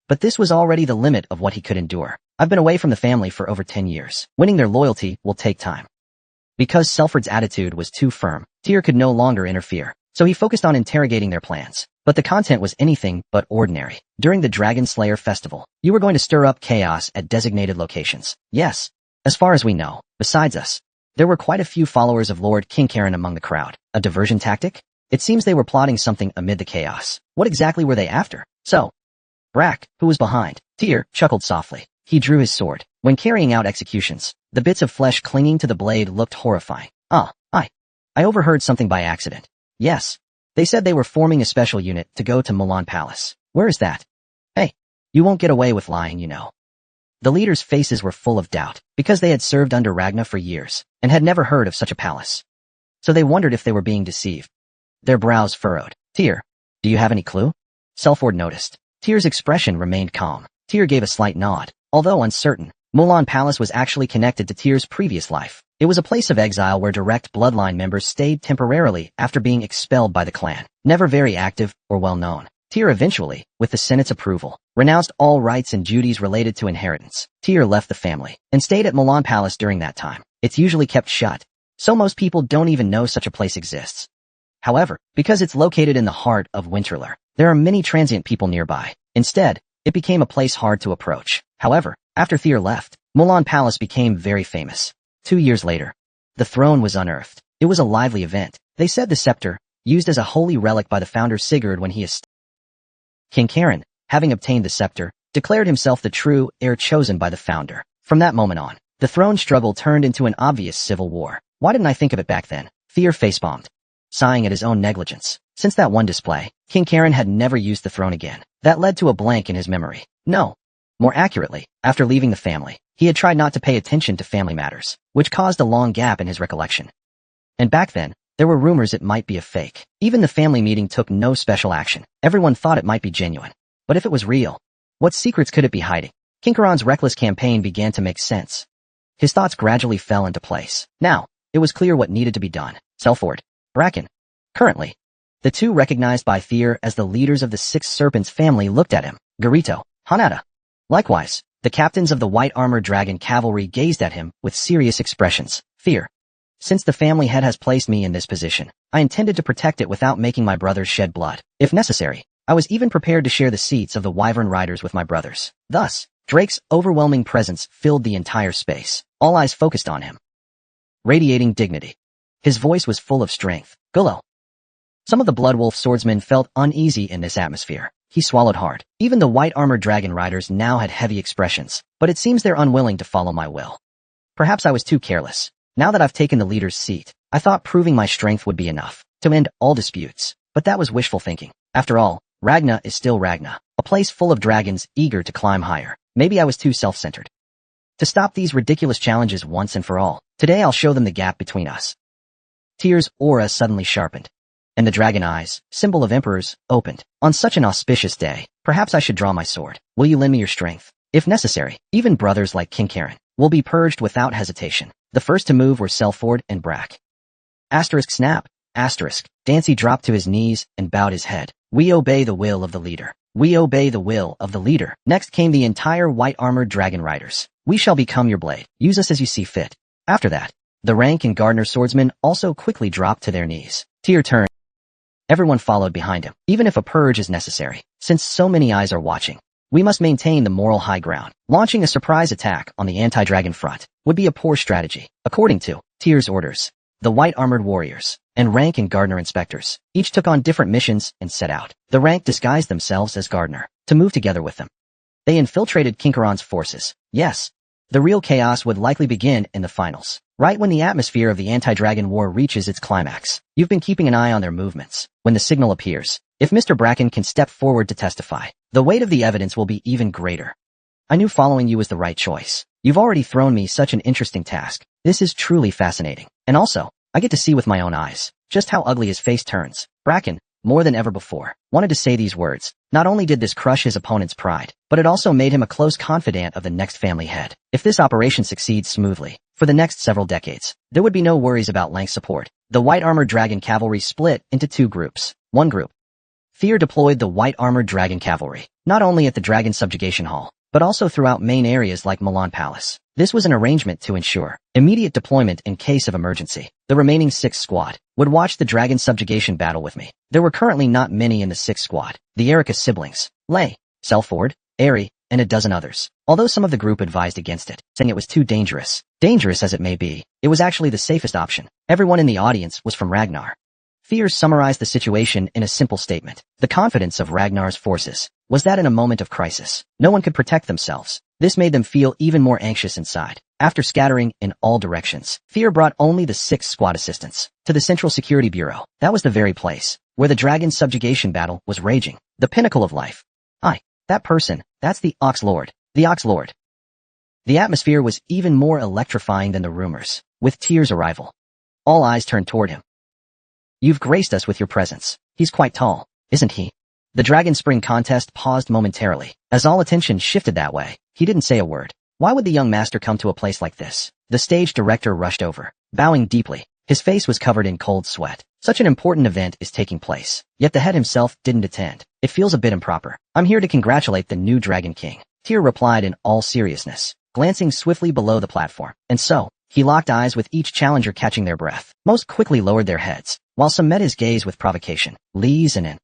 Speaker 1: but this was already the limit of what he could endure. I've been away from the family for over 10 years. Winning their loyalty will take time. Because Selford's attitude was too firm, Tyr could no longer interfere, so he focused on interrogating their plans. But the content was anything but ordinary. During the Dragon Slayer festival, you were going to stir up chaos at designated locations. Yes, as far as we know, besides us, there were quite a few followers of Lord King Karen among the crowd. A diversion tactic? It seems they were plotting something amid the chaos. What exactly were they after? So, Brack, who was behind Tyr, chuckled softly. He drew his sword. When carrying out executions, the bits of flesh clinging to the blade looked horrifying. I overheard something by accident. Yes. They said they were forming a special unit to go to Milan Palace. Where is that? Hey, you won't get away with lying, you know. The leaders' faces were full of doubt, because they had served under Ragna for years, and had never heard of such a palace. So they wondered if they were being deceived. Their brows furrowed. Tyr, do you have any clue? Selford noticed. Tyr's expression remained calm. Tyr gave a slight nod. Although uncertain, Milan Palace was actually connected to Tyr's previous life. It was a place of exile where direct bloodline members stayed temporarily after being expelled by the clan. Never very active or well-known, Tyr eventually, with the Senate's approval, renounced all rights and duties related to inheritance. Tyr left the family and stayed at Milan Palace during that time. It's usually kept shut, so most people don't even know such a place exists. However, because it's located in the heart of Winterler, there are many transient people nearby. Instead, it became a place hard to approach. However, after Tyr left, Milan Palace became very famous. 2 years later, the throne was unearthed. It was a lively event. They said the scepter, used as a holy relic by the founder Sigurd when he established. King Karen, having obtained the scepter, declared himself the true heir chosen by the founder. From that moment on, the throne struggle turned into an obvious civil war. Why didn't I think of it back then? Tyr facepalmed, sighing at his own negligence. Since that one display, King Karen had never used the throne again. That led to a blank in his memory. No. More accurately, after leaving the family, he had tried not to pay attention to family matters, which caused a long gap in his recollection. And back then, there were rumors it might be a fake. Even the family meeting took no special action. Everyone thought it might be genuine. But if it was real, what secrets could it be hiding? King Karan's reckless campaign began to make sense. His thoughts gradually fell into place. Now, it was clear what needed to be done. Selford, Bracken. Currently, the two recognized by Tyr as the leaders of the Six Serpents family looked at him. Garito, Hanada. Likewise, The captains of the white armored dragon cavalry gazed at him with serious expressions. Fear. Since the family head has placed me in this position, I intended to protect it without making my brothers shed blood. If necessary, I was even prepared to share the seats of the wyvern riders with my brothers. Thus, Drake's overwhelming presence filled the entire space. All eyes focused on him, radiating dignity. His voice was full of strength. Gullo. Some of the Bloodwolf swordsmen felt uneasy in this atmosphere. He swallowed hard. Even the white armored dragon riders now had heavy expressions, but it seems they're unwilling to follow my will. Perhaps I was too careless. Now that I've taken the leader's seat, I thought proving my strength would be enough to end all disputes, but that was wishful thinking. After all, Ragna is still Ragna, a place full of dragons eager to climb higher. Maybe I was too self-centered. To stop these ridiculous challenges once and for all, today I'll show them the gap between us. Tyr's aura suddenly sharpened, and the dragon eyes, symbol of emperors, opened. On such an auspicious day, perhaps I should draw my sword. Will you lend me your strength? If necessary, even brothers like King Karen will be purged without hesitation. The first to move were Selford and Brack. Asterisk snap. Asterisk. Dancy dropped to his knees and bowed his head. We obey the will of the leader. We obey the will of the leader. Next came the entire white-armored dragon riders. We shall become your blade. Use us as you see fit. After that, the rank and Gardner swordsmen also quickly dropped to their knees. Tyr turned. Everyone followed behind him, even if a purge is necessary. Since so many eyes are watching, we must maintain the moral high ground. Launching a surprise attack on the anti-dragon front would be a poor strategy. According to Tyr's orders, the white-armored warriors and rank and Gardner inspectors each took on different missions and set out. The rank disguised themselves as Gardner to move together with them. They infiltrated Kinkaron's forces. Yes, the real chaos would likely begin in the finals, right when the atmosphere of the anti-dragon war reaches its climax. You've been keeping an eye on their movements. When the signal appears, if Mr. Bracken can step forward to testify, the weight of the evidence will be even greater. I knew following you was the right choice. You've already thrown me such an interesting task. This is truly fascinating. And also, I get to see with my own eyes just how ugly his face turns. Bracken, more than ever before, wanted to say these words. Not only did this crush his opponent's pride, but it also made him a close confidant of the next family head. If this operation succeeds smoothly, for the next several decades, there would be no worries about Lank's support. The white-armored dragon cavalry split into two groups. One group. Fear deployed the white-armored dragon cavalry, not only at the Dragon Subjugation Hall, but also throughout main areas like Milan Palace. This was an arrangement to ensure immediate deployment in case of emergency. The remaining 6th squad would watch the Dragon Subjugation battle with me. There were currently not many in the 6th squad. The Erica siblings, Lay, Selford, Airy, and a dozen others. Although some of the group advised against it, saying it was too dangerous. Dangerous as it may be, it was actually the safest option. Everyone in the audience was from Ragnar. Fear summarized the situation in a simple statement. The confidence of Ragnar's forces was that in a moment of crisis, no one could protect themselves. This made them feel even more anxious inside. After scattering in all directions, Fear brought only the 6th squad assistants to the Central Security Bureau. That was the very place where the Dragon Subjugation battle was raging. The pinnacle of life. That person, that's the Ox Lord. The Ox Lord. The atmosphere was even more electrifying than the rumors. With Tyr's arrival, all eyes turned toward him. You've graced us with your presence. He's quite tall, isn't he? The Dragon Spring contest paused momentarily. As all attention shifted that way, he didn't say a word. Why would the young master come to a place like this? The stage director rushed over, bowing deeply. His face was covered in cold sweat. Such an important event is taking place, yet the head himself didn't attend. It feels a bit improper. I'm here to congratulate the new Dragon King. Tyr replied in all seriousness, glancing swiftly below the platform. And so, he locked eyes with each challenger catching their breath. Most quickly lowered their heads, while some met his gaze with provocation. Lee's and in.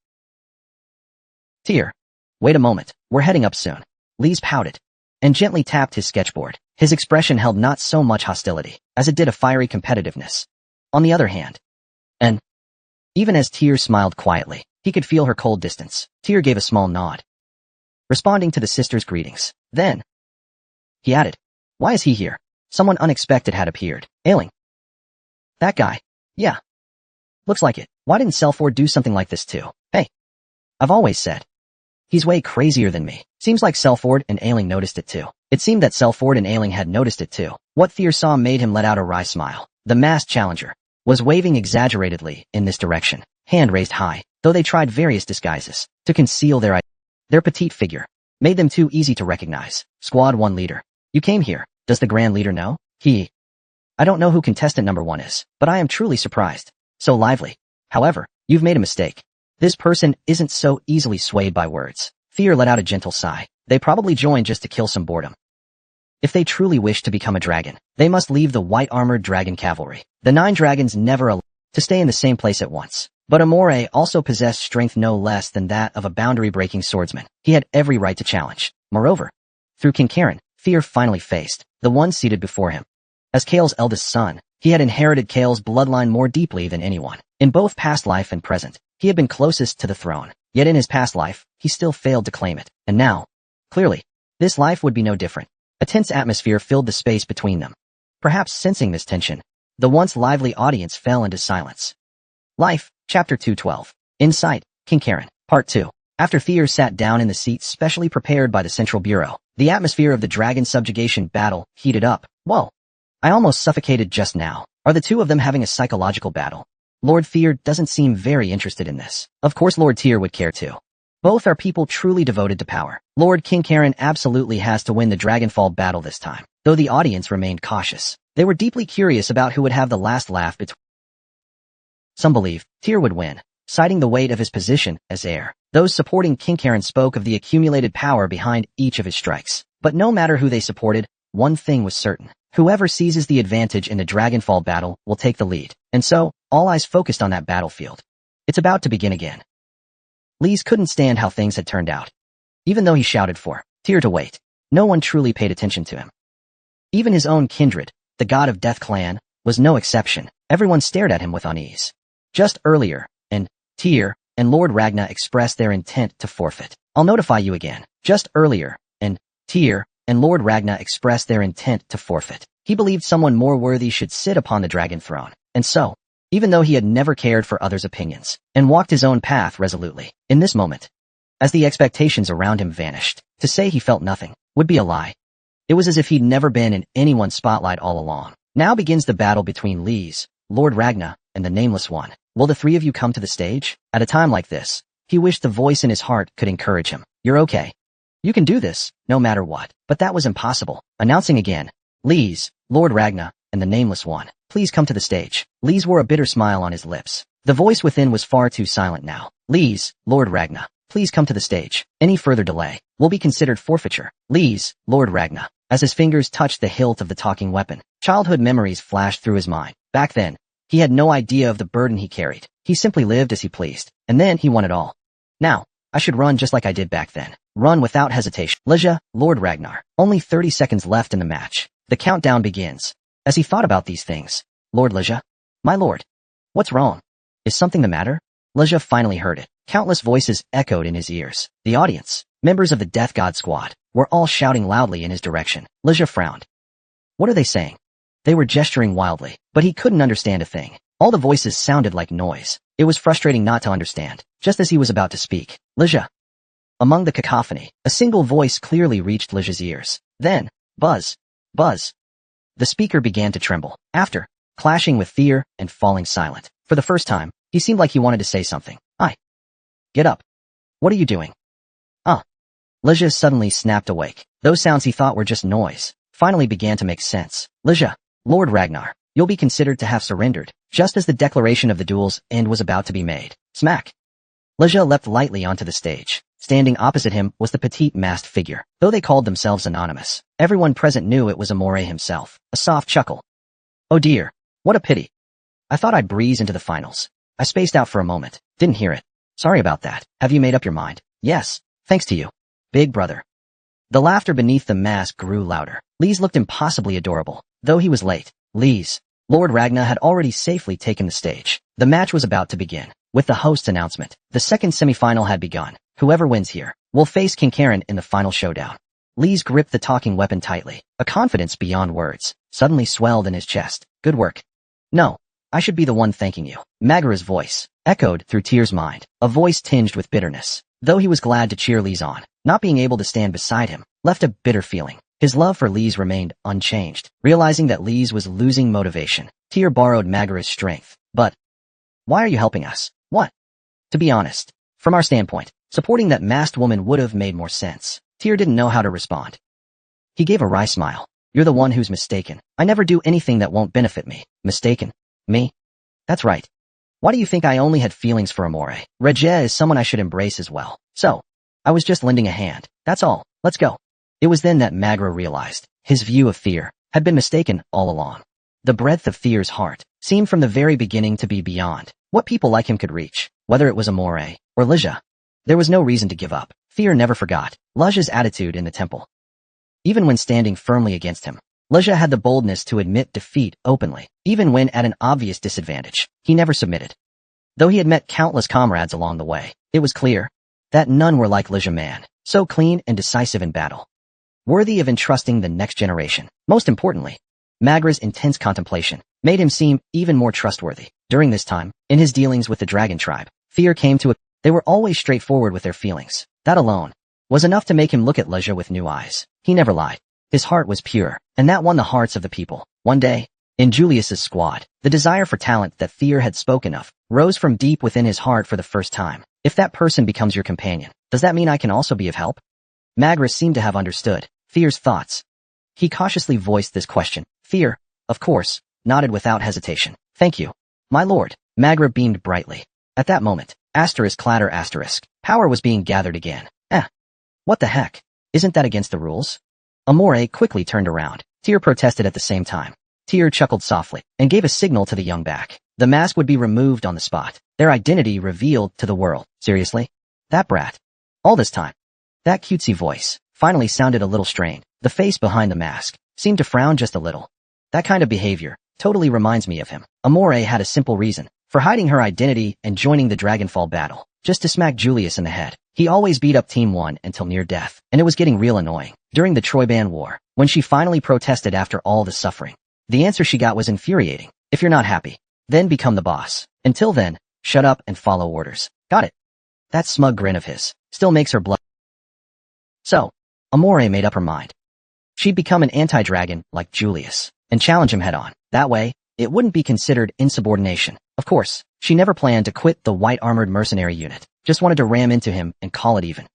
Speaker 1: Tyr. Wait a moment, we're heading up soon. Lee's pouted, and gently tapped his sketchboard. His expression held not so much hostility, as it did a fiery competitiveness. On the other hand, and even as Tyr smiled quietly, he could feel her cold distance. Tyr gave a small nod, responding to the sister's greetings. Then, he added, why is he here? Someone unexpected had appeared. Ailing. That guy. Yeah. Looks like it. Why didn't Selford do something like this too? Hey. I've always said. He's way crazier than me. Seems like Selford and Ailing noticed it too. It seemed that Selford and Ailing had noticed it too. What Tyr saw made him let out a wry smile. The masked challenger was waving exaggeratedly in this direction, hand raised high, though they tried various disguises to conceal their petite figure made them too easy to recognize. Squad 1 leader. You came here. Does the Grand Leader know? I don't know who contestant number 1 is, but I am truly surprised. So lively. However, you've made a mistake. This person isn't so easily swayed by words. Fear let out a gentle sigh. They probably joined just to kill some boredom. If they truly wish to become a dragon, they must leave the white-armored dragon cavalry. The 9 dragons never allowed to stay in the same place at once. But Amore also possessed strength no less than that of a boundary-breaking swordsman. He had every right to challenge. Moreover, through King Karen, fear finally faced the one seated before him. As Kale's eldest son, he had inherited Kale's bloodline more deeply than anyone. In both past life and present, he had been closest to the throne. Yet in his past life, he still failed to claim it. And now, clearly, this life would be no different. A tense atmosphere filled the space between them. Perhaps sensing this tension, the once lively audience fell into silence. Life, Chapter 212. Insight, King Karen, Part 2. After Thier sat down in the seat specially prepared by the Central Bureau, the atmosphere of the dragon subjugation battle heated up. Whoa. I almost suffocated just now. Are the two of them having a psychological battle? Lord Thier doesn't seem very interested in this. Of course Lord Thier would care too. Both are people truly devoted to power. Lord King Karen absolutely has to win the Dragonfall battle this time, though the audience remained cautious. They were deeply curious about who would have the last laugh between. Some believed Thier would win, citing the weight of his position as heir. Those supporting King Karen spoke of the accumulated power behind each of his strikes. But no matter who they supported, one thing was certain. Whoever seizes the advantage in the Dragonfall battle will take the lead. And so, all eyes focused on that battlefield. It's about to begin again. Lise couldn't stand how things had turned out. Even though he shouted for Thier to wait, no one truly paid attention to him. Even his own kindred, the god of Death Clan, was no exception. Everyone stared at him with unease. Just earlier, Thier and Lord Ragna expressed their intent to forfeit. I'll notify you again. Just earlier, Thier and Lord Ragna expressed their intent to forfeit. He believed someone more worthy should sit upon the dragon throne. And so, even though he had never cared for others' opinions, and walked his own path resolutely, in this moment, as the expectations around him vanished, to say he felt nothing would be a lie. It was as if he'd never been in anyone's spotlight all along. Now begins the battle between Lise, Lord Ragna, and the Nameless One. Will the three of you come to the stage? At a time like this, he wished the voice in his heart could encourage him. You're okay. You can do this, no matter what. But that was impossible. Announcing again, Lise, Lord Ragna, and the Nameless One, please come to the stage. Lise wore a bitter smile on his lips. The voice within was far too silent now. Lise, Lord Ragna, please come to the stage. Any further delay will be considered forfeiture. Lise, Lord Ragna. As his fingers touched the hilt of the talking weapon, childhood memories flashed through his mind. Back then, he had no idea of the burden he carried. He simply lived as he pleased. And then he won it all. Now, I should run just like I did back then. Run without hesitation. Leja, Lord Ragnar. Only 30 seconds left in the match. The countdown begins. As he thought about these things, Lord Leja, my lord, what's wrong? Is something the matter? Leja finally heard it. Countless voices echoed in his ears. The audience, members of the Death God Squad, were all shouting loudly in his direction. Leja frowned. What are they saying? They were gesturing wildly, but he couldn't understand a thing. All the voices sounded like noise. It was frustrating not to understand. Just as he was about to speak, Leja. Among the cacophony, a single voice clearly reached Leja's ears. Then, buzz, buzz. The speaker began to tremble. After clashing with Thier and falling silent, for the first time, he seemed like he wanted to say something. Get up. What are you doing? Leja suddenly snapped awake. Those sounds he thought were just noise finally began to make sense. Leja, Lord Ragnar, you'll be considered to have surrendered, just as the declaration of the duel's end was about to be made. Smack. Leja leapt lightly onto the stage. Standing opposite him was the petite masked figure. Though they called themselves anonymous, everyone present knew it was Amore himself. A soft chuckle. Oh dear, what a pity. I thought I'd breeze into the finals. I spaced out for a moment. Didn't hear it. Sorry about that. Have you made up your mind? Yes, thanks to you, big brother. The laughter beneath the mask grew louder. Lise looked impossibly adorable, though he was late. Lise, Lord Ragna had already safely taken the stage. The match was about to begin. With the host's announcement, the second semifinal had begun. Whoever wins here will face King Karen in the final showdown. Lise gripped the talking weapon tightly. A confidence beyond words suddenly swelled in his chest. Good work. No, I should be the one thanking you. Magara's voice echoed through Thier's mind, a voice tinged with bitterness. Though he was glad to cheer Lise on, not being able to stand beside him left a bitter feeling. His love for Lise remained unchanged. Realizing that Lise was losing motivation, Thier borrowed Magara's strength. But why are you helping us? What? To be honest, from our standpoint, supporting that masked woman would have made more sense. Thier didn't know how to respond. He gave a wry smile. You're the one who's mistaken. I never do anything that won't benefit me. Mistaken? Me? That's right. Why do you think I only had feelings for Amore? Regia is someone I should embrace as well. So, I was just lending a hand. That's all. Let's go. It was then that Magara realized. His view of Fear had been mistaken all along. The breadth of Fear's heart seemed from the very beginning to be beyond what people like him could reach, whether it was Amore or Lija. There was no reason to give up. Fear never forgot Lija's attitude in the temple. Even when standing firmly against him, Lija had the boldness to admit defeat openly. Even when at an obvious disadvantage, he never submitted. Though he had met countless comrades along the way, it was clear that none were like Lija Man, so clean and decisive in battle, worthy of entrusting the next generation. Most importantly, Magra's intense contemplation made him seem even more trustworthy. During this time, in his dealings with the dragon tribe, Fear came to they were always straightforward with their feelings. That alone was enough to make him look at Lija with new eyes. He never lied. His heart was pure, and that won the hearts of the people. One day, in Julius's squad, the desire for talent that Fear had spoken of rose from deep within his heart for the first time. If that person becomes your companion, does that mean I can also be of help? Magra seemed to have understood Fear's thoughts. He cautiously voiced this question. Fear, of course, nodded without hesitation. Thank you, my lord. Magra beamed brightly. At that moment, power was being gathered again. What the heck? Isn't that against the rules? Amore quickly turned around. Tyr protested at the same time. Tyr chuckled softly and gave a signal to the young back. The mask would be removed on the spot, their identity revealed to the world. Seriously? That brat? All this time? That cutesy voice finally sounded a little strained. The face behind the mask seemed to frown just a little. That kind of behavior totally reminds me of him. Amore had a simple reason for hiding her identity and joining the Dragonfall battle, just to smack Julius in the head. He always beat up Team 1 until near death, and it was getting real annoying. During the Troyban War, when she finally protested after all the suffering, the answer she got was infuriating. If you're not happy, then become the boss. Until then, shut up and follow orders. Got it? That smug grin of his still makes her blood. So, Amore made up her mind. She'd become an anti-dragon like Julius and challenge him head-on. That way, it wouldn't be considered insubordination. Of course, she never planned to quit the white-armored mercenary unit. Just wanted to ram into him and call it even.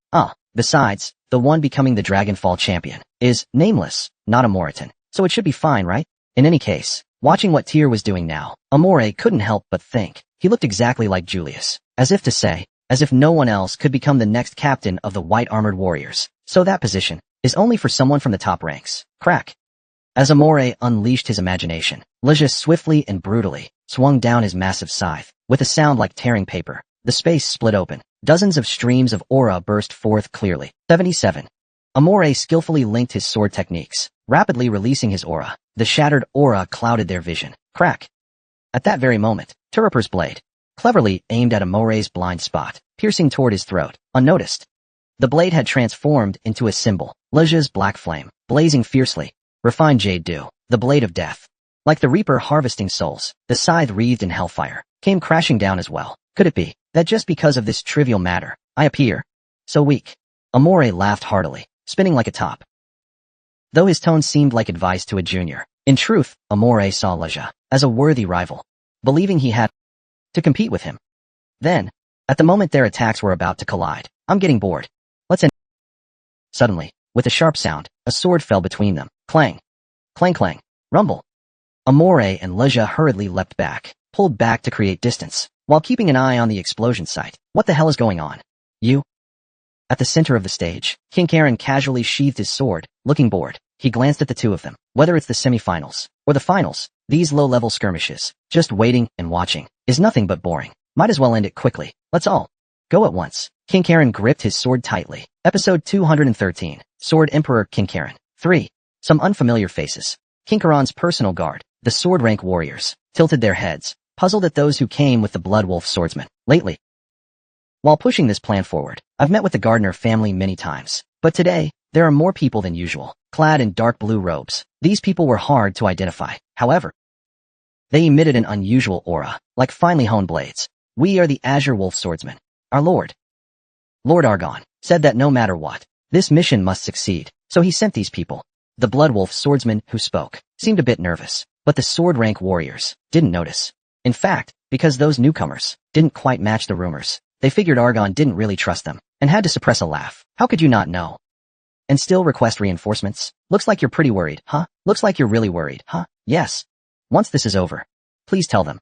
Speaker 1: Besides, the one becoming the Dragonfall champion is nameless, not a Moritan, so it should be fine, right? In any case, watching what Tyr was doing now, Amore couldn't help but think he looked exactly like Julius, as if to say, as if no one else could become the next captain of the white-armored warriors. So that position is only for someone from the top ranks. Crack. As Amore unleashed his imagination, Lija swiftly and brutally swung down his massive scythe. With a sound like tearing paper, the space split open. Dozens of streams of aura burst forth clearly. 77. Amore skillfully linked his sword techniques, rapidly releasing his aura. The shattered aura clouded their vision. Crack. At that very moment, Turiper's blade cleverly aimed at Amore's blind spot, piercing toward his throat, unnoticed. The blade had transformed into a symbol, Lija's black flame, blazing fiercely. Refined jade dew, the blade of death. Like the Reaper harvesting souls, the scythe wreathed in hellfire came crashing down as well. Could it be that just because of this trivial matter, I appear so weak? Amore laughed heartily, spinning like a top. Though his tone seemed like advice to a junior, in truth, Amore saw Lija as a worthy rival, believing he had to compete with him. Then, at the moment their attacks were about to collide, I'm getting bored. Let's end. Suddenly, with a sharp sound, a sword fell between them. Clang. Clang clang. Rumble. Amore and Lija hurriedly leapt back, pulled back to create distance, while keeping an eye on the explosion site. What the hell is going on? You? At the center of the stage, King Karen casually sheathed his sword, looking bored. He glanced at the two of them. Whether it's the semifinals or the finals, these low-level skirmishes, just waiting and watching, is nothing but boring. Might as well end it quickly. Let's all go at once. King Karen gripped his sword tightly. Episode 213. Sword Emperor King Karen. 3. Some unfamiliar faces. King Karan's personal guard, the sword rank warriors, tilted their heads, puzzled at those who came with the Bloodwolf swordsman. Lately, while pushing this plan forward, I've met with the Gardner family many times, but today, there are more people than usual, clad in dark blue robes. These people were hard to identify. However, they emitted an unusual aura, like finely honed blades. We are the Azure Wolf swordsmen. Our Lord Argon, said that no matter what, this mission must succeed, so he sent these people. The Bloodwolf swordsman who spoke seemed a bit nervous, but the sword rank warriors didn't notice. In fact, because those newcomers didn't quite match the rumors, they figured Argon didn't really trust them, and had to suppress a laugh. How could you not know? And still request reinforcements? Looks like you're pretty worried, huh? Looks like you're really worried, huh? Yes. Once this is over, please tell them.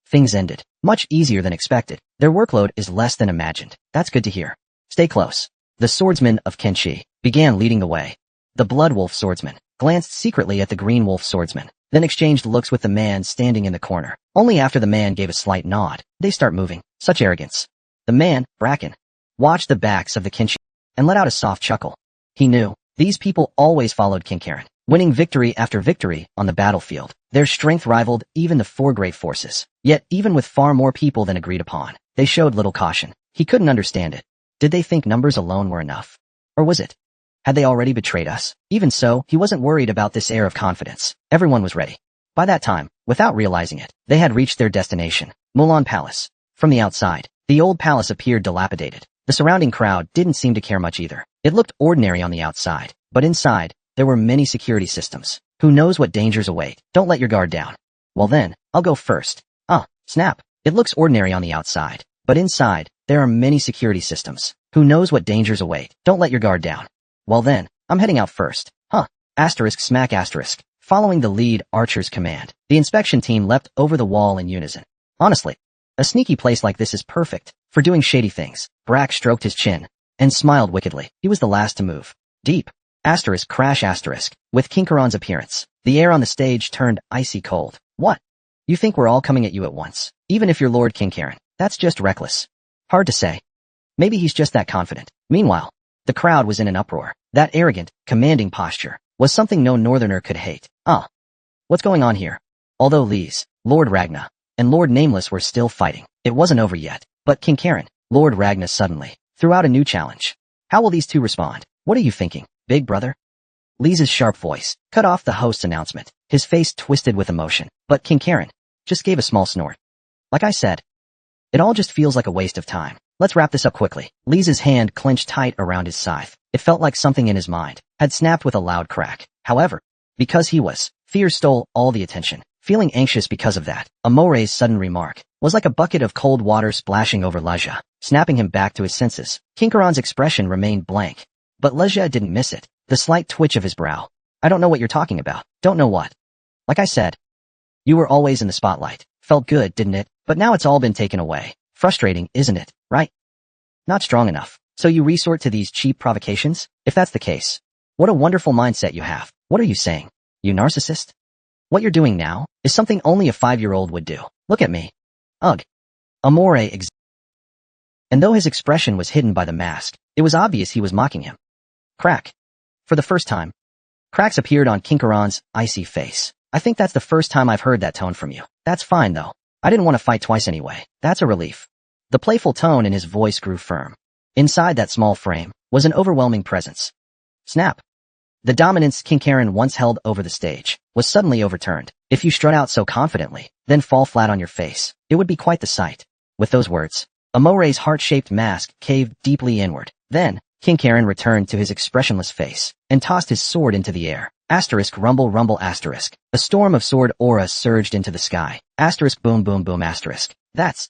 Speaker 1: Things ended much easier than expected. Their workload is less than imagined. That's good to hear. Stay close. The swordsman of Kenshi began leading the way. The Bloodwolf swordsman glanced secretly at the green wolf swordsman, then exchanged looks with the man standing in the corner. Only after the man gave a slight nod, they start moving. Such arrogance. The man, Bracken, watched the backs of the Kinshi and let out a soft chuckle. He knew these people always followed Kinkaren, winning victory after victory on the battlefield. Their strength rivaled even the four great forces. Yet, even with far more people than agreed upon, they showed little caution. He couldn't understand it. Did they think numbers alone were enough? Or was it? Had they already betrayed us? Even so, he wasn't worried about this air of confidence. Everyone was ready. By that time, without realizing it, they had reached their destination, Mulan Palace. From the outside, the old palace appeared dilapidated. The surrounding crowd didn't seem to care much either. It looked ordinary on the outside, but inside, there were many security systems. Who knows what dangers await? Don't let your guard down. Well then, I'll go first. Snap. It looks ordinary on the outside, but inside, there are many security systems. Who knows what dangers await? Don't let your guard down. Well then, I'm heading out first. Asterisk smack asterisk. Following the lead archer's command, the inspection team leapt over the wall in unison. Honestly, a sneaky place like this is perfect for doing shady things. Brack stroked his chin and smiled wickedly. He was the last to move. Deep. Asterisk crash asterisk. With Kinkaron's appearance, the air on the stage turned icy cold. What? You think we're all coming at you at once? Even if you're Lord Kinkaren, that's just reckless. Hard to say. Maybe he's just that confident. Meanwhile, the crowd was in an uproar. That arrogant, commanding posture was something no northerner could hate. What's going on here? Although Lise, Lord Ragna, and Lord Nameless were still fighting, it wasn't over yet. But Kinkaren, Lord Ragna suddenly threw out a new challenge. How will these two respond? What are you thinking, big brother? Lise's sharp voice cut off the host's announcement. His face twisted with emotion, but Kinkaren just gave a small snort. Like I said, it all just feels like a waste of time. Let's wrap this up quickly. Lise's hand clenched tight around his scythe. It felt like something in his mind had snapped with a loud crack. However, because he was, fear stole all the attention. Feeling anxious because of that, Amore's sudden remark was like a bucket of cold water splashing over Leja, snapping him back to his senses. Kinkaron's expression remained blank, but Leja didn't miss it. The slight twitch of his brow. I don't know what you're talking about. Don't know what? Like I said, you were always in the spotlight. Felt good, didn't it? But now it's all been taken away. Frustrating, isn't it? Right? Not strong enough. So you resort to these cheap provocations? If that's the case, what a wonderful mindset you have. What are you saying? You narcissist? What you're doing now is something only a 5-year-old would do. Look at me. Ugh. Amore And though his expression was hidden by the mask, it was obvious he was mocking him. Crack. For the first time, cracks appeared on Kinkaron's icy face. I think that's the first time I've heard that tone from you. That's fine though. I didn't want to fight twice anyway. That's a relief. The playful tone in his voice grew firm. Inside that small frame was an overwhelming presence. Snap. The dominance Kinkaren once held over the stage was suddenly overturned. If you strut out so confidently, then fall flat on your face, it would be quite the sight. With those words, Amore's heart-shaped mask caved deeply inward. Then, Kinkaren returned to his expressionless face and tossed his sword into the air. Asterisk rumble rumble asterisk. A storm of sword aura surged into the sky. Asterisk boom boom boom asterisk. That's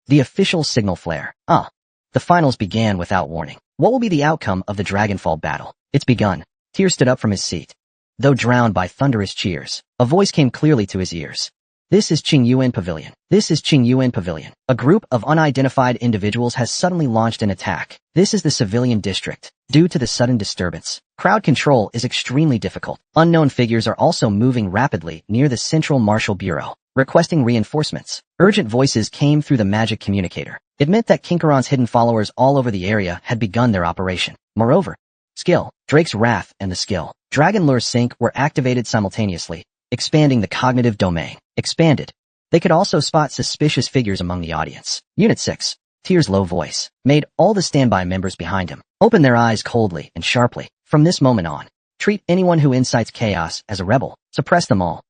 Speaker 1: the official signal flare. The finals began without warning. What will be the outcome of the Dragonfall battle? It's begun. Tyr stood up from his seat. Though drowned by thunderous cheers, a voice came clearly to his ears. This is Qingyuan Pavilion. This is Qingyuan Pavilion. A group of unidentified individuals has suddenly launched an attack. This is the civilian district. Due to the sudden disturbance, crowd control is extremely difficult. Unknown figures are also moving rapidly near the Central Marshal Bureau, requesting reinforcements. Urgent voices came through the magic communicator. It meant that Kinkaron's hidden followers all over the area had begun their operation. Moreover, skill, Drake's Wrath and the skill, Dragon Lure Sync were activated simultaneously, expanding the cognitive domain. Expanded. They could also spot suspicious figures among the audience. Unit 6, Tyr's low voice, made all the standby members behind him open their eyes coldly and sharply. From this moment on, treat anyone who incites chaos as a rebel. Suppress them all.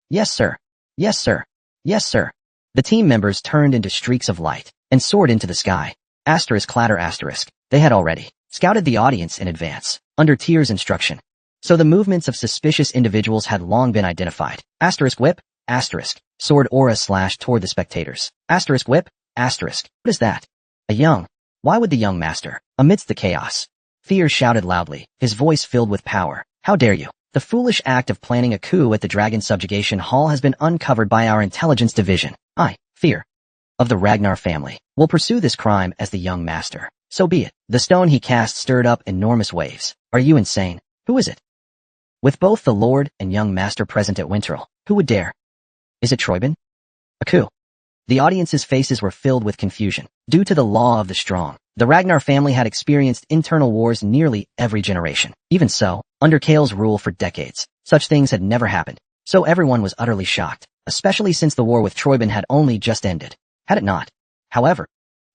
Speaker 1: Yes, sir. Yes, sir. Yes, sir. The team members turned into streaks of light and soared into the sky. Asterisk clatter asterisk. They had already scouted the audience in advance, under Tyr's instruction. So the movements of suspicious individuals had long been identified. Asterisk whip, asterisk, sword aura slash toward the spectators. Asterisk whip, asterisk. What is that? Why would the young master, amidst the chaos? Tyr shouted loudly, his voice filled with power. How dare you? The foolish act of planning a coup at the Dragon Subjugation Hall has been uncovered by our intelligence division. I, Tyr, of the Ragnar family, will pursue this crime as the young master. So be it. The stone he cast stirred up enormous waves. Are you insane? Who is it? With both the Lord and young master present at Winterl, who would dare? Is it Troyben? A coup. The audience's faces were filled with confusion. Due to the law of the strong, the Ragnar family had experienced internal wars nearly every generation. Even so, under Kale's rule for decades, such things had never happened. So everyone was utterly shocked, especially since the war with Troyben had only just ended. Had it not? However,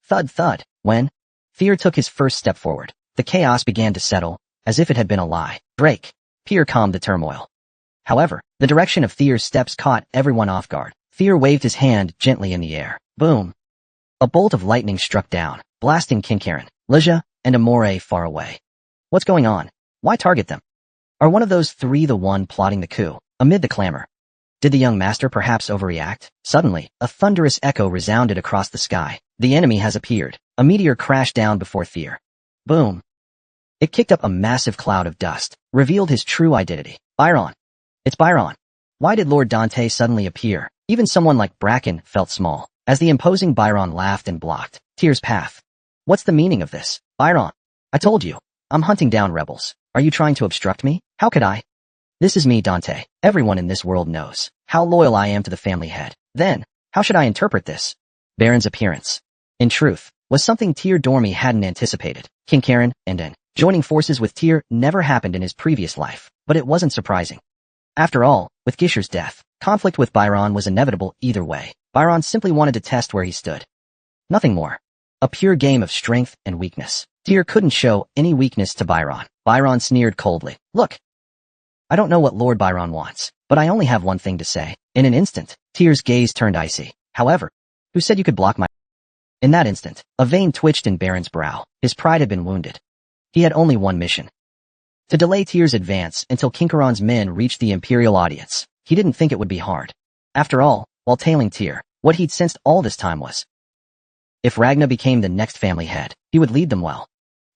Speaker 1: thud thud, when Fear took his first step forward, the chaos began to settle, as if it had been a lie. Drake. Fear calmed the turmoil. However, the direction of Fear's steps caught everyone off guard. Fear waved his hand gently in the air. Boom. A bolt of lightning struck down, blasting Kincairn, Leja, and Amore far away. What's going on? Why target them? Are one of those three the one plotting the coup? Amid the clamor, did the young master perhaps overreact? Suddenly, a thunderous echo resounded across the sky. The enemy has appeared. A meteor crashed down before Fear. Boom. It kicked up a massive cloud of dust, revealed his true identity. Byron. It's Byron. Why did Lord Dante suddenly appear? Even someone like Bracken felt small, as the imposing Byron laughed and blocked Tyr's path. What's the meaning of this? Byron. I told you. I'm hunting down rebels. Are you trying to obstruct me? How could I? This is me, Dante. Everyone in this world knows how loyal I am to the family head. Then, how should I interpret this? Baron's appearance, in truth, was something Tyr Dormy hadn't anticipated. Kincairn and En joining forces with Tyr never happened in his previous life, but it wasn't surprising. After all, with Gisher's death, conflict with Byron was inevitable either way. Byron simply wanted to test where he stood. Nothing more. A pure game of strength and weakness. Tyr couldn't show any weakness to Byron. Byron sneered coldly. Look. I don't know what Lord Byron wants, but I only have one thing to say. In an instant, Tyr's gaze turned icy. However, who said you could block my... In that instant, a vein twitched in Baron's brow. His pride had been wounded. He had only one mission. To delay Tyr's advance until Kincaron's men reached the Imperial audience. He didn't think it would be hard. After all, while tailing Tyr, what he'd sensed all this time was, if Ragnar became the next family head, he would lead them well.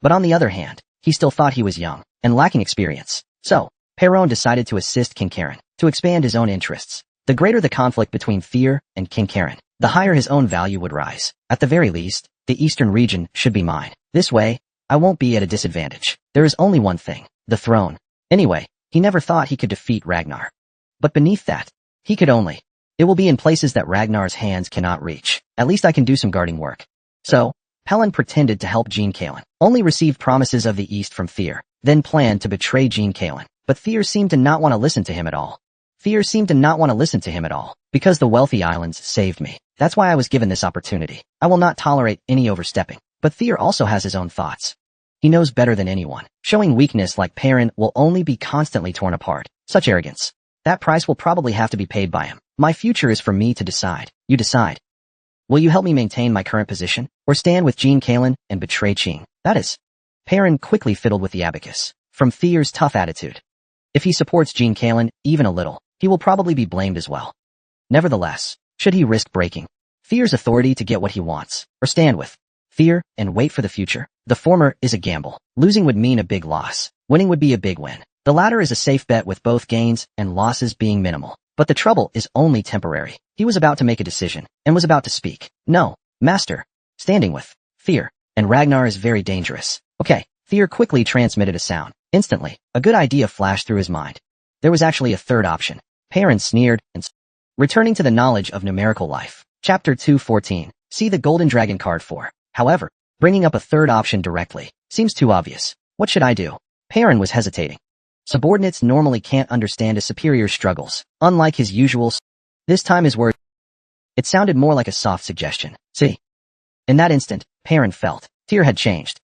Speaker 1: But on the other hand, he still thought he was young and lacking experience. So, Perron decided to assist Kincairn to expand his own interests. The greater the conflict between Fear and Kincairn, the higher his own value would rise. At the very least, the eastern region should be mine. This way, I won't be at a disadvantage. There is only one thing, the throne. Anyway, he never thought he could defeat Ragnar. But beneath that, he could only. It will be in places that Ragnar's hands cannot reach. At least I can do some guarding work. So, Pelin pretended to help Jean Kalen, only received promises of the East from Fear, then planned to betray Jean Kalen. But Fear seemed to not want to listen to him at all. Because the wealthy islands saved me. That's why I was given this opportunity. I will not tolerate any overstepping. But Fear also has his own thoughts. He knows better than anyone. Showing weakness like Perrin will only be constantly torn apart. Such arrogance. That price will probably have to be paid by him. My future is for me to decide. You decide. Will you help me maintain my current position, or stand with Jean Kalen and betray Ching? That is. Perrin quickly fiddled with the abacus. From Fear's tough attitude. If he supports Jean Kalen even a little, he will probably be blamed as well. Nevertheless, should he risk breaking Fear's authority to get what he wants, or stand with Fear and wait for the future? The former is a gamble. Losing would mean a big loss. Winning would be a big win. The latter is a safe bet with both gains and losses being minimal. But the trouble is only temporary. He was about to make a decision, and was about to speak. No, master. Standing with Fear and Ragnar is very dangerous. Okay, Fear quickly transmitted a sound. Instantly, a good idea flashed through his mind. There was actually a third option. Perrin sneered and returning to the knowledge of numerical life. Chapter 214. See the Golden Dragon card for. However, bringing up a third option directly seems too obvious. What should I do? Perrin was hesitating. Subordinates normally can't understand a superior's struggles, unlike his usual. This time his word. It sounded more like a soft suggestion. See? In that instant, Perrin felt Tyr had changed.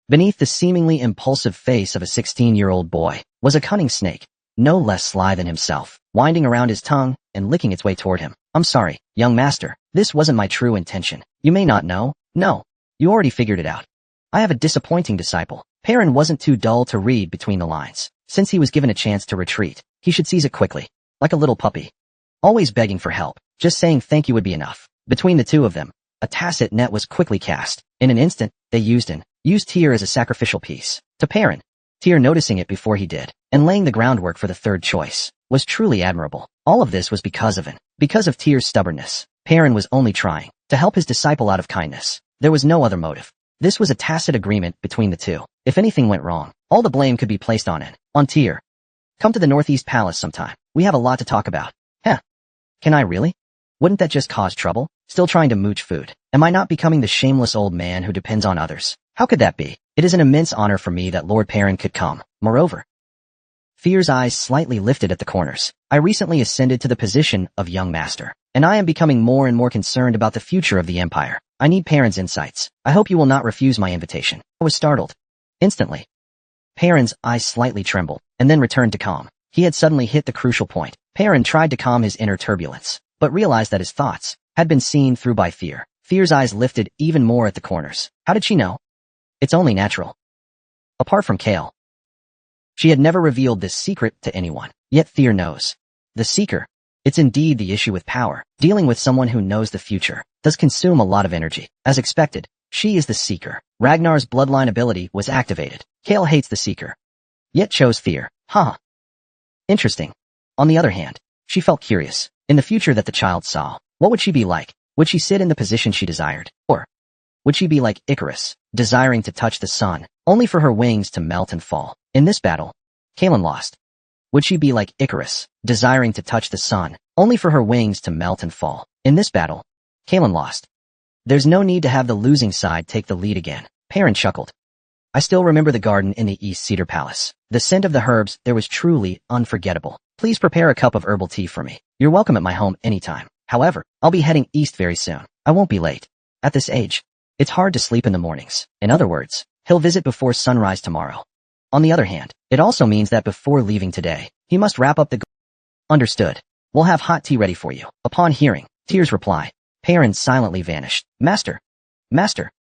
Speaker 1: Beneath the seemingly impulsive face of a 16-year-old boy was a cunning snake, no less sly than himself, winding around his tongue and licking its way toward him. I'm sorry, young master. This wasn't my true intention. You may not know. No. You already figured it out. I have a disappointing disciple. Perrin wasn't too dull to read between the lines. Since he was given a chance to retreat, he should seize it quickly. Like a little puppy. Always begging for help. Just saying thank you would be enough. Between the two of them, a tacit net was quickly cast. In an instant, they used Tyr as a sacrificial piece. To Perrin, Tyr noticing it before he did, and laying the groundwork for the third choice, was truly admirable. All of this was because of Tyr's stubbornness. Perrin was only trying to help his disciple out of kindness. There was no other motive. This was a tacit agreement between the two. If anything went wrong, all the blame could be placed on Tyr. Come to the Northeast Palace sometime. We have a lot to talk about. Heh. Can I really? Wouldn't that just cause trouble? Still trying to mooch food. Am I not becoming the shameless old man who depends on others? How could that be? It is an immense honor for me that Lord Perrin could come. Moreover, Fear's eyes slightly lifted at the corners. I recently ascended to the position of young master, and I am becoming more and more concerned about the future of the empire. I need Perrin's insights. I hope you will not refuse my invitation. I was startled. Instantly, Perrin's eyes slightly trembled, and then returned to calm. He had suddenly hit the crucial point. Perrin tried to calm his inner turbulence, but realized that his thoughts had been seen through by Fear. Fear's eyes lifted even more at the corners. How did she know? It's only natural. Apart from Kale, she had never revealed this secret to anyone. Yet Fear knows. The Seeker. It's indeed the issue with power. Dealing with someone who knows the future does consume a lot of energy. As expected, she is the Seeker. Ragnar's bloodline ability was activated. Kale hates the Seeker, yet chose Fear. Huh. Interesting. On the other hand, she felt curious. In the future that the child saw, what would she be like? Would she sit in the position she desired? Or would she be like Icarus, desiring to touch the sun, only for her wings to melt and fall? In this battle, Kalen lost. Would she be like Icarus, desiring to touch the sun, only for her wings to melt and fall? In this battle, Kalen lost. There's no need to have the losing side take the lead again. Perrin chuckled. I still remember the garden in the East Cedar Palace. The scent of the herbs there was truly unforgettable. Please prepare a cup of herbal tea for me. You're welcome at my home anytime. However, I'll be heading east very soon. I won't be late. At this age, it's hard to sleep in the mornings. In other words, he'll visit before sunrise tomorrow. On the other hand, it also means that before leaving today, he must wrap up the Understood. We'll have hot tea ready for you. Upon hearing Tear's reply, Perrin silently vanished. Master. Master.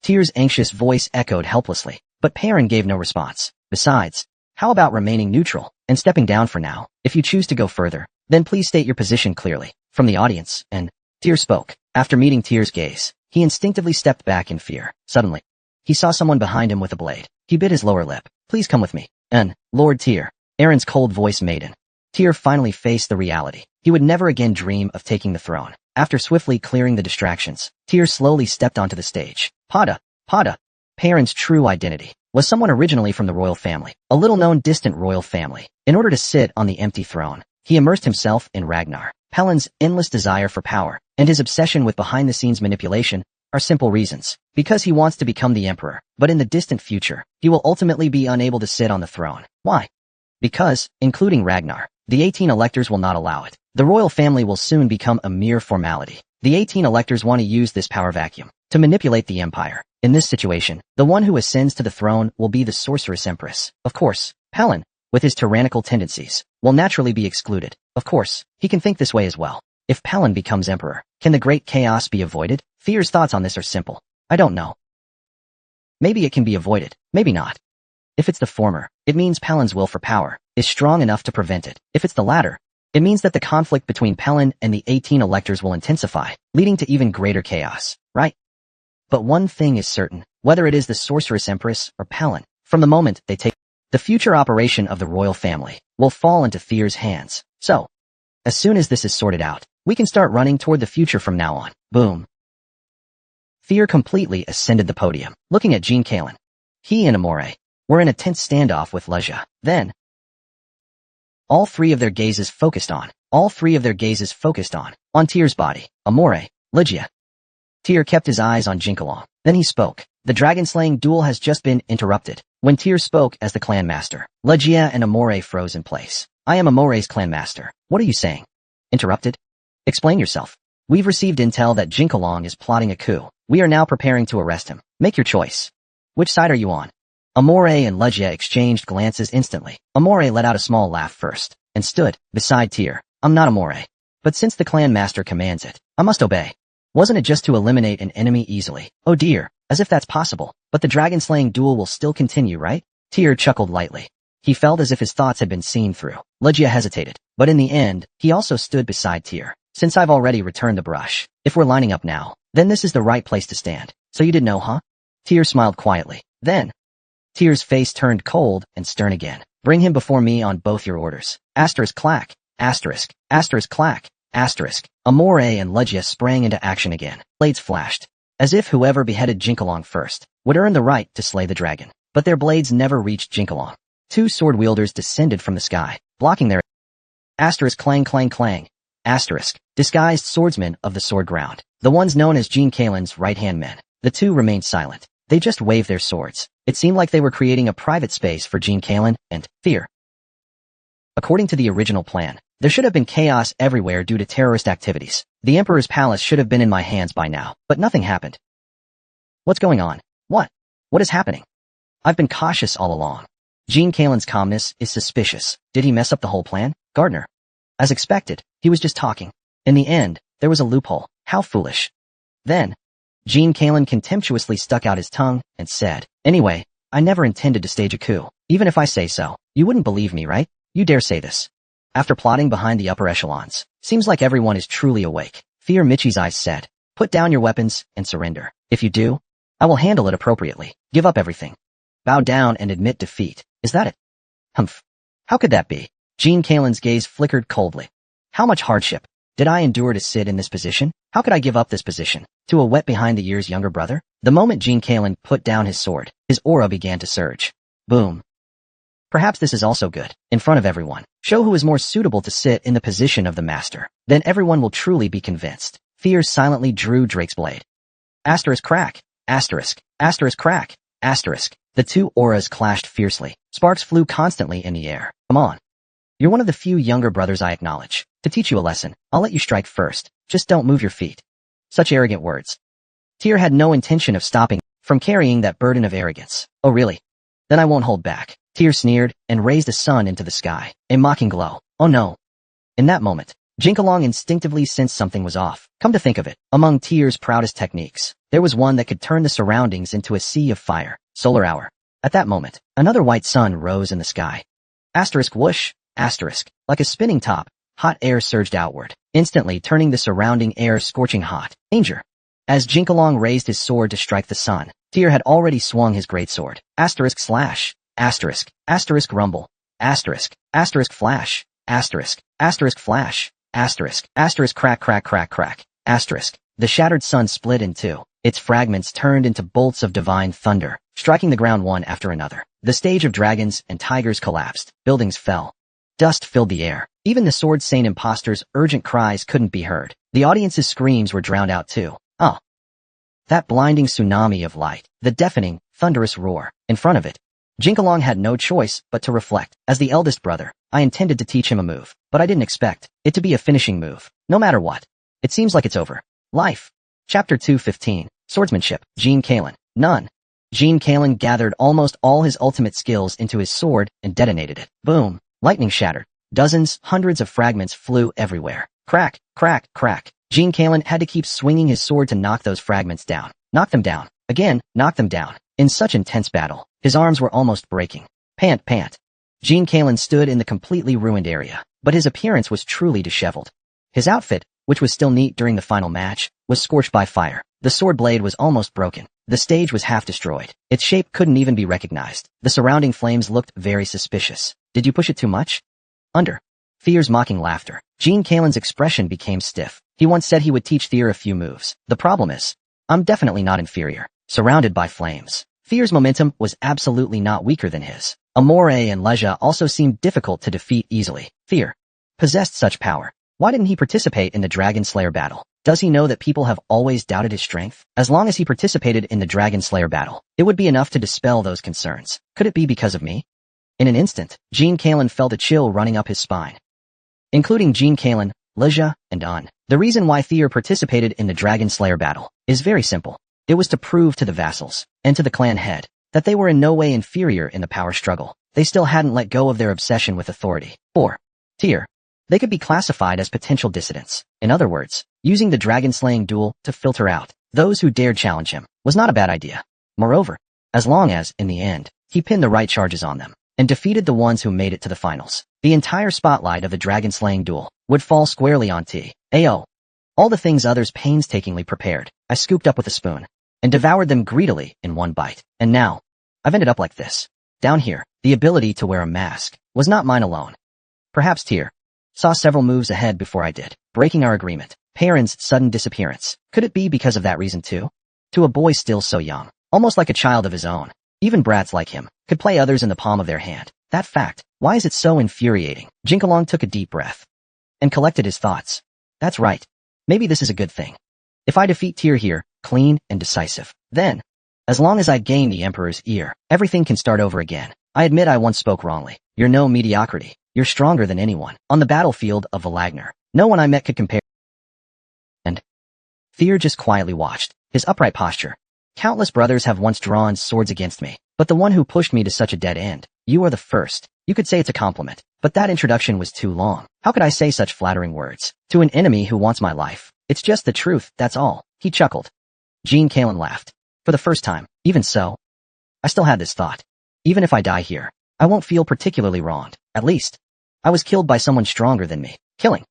Speaker 1: Tear's anxious voice echoed helplessly, but Perrin gave no response. Besides, how about remaining neutral and stepping down for now? If you choose to go further, then please state your position clearly. From the audience, Tear spoke. After meeting Tear's gaze, he instinctively stepped back in fear. Suddenly, he saw someone behind him with a blade. He bit his lower lip. Please come with me. Lord Tear. Aaron's cold voice maiden. Tear finally faced the reality. He would never again dream of taking the throne. After swiftly clearing the distractions, Tear slowly stepped onto the stage. Pada. Perrin's true identity was someone originally from the royal family, a little-known distant royal family. In order to sit on the empty throne, he immersed himself in Ragnar. Pellin's endless desire for power and his obsession with behind-the-scenes manipulation are simple reasons. Because he wants to become the emperor, but in the distant future, he will ultimately be unable to sit on the throne. Why? Because, including Ragnar, the 18 electors will not allow it. The royal family will soon become a mere formality. The 18 electors want to use this power vacuum to manipulate the empire. In this situation, the one who ascends to the throne will be the sorceress empress. Of course, Pellin, with his tyrannical tendencies, will naturally be excluded. Of course, he can think this way as well. If Pellin becomes emperor, can the great chaos be avoided? Fear's thoughts on this are simple. I don't know. Maybe it can be avoided, maybe not. If it's the former, it means Pellin's will for power is strong enough to prevent it. If it's the latter, it means that the conflict between Pellin and the 18 electors will intensify, leading to even greater chaos, right? But one thing is certain, whether it is the sorceress empress or Pellin, from the moment they take the future operation of the royal family will fall into Fear's hands. So, as soon as this is sorted out, we can start running toward the future from now on. Boom. Fear completely ascended the podium, looking at Jean Kalen. He and Amore were in a tense standoff with Legia. Then, all three of their gazes focused on Tear's body. Amore, Legia. Tear kept his eyes on Jinkalong. Then he spoke. The dragon-slaying duel has just been interrupted. When Tear spoke as the clan master, Legia and Amore froze in place. I am Amore's clan master. What are you saying? Interrupted? Explain yourself. We've received intel that Jinkalong is plotting a coup. We are now preparing to arrest him. Make your choice. Which side are you on? Amore and Legia exchanged glances instantly. Amore let out a small laugh first, and stood beside Tear. I'm not Amore. But since the clan master commands it, I must obey. Wasn't it just to eliminate an enemy easily? Oh dear, as if that's possible. But the dragon-slaying duel will still continue, right? Tear chuckled lightly. He felt as if his thoughts had been seen through. Legia hesitated, but in the end, he also stood beside Tear. Since I've already returned the brush, if we're lining up now, then this is the right place to stand. So you did know, huh? Tear smiled quietly. Then, Tear's face turned cold and stern again. Bring him before me on both your orders. Asterisk clack. Asterisk. Asterisk clack. Asterisk. Amore and Legia sprang into action again. Blades flashed, as if whoever beheaded Jinkalong first would earn the right to slay the dragon. But their blades never reached Jinkalong. 2 sword wielders descended from the sky, blocking their asterisk clang clang clang, asterisk, disguised swordsmen of the sword ground. The ones known as Jean Kalen's right-hand men. The 2 remained silent. They just waved their swords. It seemed like they were creating a private space for Jean Kalen and fear. According to the original plan, there should have been chaos everywhere due to terrorist activities. The Emperor's palace should have been in my hands by now, but nothing happened. What's going on? What is happening? I've been cautious all along. Jean Kalen's calmness is suspicious. Did he mess up the whole plan? Gardner. As expected, he was just talking. In the end, there was a loophole. How foolish. Then, Jean Kalen contemptuously stuck out his tongue and said, "Anyway, I never intended to stage a coup. Even if I say so, you wouldn't believe me, right? You dare say this?" After plotting behind the upper echelons, seems like everyone is truly awake. Fear Michi's eyes said, "Put down your weapons and surrender. If you do, I will handle it appropriately. Give up everything. Bow down and admit defeat. Is that it?" Humph. How could that be? Jean Kalen's gaze flickered coldly. How much hardship did I endure to sit in this position? How could I give up this position to a wet behind-the-ears younger brother? The moment Jean Kalen put down his sword, his aura began to surge. Boom. Perhaps this is also good. In front of everyone, show who is more suitable to sit in the position of the master. Then everyone will truly be convinced. Fear silently drew Drake's blade. Asterisk crack. Asterisk. Asterisk crack. Asterisk. The 2 auras clashed fiercely. Sparks flew constantly in the air. Come on. You're one of the few younger brothers I acknowledge. To teach you a lesson, I'll let you strike first. Just don't move your feet. Such arrogant words. Tyr had no intention of stopping from carrying that burden of arrogance. Oh really? Then I won't hold back. Tyr sneered and raised a sun into the sky. A mocking glow. Oh no. In that moment, Jinkalong instinctively sensed something was off. Come to think of it, among Tyr's proudest techniques, there was one that could turn the surroundings into a sea of fire. Solar hour. At that moment, another white sun rose in the sky. Asterisk whoosh. Asterisk. Like a spinning top, hot air surged outward, instantly turning the surrounding air scorching hot. Danger. As Jinkalong raised his sword to strike the sun, Tyr had already swung his greatsword. Asterisk slash. Asterisk. Asterisk rumble. Asterisk. Asterisk flash. Asterisk. Asterisk flash. Asterisk. Asterisk crack crack crack crack. Asterisk. The shattered sun split in 2. Its fragments turned into bolts of divine thunder, striking the ground one after another. The stage of dragons and tigers collapsed. Buildings fell. Dust filled the air. Even the sword-sane imposters' urgent cries couldn't be heard. The audience's screams were drowned out too. Ah! That blinding tsunami of light. The deafening, thunderous roar. In front of it, Jinkalong had no choice but to reflect. As the eldest brother, I intended to teach him a move, but I didn't expect it to be a finishing move. No matter what. It seems like it's over. Life. Chapter 215. Swordsmanship. Jean Kalen. None. Jean Kalen gathered almost all his ultimate skills into his sword and detonated it. Boom. Lightning shattered. Dozens, hundreds of fragments flew everywhere. Crack, crack, crack. Jean Kalen had to keep swinging his sword to knock those fragments down. Knock them down. Again, knock them down. In such intense battle, his arms were almost breaking. Pant, pant. Jean Kalen stood in the completely ruined area, but his appearance was truly disheveled. His outfit, which was still neat during the final match, was scorched by fire. The sword blade was almost broken. The stage was half destroyed. Its shape couldn't even be recognized. The surrounding flames looked very suspicious. Did you push it too much? Under Fear's mocking laughter, Jean Kalen's expression became stiff. He once said he would teach Fear a few moves. The problem is, I'm definitely not inferior. Surrounded by flames, Fear's momentum was absolutely not weaker than his. Amore and Leja also seemed difficult to defeat easily. Fear possessed such power. Why didn't he participate in the Dragon Slayer battle? Does he know that people have always doubted his strength? As long as he participated in the Dragon Slayer battle, it would be enough to dispel those concerns. Could it be because of me? In an instant, Jean Kalen felt a chill running up his spine. Including Jean Kalen, Leja, and Un. The reason why Fear participated in the Dragon Slayer battle is very simple. It was to prove to the vassals, and to the clan head, that they were in no way inferior in the power struggle. They still hadn't let go of their obsession with authority. Or, Tyr. They could be classified as potential dissidents. In other words, using the dragon-slaying duel to filter out those who dared challenge him was not a bad idea. Moreover, as long as, in the end, he pinned the right charges on them, and defeated the ones who made it to the finals, the entire spotlight of the dragon-slaying duel would fall squarely on T.A.O. All the things others painstakingly prepared, I scooped up with a spoon, and devoured them greedily in one bite. And now, I've ended up like this. Down here, the ability to wear a mask was not mine alone. Perhaps Tyr saw several moves ahead before I did, breaking our agreement. Perrin's sudden disappearance. Could it be because of that reason too? To a boy still so young, almost like a child of his own, even brats like him could play others in the palm of their hand. That fact, why is it so infuriating? Jinkalong took a deep breath and collected his thoughts. That's right. Maybe this is a good thing. If I defeat Tyr here, clean and decisive, then, as long as I gain the Emperor's ear, everything can start over again. I admit I once spoke wrongly. You're no mediocrity. You're stronger than anyone. On the battlefield of Valagnar, no one I met could compare. And Tyr just quietly watched, his upright posture. Countless brothers have once drawn swords against me, but the one who pushed me to such a dead end, you are the first. You could say it's a compliment, but that introduction was too long. How could I say such flattering words to an enemy who wants my life? It's just the truth, that's all. He chuckled. Jean Kalen laughed. For the first time. Even so, I still had this thought. Even if I die here, I won't feel particularly wronged. At least, I was killed by someone stronger than me. Killing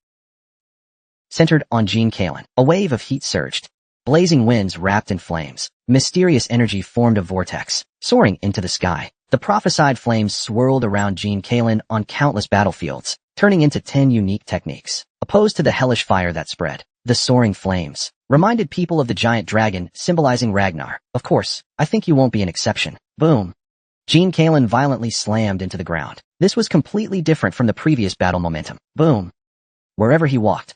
Speaker 1: centered on Jean Kalen. A wave of heat surged. Blazing winds wrapped in flames. Mysterious energy formed a vortex, soaring into the sky. The prophesied flames swirled around Jean Kalen on countless battlefields, turning into 10 unique techniques. Opposed to the hellish fire that spread, the soaring flames reminded people of the giant dragon symbolizing Ragnar. Of course, I think you won't be an exception. Boom. Jean Kalen violently slammed into the ground. This was completely different from the previous battle momentum. Boom. Wherever he walked,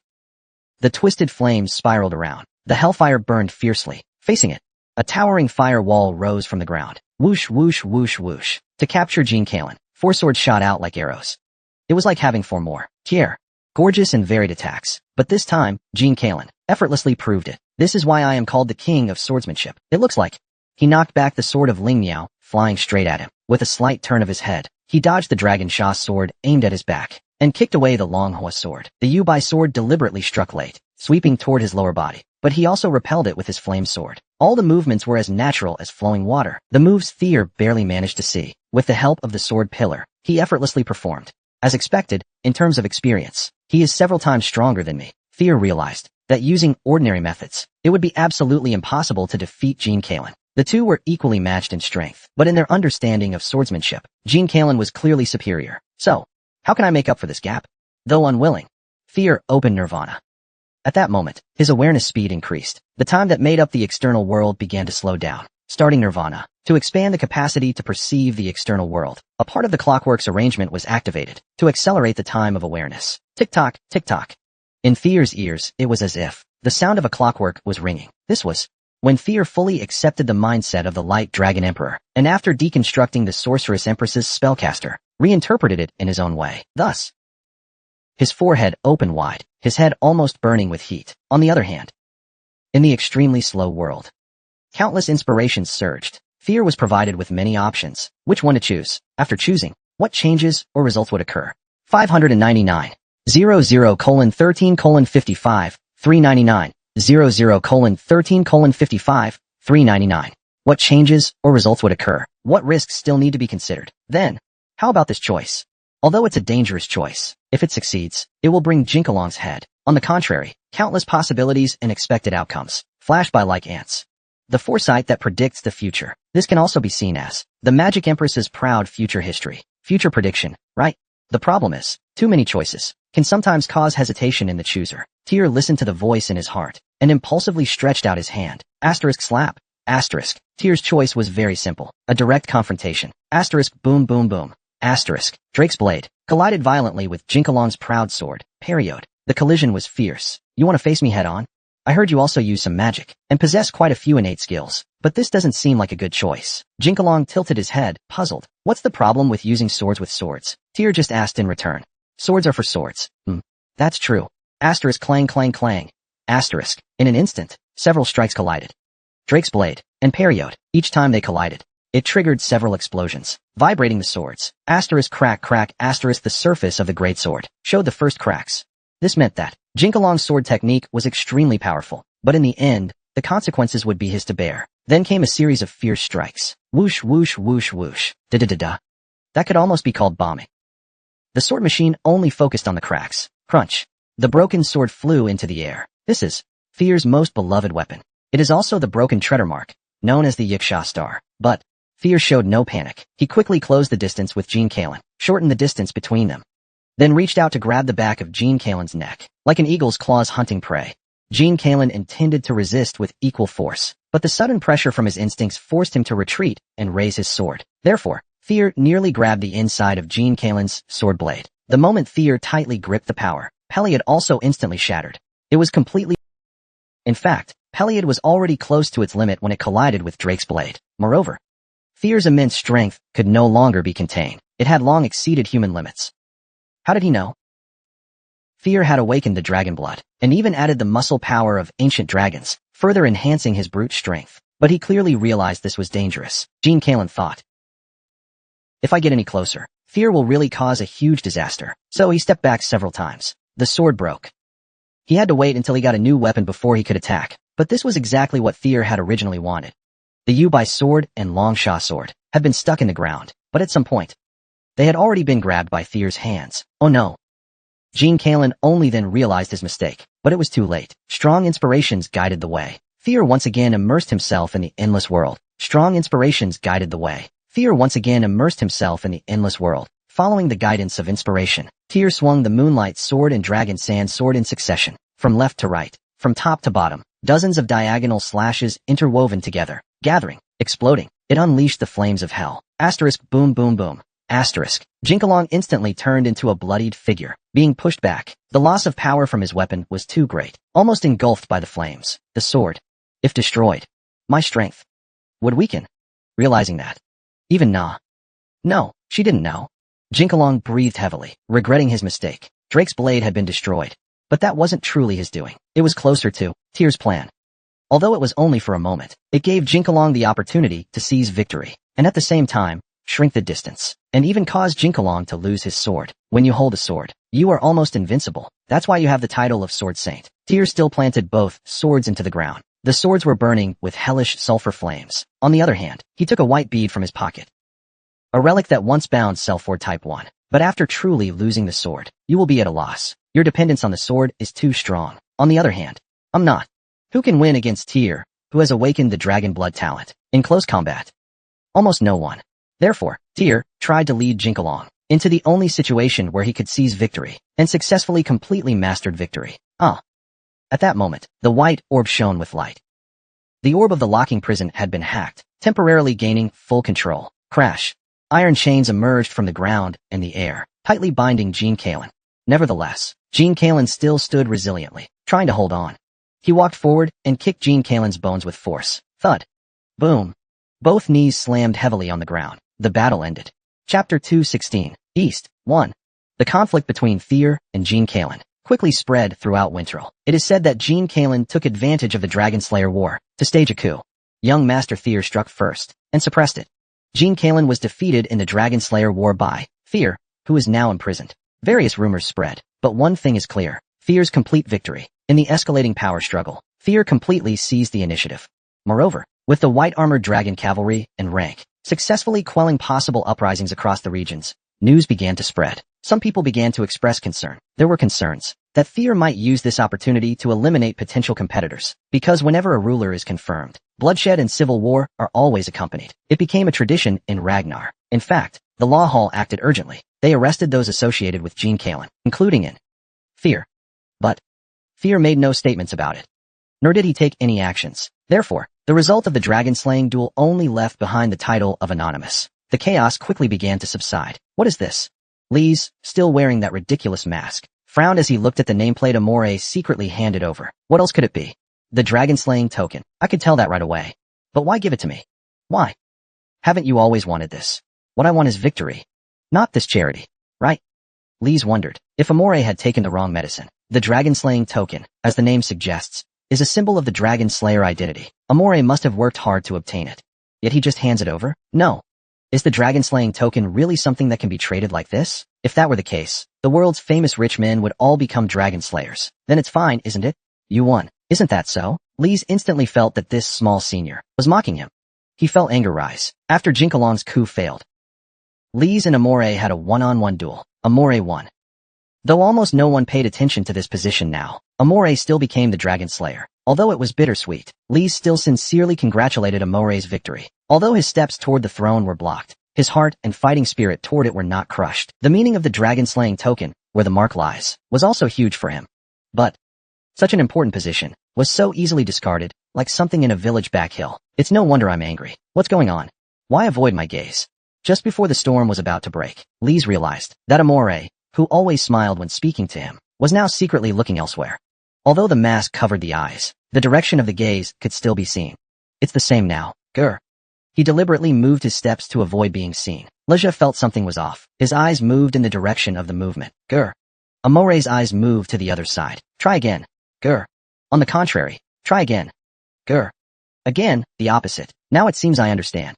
Speaker 1: the twisted flames spiraled around. The hellfire burned fiercely. Facing it, a towering fire wall rose from the ground. Whoosh, whoosh, whoosh, whoosh. To capture Jean Kalen, 4 swords shot out like arrows. It was like having 4 more. Tier. Gorgeous and varied attacks. But this time, Jean Kalen effortlessly proved it. This is why I am called the king of swordsmanship. It looks like he knocked back the sword of Ling Miao, flying straight at him. With a slight turn of his head, he dodged the Dragon Sha sword aimed at his back, and kicked away the Longhua sword. The Yubai sword deliberately struck late, sweeping toward his lower body, but he also repelled it with his flame sword. All the movements were as natural as flowing water. The moves Tyr barely managed to see. With the help of the sword pillar, he effortlessly performed. As expected, in terms of experience, he is several times stronger than me. Tyr realized that using ordinary methods, it would be absolutely impossible to defeat Jean Kalen. The two were equally matched in strength, but in their understanding of swordsmanship, Jean Kalen was clearly superior. So, how can I make up for this gap? Though unwilling, Tyr opened Nirvana. At that moment, his awareness speed increased. The time that made up the external world began to slow down. Starting Nirvana, to expand the capacity to perceive the external world, a part of the clockwork's arrangement was activated to accelerate the time of awareness. Tick-tock, tick-tock. In Tyr's ears, it was as if the sound of a clockwork was ringing. This was when Tyr fully accepted the mindset of the Light Dragon Emperor, and after deconstructing the Sorceress Empress's spellcaster, reinterpreted it in his own way. Thus, his forehead opened wide, his head almost burning with heat. On the other hand, in the extremely slow world, countless inspirations surged. Tyr was provided with many options, which one to choose. After choosing, what changes or results would occur? 599. 00:13:55, 399. 00:13:55, 399. What changes or results would occur? What risks still need to be considered? Then, how about this choice? Although it's a dangerous choice, if it succeeds, it will bring Jinkalong's head. On the contrary, countless possibilities and expected outcomes flash by like ants. The foresight that predicts the future. This can also be seen as the Magic Empress's proud future history. Future prediction, right? The problem is, too many choices can sometimes cause hesitation in the chooser. Tyr listened to the voice in his heart and impulsively stretched out his hand. Asterisk slap. Asterisk. Tyr's choice was very simple. A direct confrontation. Asterisk boom boom boom. Asterisk. Drake's blade collided violently with Jinkalong's proud sword. Period. The collision was fierce. You want to face me head on? I heard you also use some magic and possess quite a few innate skills, but this doesn't seem like a good choice. Jinkalong tilted his head, puzzled. What's the problem with using swords with swords? Tyr just asked in return. Swords are for swords. That's true. Asterisk clang clang clang. Asterisk. In an instant, several strikes collided. Drake's blade and period. Each time they collided, it triggered several explosions, vibrating the swords. Asterisk crack crack. Asterisk the surface of the greatsword showed the first cracks. This meant that Jinkalong's sword technique was extremely powerful, but in the end, the consequences would be his to bear. Then came a series of fierce strikes. Whoosh whoosh whoosh whoosh. Da-da-da-da. That could almost be called bombing. The sword machine only focused on the cracks. Crunch. The broken sword flew into the air. This is Tyr's most beloved weapon. It is also the broken treader mark, known as the Yiksha star. But Tyr showed no panic. He quickly closed the distance with Jean Kalen, shortened the distance between them, then reached out to grab the back of Jean Kalen's neck. Like an eagle's claws hunting prey, Jean Kalen intended to resist with equal force, but the sudden pressure from his instincts forced him to retreat and raise his sword. Therefore, Fear nearly grabbed the inside of Jean Kalen's sword blade. The moment Fear tightly gripped the power, Peliod also instantly shattered. It was completely... In fact, Peliod was already close to its limit when it collided with Drake's blade. Moreover, Fear's immense strength could no longer be contained. It had long exceeded human limits. How did he know? Fear had awakened the dragon blood, and even added the muscle power of ancient dragons, further enhancing his brute strength. But he clearly realized this was dangerous. Jean Kalen thought, if I get any closer, Fear will really cause a huge disaster. So he stepped back several times. The sword broke. He had to wait until he got a new weapon before he could attack, but this was exactly what Fear had originally wanted. The Yubai sword and Longsha sword had been stuck in the ground, but at some point, they had already been grabbed by Fear's hands. Oh no. Jean Kalen only then realized his mistake, but it was too late. Strong inspirations guided the way. Fear once again immersed himself in the endless world. Strong inspirations guided the way. Fear once again immersed himself in the endless world. Following the guidance of inspiration, Fear swung the Moonlight Sword and Dragon Sand Sword in succession, from left to right, from top to bottom, dozens of diagonal slashes interwoven together, gathering, exploding. It unleashed the flames of hell. Asterisk boom boom boom. Asterisk. Jinkalong instantly turned into a bloodied figure, being pushed back. The loss of power from his weapon was too great, almost engulfed by the flames. The sword, if destroyed, my strength would weaken. Realizing that, even Na. No, she didn't know. Jinkalong breathed heavily, regretting his mistake. Drake's blade had been destroyed, but that wasn't truly his doing. It was closer to Tyr's plan. Although it was only for a moment, it gave Jinkalong the opportunity to seize victory, and at the same time, shrink the distance, and even cause Jinkalong to lose his sword. When you hold a sword, you are almost invincible. That's why you have the title of Sword Saint. Tyr still planted both swords into the ground. The swords were burning with hellish sulfur flames. On the other hand, he took a white bead from his pocket. A relic that once bound Selford Type 1. But after truly losing the sword, you will be at a loss. Your dependence on the sword is too strong. On the other hand, I'm not. Who can win against Tyr, who has awakened the dragon blood talent? In close combat, almost no one. Therefore, Tyr tried to lead Jinkalong into the only situation where he could seize victory, and successfully completely mastered victory. At that moment, the white orb shone with light. The orb of the locking prison had been hacked, temporarily gaining full control. Crash. Iron chains emerged from the ground and the air, tightly binding Jean Kalen. Nevertheless, Jean Kalen still stood resiliently, trying to hold on. He walked forward and kicked Jean Kalen's bones with force. Thud. Boom. Both knees slammed heavily on the ground. The battle ended. Chapter 216. East. 1. The conflict between Fear and Jean Kalen quickly spread throughout Winterl. It is said that Jean Kalen took advantage of the Dragon Slayer War to stage a coup. Young Master Fear struck first and suppressed it. Jean Kalen was defeated in the Dragon Slayer War by Fear, who is now imprisoned. Various rumors spread, but one thing is clear. Fear's complete victory. In the escalating power struggle, Fear completely seized the initiative. Moreover, with the white-armored dragon cavalry and rank successfully quelling possible uprisings across the regions, news began to spread. Some people began to express concern. There were concerns that Fear might use this opportunity to eliminate potential competitors, because whenever a ruler is confirmed, bloodshed and civil war are always accompanied. It became a tradition in Ragnar. In fact, the Law Hall acted urgently. They arrested those associated with Jean Kalen, including in Fear. But Fear made no statements about it, nor did he take any actions. Therefore, the result of the dragon-slaying duel only left behind the title of Anonymous. The chaos quickly began to subside. What is this? Lise, still wearing that ridiculous mask, frowned as he looked at the nameplate Amore secretly handed over. What else could it be? The dragon-slaying token. I could tell that right away. But why give it to me? Why? Haven't you always wanted this? What I want is victory. Not this charity, right? Lise wondered if Amore had taken the wrong medicine. The dragon-slaying token, as the name suggests, is a symbol of the Dragon Slayer identity. Amore must have worked hard to obtain it. Yet he just hands it over? No. Is the dragon-slaying token really something that can be traded like this? If that were the case, the world's famous rich men would all become dragon slayers. Then it's fine, isn't it? You won. Isn't that so? Lise instantly felt that this small senior was mocking him. He felt anger rise. After Jinkalong's coup failed, Lise and Amore had a one-on-one duel. Amore won. Though almost no one paid attention to this position now, Amore still became the Dragon Slayer. Although it was bittersweet, Lise still sincerely congratulated Amore's victory. Although his steps toward the throne were blocked, his heart and fighting spirit toward it were not crushed. The meaning of the dragon-slaying token, where the mark lies, was also huge for him. But such an important position was so easily discarded, like something in a village back hill. It's no wonder I'm angry. What's going on? Why avoid my gaze? Just before the storm was about to break, Lise realized that Amore, who always smiled when speaking to him, was now secretly looking elsewhere. Although the mask covered the eyes, the direction of the gaze could still be seen. It's the same now, grr. He deliberately moved his steps to avoid being seen. Leja felt something was off. His eyes moved in the direction of the movement. Grr. Amore's eyes moved to the other side. Try again. Grr. On the contrary. Try again. Grr. Again, the opposite. Now it seems I understand.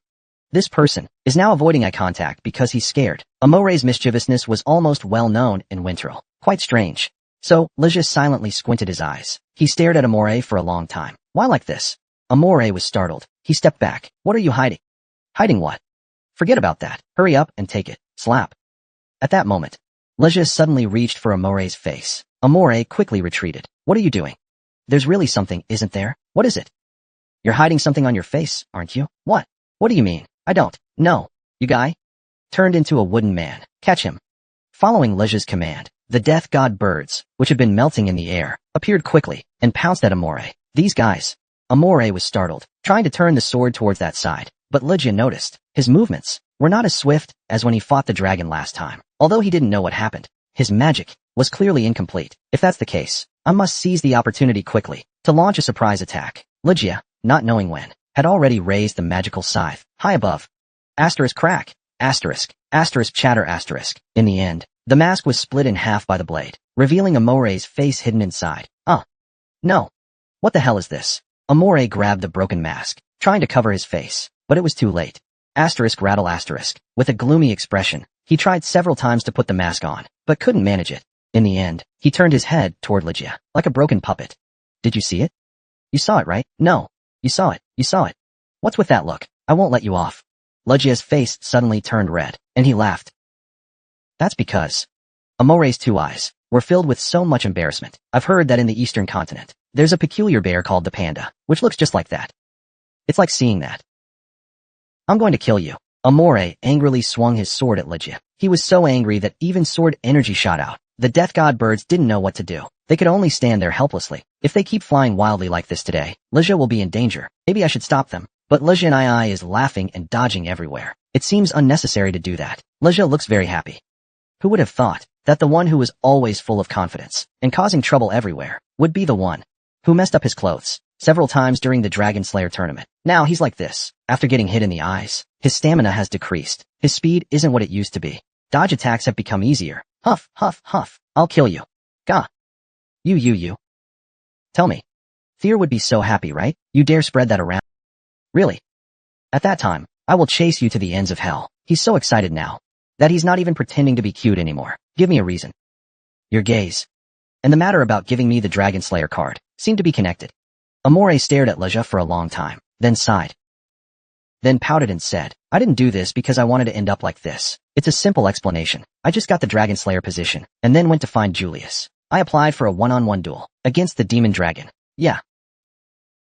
Speaker 1: This person is now avoiding eye contact because he's scared. Amore's mischievousness was almost well known in Winterl. Quite strange. So, Leja silently squinted his eyes. He stared at Amore for a long time. Why like this? Amore was startled. He stepped back. What are you hiding? Hiding what? Forget about that. Hurry up and take it. Slap. At that moment, Leja suddenly reached for Amore's face. Amore quickly retreated. What are you doing? There's really something, isn't there? What is it? You're hiding something on your face, aren't you? What? What do you mean? I don't. No. You guy? Turned into a wooden man. Catch him. Following Leja's command, the death god birds, which had been melting in the air, appeared quickly and pounced at Amore. These guys. Amore was startled, trying to turn the sword towards that side, but Leja noticed his movements were not as swift as when he fought the dragon last time. Although he didn't know what happened, his magic was clearly incomplete. If that's the case, I must seize the opportunity quickly to launch a surprise attack. Leja, not knowing when, had already raised the magical scythe high above. Asterisk crack. Asterisk. Asterisk chatter asterisk. In the end, the mask was split in half by the blade, revealing Amore's face hidden inside. No. What the hell is this? Amore grabbed the broken mask, trying to cover his face, but it was too late. Asterisk rattle asterisk. With a gloomy expression, he tried several times to put the mask on, but couldn't manage it. In the end, he turned his head toward Leja, like a broken puppet. Did you see it? You saw it, right? No. You saw it. You saw it. What's with that look? I won't let you off. Leja's face suddenly turned red, and he laughed. That's because Amore's two eyes were filled with so much embarrassment. I've heard that in the eastern continent, there's a peculiar bear called the panda, which looks just like that. It's like seeing that. I'm going to kill you. Amore angrily swung his sword at Leja. He was so angry that even sword energy shot out. The death god birds didn't know what to do. They could only stand there helplessly. If they keep flying wildly like this today, Leja will be in danger. Maybe I should stop them. But Leja is laughing and dodging everywhere. It seems unnecessary to do that. Leja looks very happy. Who would have thought that the one who was always full of confidence and causing trouble everywhere would be the one who messed up his clothes several times during the Dragon Slayer tournament? Now he's like this. After getting hit in the eyes, his stamina has decreased. His speed isn't what it used to be. Dodge attacks have become easier. Huff, huff, huff. I'll kill you. Gah. You. Tell me. Fear would be so happy, right? You dare spread that around? Really? At that time, I will chase you to the ends of hell. He's so excited now that he's not even pretending to be cute anymore. Give me a reason. Your gaze and the matter about giving me the Dragon Slayer card seemed to be connected. Amore stared at Leja for a long time, then sighed. Then pouted and said, I didn't do this because I wanted to end up like this. It's a simple explanation. I just got the Dragon Slayer position, and then went to find Julius. I applied for a one-on-one duel against the demon dragon. Yeah.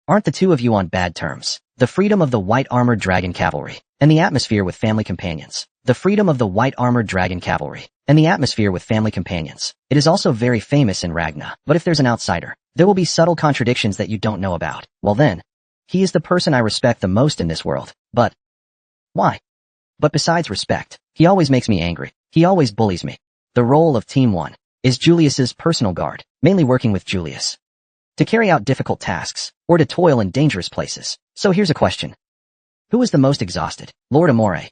Speaker 1: Aren't the two of you on bad terms? The freedom of the white-armored dragon cavalry, and the atmosphere with family companions. The freedom of the white-armored dragon cavalry, and the atmosphere with family companions. It is also very famous in Ragna, but if there's an outsider, there will be subtle contradictions that you don't know about. Well then, he is the person I respect the most in this world. But why? But besides respect, he always makes me angry. He always bullies me. The role of Team 1 is Julius's personal guard, mainly working with Julius to carry out difficult tasks, or to toil in dangerous places. So here's a question. Who is the most exhausted? Lord Amore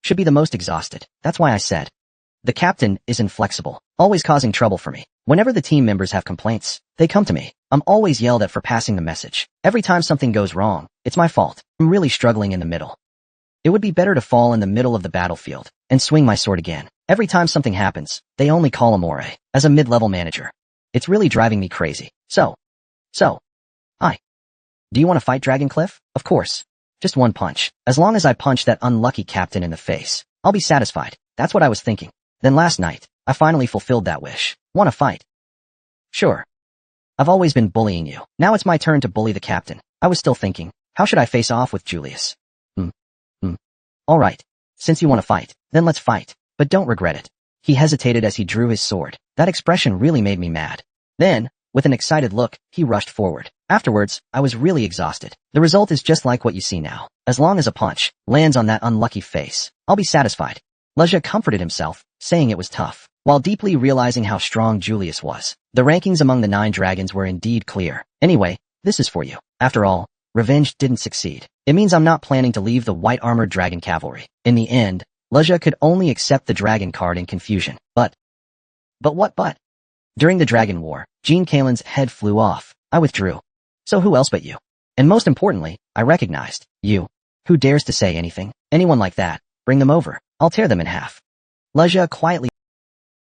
Speaker 1: should be the most exhausted. That's why I said. The captain is inflexible, always causing trouble for me. Whenever the team members have complaints, they come to me. I'm always yelled at for passing the message. Every time something goes wrong, it's my fault. I'm really struggling in the middle. It would be better to fall in the middle of the battlefield and swing my sword again. Every time something happens, they only call Amore as a mid-level manager. It's really driving me crazy. So. Do you want to fight Dragoncliff? Of course. Just one punch. As long as I punch that unlucky captain in the face, I'll be satisfied. That's what I was thinking. Then last night, I finally fulfilled that wish. Want to fight? Sure. I've always been bullying you. Now it's my turn to bully the captain. I was still thinking, how should I face off with Julius? Alright. Since you want to fight, then let's fight. But don't regret it. He hesitated as he drew his sword. That expression really made me mad. Then, With an excited look, he rushed forward. Afterwards, I was really exhausted. The result is just like what you see now. As long as a punch lands on that unlucky face, I'll be satisfied. Leja comforted himself, saying it was tough, while deeply realizing how strong Julius was. The rankings among the 9 dragons were indeed clear. Anyway, this is for you. After all, revenge didn't succeed. It means I'm not planning to leave the white-armored dragon cavalry. In the end, Leja could only accept the dragon card in confusion. But what but? During the Dragon War, Jean Kalen's head flew off. I withdrew. So who else but you? And most importantly, I recognized you. Who dares to say anything? Anyone like that, bring them over. I'll tear them in half. Leja quietly.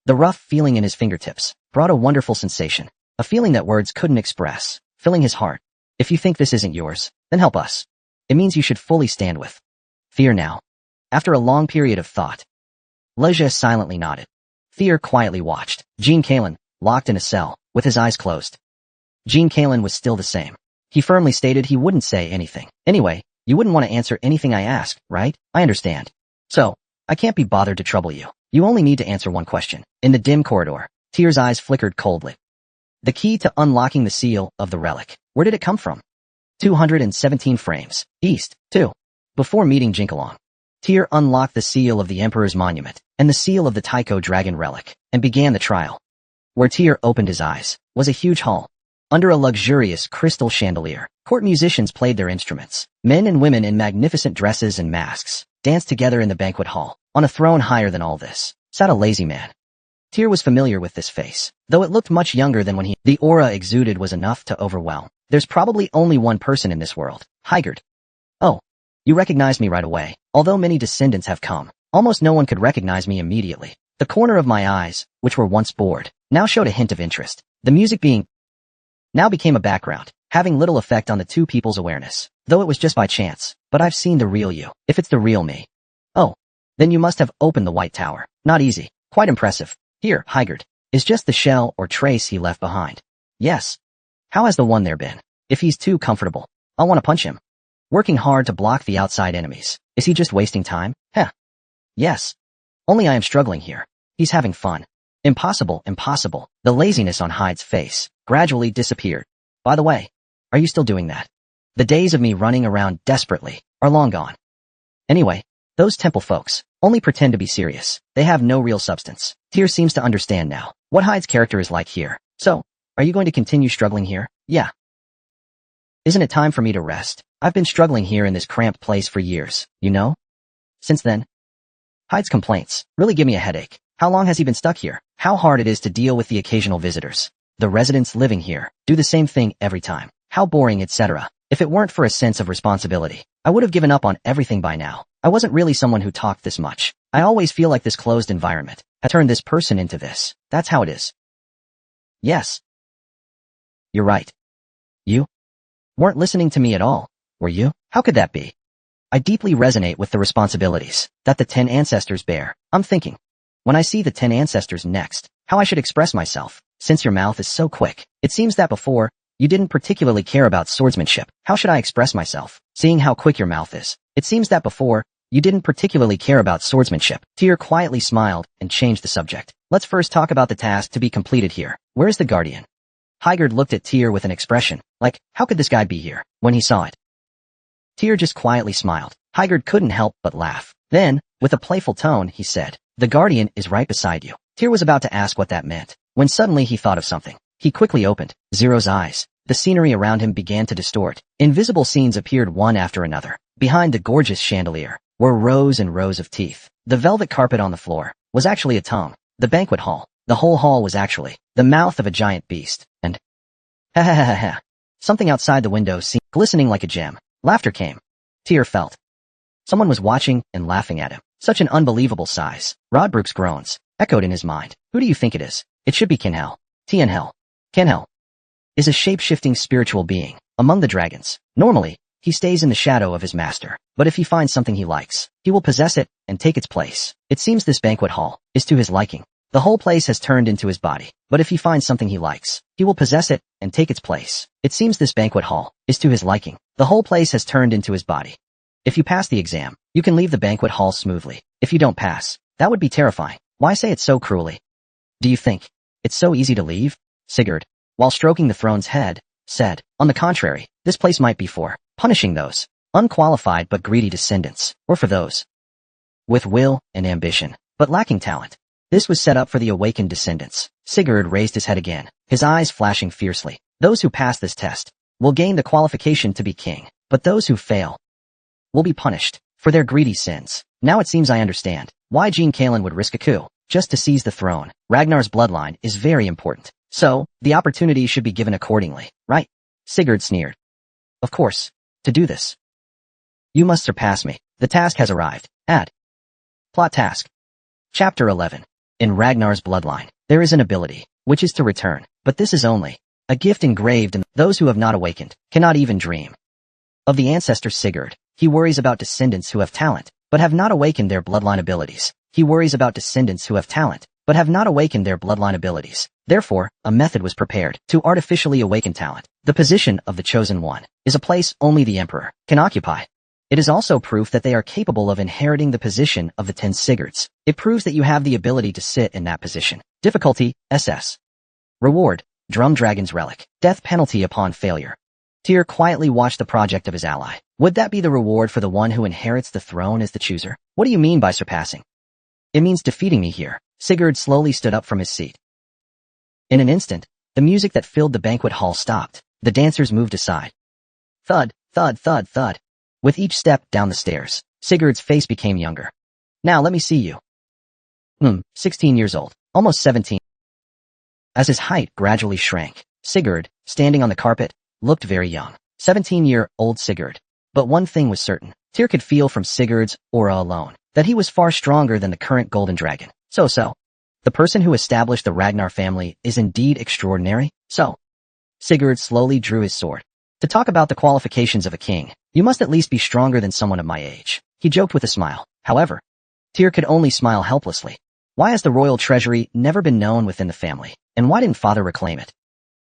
Speaker 1: The rough feeling in his fingertips brought a wonderful sensation, a feeling that words couldn't express, filling his heart. If you think this isn't yours, then help us. It means you should fully stand with fear now. After a long period of thought, Leja silently nodded. Fear quietly watched Jean Kalen, locked in a cell, with his eyes closed. Jean Kalen was still the same. He firmly stated he wouldn't say anything. Anyway, you wouldn't want to answer anything I ask, right? I understand. So, I can't be bothered to trouble you. You only need to answer one question. In the dim corridor, Tyr's eyes flickered coldly. The key to unlocking the seal of the relic. Where did it come from? 217 frames. East, 2. Before meeting Jinkalong, Tyr unlocked the seal of the Emperor's Monument and the seal of the Tycho Dragon Relic, and began the trial. Where Tyr opened his eyes was a huge hall. Under a luxurious crystal chandelier, court musicians played their instruments. Men and women in magnificent dresses and masks danced together in the banquet hall. On a throne higher than all this sat a lazy man. Tyr was familiar with this face, though it looked much younger than when the aura exuded was enough to overwhelm. There's probably only one person in this world, Hygard. Oh, you recognized me right away. Although many descendants have come, almost no one could recognize me immediately. The corner of my eyes, which were once bored, now showed a hint of interest. The music now became a background, having little effect on the two people's awareness, though it was just by chance. But I've seen the real you, if it's the real me. Oh, then you must have opened the White Tower. Not easy. Quite impressive. Here, Hygard, is just the shell or trace he left behind. Yes. How has the one there been? If he's too comfortable, I'll want to punch him. Working hard to block the outside enemies. Is he just wasting time? Heh. Yes. Only I am struggling here. He's having fun. Impossible, impossible. The laziness on Hyde's face gradually disappeared. By the way, are you still doing that? The days of me running around desperately are long gone. Anyway, those temple folks only pretend to be serious. They have no real substance. Tyr seems to understand now what Hyde's character is like here. So, are you going to continue struggling here? Yeah. Isn't it time for me to rest? I've been struggling here in this cramped place for years, you know? Since then, Hyde's complaints really give me a headache. How long has he been stuck here? How hard it is to deal with the occasional visitors. The residents living here do the same thing every time. How boring, etc. If it weren't for a sense of responsibility, I would have given up on everything by now. I wasn't really someone who talked this much. I always feel like this closed environment had turned this person into this. That's how it is. Yes. You're right. You weren't listening to me at all, were you? How could that be? I deeply resonate with the responsibilities that the 10 ancestors bear. I'm thinking, when I see the 10 ancestors next, how I should express myself. Since your mouth is so quick, it seems that before, you didn't particularly care about swordsmanship. How should I express myself? Seeing how quick your mouth is, it seems that before, you didn't particularly care about swordsmanship. Tyr quietly smiled and changed the subject. Let's first talk about the task to be completed here. Where's the guardian? Hygard looked at Tyr with an expression, like, how could this guy be here, when he saw it? Tyr just quietly smiled. Hygard couldn't help but laugh. Then, with a playful tone, he said, the guardian is right beside you. Tyr was about to ask what that meant, when suddenly he thought of something. He quickly opened Zero's eyes. The scenery around him began to distort. Invisible scenes appeared one after another. Behind the gorgeous chandelier were rows and rows of teeth. The velvet carpet on the floor was actually a tongue. The banquet hall, the whole hall was actually the mouth of a giant beast. And ha ha ha ha ha. Something outside the window seemed glistening like a gem. Laughter came. Tyr felt someone was watching and laughing at him. Such an unbelievable size. Rodbrooke's groans echoed in his mind. Who do you think it is? It should be Kinhel. Tianhel. Kinhel is a shape-shifting spiritual being among the dragons. Normally, he stays in the shadow of his master, but if he finds something he likes, he will possess it and take its place. It seems this banquet hall is to his liking. The whole place has turned into his body, but if he finds something he likes, he will possess it and take its place. It seems this banquet hall is to his liking. The whole place has turned into his body. If you pass the exam, you can leave the banquet hall smoothly. If you don't pass, that would be terrifying. Why say it so cruelly? Do you think it's so easy to leave? Sigurd while stroking the throne's head, said, "On the contrary, this place might be for punishing those unqualified but greedy descendants, or for those with will and ambition, but lacking talent. This was set up for the awakened descendants." Sigurd raised his head again, his eyes flashing fiercely. "Those who pass this test will gain the qualification to be king, but those who fail will be punished for their greedy sins. Now it seems I understand why Jean Kalen would risk a coup just to seize the throne. Ragnar's bloodline is very important, so the opportunity should be given accordingly, right?" Sigurd sneered. "Of course. To do this, you must surpass me. The task has arrived. Add plot task. Chapter 11. In Ragnar's bloodline, there is an ability, which is to return, but this is only a gift engraved in those who have not awakened, cannot even dream of the ancestor Sigurd. He worries about descendants who have talent, but have not awakened their bloodline abilities. He worries about descendants who have talent, but have not awakened their bloodline abilities. Therefore, a method was prepared to artificially awaken talent. The position of the chosen one is a place only the emperor can occupy. It is also proof that they are capable of inheriting the position of the 10 Sigurds. It proves that you have the ability to sit in that position. Difficulty, SS. Reward, Drum Dragon's Relic. Death penalty upon failure. Tyr quietly watched the project of his ally. Would that be the reward for the one who inherits the throne as the chooser? What do you mean by surpassing? It means defeating me here. Sigurd slowly stood up from his seat. In an instant, the music that filled the banquet hall stopped. The dancers moved aside. Thud, thud, thud, thud. With each step down the stairs, Sigurd's face became younger. "Now let me see you." 16 years old, almost 17. As his height gradually shrank, Sigurd, standing on the carpet, looked very young. 17-year-old Sigurd. But one thing was certain. Tyr could feel from Sigurd's aura alone that he was far stronger than the current golden dragon. So. The person who established the Ragnar family is indeed extraordinary. So. Sigurd slowly drew his sword. "To talk about the qualifications of a king, you must at least be stronger than someone of my age," he joked with a smile. However, Tyr could only smile helplessly. Why has the royal treasury never been known within the family, and why didn't father reclaim it?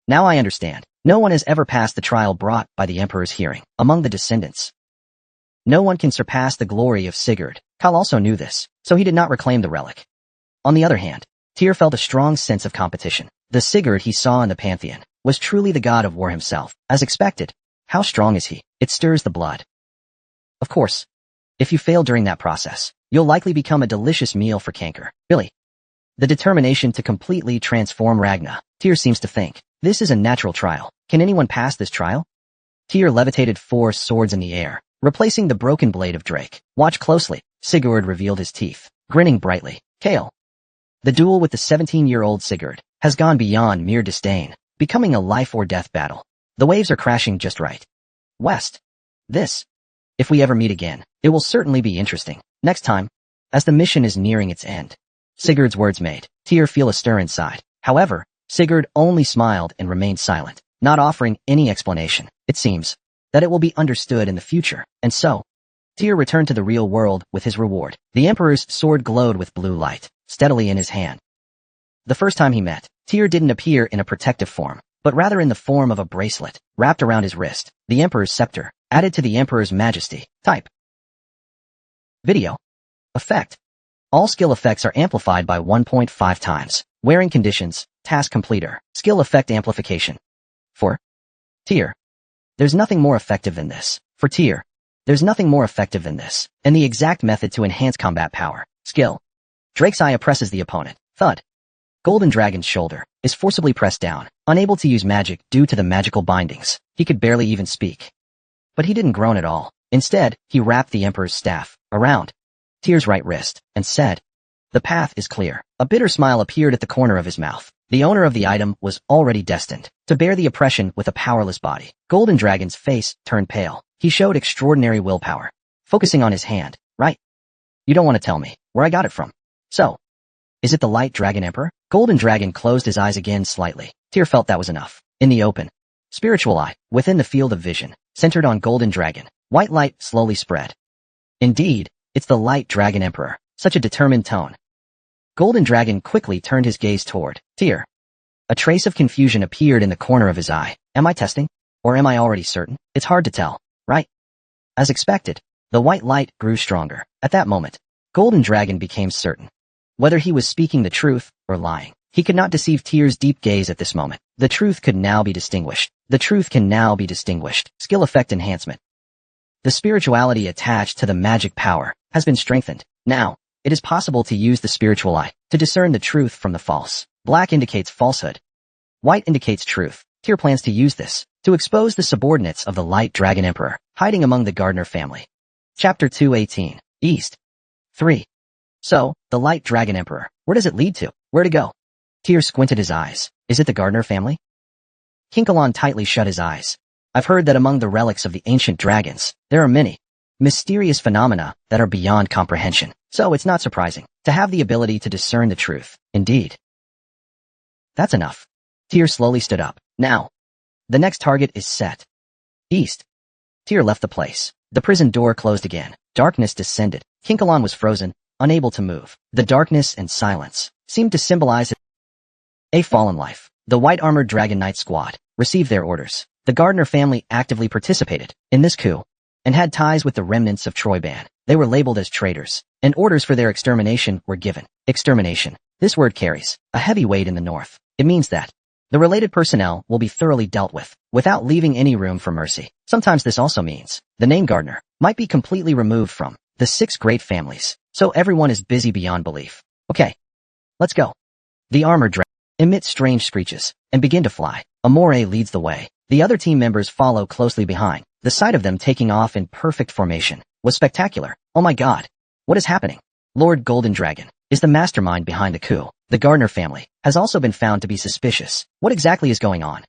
Speaker 1: Now I understand. No one has ever passed the trial brought by the emperor's hearing. Among the descendants, no one can surpass the glory of Sigurd. Kal also knew this, so he did not reclaim the relic. On the other hand, Tyr felt a strong sense of competition. The Sigurd he saw in the pantheon was truly the god of war himself. As expected, how strong is he? It stirs the blood. Of course, if you fail during that process, you'll likely become a delicious meal for Canker. Really. The determination to completely transform Ragnar. Tyr seems to think, this is a natural trial. Can anyone pass this trial? Tyr levitated 4 swords in the air, replacing the broken blade of Drake. Watch closely. Sigurd revealed his teeth, grinning brightly. Kale. The duel with the 17-year-old Sigurd has gone beyond mere disdain, becoming a life-or-death battle. The waves are crashing just right. West. This. If we ever meet again, it will certainly be interesting. Next time, as the mission is nearing its end. Sigurd's words made Tyr feel a stir inside. However, Sigurd only smiled and remained silent, not offering any explanation. It seems that it will be understood in the future. And so, Tyr returned to the real world with his reward. The Emperor's sword glowed with blue light, steadily in his hand. The first time he met, Tyr didn't appear in a protective form, but rather in the form of a bracelet, wrapped around his wrist. The Emperor's scepter, added to the Emperor's majesty. Type. Video. Effect. All skill effects are amplified by 1.5 times. Wearing conditions. Task completer. Skill effect amplification. For Tyr. There's nothing more effective than this. For Tyr. There's nothing more effective than this. And the exact method to enhance combat power. Skill. Drake's eye oppresses the opponent. Thud. Golden Dragon's shoulder is forcibly pressed down, unable to use magic due to the magical bindings. He could barely even speak. But he didn't groan at all. Instead, he wrapped the Emperor's staff around Tyr's right wrist and said, "The path is clear." A bitter smile appeared at the corner of his mouth. The owner of the item was already destined to bear the oppression with a powerless body. Golden Dragon's face turned pale. He showed extraordinary willpower, focusing on his hand. Right? You don't want to tell me where I got it from. So, is it the Light Dragon Emperor? Golden Dragon closed his eyes again slightly. Tyr felt that was enough. In the open, spiritual eye, within the field of vision, centered on Golden Dragon, white light slowly spread. Indeed, it's the Light Dragon Emperor. Such a determined tone. Golden Dragon quickly turned his gaze toward Tyr. A trace of confusion appeared in the corner of his eye. Am I testing? Or am I already certain? It's hard to tell, right? As expected, the white light grew stronger. At that moment, Golden Dragon became certain. Whether he was speaking the truth or lying, he could not deceive Tyr's deep gaze at this moment. The truth could now be distinguished. The truth can now be distinguished. Skill effect enhancement. The spirituality attached to the magic power has been strengthened. Now, it is possible to use the spiritual eye to discern the truth from the false. Black indicates falsehood. White indicates truth. Tyr plans to use this to expose the subordinates of the Light Dragon Emperor, hiding among the Gardner family. Chapter 218. East. 3. So, the Light Dragon Emperor, where does it lead to? Where to go? Tyr squinted his eyes. Is it the Gardner family? Kinkalon tightly shut his eyes. I've heard that among the relics of the ancient dragons, there are many mysterious phenomena that are beyond comprehension. So it's not surprising to have the ability to discern the truth. Indeed. That's enough. Tyr slowly stood up. Now, the next target is set. East. Tyr left the place. The prison door closed again. Darkness descended. Kinkalon was frozen, unable to move. The darkness and silence seemed to symbolize a fallen life. The white-armored Dragon Knight squad received their orders. The Gardner family actively participated in this coup and had ties with the remnants of Troyban. They were labeled as traitors, and orders for their extermination were given. Extermination. This word carries a heavy weight in the North. It means that the related personnel will be thoroughly dealt with, without leaving any room for mercy. Sometimes this also means the name Gardner might be completely removed from the 6 great families, so everyone is busy beyond belief. Okay, let's go. The armored dragon emits strange screeches and begin to fly. Amore leads the way. The other team members follow closely behind. The sight of them taking off in perfect formation was spectacular. Oh my god, what is happening? Lord Golden Dragon is the mastermind behind the coup. The Gardner family has also been found to be suspicious. What exactly is going on?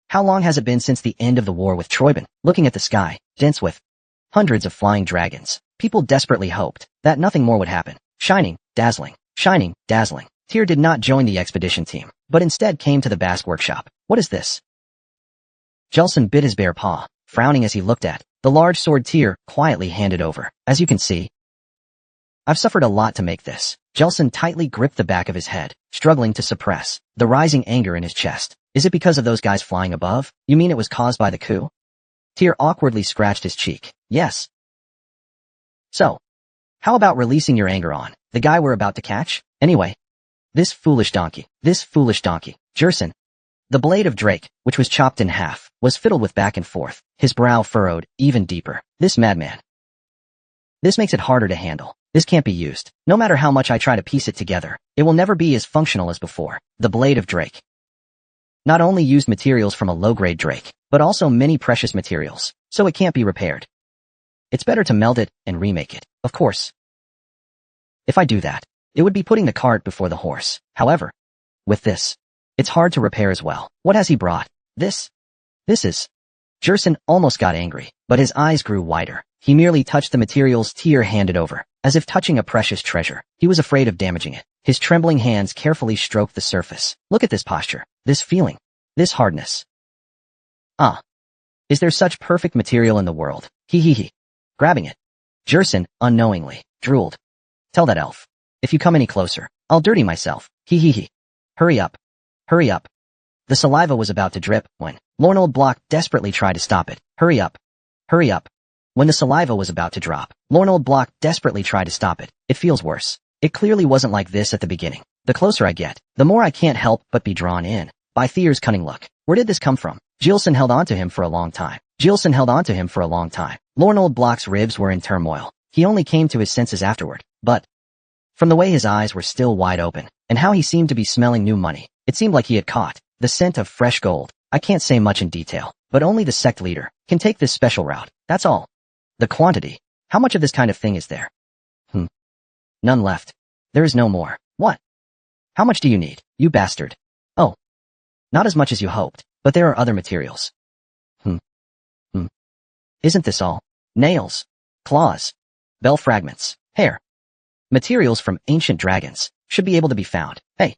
Speaker 1: How long has it been since the end of the war with Troyban? Looking at the sky, dense with hundreds of flying dragons, people desperately hoped that nothing more would happen. Shining, dazzling, shining, dazzling. Tyr did not join the expedition team, but instead came to the Basque workshop. What is this? Jelson bit his bare paw, frowning as he looked at the large sword Tyr quietly handed over. As you can see, I've suffered a lot to make this. Jelson tightly gripped the back of his head, struggling to suppress the rising anger in his chest. Is it because of those guys flying above? You mean it was caused by the coup? Tyr awkwardly scratched his cheek. Yes. So, how about releasing your anger on the guy we're about to catch? Anyway, this foolish donkey, Jerson. The blade of Drake, which was chopped in half, was fiddled with back and forth, his brow furrowed even deeper. This madman. This makes it harder to handle. This can't be used. No matter how much I try to piece it together, it will never be as functional as before. The blade of Drake not only used materials from a low-grade Drake, but also many precious materials, so it can't be repaired. It's better to melt it and remake it, of course. If I do that, it would be putting the cart before the horse. However, with this, it's hard to repair as well. What has he brought? This is... Jerson almost got angry, but his eyes grew wider. He merely touched the materials Tyr handed over, as if touching a precious treasure. He was afraid of damaging it. His trembling hands carefully stroked the surface. Look at this posture, this feeling, this hardness. Ah. Is there such perfect material in the world? He. Grabbing it. Jerson, unknowingly, drooled. Tell that elf. If you come any closer, I'll dirty myself. He. Hurry up. Hurry up. The saliva was about to drip when Lornold Block desperately tried to stop it. Hurry up. Hurry up. When the saliva was about to drop, Lornold Block desperately tried to stop it. It feels worse. It clearly wasn't like this at the beginning. The closer I get, the more I can't help but be drawn in by Thyr's cunning look. Where did this come from? Gilson held on to him for a long time. Lornold Block's ribs were in turmoil. He only came to his senses afterward. But from the way his eyes were still wide open, and how he seemed to be smelling new money, it seemed like he had caught the scent of fresh gold. I can't say much in detail, but only the sect leader can take this special route. That's all. The quantity. How much of this kind of thing is there? None left. There is no more. What? How much do you need, you bastard? Oh. Not as much as you hoped, but there are other materials. Isn't this all? Nails. Claws. Bell fragments. Hair. Materials from ancient dragons should be able to be found. Hey.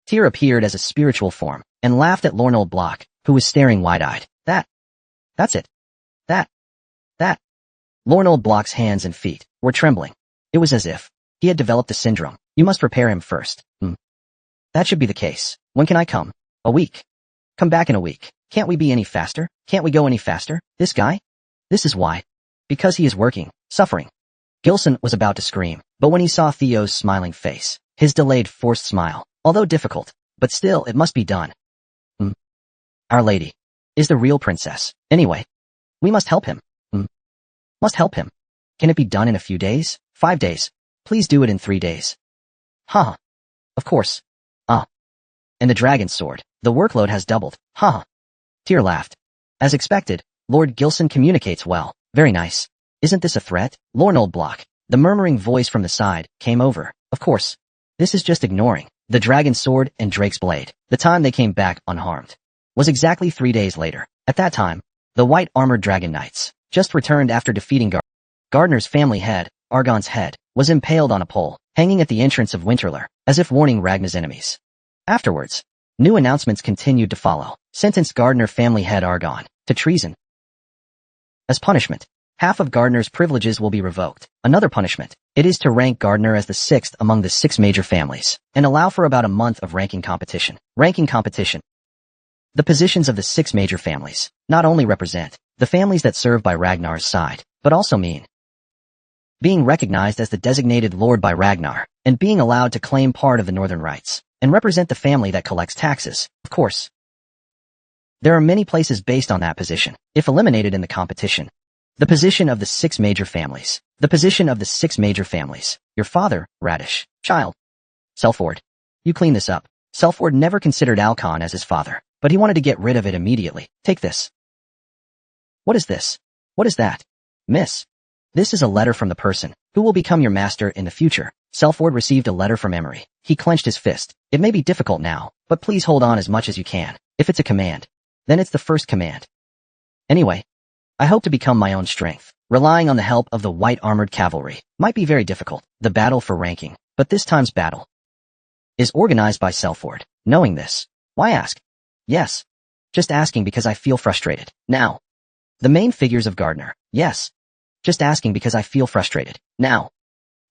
Speaker 1: Tyr appeared as a spiritual form and laughed at Lornold Block, who was staring wide-eyed. That's it. That. Lornold Block's hands and feet were trembling. It was as if he had developed a syndrome. You must prepare him first. That should be the case. When can I come? A week. Come back in a week. Can't we be any faster? Can't we go any faster? This guy? This is why. Because he is working, suffering. Gilson was about to scream, but when he saw Theo's smiling face, his delayed forced smile, although difficult, but still it must be done. Our Lady is the real princess. Anyway, we must help him. Must help him. Can it be done in a few days? 5 days. Please do it in 3 days. Haha. Of course. And the dragon's sword. The workload has doubled. Haha. Tyr laughed. As expected, Lord Gilson communicates well. Very nice. Isn't this a threat? Lornold Block. The murmuring voice from the side came over. Of course. This is just ignoring. The dragon's sword and Drake's blade. The time they came back unharmed was exactly 3 days later. At that time, the white armored dragon knights just returned after defeating Gardner's family head. Argon's head was impaled on a pole, hanging at the entrance of Winterler, as if warning Ragnar's enemies. Afterwards, new announcements continued to follow. Sentenced Gardner family head Argon to treason. As punishment, half of Gardner's privileges will be revoked. Another punishment, it is to rank Gardner as the 6th among the 6 major families, and allow for about a month of ranking competition. The positions of the 6 major families not only represent the families that serve by Ragnar's side, but also mean being recognized as the designated lord by Ragnar, and being allowed to claim part of the northern rights, and represent the family that collects taxes, of course. There are many places based on that position. If eliminated in the competition, the position of the 6 major families. The position of the 6 major families. Your father, Radish. Child. Selford. You clean this up. Selford never considered Alcon as his father, but he wanted to get rid of it immediately. Take this. What is this? What is that? Miss. This is a letter from the person who will become your master in the future. Selford received a letter from Emery. He clenched his fist. It may be difficult now, but please hold on as much as you can. If it's a command, then it's the first command. Anyway, I hope to become my own strength. Relying on the help of the white armored cavalry might be very difficult. The battle for ranking, but this time's battle is organized by Selford. Knowing this, why ask? Yes. Just asking because I feel frustrated. Now, the main figures of Gardner. Yes. Just asking because I feel frustrated. Now,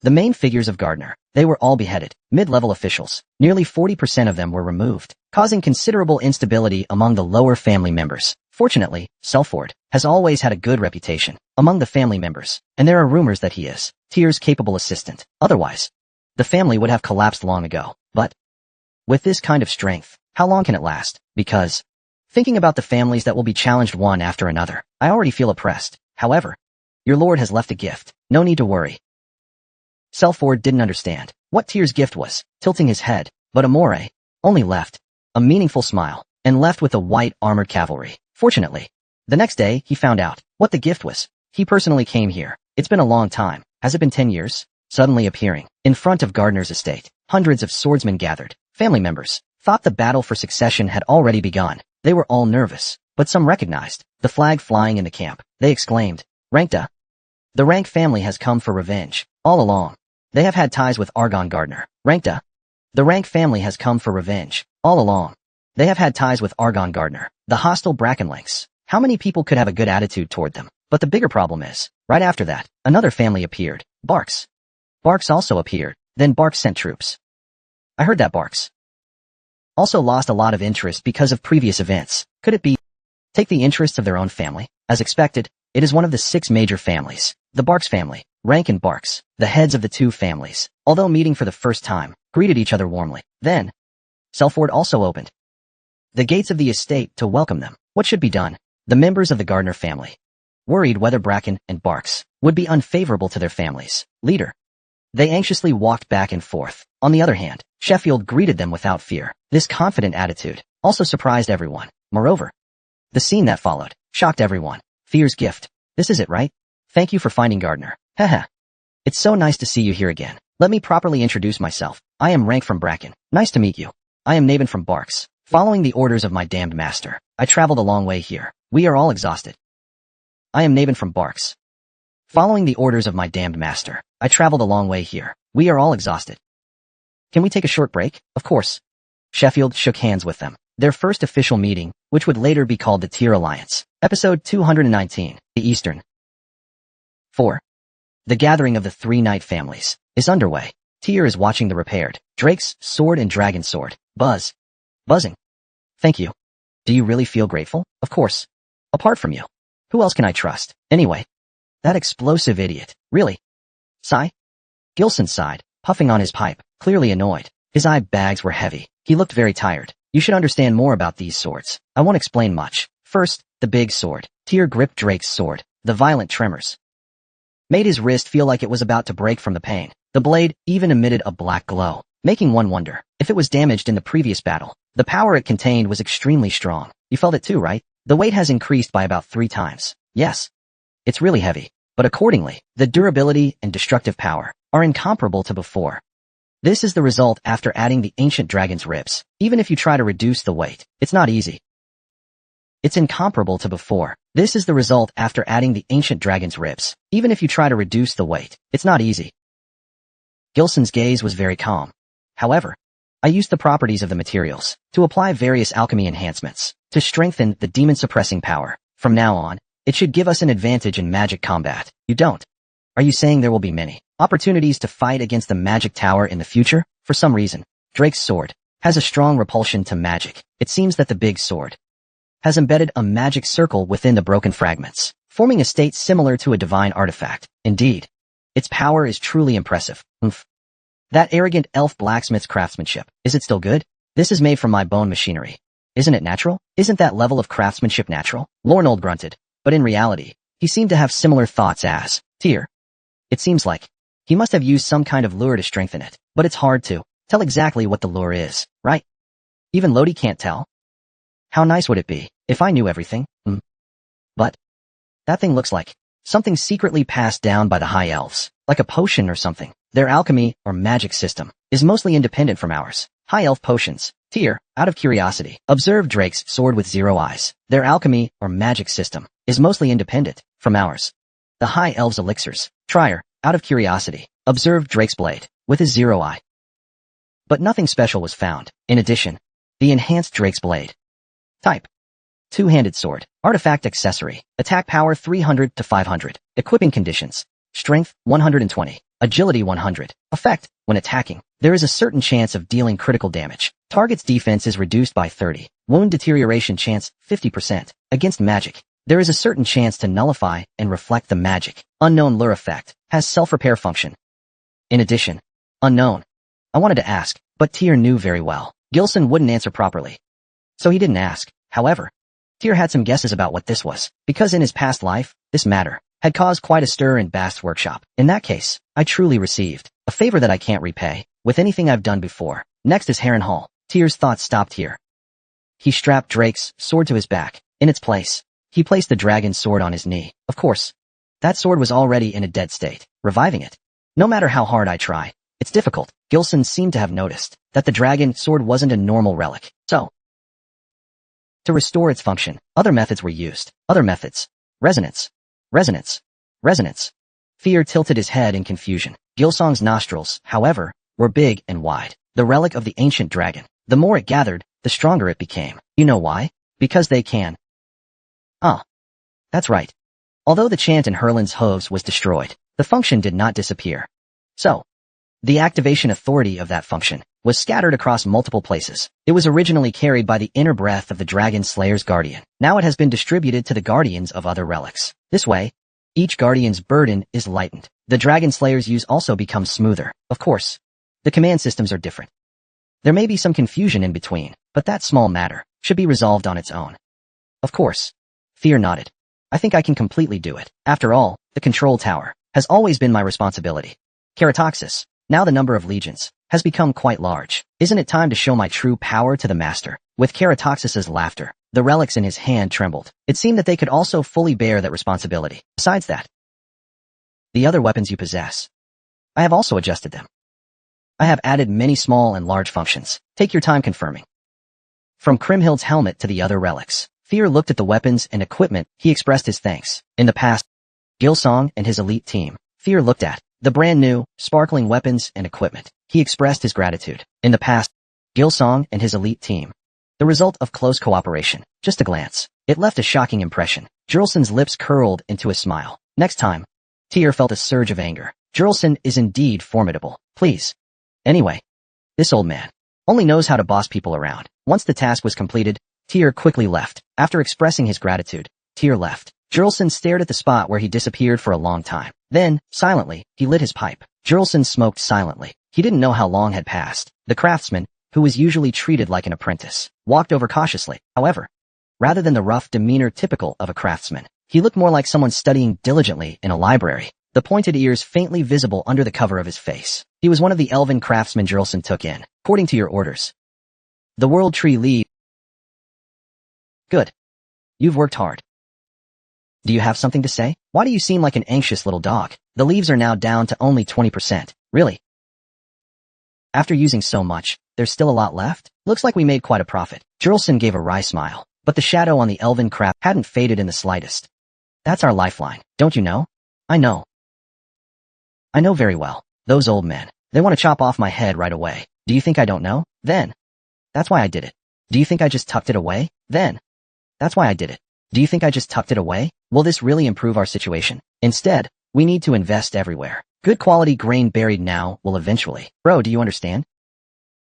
Speaker 1: the main figures of Gardner. They were all beheaded. Mid-level officials. Nearly 40% of them were removed, causing considerable instability among the lower family members. Fortunately, Selford has always had a good reputation among the family members, and there are rumors that he is Tyr's capable assistant. Otherwise, the family would have collapsed long ago. But with this kind of strength, how long can it last? Because thinking about the families that will be challenged one after another, I already feel oppressed. However, your lord has left a gift. No need to worry. Selford didn't understand what Tyr's gift was, tilting his head, but Amore only left a meaningful smile and left with the white armored cavalry. Fortunately, the next day he found out what the gift was. He personally came here. It's been a long time. Has it been 10 years? Suddenly appearing in front of Gardner's estate, hundreds of swordsmen gathered. Family members thought the battle for succession had already begun. They were all nervous, but some recognized the flag flying in the camp. They exclaimed, Rankta. The Rank family has come for revenge. All along, they have had ties with Argon Gardner. Rankta. The Rank family has come for revenge. All along, they have had ties with Argon Gardner. The hostile Brackenlinks. How many people could have a good attitude toward them? But the bigger problem is, right after that, another family appeared. Barks. Barks also appeared. Then Barks sent troops. I heard that Barks also lost a lot of interest because of previous events. Could it be take the interests of their own family? As expected, it is one of the 6 major families. The Barks family, Rank and Barks, the heads of the 2 families, although meeting for the first time, greeted each other warmly. Then, Selford also opened the gates of the estate to welcome them. What should be done? The members of the Gardner family worried whether Bracken and Barks would be unfavorable to their families' leader. They anxiously walked back and forth. On the other hand, Sheffield greeted them without fear. This confident attitude also surprised everyone. Moreover, the scene that followed shocked everyone. Fear's gift. This is it, right? Thank you for finding Gardner. Haha. It's so nice to see you here again. Let me properly introduce myself. I am Rank from Bracken. Nice to meet you. I am Naven from Barks. Following the orders of my damned master, I traveled a long way here. We are all exhausted. I am Naven from Barks. Following the orders of my damned master, I traveled a long way here. We are all exhausted. Can we take a short break? Of course. Sheffield shook hands with them. Their first official meeting, which would later be called the Tyr Alliance. Episode 219, The Eastern. 4. The gathering of the 3 knight families is underway. Tyr is watching the repaired Drake's sword and dragon sword. Buzzing. Thank you. Do you really feel grateful? Of course. Apart from you, who else can I trust? Anyway, that explosive idiot. Really? Sigh? Gilson sighed, puffing on his pipe, clearly annoyed. His eye bags were heavy. He looked very tired. You should understand more about these swords. I won't explain much. First, the big sword. Tyr gripped Drake's sword. The violent tremors made his wrist feel like it was about to break from the pain. The blade even emitted a black glow, making one wonder if it was damaged in the previous battle. The power it contained was extremely strong. You felt it too, right? The weight has increased by about 3 times. Yes, it's really heavy, but accordingly, the durability and destructive power are incomparable to before. This is the result after adding the ancient dragon's ribs. Even if you try to reduce the weight, it's not easy. It's incomparable to before. This is the result after adding the ancient dragon's ribs. Even if you try to reduce the weight, it's not easy. Gilson's gaze was very calm. However, I used the properties of the materials to apply various alchemy enhancements to strengthen the demon-suppressing power. From now on, it should give us an advantage in magic combat. You don't? Are you saying there will be many opportunities to fight against the magic tower in the future? For some reason, Drake's sword has a strong repulsion to magic. It seems that the big sword has embedded a magic circle within the broken fragments, forming a state similar to a divine artifact. Indeed, its power is truly impressive. That arrogant elf blacksmith's craftsmanship. Is it still good? This is made from my bone machinery. Isn't it natural? Isn't that level of craftsmanship natural? Lornold grunted, but in reality, he seemed to have similar thoughts as Tyr. It seems like he must have used some kind of lure to strengthen it, but it's hard to tell exactly what the lure is, right? Even Lodi can't tell. How nice would it be if I knew everything? But that thing looks like something secretly passed down by the high elves, like a potion or something. Their alchemy or magic system is mostly independent from ours. High elf potions. Tyr, out of curiosity, observed Drake's sword with 0 eyes. Their alchemy or magic system is mostly independent from ours. The high elves' elixirs. Trier, out of curiosity, observed Drake's blade with his 0 eye. But nothing special was found. In addition, the enhanced Drake's blade. Type: two-handed sword. Artifact accessory. Attack power 300 to 500. Equipping conditions. Strength 120. Agility 100. Effect: when attacking, there is a certain chance of dealing critical damage. Target's defense is reduced by 30. Wound deterioration chance 50%. Against magic, there is a certain chance to nullify and reflect the magic. Unknown lure effect. Has self-repair function. In addition, unknown. I wanted to ask, but Tyr knew very well. Gilson wouldn't answer properly, so he didn't ask. However, Tyr had some guesses about what this was, because in his past life, this matter had caused quite a stir in Bast's workshop. In that case, I truly received a favor that I can't repay with anything I've done before. Next is Harrenhal. Tyr's thoughts stopped here. He strapped Drake's sword to his back. In its place, he placed the dragon's sword on his knee. Of course, that sword was already in a dead state. Reviving it, no matter how hard I try, it's difficult. Gilson seemed to have noticed that the dragon sword wasn't a normal relic. So, to restore its function, other methods were used. Other methods. Resonance. Resonance. Resonance. Fear tilted his head in confusion. Gilsong's nostrils, however, were big and wide. The relic of the ancient dragon. The more it gathered, the stronger it became. You know why? Because they can. Ah. That's right. Although the chant in Herlin's hooves was destroyed, the function did not disappear. So, the activation authority of that function was scattered across multiple places. It was originally carried by the inner breath of the Dragon Slayer's guardian. Now it has been distributed to the guardians of other relics. This way, each guardian's burden is lightened. The Dragon Slayer's use also becomes smoother. Of course, the command systems are different. There may be some confusion in between, but that small matter should be resolved on its own. Of course. Fear nodded. I think I can completely do it. After all, the control tower has always been my responsibility. Keratoxis, now the number of legions, has become quite large. Isn't it time to show my true power to the master? With Keratoxis's laughter, the relics in his hand trembled. It seemed that they could also fully bear that responsibility. Besides that, the other weapons you possess, I have also adjusted them. I have added many small and large functions. Take your time confirming. From Kriemhild's helmet to the other relics, Fear looked at the weapons and equipment. He expressed his thanks. In the past, Gilsong and his elite team, Fear looked at the brand new, sparkling weapons and equipment. He expressed his gratitude. In the past, Gilsong and his elite team, the result of close cooperation. Just a glance, it left a shocking impression. Jurlson's lips curled into a smile. Next time, Tyr felt a surge of anger. Jurlson is indeed formidable. Please. Anyway, this old man only knows how to boss people around. Once the task was completed, Tyr quickly left. After expressing his gratitude, Tyr left. Jurlson stared at the spot where he disappeared for a long time. Then, silently, he lit his pipe. Jurlson smoked silently. He didn't know how long had passed. The craftsman, who was usually treated like an apprentice, walked over cautiously. However, rather than the rough demeanor typical of a craftsman, he looked more like someone studying diligently in a library, the pointed ears faintly visible under the cover of his face. He was one of the elven craftsmen Jurlson took in, according to your orders. The World Tree lead. Good. You've worked hard. Do you have something to say? Why do you seem like an anxious little dog? The leaves are now down to only 20%. Really? After using so much, there's still a lot left? Looks like we made quite a profit. Jurlson gave a wry smile, but the shadow on the elven craft hadn't faded in the slightest. That's our lifeline, don't you know? I know. I know very well. Those old men. They want to chop off my head right away. Do you think I don't know? Then. That's why I did it. Do you think I just tucked it away? Then. That's why I did it. Do you think I just tucked it away? Will this really improve our situation? Instead, we need to invest everywhere. Good quality grain buried now will eventually. Bro, do you understand?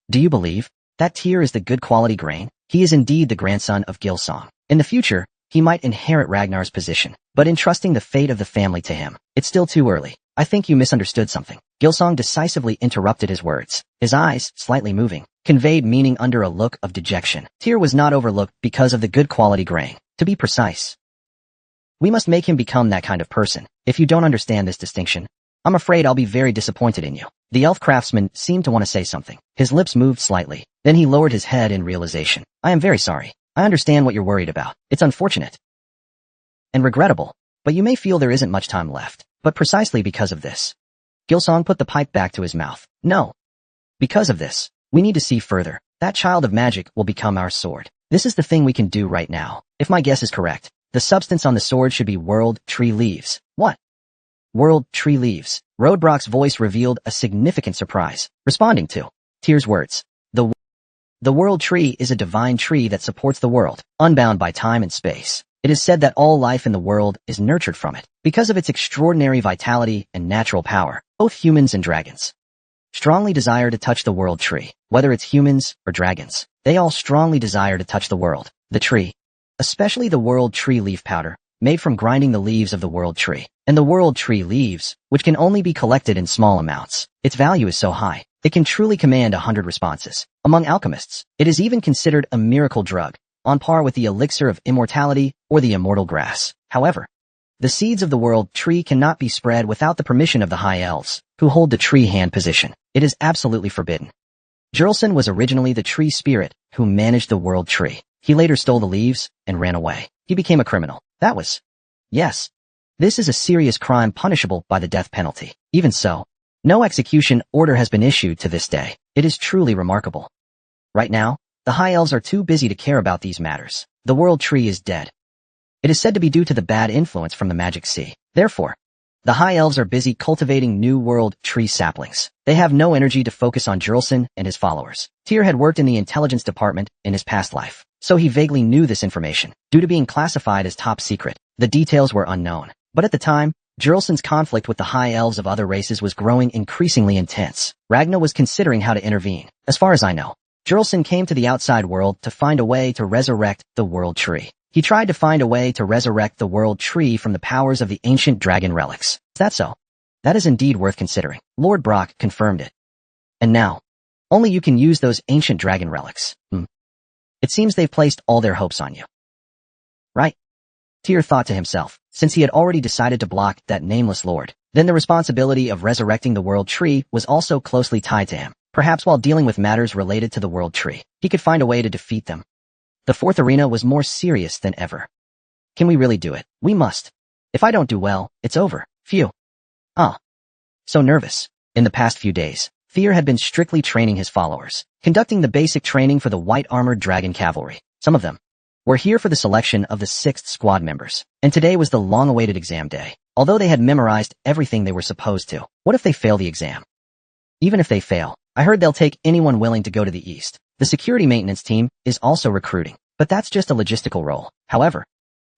Speaker 1: Do you believe? That Tyr is the good quality grain? He is indeed the grandson of Gilsong. In the future, he might inherit Ragnar's position, but entrusting the fate of the family to him, it's still too early. I think you misunderstood something. Gilsong decisively interrupted his words. His eyes, slightly moving, conveyed meaning under a look of dejection. Tyr was not overlooked because of the good quality grain. To be precise, we must make him become that kind of person. If you don't understand this distinction, I'm afraid I'll be very disappointed in you. The elf craftsman seemed to want to say something. His lips moved slightly. Then he lowered his head in realization. I am very sorry. I understand what you're worried about. It's unfortunate and regrettable, but you may feel there isn't much time left. But precisely because of this. Gilsong put the pipe back to his mouth. No. Because of this, we need to see further. That child of magic will become our sword. This is the thing we can do right now. If my guess is correct, the substance on the sword should be World Tree Leaves. What? World Tree Leaves. Rodbrock's voice revealed a significant surprise, responding to Tyr's words. The World Tree is a divine tree that supports the world, unbound by time and space. It is said that all life in the world is nurtured from it, because of its extraordinary vitality and natural power. Both humans and dragons strongly desire to touch the World Tree. Whether it's humans or dragons, they all strongly desire to touch the world, the tree. Especially the World Tree leaf powder, made from grinding the leaves of the World Tree. And the World Tree leaves, which can only be collected in small amounts. Its value is so high, it can truly command 100 responses. Among alchemists, it is even considered a miracle drug, on par with the elixir of immortality or the immortal grass. However, the seeds of the World Tree cannot be spread without the permission of the High Elves, who hold the tree hand position. It is absolutely forbidden. Jurlson was originally the tree spirit who managed the World Tree. He later stole the leaves and ran away. He became a criminal. That was... Yes. This is a serious crime punishable by the death penalty. Even so, no execution order has been issued to this day. It is truly remarkable. Right now, the High Elves are too busy to care about these matters. The World Tree is dead. It is said to be due to the bad influence from the magic sea. Therefore, the High Elves are busy cultivating new World Tree saplings. They have no energy to focus on Jurlson and his followers. Tyr had worked in the intelligence department in his past life, so he vaguely knew this information. Due to being classified as top secret, the details were unknown. But at the time, Jurlson's conflict with the High Elves of other races was growing increasingly intense. Ragnar was considering how to intervene. As far as I know, Jurlson came to the outside world to find a way to resurrect the World Tree. He tried to find a way to resurrect the World Tree from the powers of the ancient dragon relics. Is that so? That is indeed worth considering. Lord Brock confirmed it. And now, only you can use those ancient dragon relics. It seems they've placed all their hopes on you. Right? Tyr thought to himself, since he had already decided to block that nameless lord, then the responsibility of resurrecting the World Tree was also closely tied to him. Perhaps while dealing with matters related to the World Tree, he could find a way to defeat them. The fourth arena was more serious than ever. Can we really do it? We must. If I don't do well, it's over. Phew. So nervous. In the past few days, Tyr had been strictly training his followers, conducting the basic training for the white-armored dragon cavalry. Some of them were here for the selection of the 6th squad members, and today was the long-awaited exam day. Although they had memorized everything they were supposed to, what if they fail the exam? Even if they fail, I heard they'll take anyone willing to go to the east. The security maintenance team is also recruiting, but that's just a logistical role. However,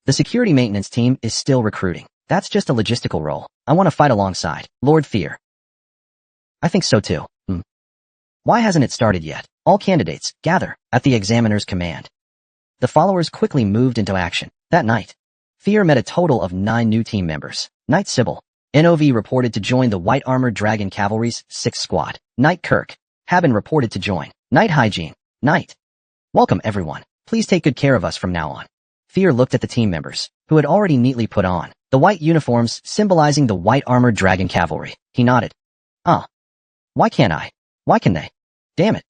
Speaker 1: the security maintenance team is still recruiting. That's just a logistical role. I want to fight alongside Lord Tyr. I think so too. Why hasn't it started yet? All candidates, gather, at the examiner's command. The followers quickly moved into action. That night, Tyr met a total of 9 new team members. Knight Sybil, NOV reported to join the White Armored Dragon Cavalry's 6th squad. Knight Kirk, Haben reported to join. Night hygiene. Night. Welcome everyone. Please take good care of us from now on. Fear looked at the team members, who had already neatly put on the white uniforms symbolizing the white armored dragon cavalry. He nodded. Why can't I? Why can they? Damn it.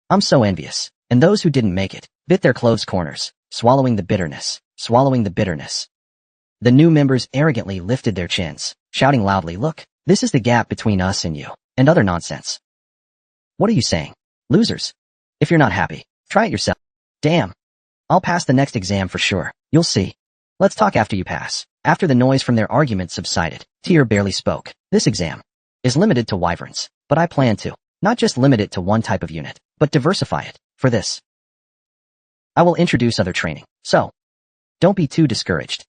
Speaker 1: I'm so envious. And those who didn't make it bit their clothes corners, swallowing the bitterness, swallowing the bitterness. The new members arrogantly lifted their chins, shouting loudly, look, this is the gap between us and you, and other nonsense. What are you saying? Losers. If you're not happy, try it yourself. Damn. I'll pass the next exam for sure. You'll see. Let's talk after you pass. After the noise from their argument subsided, Tyr barely spoke. This exam is limited to wyverns, but I plan to not just limit it to one type of unit, but diversify it. For this, I will introduce other training. So, don't be too discouraged.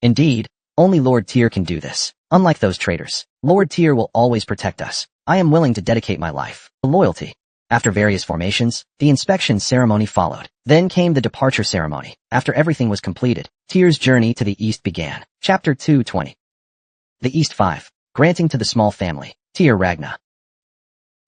Speaker 1: Indeed, only Lord Tyr can do this. Unlike those traitors, Lord Tyr will always protect us. I am willing to dedicate my life to loyalty. After various formations, the inspection ceremony followed. Then came the departure ceremony. After everything was completed, Tyr's journey to the east began. Chapter 220. The East 5. Granting to the small family, Tyr Ragna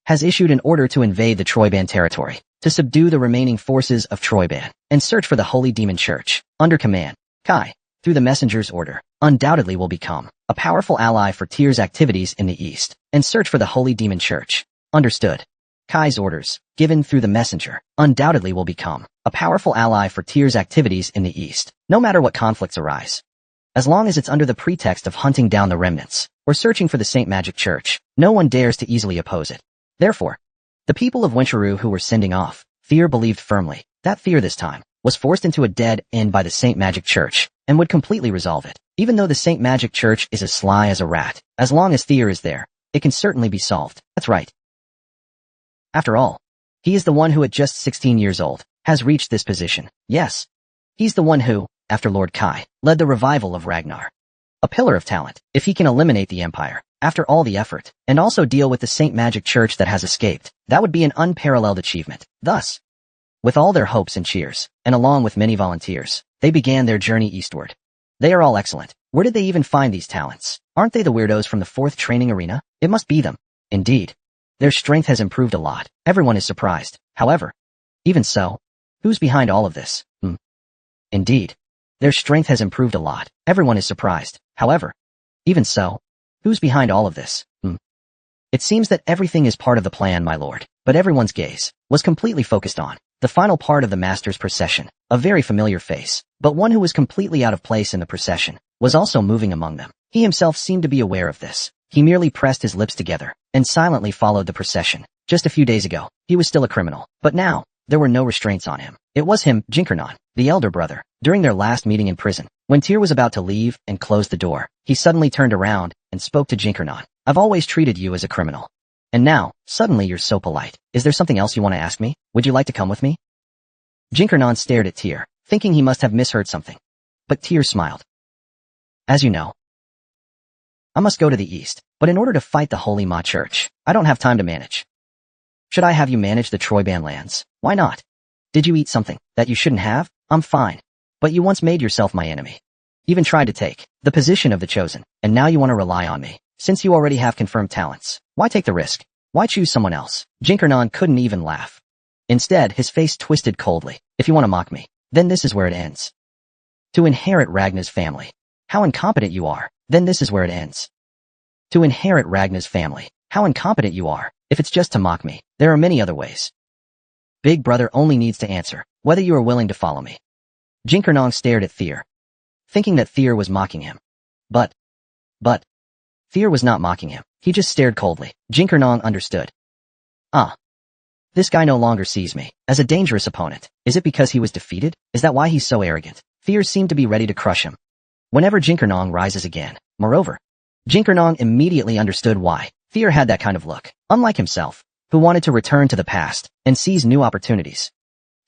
Speaker 1: has issued an order to invade the Troyban territory, to subdue the remaining forces of Troyban, and search for the Holy Demon Church, under command, Kai, through the messenger's order, undoubtedly will become a powerful ally for Tyr's activities in the east, and search for the Holy Demon Church. Understood. Kai's orders, given through the messenger, undoubtedly will become a powerful ally for Tyr's activities in the east, no matter what conflicts arise. As long as it's under the pretext of hunting down the remnants, or searching for the Saint Magic Church, no one dares to easily oppose it. Therefore, the people of Wincheru who were sending off, Fear believed firmly that Fear this time was forced into a dead end by the Saint Magic Church, and would completely resolve it. Even though the Saint Magic Church is as sly as a rat, as long as Fear is there, it can certainly be solved. That's right. After all, he is the one who at just 16 years old has reached this position. Yes, he's the one who, after Lord Kai, led the revival of Ragnar. A pillar of talent. If he can eliminate the Empire, after all the effort, and also deal with the Saint Magic Church that has escaped, that would be an unparalleled achievement. Thus, with all their hopes and cheers, and along with many volunteers, they began their journey eastward. They are all excellent. Where did they even find these talents? Aren't they the weirdos from the 4th training arena? It must be them. Indeed. Their strength has improved a lot. Everyone is surprised. However, even so, who's behind all of this? Indeed. Their strength has improved a lot. Everyone is surprised. However, even so, who's behind all of this? It seems that everything is part of the plan, my lord. But everyone's gaze was completely focused on the final part of the master's procession. A very familiar face, but one who was completely out of place in the procession, was also moving among them. He himself seemed to be aware of this. He merely pressed his lips together and silently followed the procession. Just a few days ago, he was still a criminal, but now, there were no restraints on him. It was him, Jinkernon, the elder brother. During their last meeting in prison, when Tyr was about to leave and close the door, he suddenly turned around and spoke to Jinkernon. I've always treated you as a criminal. And now, suddenly you're so polite. Is there something else you want to ask me? Would you like to come with me? Jinkernon stared at Tyr, thinking he must have misheard something. But Tyr smiled. As you know, I must go to the east, but in order to fight the Holy Ma Church, I don't have time to manage. Should I have you manage the Troyban lands? Why not? Did you eat something that you shouldn't have? I'm fine. But you once made yourself my enemy. Even tried to take the position of the chosen, and now you want to rely on me. Since you already have confirmed talents, why take the risk? Why choose someone else? Jinkernon couldn't even laugh. Instead, his face twisted coldly. If you want to mock me, then this is where it ends. To inherit Ragna's family. How incompetent you are. Then this is where it ends. To inherit Ragna's family. How incompetent you are. If it's just to mock me, there are many other ways. Big brother only needs to answer whether you are willing to follow me. Jinkernon stared at Tyr, thinking that Tyr was mocking him. But Tyr was not mocking him. He just stared coldly. Jinkernon understood. This guy no longer sees me as a dangerous opponent. Is it because he was defeated? Is that why he's so arrogant? Tyr seemed to be ready to crush him whenever Jinkernon rises again. Moreover, Jinkernon immediately understood why Tyr had that kind of look. Unlike himself, who wanted to return to the past and seize new opportunities,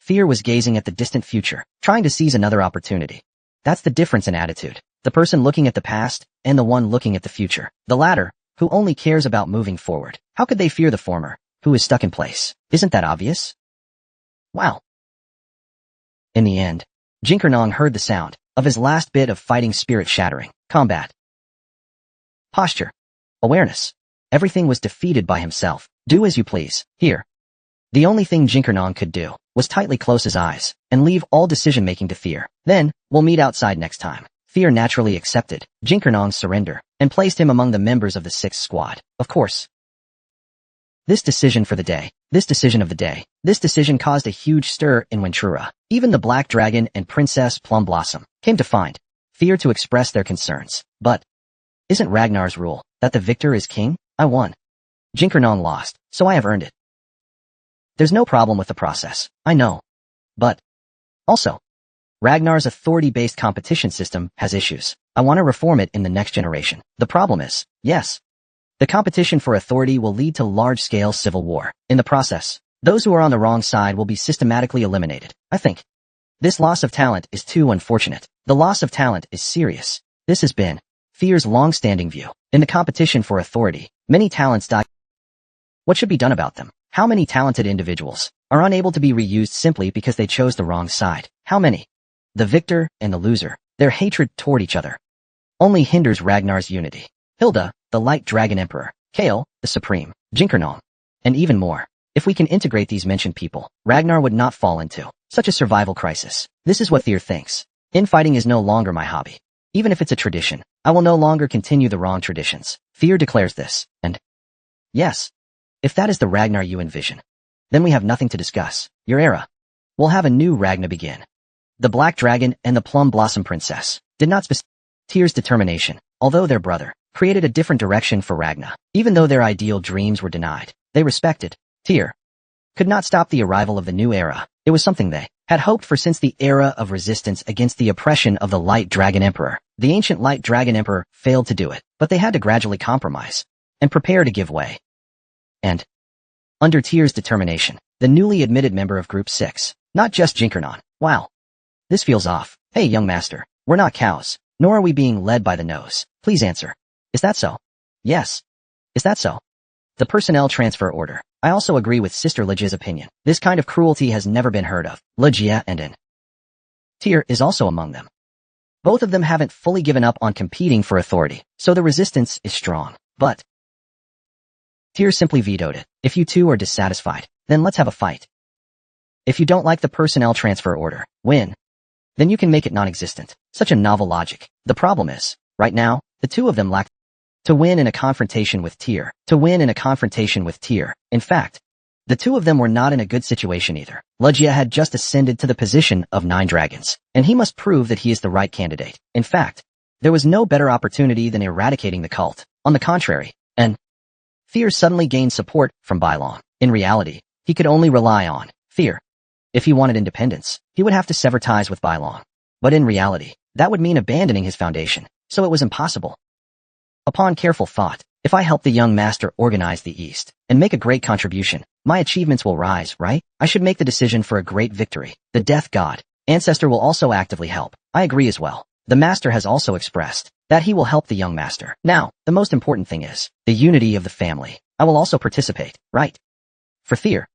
Speaker 1: Tyr was gazing at the distant future, trying to seize another opportunity. That's the difference in attitude. The person looking at the past and the one looking at the future. The latter, who only cares about moving forward. How could they fear the former, who is stuck in place? Isn't that obvious? Wow. In the end, Jinkernon heard the sound of his last bit of fighting spirit shattering. Combat. Posture. Awareness. Everything was defeated by himself. Do as you please. Here. The only thing Jinkernon could do was tightly close his eyes and leave all decision-making to Thier. Then, we'll meet outside next time. Thier naturally accepted Jinkernon's surrender and placed him among the members of the 6th squad. Of course, this decision of the day, this decision caused a huge stir in Wintrura. Even the Black Dragon and Princess Plum Blossom came to find Thier to express their concerns. But isn't Ragnar's rule that the victor is king? I won. Jinkernon lost, so I have earned it. There's no problem with the process, I know. But also, Ragnar's authority-based competition system has issues. I want to reform it in the next generation. The problem is, yes, the competition for authority will lead to large-scale civil war. In the process, those who are on the wrong side will be systematically eliminated. I think this loss of talent is too unfortunate. The loss of talent is serious. This has been Thier's long-standing view. In the competition for authority, many talents die. What should be done about them? How many talented individuals are unable to be reused simply because they chose the wrong side? How many? The victor and the loser, their hatred toward each other, only hinders Ragnar's unity. Hilda, the Light Dragon Emperor, Kale, the Supreme, Jinkernon, and even more. If we can integrate these mentioned people, Ragnar would not fall into such a survival crisis. This is what Thier thinks. Infighting is no longer my hobby. Even if it's a tradition, I will no longer continue the wrong traditions. Thier declares this, and yes, if that is the Ragnar you envision, then we have nothing to discuss. Your era will have a new Ragnar begin. The Black Dragon and the Plum Blossom Princess did not specify Thier's determination, although their brother created a different direction for Ragnar. Even though their ideal dreams were denied, they respected Thier. Could not stop the arrival of the new era. It was something they had hoped for since the era of resistance against the oppression of the Light Dragon Emperor. The ancient Light Dragon Emperor failed to do it, but they had to gradually compromise and prepare to give way. And under Thier's determination, the newly admitted member of Group 6, not just Jinkernon. Wow. This feels off. Hey, young master, we're not cows, nor are we being led by the nose. Please answer. Is that so? Yes. Is that so? The personnel transfer order. I also agree with Sister Legia's opinion. This kind of cruelty has never been heard of. Legia and Thier is also among them. Both of them haven't fully given up on competing for authority, so the resistance is strong. But Thier simply vetoed it. If you two are dissatisfied, then let's have a fight. If you don't like the personnel transfer order, then you can make it non-existent. Such a novel logic. The problem is, right now, the two of them lack to win in a confrontation with Thier. In fact, the two of them were not in a good situation either. Legia had just ascended to the position of 9 dragons, and he must prove that he is the right candidate. In fact, there was no better opportunity than eradicating the cult. On the contrary, and Thier suddenly gained support from Bylon. In reality, he could only rely on Thier. If he wanted independence, he would have to sever ties with Bylon. But in reality, that would mean abandoning his foundation, so it was impossible. Upon careful thought, if I help the young master organize the East and make a great contribution, my achievements will rise, right? I should make the decision for a great victory. The Death God, Ancestor will also actively help. I agree as well. The master has also expressed that he will help the young master. Now, the most important thing is the unity of the family. I will also participate, right? For Thier,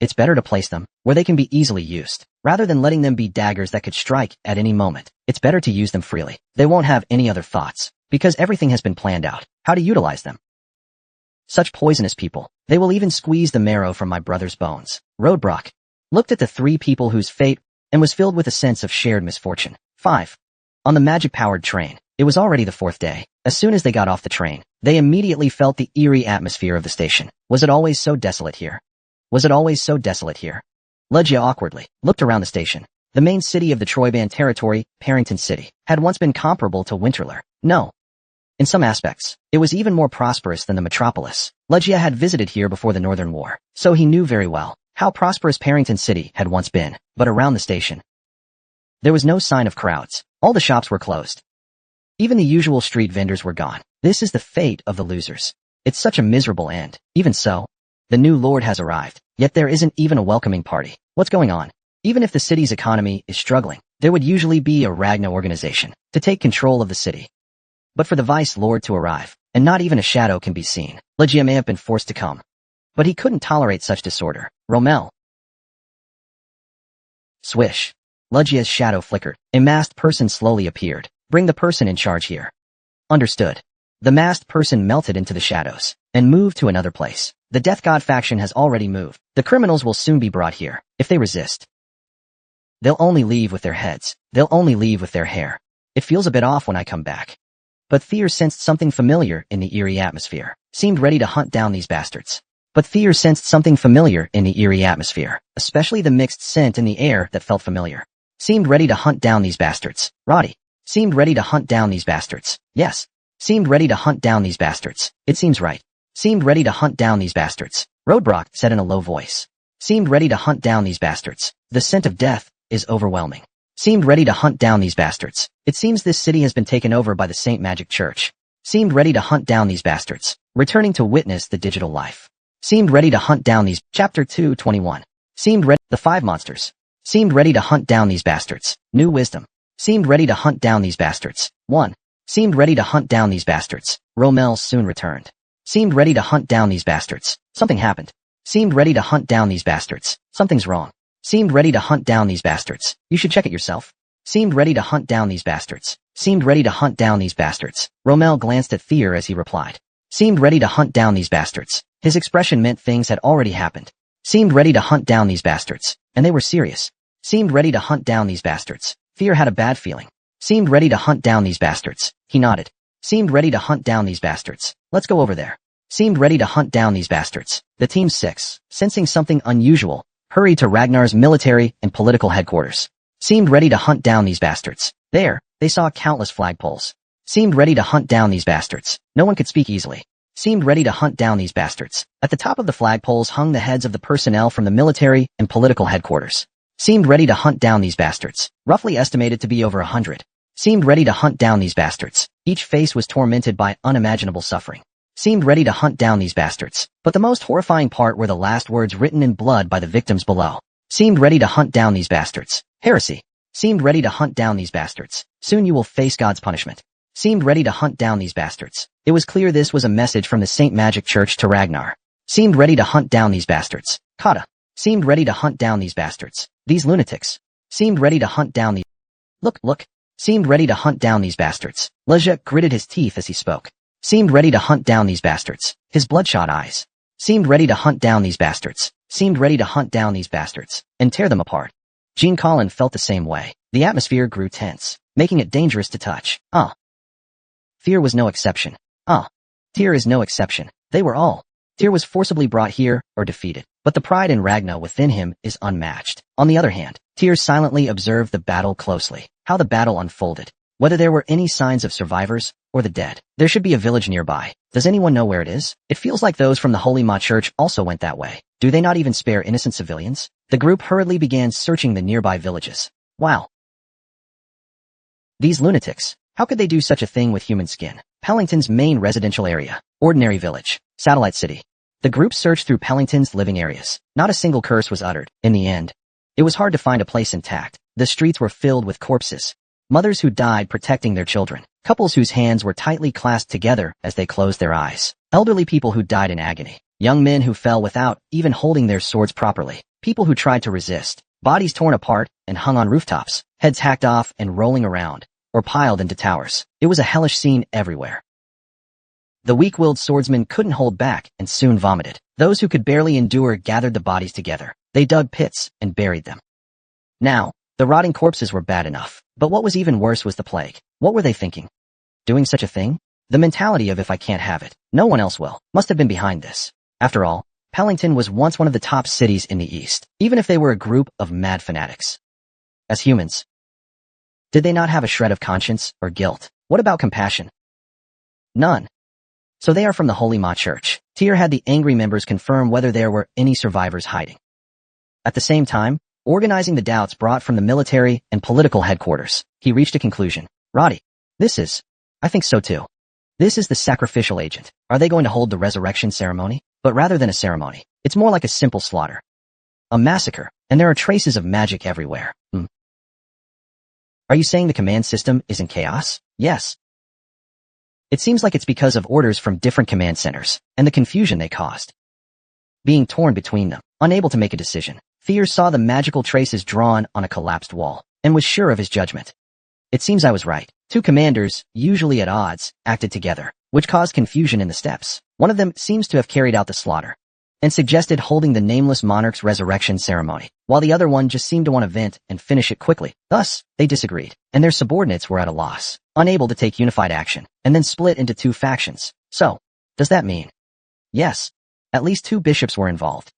Speaker 1: it's better to place them where they can be easily used, rather than letting them be daggers that could strike at any moment. It's better to use them freely. They won't have any other thoughts, because everything has been planned out, how to utilize them. Such poisonous people, they will even squeeze the marrow from my brother's bones. Rodbrock looked at the 3 people whose fate and was filled with a sense of shared misfortune. 5. On the magic-powered train, it was already the 4th day. As soon as they got off the train, they immediately felt the eerie atmosphere of the station. Was it always so desolate here? Legia awkwardly looked around the station. The main city of the Troyban territory, Parrington City, had once been comparable to Winterler. No. In some aspects, it was even more prosperous than the metropolis. Legia had visited here before the Northern War, so he knew very well how prosperous Parrington City had once been. But around the station, there was no sign of crowds. All the shops were closed. Even the usual street vendors were gone. This is the fate of the losers. It's such a miserable end. Even so, the new lord has arrived, yet there isn't even a welcoming party. What's going on? Even if the city's economy is struggling, there would usually be a Ragnar organization to take control of the city. But for the vice lord to arrive, and not even a shadow can be seen, Legia may have been forced to come. But he couldn't tolerate such disorder. Rommel. Swish. Legia's shadow flickered. A masked person slowly appeared. Bring the person in charge here. Understood. The masked person melted into the shadows and moved to another place. The Death God faction has already moved. The criminals will soon be brought here. If they resist, they'll only leave with their heads. They'll only leave with their hair. It feels a bit off when I come back. But Thier sensed something familiar in the eerie atmosphere. Seemed ready to hunt down these bastards. But Thier sensed something familiar in the eerie atmosphere, especially the mixed scent in the air that felt familiar. Seemed ready to hunt down these bastards. Roddy. Seemed ready to hunt down these bastards. Yes. Seemed ready to hunt down these bastards. It seems right. Seemed ready to hunt down these bastards. Roadbrock said in a low voice. Seemed ready to hunt down these bastards. The scent of death is overwhelming. Seemed ready to hunt down these bastards. It seems this city has been taken over by the Saint Magic Church. Seemed ready to hunt down these bastards. Returning to witness the digital life. Seemed ready to hunt down these. Chapter 221. Seemed ready. The 5 monsters. Seemed ready to hunt down these bastards. New wisdom. Seemed ready to hunt down these bastards. 1. Seemed ready to hunt down these bastards. Rommel soon returned. Seemed ready to hunt down these bastards. Something happened. Seemed ready to hunt down these bastards. Something's wrong. Seemed ready to hunt down these bastards. You should check it yourself. Seemed ready to hunt down these bastards. Seemed ready to hunt down these bastards. Rommel glanced at Thier as he replied. Seemed ready to hunt down these bastards. His expression meant things had already happened. Seemed ready to hunt down these bastards. And they were serious. Seemed ready to hunt down these bastards. Thier had a bad feeling. Seemed ready to hunt down these bastards. He nodded. Seemed ready to hunt down these bastards. Let's go over there. Seemed ready to hunt down these bastards. The Team 6, sensing something unusual, hurried to Ragnar's military and political headquarters. Seemed ready to hunt down these bastards. There, they saw countless flagpoles. Seemed ready to hunt down these bastards. No one could speak easily. Seemed ready to hunt down these bastards. At the top of the flagpoles hung the heads of the personnel from the military and political headquarters. Seemed ready to hunt down these bastards. Roughly estimated to be over 100. Seemed ready to hunt down these bastards. Each face was tormented by unimaginable suffering. Seemed ready to hunt down these bastards. But the most horrifying part were the last words written in blood by the victims below. Seemed ready to hunt down these bastards. Heresy. Seemed ready to hunt down these bastards. Soon you will face God's punishment. Seemed ready to hunt down these bastards. It was clear this was a message from the Saint Magic Church to Ragnar. Seemed ready to hunt down these bastards. Kata. Seemed ready to hunt down these bastards. These lunatics. Seemed ready to hunt down these. Look. Seemed ready to hunt down these bastards. Lejeune gritted his teeth as he spoke. Seemed ready to hunt down these bastards. His bloodshot eyes. Seemed ready to hunt down these bastards. Seemed ready to hunt down these bastards. And tear them apart. Jean Colin felt the same way. The atmosphere grew tense, making it dangerous to touch. Fear was no exception. Tyr is no exception. They were all. Tyr was forcibly brought here, or defeated. But the pride in Ragnar within him is unmatched. On the other hand, Tyr silently observed the battle closely. How the battle unfolded. Whether there were any signs of survivors, or the dead. There should be a village nearby. Does anyone know where it is? It feels like those from the Holy Ma Church also went that way. Do they not even spare innocent civilians? The group hurriedly began searching the nearby villages. Wow. These lunatics. How could they do such a thing with human skin? Pellington's main residential area. Ordinary village. Satellite city. The group searched through Pellington's living areas. Not a single curse was uttered. In the end, it was hard to find a place intact. The streets were filled with corpses. Mothers who died protecting their children. Couples whose hands were tightly clasped together as they closed their eyes. Elderly people who died in agony. Young men who fell without even holding their swords properly. People who tried to resist. Bodies torn apart and hung on rooftops. Heads hacked off and rolling around, or piled into towers. It was a hellish scene everywhere. The weak-willed swordsmen couldn't hold back and soon vomited. Those who could barely endure gathered the bodies together. They dug pits and buried them. Now, the rotting corpses were bad enough, but what was even worse was the plague. What were they thinking? Doing such a thing? The mentality of if I can't have it, no one else will, must have been behind this. After all, Pellington was once one of the top cities in the East, even if they were a group of mad fanatics. As humans, did they not have a shred of conscience or guilt? What about compassion? None. So they are from the Holy Ma Church. Tyr had the angry members confirm whether there were any survivors hiding. At the same time, organizing the doubts brought from the military and political headquarters, he reached a conclusion. Roddy, I think so too. This is the sacrificial agent. Are they going to hold the resurrection ceremony? But rather than a ceremony, it's more like a simple slaughter. A massacre, and there are traces of magic everywhere. Are you saying the command system is in chaos? Yes. It seems like it's because of orders from different command centers, and the confusion they caused. Being torn between them, unable to make a decision, Tyr saw the magical traces drawn on a collapsed wall, and was sure of his judgment. It seems I was right. Two commanders, usually at odds, acted together, which caused confusion in the steps. One of them seems to have carried out the slaughter. and suggested holding the nameless monarch's resurrection ceremony, while the other one just seemed to want to vent and finish it quickly. Thus, they disagreed, and their subordinates were at a loss, unable to take unified action, and then split into two factions. So, does that mean? Yes. At least 2 bishops were involved.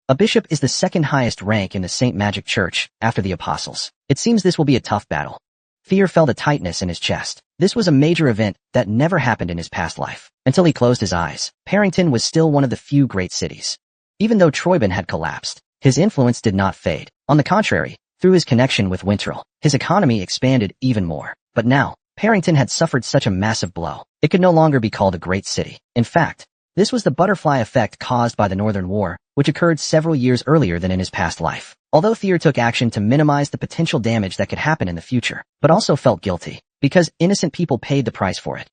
Speaker 1: A bishop is the second highest rank in the Saint Magic Church, after the apostles. It seems this will be a tough battle. Fear felt a tightness in his chest. This was a major event that never happened in his past life. Until he closed his eyes, Parrington was still one of the few great cities. Even though Troyben had collapsed, his influence did not fade. On the contrary, through his connection with Winterl, his economy expanded even more. But now, Parrington had suffered such a massive blow. It could no longer be called a great city. In fact, this was the butterfly effect caused by the Northern War, which occurred several years earlier than in his past life. Although Thier took action to minimize the potential damage that could happen in the future, but also felt guilty, because innocent people paid the price for it.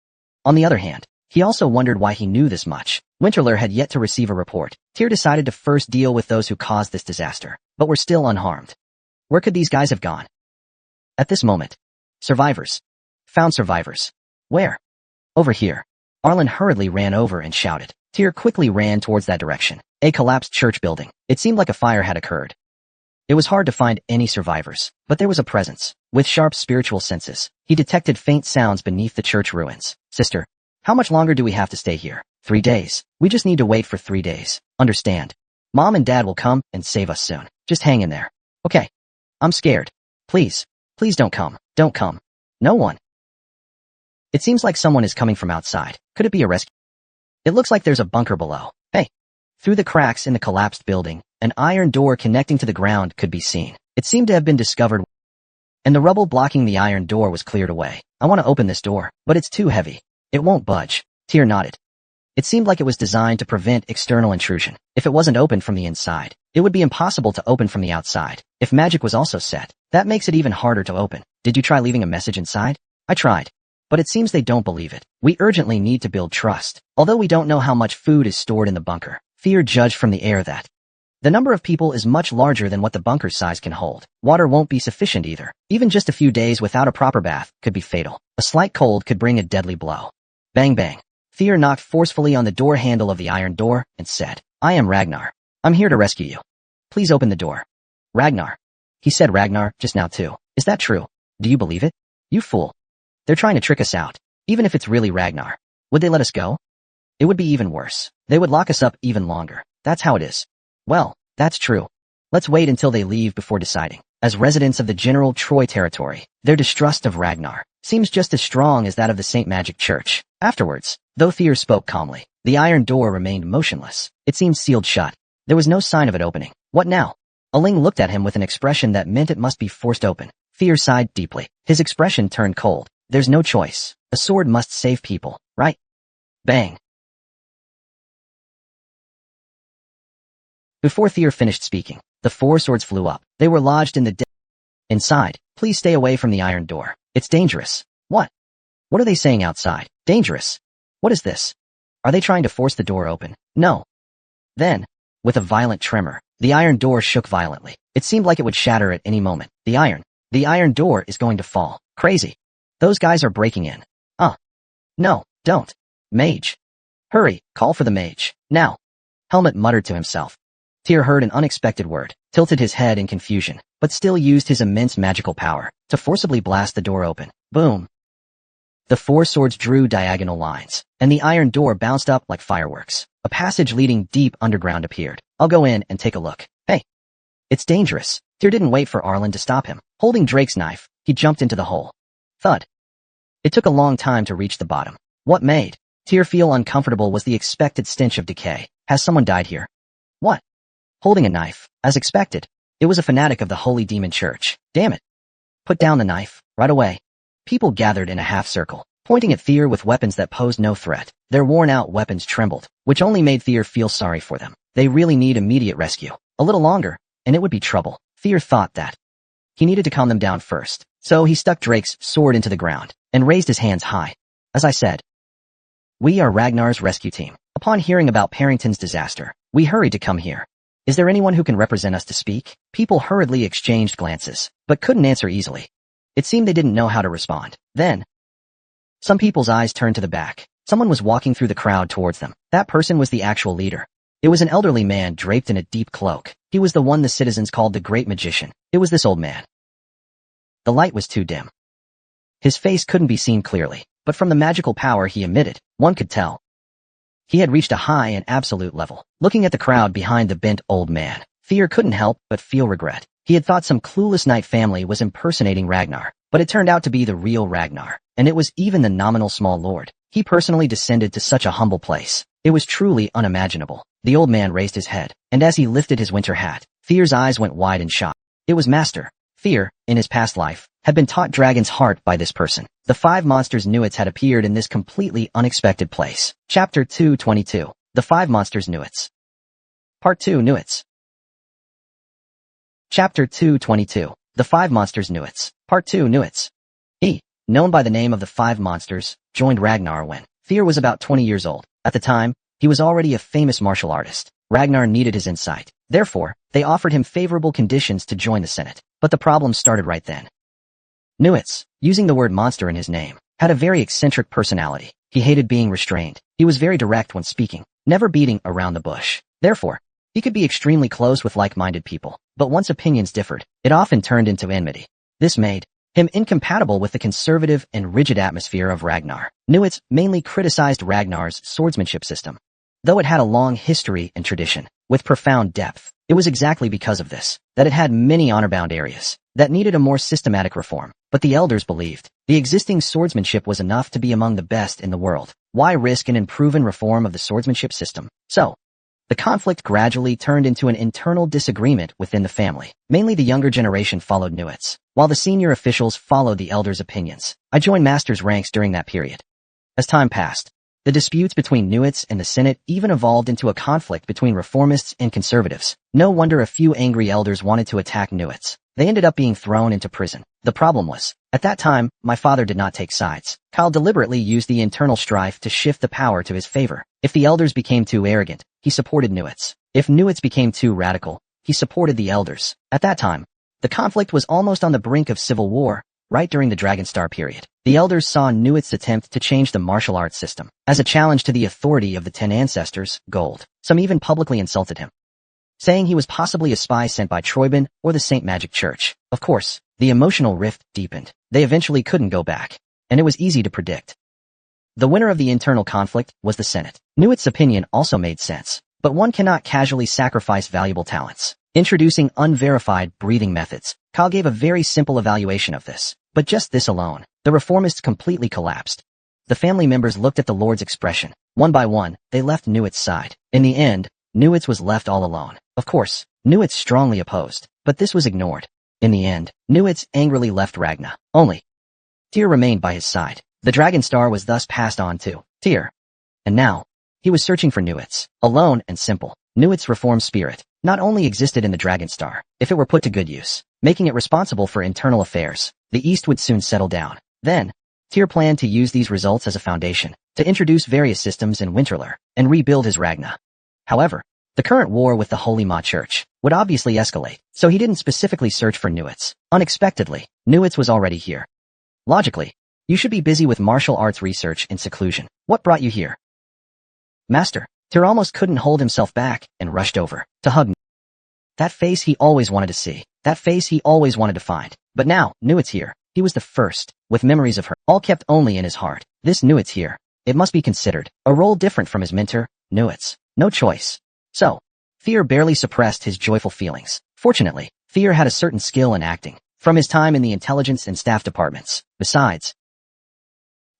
Speaker 1: On the other hand, he also wondered why he knew this much. Winterler had yet to receive a report. Thier decided to first deal with those who caused this disaster, but were still unharmed. Where could these guys have gone? At this moment, survivors. Found survivors. Where? Over here. Arlen hurriedly ran over and shouted. Thier quickly ran towards that direction. A collapsed church building. It seemed like a fire had occurred. It was hard to find any survivors, but there was a presence. With sharp spiritual senses, he detected faint sounds beneath the church ruins. Sister, how much longer do we have to stay here? 3 days. We just need to wait for 3 days. Understand? Mom and Dad will come and save us soon. Just hang in there. Okay. I'm scared. Please. Please don't come. Don't come. No one. It seems like someone is coming from outside. Could it be a rescue? It looks like there's a bunker below. Hey. Through the cracks in the collapsed building, an iron door connecting to the ground could be seen. It seemed to have been discovered, and the rubble blocking the iron door was cleared away. I want to open this door, but it's too heavy. It won't budge. Thier nodded. It seemed like it was designed to prevent external intrusion. If it wasn't open from the inside, it would be impossible to open from the outside. If magic was also set, that makes it even harder to open. Did you try leaving a message inside? I tried. But it seems they don't believe it. We urgently need to build trust. Although we don't know how much food is stored in the bunker, Thier judged from the air that the number of people is much larger than what the bunker's size can hold. Water won't be sufficient either. Even just a few days without a proper bath could be fatal. A slight cold could bring a deadly blow. Bang bang. Thier knocked forcefully on the door handle of the iron door and said, I am Ragnar. I'm here to rescue you. Please open the door. Ragnar. He said Ragnar just now too. Is that true? Do you believe it? You fool. They're trying to trick us out. Even if it's really Ragnar. Would they let us go? It would be even worse. They would lock us up even longer. That's how it is. Well, that's true. Let's wait until they leave before deciding. As residents of the general Troy territory, their distrust of Ragnar seems just as strong as that of the Saint Magic Church. Afterwards, though Thier spoke calmly, the iron door remained motionless. It seemed sealed shut. There was no sign of it opening. What now? Aling looked at him with an expression that meant it must be forced open. Thier sighed deeply. His expression turned cold. There's no choice. A sword must save people, right? Bang. Before Thier finished speaking, the 4 swords flew up. They were lodged in the inside. Please stay away from the iron door. It's dangerous. What? What are they saying outside? Dangerous. What is this? Are they trying to force the door open? No. Then, with a violent tremor, the iron door shook violently. It seemed like it would shatter at any moment. The iron door is going to fall. Crazy. Those guys are breaking in. No, don't. Mage. Hurry, call for the mage. Now. Helmet muttered to himself. Thier heard an unexpected word, tilted his head in confusion, but still used his immense magical power to forcibly blast the door open. Boom. The 4 swords drew diagonal lines, and the iron door bounced up like fireworks. A passage leading deep underground appeared. I'll go in and take a look. Hey. It's dangerous. Thier didn't wait for Arlen to stop him. Holding Drake's knife, he jumped into the hole. Thud. It took a long time to reach the bottom. What made Thier feel uncomfortable was the expected stench of decay. Has someone died here? What? Holding a knife, as expected. It was a fanatic of the Holy Demon Church. Damn it. Put down the knife, right away. People gathered in a half circle, pointing at Thier with weapons that posed no threat. Their worn-out weapons trembled, which only made Thier feel sorry for them. They really need immediate rescue. A little longer, and it would be trouble. Thier thought that he needed to calm them down first, so he stuck Drake's sword into the ground and raised his hands high. As I said, we are Ragnar's rescue team. Upon hearing about Parrington's disaster, we hurried to come here. Is there anyone who can represent us to speak? People hurriedly exchanged glances, but couldn't answer easily. It seemed they didn't know how to respond. Then, some people's eyes turned to the back. Someone was walking through the crowd towards them. That person was the actual leader. It was an elderly man draped in a deep cloak. He was the one the citizens called the Great Magician. It was this old man. The light was too dim. His face couldn't be seen clearly, but from the magical power he emitted, one could tell. He had reached a high and absolute level. Looking at the crowd behind the bent old man, Fear couldn't help but feel regret. He had thought some clueless knight family was impersonating Ragnar, but it turned out to be the real Ragnar, and it was even the nominal small lord. He personally descended to such a humble place. It was truly unimaginable. The old man raised his head, and as he lifted his winter hat, Fear's eyes went wide in shock. It was Master. Fear, in his past life, had been taught Dragon's Heart by this person. The 5 monsters Nuits had appeared in this completely unexpected place. Chapter 222. The 5 monsters Nuits. Part 2 Nuits. Chapter 222. The 5 monsters Nuits. Part 2 Nuits. He, known by the name of the 5 monsters, joined Ragnar when Fear was about 20 years old. At the time, he was already a famous martial artist. Ragnar needed his insight. Therefore, they offered him favorable conditions to join the Senate. But the problem started right then. Nuits, using the word monster in his name, had a very eccentric personality. He hated being restrained. He was very direct when speaking, never beating around the bush. Therefore, he could be extremely close with like-minded people, but once opinions differed, it often turned into enmity. This made him incompatible with the conservative and rigid atmosphere of Ragnar. Nuits mainly criticized Ragnar's swordsmanship system. Though it had a long history and tradition, with profound depth, it was exactly because of this that it had many honor-bound areas that needed a more systematic reform. But the elders believed the existing swordsmanship was enough to be among the best in the world. Why risk an unproven reform of the swordsmanship system? So, the conflict gradually turned into an internal disagreement within the family. Mainly the younger generation followed Nuits, while the senior officials followed the elders' opinions. I joined Master's ranks during that period. As time passed, the disputes between Nuits and the Senate even evolved into a conflict between reformists and conservatives. No wonder a few angry elders wanted to attack Nuits. They ended up being thrown into prison. The problem was, at that time, my father did not take sides. Kyle deliberately used the internal strife to shift the power to his favor. If the elders became too arrogant, he supported Nuits. If Nuits became too radical, he supported the elders. At that time, the conflict was almost on the brink of civil war, right during the Dragonstar period. The elders saw Nuits' attempt to change the martial arts system as a challenge to the authority of the 10 ancestors, Gold. Some even publicly insulted him, saying he was possibly a spy sent by Troyban or the Saint Magic Church. Of course, the emotional rift deepened. They eventually couldn't go back, and it was easy to predict. The winner of the internal conflict was the Senate. Nuits' opinion also made sense, but one cannot casually sacrifice valuable talents. Introducing unverified breathing methods, Kyle gave a very simple evaluation of this, but just this alone, the reformists completely collapsed. The family members looked at the Lord's expression. One by one, they left Nuits' side. In the end, Nuits was left all alone. Of course, Nuits strongly opposed, but this was ignored. In the end, Nuits angrily left Ragnar. Only Tyr remained by his side. The Dragonstar was thus passed on to Tyr. And now, he was searching for Nuits. Alone and simple, Nuits' reform spirit not only existed in the Dragonstar, if it were put to good use, making it responsible for internal affairs, the East would soon settle down. Then, Tyr planned to use these results as a foundation to introduce various systems in Winterler and rebuild his Ragnar. However, the current war with the Holy Ma Church would obviously escalate, so he didn't specifically search for Nuits. Unexpectedly, Nuits was already here. Logically, you should be busy with martial arts research in seclusion. What brought you here? Master. Tyr almost couldn't hold himself back and rushed over to hug. That face he always wanted to see. That face he always wanted to find. But now, Nuits here. He was the first, with memories of her, all kept only in his heart. This Nuits here. It must be considered a role different from his mentor, Nuits. No choice. So, Fear barely suppressed his joyful feelings. Fortunately, Fear had a certain skill in acting, from his time in the intelligence and staff departments. Besides,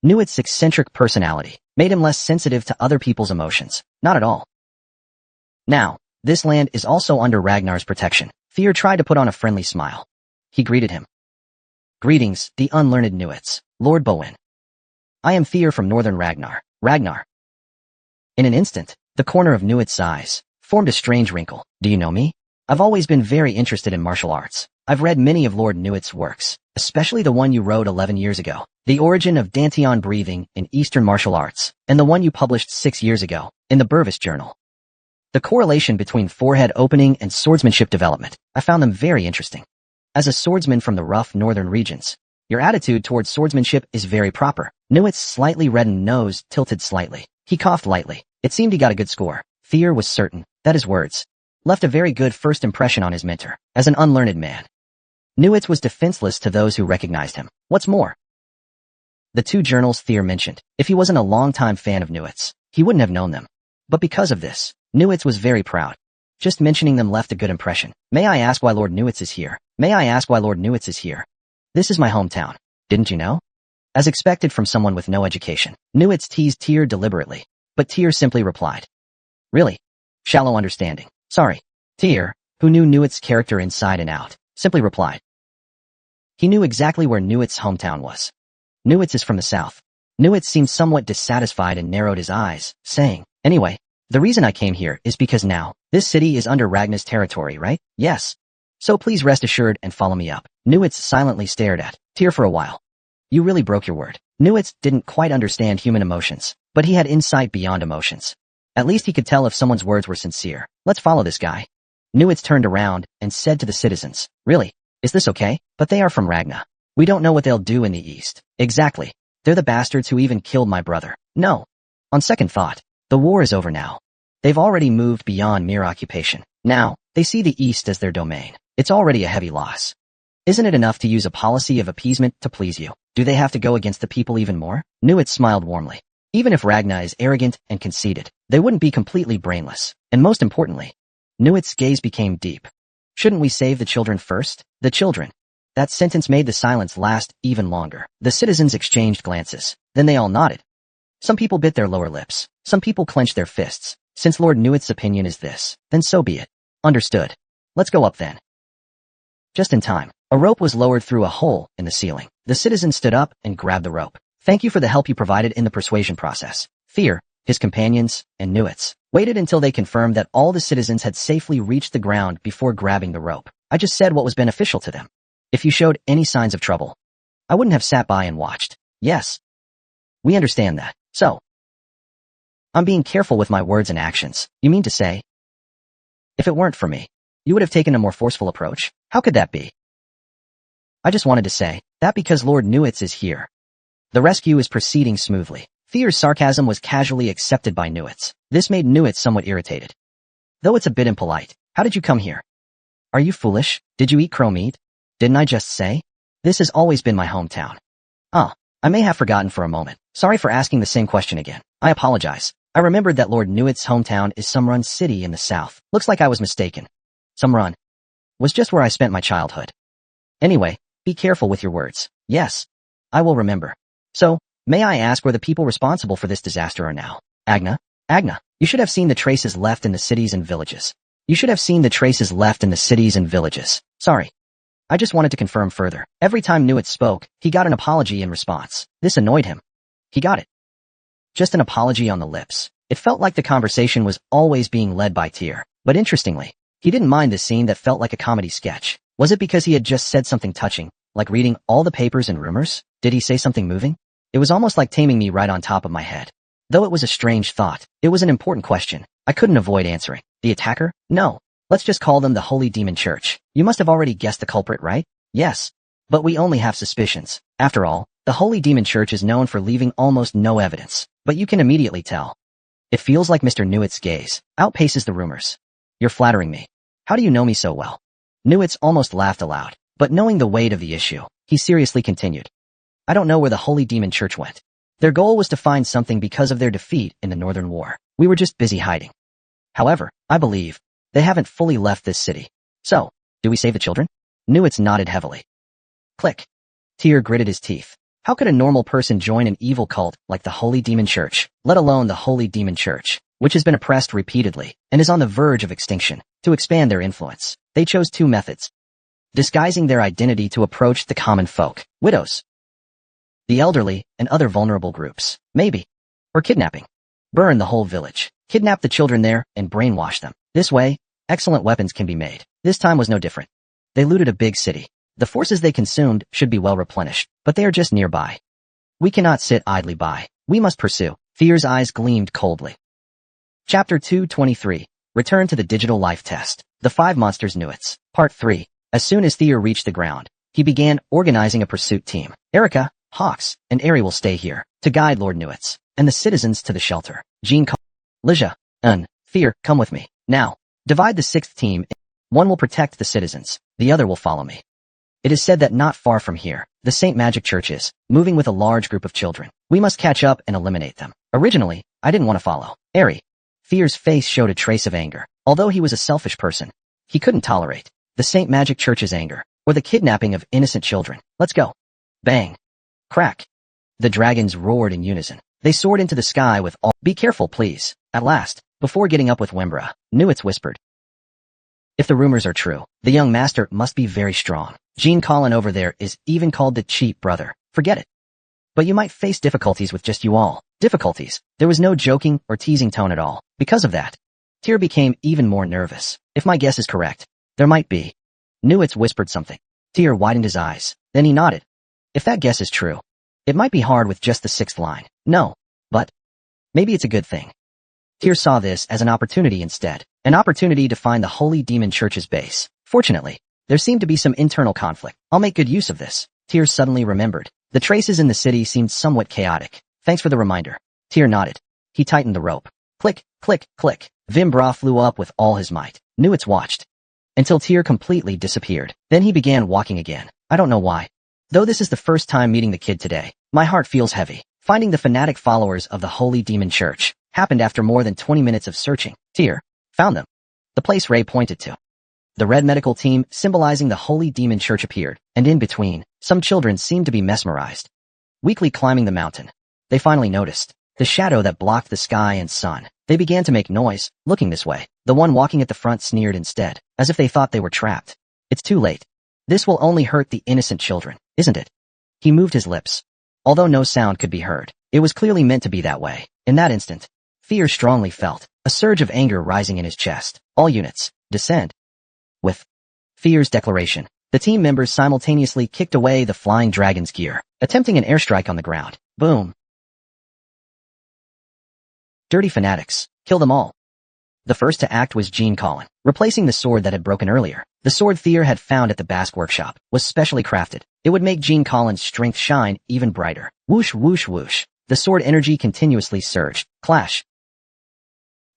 Speaker 1: Nuits' eccentric personality made him less sensitive to other people's emotions. Not at all. Now, this land is also under Ragnar's protection. Fear tried to put on a friendly smile. He greeted him. Greetings, the unlearned Nuits, Lord Bowen. I am Fear from Northern Ragnar. Ragnar. In an instant, the corner of Nuits' eyes formed a strange wrinkle. Do you know me? I've always been very interested in martial arts. I've read many of Lord Nuits' works, especially the one you wrote 11 years ago, The Origin of Dantian Breathing in Eastern Martial Arts, and the one you published 6 years ago, in the Burvis Journal. The correlation between forehead opening and swordsmanship development, I found them very interesting. As a swordsman from the rough northern regions, your attitude towards swordsmanship is very proper. Nuits' slightly reddened nose tilted slightly. He coughed lightly. It seemed he got a good score. Thier was certain that his words left a very good first impression on his mentor as an unlearned man. Newitz was defenseless to those who recognized him. What's more, the two journals Thier mentioned, if he wasn't a longtime fan of Newitz, he wouldn't have known them. But because of this, Newitz was very proud. Just mentioning them left a good impression. May I ask why Lord Newitz is here? May I ask why Lord Newitz is here? This is my hometown. Didn't you know? As expected from someone with no education, Newitz teased Thier deliberately, but Thier simply replied, "Really? Shallow understanding. Sorry." Thier, who knew Newitz's character inside and out, simply replied. He knew exactly where Newitz's hometown was. Newitz is from the south. Newitz seemed somewhat dissatisfied and narrowed his eyes, saying, "Anyway, the reason I came here is because now, this city is under Ragnar's territory, right? Yes. So please rest assured and follow me up." Newitz silently stared at Thier for a while. "You really broke your word." Newitz didn't quite understand human emotions, but he had insight beyond emotions. At least he could tell if someone's words were sincere. "Let's follow this guy." Newitz turned around and said to the citizens, "Really? Is this okay? But they are from Ragnar. We don't know what they'll do in the east." "Exactly. They're the bastards who even killed my brother." "No. On second thought, the war is over now. They've already moved beyond mere occupation. Now, they see the east as their domain. It's already a heavy loss. Isn't it enough to use a policy of appeasement to please you? Do they have to go against the people even more?" Newitz smiled warmly. Even if Ragnar is arrogant and conceited, they wouldn't be completely brainless. And most importantly, Newitz's gaze became deep. "Shouldn't we save the children first?" The children. That sentence made the silence last even longer. The citizens exchanged glances. Then they all nodded. Some people bit their lower lips. Some people clenched their fists. Since Lord Newitz's opinion is this, then so be it. Understood. Let's go up then. Just in time, a rope was lowered through a hole in the ceiling. The citizen stood up and grabbed the rope. "Thank you for the help you provided in the persuasion process." Thier, his companions, and Newitz waited until they confirmed that all the citizens had safely reached the ground before grabbing the rope. "I just said what was beneficial to them. If you showed any signs of trouble, I wouldn't have sat by and watched." "Yes. We understand that. So, I'm being careful with my words and actions." "You mean to say, if it weren't for me, you would have taken a more forceful approach?" "How could that be?" "I just wanted to say that because Lord Newitz is here, the rescue is proceeding smoothly." Thier's sarcasm was casually accepted by Newitz. This made Newitz somewhat irritated. "Though it's a bit impolite. How did you come here? Are you foolish? Did you eat crow meat? Didn't I just say? This has always been my hometown." "Ah, I may have forgotten for a moment. Sorry for asking the same question again. I apologize. I remembered that Lord Newitz's hometown is Sumrun City in the south. Looks like I was mistaken. Sumrun was just where I spent my childhood. Anyway, be careful with your words." "Yes, I will remember. So, may I ask where the people responsible for this disaster are now?" Agna, you should have seen the traces left in the cities and villages. You should have seen the traces left in the cities and villages. Sorry. I just wanted to confirm further." Every time Newitz spoke, he got an apology in response. This annoyed him. He got it. Just an apology on the lips. It felt like the conversation was always being led by Thier. But interestingly, he didn't mind this scene that felt like a comedy sketch. Was it because he had just said something touching, like reading all the papers and rumors? Did he say something moving? It was almost like taming me right on top of my head. Though it was a strange thought, it was an important question. I couldn't avoid answering. The attacker? No. Let's just call them the Holy Demon Church. You must have already guessed the culprit, right? Yes. But we only have suspicions. After all, the Holy Demon Church is known for leaving almost no evidence. But you can immediately tell. It feels like Mr. Newitz's gaze outpaces the rumors. "You're flattering me. How do you know me so well?" Newitz almost laughed aloud. But knowing the weight of the issue, he seriously continued. "I don't know where the Holy Demon Church went. Their goal was to find something because of their defeat in the Northern War. We were just busy hiding. However, I believe they haven't fully left this city. So, do we save the children?" Newitz nodded heavily. Click. Thier gritted his teeth. How could a normal person join an evil cult like the Holy Demon Church, let alone the Holy Demon Church, which has been oppressed repeatedly and is on the verge of extinction, to expand their influence? They chose two methods. Disguising their identity to approach the common folk, widows, the elderly, and other vulnerable groups. Maybe. Or kidnapping. Burn the whole village. Kidnap the children there and brainwash them. This way, excellent weapons can be made. This time was no different. They looted a big city. The forces they consumed should be well replenished, but they are just nearby. We cannot sit idly by. We must pursue. Thier's eyes gleamed coldly. Chapter 223. Return to the digital life test. The Five Monsters Newitz. Part 3. As soon as Thier reached the ground, he began organizing a pursuit team. Erica, Hawks, and Ari will stay here to guide Lord Newitz and the citizens to the shelter. Jean, Lija, Fear, come with me. Now, divide the sixth team. One will protect the citizens, the other will follow me. It is said that not far from here, the Saint Magic Church is, moving with a large group of children. We must catch up and eliminate them. Originally, I didn't want to follow. Airy. Fear's face showed a trace of anger. Although he was a selfish person, he couldn't tolerate the Saint Magic Church's anger, or the kidnapping of innocent children. Let's go. Bang. Crack. The dragons roared in unison. They soared into the sky with all— Be careful, please. At last, before getting up with Wimbra, Newitz whispered. If the rumors are true, the young master must be very strong. Gene Collin over there is even called the cheap brother. Forget it. But you might face difficulties with just you all. Difficulties. There was no joking or teasing tone at all. Because of that, Tyr became even more nervous. If my guess is correct, there might be. Newitz whispered something. Tyr widened his eyes. Then he nodded. If that guess is true, it might be hard with just the sixth line. No. But maybe it's a good thing. Tyr saw this as an opportunity instead. An opportunity to find the Holy Demon Church's base. Fortunately, there seemed to be some internal conflict. I'll make good use of this. Tyr suddenly remembered. The traces in the city seemed somewhat chaotic. Thanks for the reminder. Tyr nodded. He tightened the rope. Click, click, click. Vimbra flew up with all his might. Newitz watched until Tyr completely disappeared. Then he began walking again. I don't know why. Though this is the first time meeting the kid today, my heart feels heavy. Finding the fanatic followers of the Holy Demon Church happened after more than 20 minutes of searching. Tyr found them. The place Ray pointed to. The red medical team symbolizing the Holy Demon Church appeared, and in between, some children seemed to be mesmerized. Weakly climbing the mountain, they finally noticed the shadow that blocked the sky and sun. They began to make noise, looking this way. The one walking at the front sneered instead, as if they thought they were trapped. It's too late. This will only hurt the innocent children, isn't it? He moved his lips. Although no sound could be heard, it was clearly meant to be that way. In that instant, Fear strongly felt a surge of anger rising in his chest. All units, descend. With Fear's declaration, the team members simultaneously kicked away the flying dragon's gear, attempting an airstrike on the ground. Boom. Dirty fanatics. Kill them all. The first to act was Gene Collin, replacing the sword that had broken earlier. The sword Fear had found at the Basque workshop was specially crafted. It would make Gene Collin's strength shine even brighter. Whoosh, whoosh, whoosh. The sword energy continuously surged. Clash.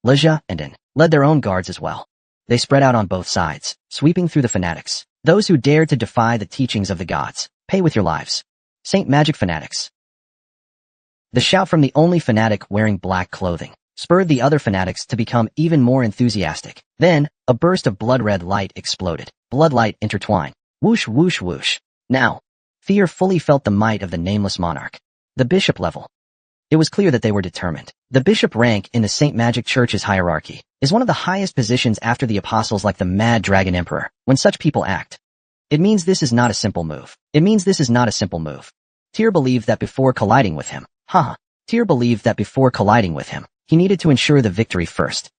Speaker 1: Leja and En led their own guards as well. They spread out on both sides, sweeping through the fanatics. Those who dared to defy the teachings of the gods, pay with your lives. Saint Magic fanatics. The shout from the only fanatic wearing black clothing spurred the other fanatics to become even more enthusiastic. Then, a burst of blood-red light exploded. Bloodlight intertwined. Whoosh, whoosh, whoosh. Now, Fear fully felt the might of the nameless monarch. The bishop level. It was clear that they were determined. The bishop rank in the Saint Magic Church's hierarchy is one of the highest positions after the apostles like the Mad Dragon Emperor. When such people act, it means this is not a simple move. Tyr believed that before colliding with him, Tyr believed that before colliding with him, he needed to ensure the victory first.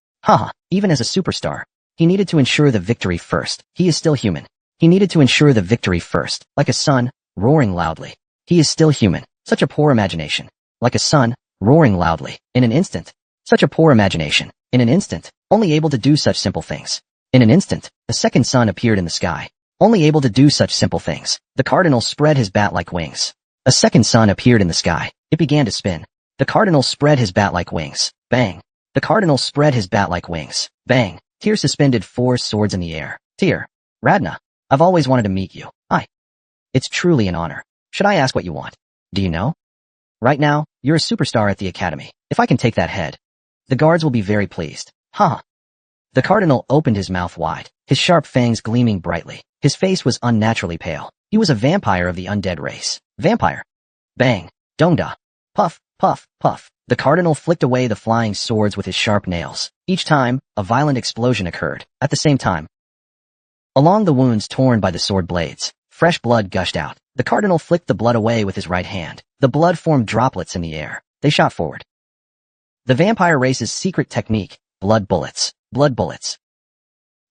Speaker 1: Even as a superstar, he needed to ensure the victory first. He is still human. He needed to ensure the victory first. Like a sun, roaring loudly. He is still human. Such a poor imagination. Like a sun, roaring loudly. In an instant. Such a poor imagination. In an instant. Only able to do such simple things. In an instant, a second sun appeared in the sky. Only able to do such simple things. The cardinal spread his bat-like wings. A second sun appeared in the sky. It began to spin. The cardinal spread his bat-like wings. Bang. The cardinal spread his bat-like wings. Bang. Tyr suspended 4 swords in the air. Tyr. Radna. I've always wanted to meet you. It's truly an honor. Should I ask what you want? Do you know? Right now, you're a superstar at the academy. If I can take that head, the guards will be very pleased. The cardinal opened his mouth wide, his sharp fangs gleaming brightly. His face was unnaturally pale. He was a vampire of the undead race. Vampire. Bang. Dongda. Puff, puff, puff. The cardinal flicked away the flying swords with his sharp nails. Each time, a violent explosion occurred. At the same time, along the wounds torn by the sword blades, fresh blood gushed out. The cardinal flicked the blood away with his right hand. The blood formed droplets in the air. They shot forward. The vampire race's secret technique, blood bullets. Blood bullets.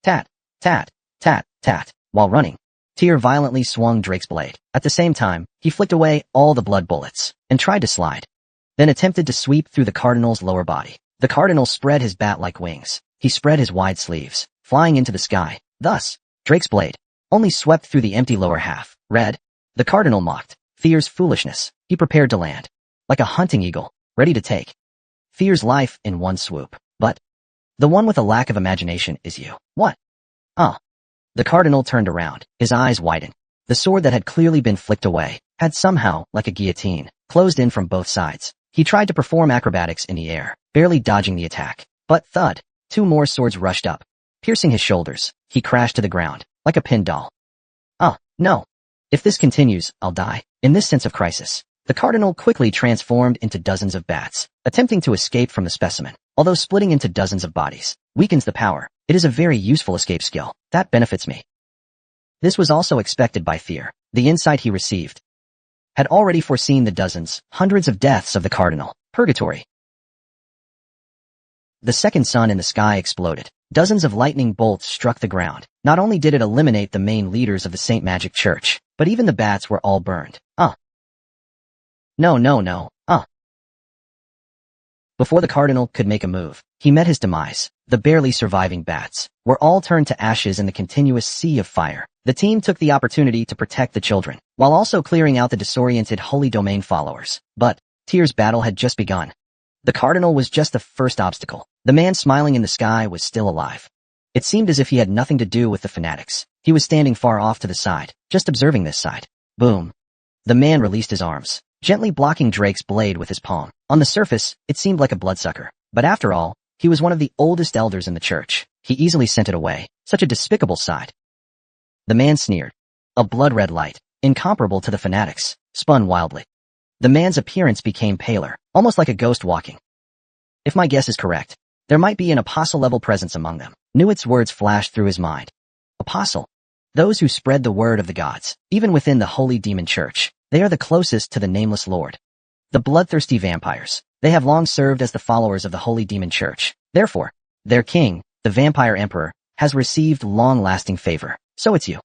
Speaker 1: Tat, tat, tat, tat. While running, Tyr violently swung Drake's blade. At the same time, he flicked away all the blood bullets and tried to slide, then attempted to sweep through the cardinal's lower body. The cardinal spread his bat-like wings. He spread his wide sleeves, flying into the sky. Thus, Drake's blade only swept through the empty lower half. Red. The cardinal mocked Fear's foolishness. He prepared to land, like a hunting eagle, ready to take Fear's life in one swoop. But The one with a lack of imagination is you. What? Ah. The cardinal turned around, his eyes widened. The sword that had clearly been flicked away had somehow, like a guillotine, closed in from both sides. He tried to perform acrobatics in the air, barely dodging the attack. But thud, 2 more swords rushed up. Piercing his shoulders, he crashed to the ground, like a pinned doll. Ah, no. If this continues, I'll die. In this sense of crisis, the cardinal quickly transformed into dozens of bats, attempting to escape from the specimen. Although splitting into dozens of bodies weakens the power, it is a very useful escape skill. That benefits me. This was also expected by Fear. The insight he received had already foreseen the dozens, hundreds of deaths of the cardinal. Purgatory. The second sun in the sky exploded. Dozens of lightning bolts struck the ground. Not only did it eliminate the main leaders of the Saint Magic Church, but even the bats were all burned. No. Before the cardinal could make a move, he met his demise. The barely surviving bats were all turned to ashes in the continuous sea of fire. The team took the opportunity to protect the children, while also clearing out the disoriented Holy Domain followers. But Tyr's battle had just begun. The cardinal was just the first obstacle. The man smiling in the sky was still alive. It seemed as if he had nothing to do with the fanatics. He was standing far off to the side, just observing this side. Boom. The man released his arms, gently blocking Drake's blade with his palm. On the surface, it seemed like a bloodsucker. But after all, he was one of the oldest elders in the church. He easily sent it away. Such a despicable side. The man sneered. A blood-red light, incomparable to the fanatics, spun wildly. The man's appearance became paler, almost like a ghost walking. If my guess is correct, there might be an apostle-level presence among them. Nuit's words flashed through his mind. Apostle. Those who spread the word of the gods, even within the holy demon church. They are the closest to the nameless lord. The bloodthirsty vampires. They have long served as the followers of the holy demon church. Therefore, their king, the vampire emperor, has received long-lasting favor. So it's you.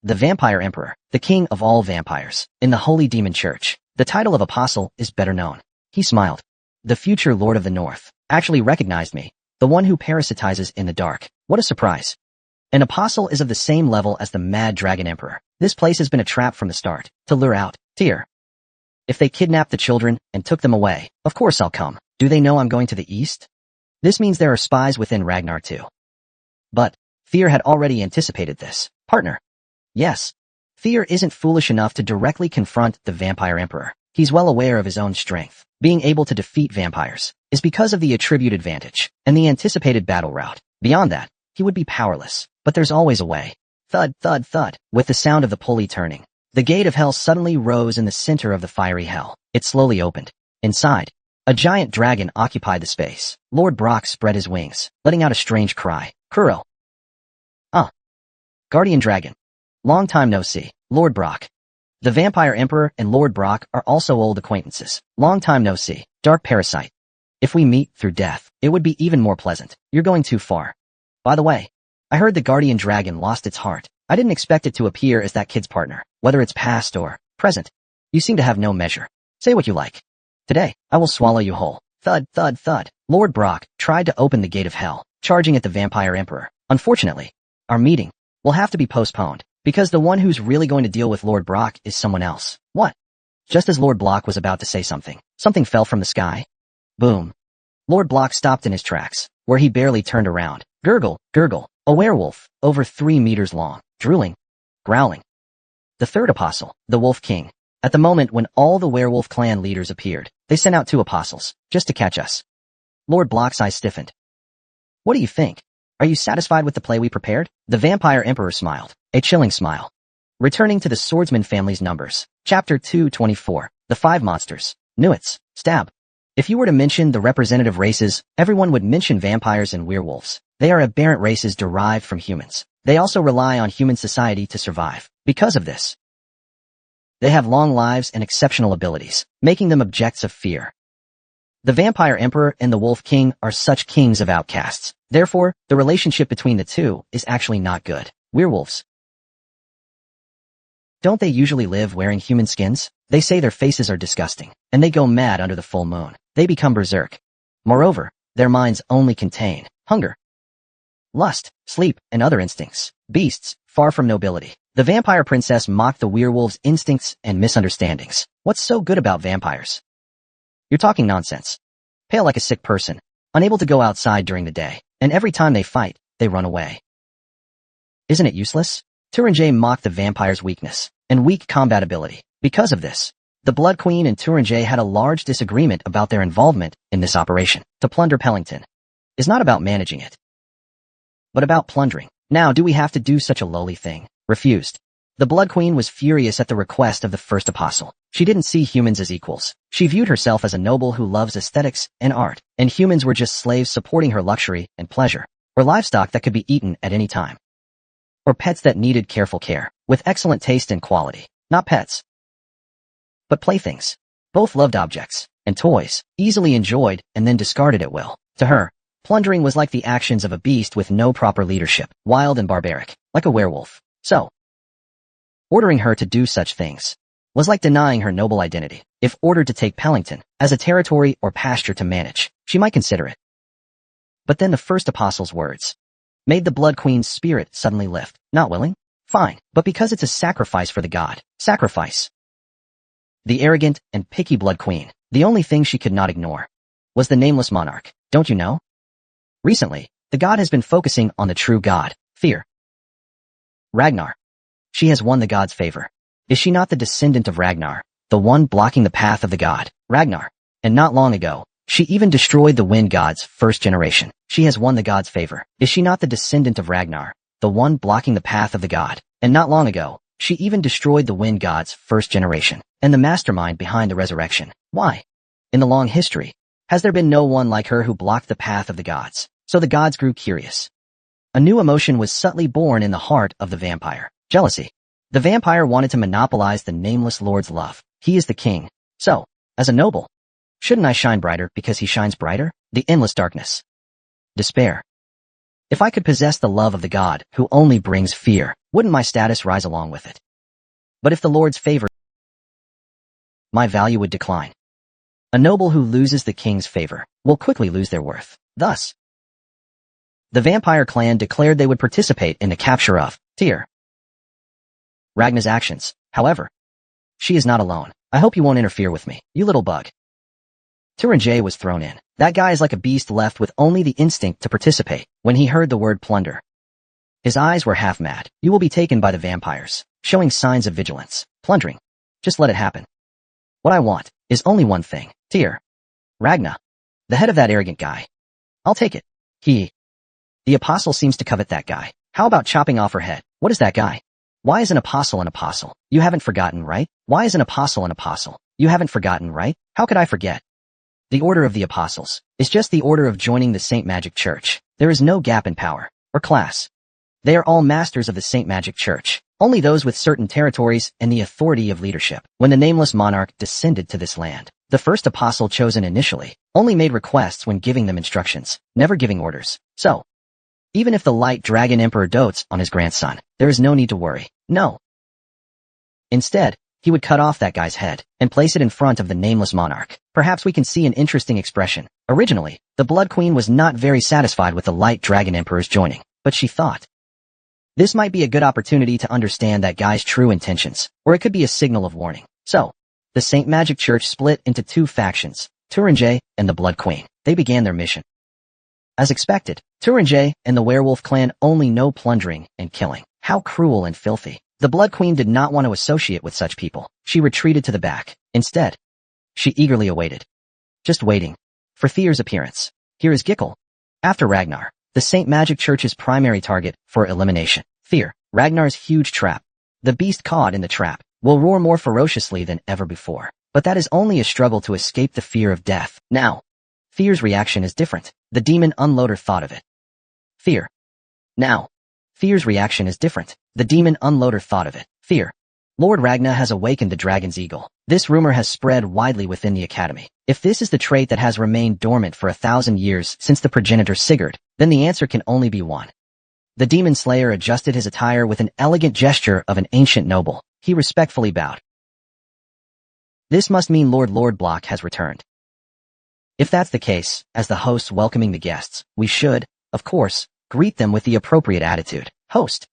Speaker 1: The vampire emperor, the king of all vampires, in the holy demon church. The title of apostle is better known. He smiled. The future lord of the north actually recognized me. The one who parasitizes in the dark. What a surprise. An apostle is of the same level as the mad dragon emperor. This place has been a trap from the start, to lure out Tyr. If they kidnapped the children and took them away, of course I'll come. Do they know I'm going to the east? This means there are spies within Ragnar too. But Tyr had already anticipated this. Partner. Yes. Tyr isn't foolish enough to directly confront the vampire emperor. He's well aware of his own strength. Being able to defeat vampires is because of the attribute advantage and the anticipated battle route. Beyond that, he would be powerless. But there's always a way. Thud, thud, thud. With the sound of the pulley turning, the gate of hell suddenly rose in the center of the fiery hell. It slowly opened. Inside, a giant dragon occupied the space. Lord Brock spread his wings, letting out a strange cry. Kuro. Guardian Dragon. Long time no see. Lord Brock. The Vampire Emperor and Lord Brock are also old acquaintances. Long time no see. Dark Parasite. If we meet through death, it would be even more pleasant. You're going too far. By the way, I heard the Guardian Dragon lost its heart. I didn't expect it to appear as that kid's partner, whether it's past or present. You seem to have no measure. Say what you like. Today, I will swallow you whole. Thud, thud, thud. Lord Brock tried to open the gate of hell, charging at the Vampire Emperor. Unfortunately, our meeting will have to be postponed, because the one who's really going to deal with Lord Brock is someone else. What? Just as Lord Block was about to say something, something fell from the sky. Boom. Lord Block stopped in his tracks, where he barely turned around. Gurgle, gurgle. A werewolf, over 3 meters long, drooling, growling. The third apostle, the Wolf King. At the moment when all the werewolf clan leaders appeared, they sent out 2 apostles, just to catch us. Lord Block's eyes stiffened. What do you think? Are you satisfied with the play we prepared? The Vampire Emperor smiled, a chilling smile. Returning to the Swordsman family's numbers. Chapter 224. The 5 Monsters. Nuits. Stab. If you were to mention the representative races, everyone would mention vampires and werewolves. They are aberrant races derived from humans. They also rely on human society to survive. Because of this, they have long lives and exceptional abilities, making them objects of fear. The Vampire Emperor and the Wolf King are such kings of outcasts. Therefore, the relationship between the two is actually not good. Werewolves. Don't they usually live wearing human skins? They say their faces are disgusting, and they go mad under the full moon. They become berserk. Moreover, their minds only contain hunger, lust, sleep, and other instincts. Beasts, far from nobility. The vampire princess mocked the werewolf's instincts and misunderstandings. What's so good about vampires? You're talking nonsense. Pale like a sick person. unable to go outside during the day, and every time they fight, they run away. Isn't it useless? Turanjay mocked the vampire's weakness and weak combat ability. Because of this, the Blood Queen and Turanjay had a large disagreement about their involvement in this operation. To plunder Pellington is not about managing it, but about plundering. Now, do we have to do such a lowly thing? Refused. The Blood Queen was furious at the request of the first apostle. She didn't see humans as equals. She viewed herself as a noble who loves aesthetics and art, and humans were just slaves supporting her luxury and pleasure, or livestock that could be eaten at any time, or pets that needed careful care, with excellent taste and quality. Not pets, but playthings. Both loved objects and toys, easily enjoyed and then discarded at will. To her, plundering was like the actions of a beast with no proper leadership, wild and barbaric, like a werewolf. So, ordering her to do such things was like denying her noble identity. If ordered to take Pellington as a territory or pasture to manage, she might consider it. But then the first apostle's words made the Blood Queen's spirit suddenly lift. Not willing? Fine, but because it's a sacrifice for the god. Sacrifice. The arrogant and picky Blood Queen, the only thing she could not ignore was the nameless monarch. Don't you know? Recently, the god has been focusing on the true god, fear. Ragnar. She has won the god's favor. Is she not the descendant of Ragnar, the one blocking the path of the god, Ragnar? And not long ago, she even destroyed the wind god's first generation. She has won the god's favor. Is she not the descendant of Ragnar, the one blocking the path of the god? And not long ago, she even destroyed the wind god's first generation, and the mastermind behind the resurrection. Why? In the long history, has there been no one like her who blocked the path of the gods? So the gods grew curious. A new emotion was subtly born in the heart of the vampire. Jealousy. The vampire wanted to monopolize the nameless lord's love. He is the king. So, as a noble, shouldn't I shine brighter because he shines brighter? The endless darkness. Despair. If I could possess the love of the god who only brings fear, wouldn't my status rise along with it? But if the lord's favor, my value would decline. A noble who loses the king's favor will quickly lose their worth. Thus, the vampire clan declared they would participate in the capture of Tyr. Ragnar's actions, however. She is not alone. I hope you won't interfere with me, you little bug. Turanjay was thrown in. That guy is like a beast left with only the instinct to participate. When he heard the word plunder, his eyes were half mad. You will be taken by the vampires, showing signs of vigilance. Plundering. Just let it happen. What I want is only one thing. Tyr. Ragnar. The head of that arrogant guy. I'll take it. The apostle seems to covet that guy. How about chopping off her head? What is that guy? Why is an apostle an apostle? You haven't forgotten, right? Why is an apostle an apostle? You haven't forgotten, right? How could I forget? The order of the apostles is just the order of joining the Saint Magic Church. There is no gap in power or class. They are all masters of the Saint Magic Church, only those with certain territories and the authority of leadership. When the nameless monarch descended to this land, the first apostle chosen initially only made requests when giving them instructions, never giving orders. So, even if the light dragon emperor dotes on his grandson, there is no need to worry. No. Instead, he would cut off that guy's head and place it in front of the nameless monarch. Perhaps we can see an interesting expression. Originally, the Blood Queen was not very satisfied with the light dragon emperor's joining, but she thought this might be a good opportunity to understand that guy's true intentions, or it could be a signal of warning. So, the Saint Magic Church split into two factions, Turanjay and the Blood Queen. They began their mission. As expected, Turanjay and the werewolf clan only know plundering and killing. How cruel and filthy. The Blood Queen did not want to associate with such people. She retreated to the back. Instead, she eagerly awaited. Just waiting for Tyr's appearance. Here is Gickel. After Ragnar, the Saint Magic Church's primary target for elimination. Tyr, Ragnar's huge trap. The beast caught in the trap will roar more ferociously than ever before. But that is only a struggle to escape the fear of death. Now, Tyr's reaction is different. The demon unloader thought of it. Tyr. Now, Tyr's reaction is different. The demon unloader thought of it. Tyr. Lord Ragnar has awakened the dragon's eagle. This rumor has spread widely within the academy. If this is the trait that has remained dormant for 1,000 years since the progenitor Sigurd, then the answer can only be one. The demon slayer adjusted his attire with an elegant gesture of an ancient noble. He respectfully bowed. This must mean Lord Block has returned. If that's the case, as the hosts welcoming the guests, we should, of course, greet them with the appropriate attitude. Host.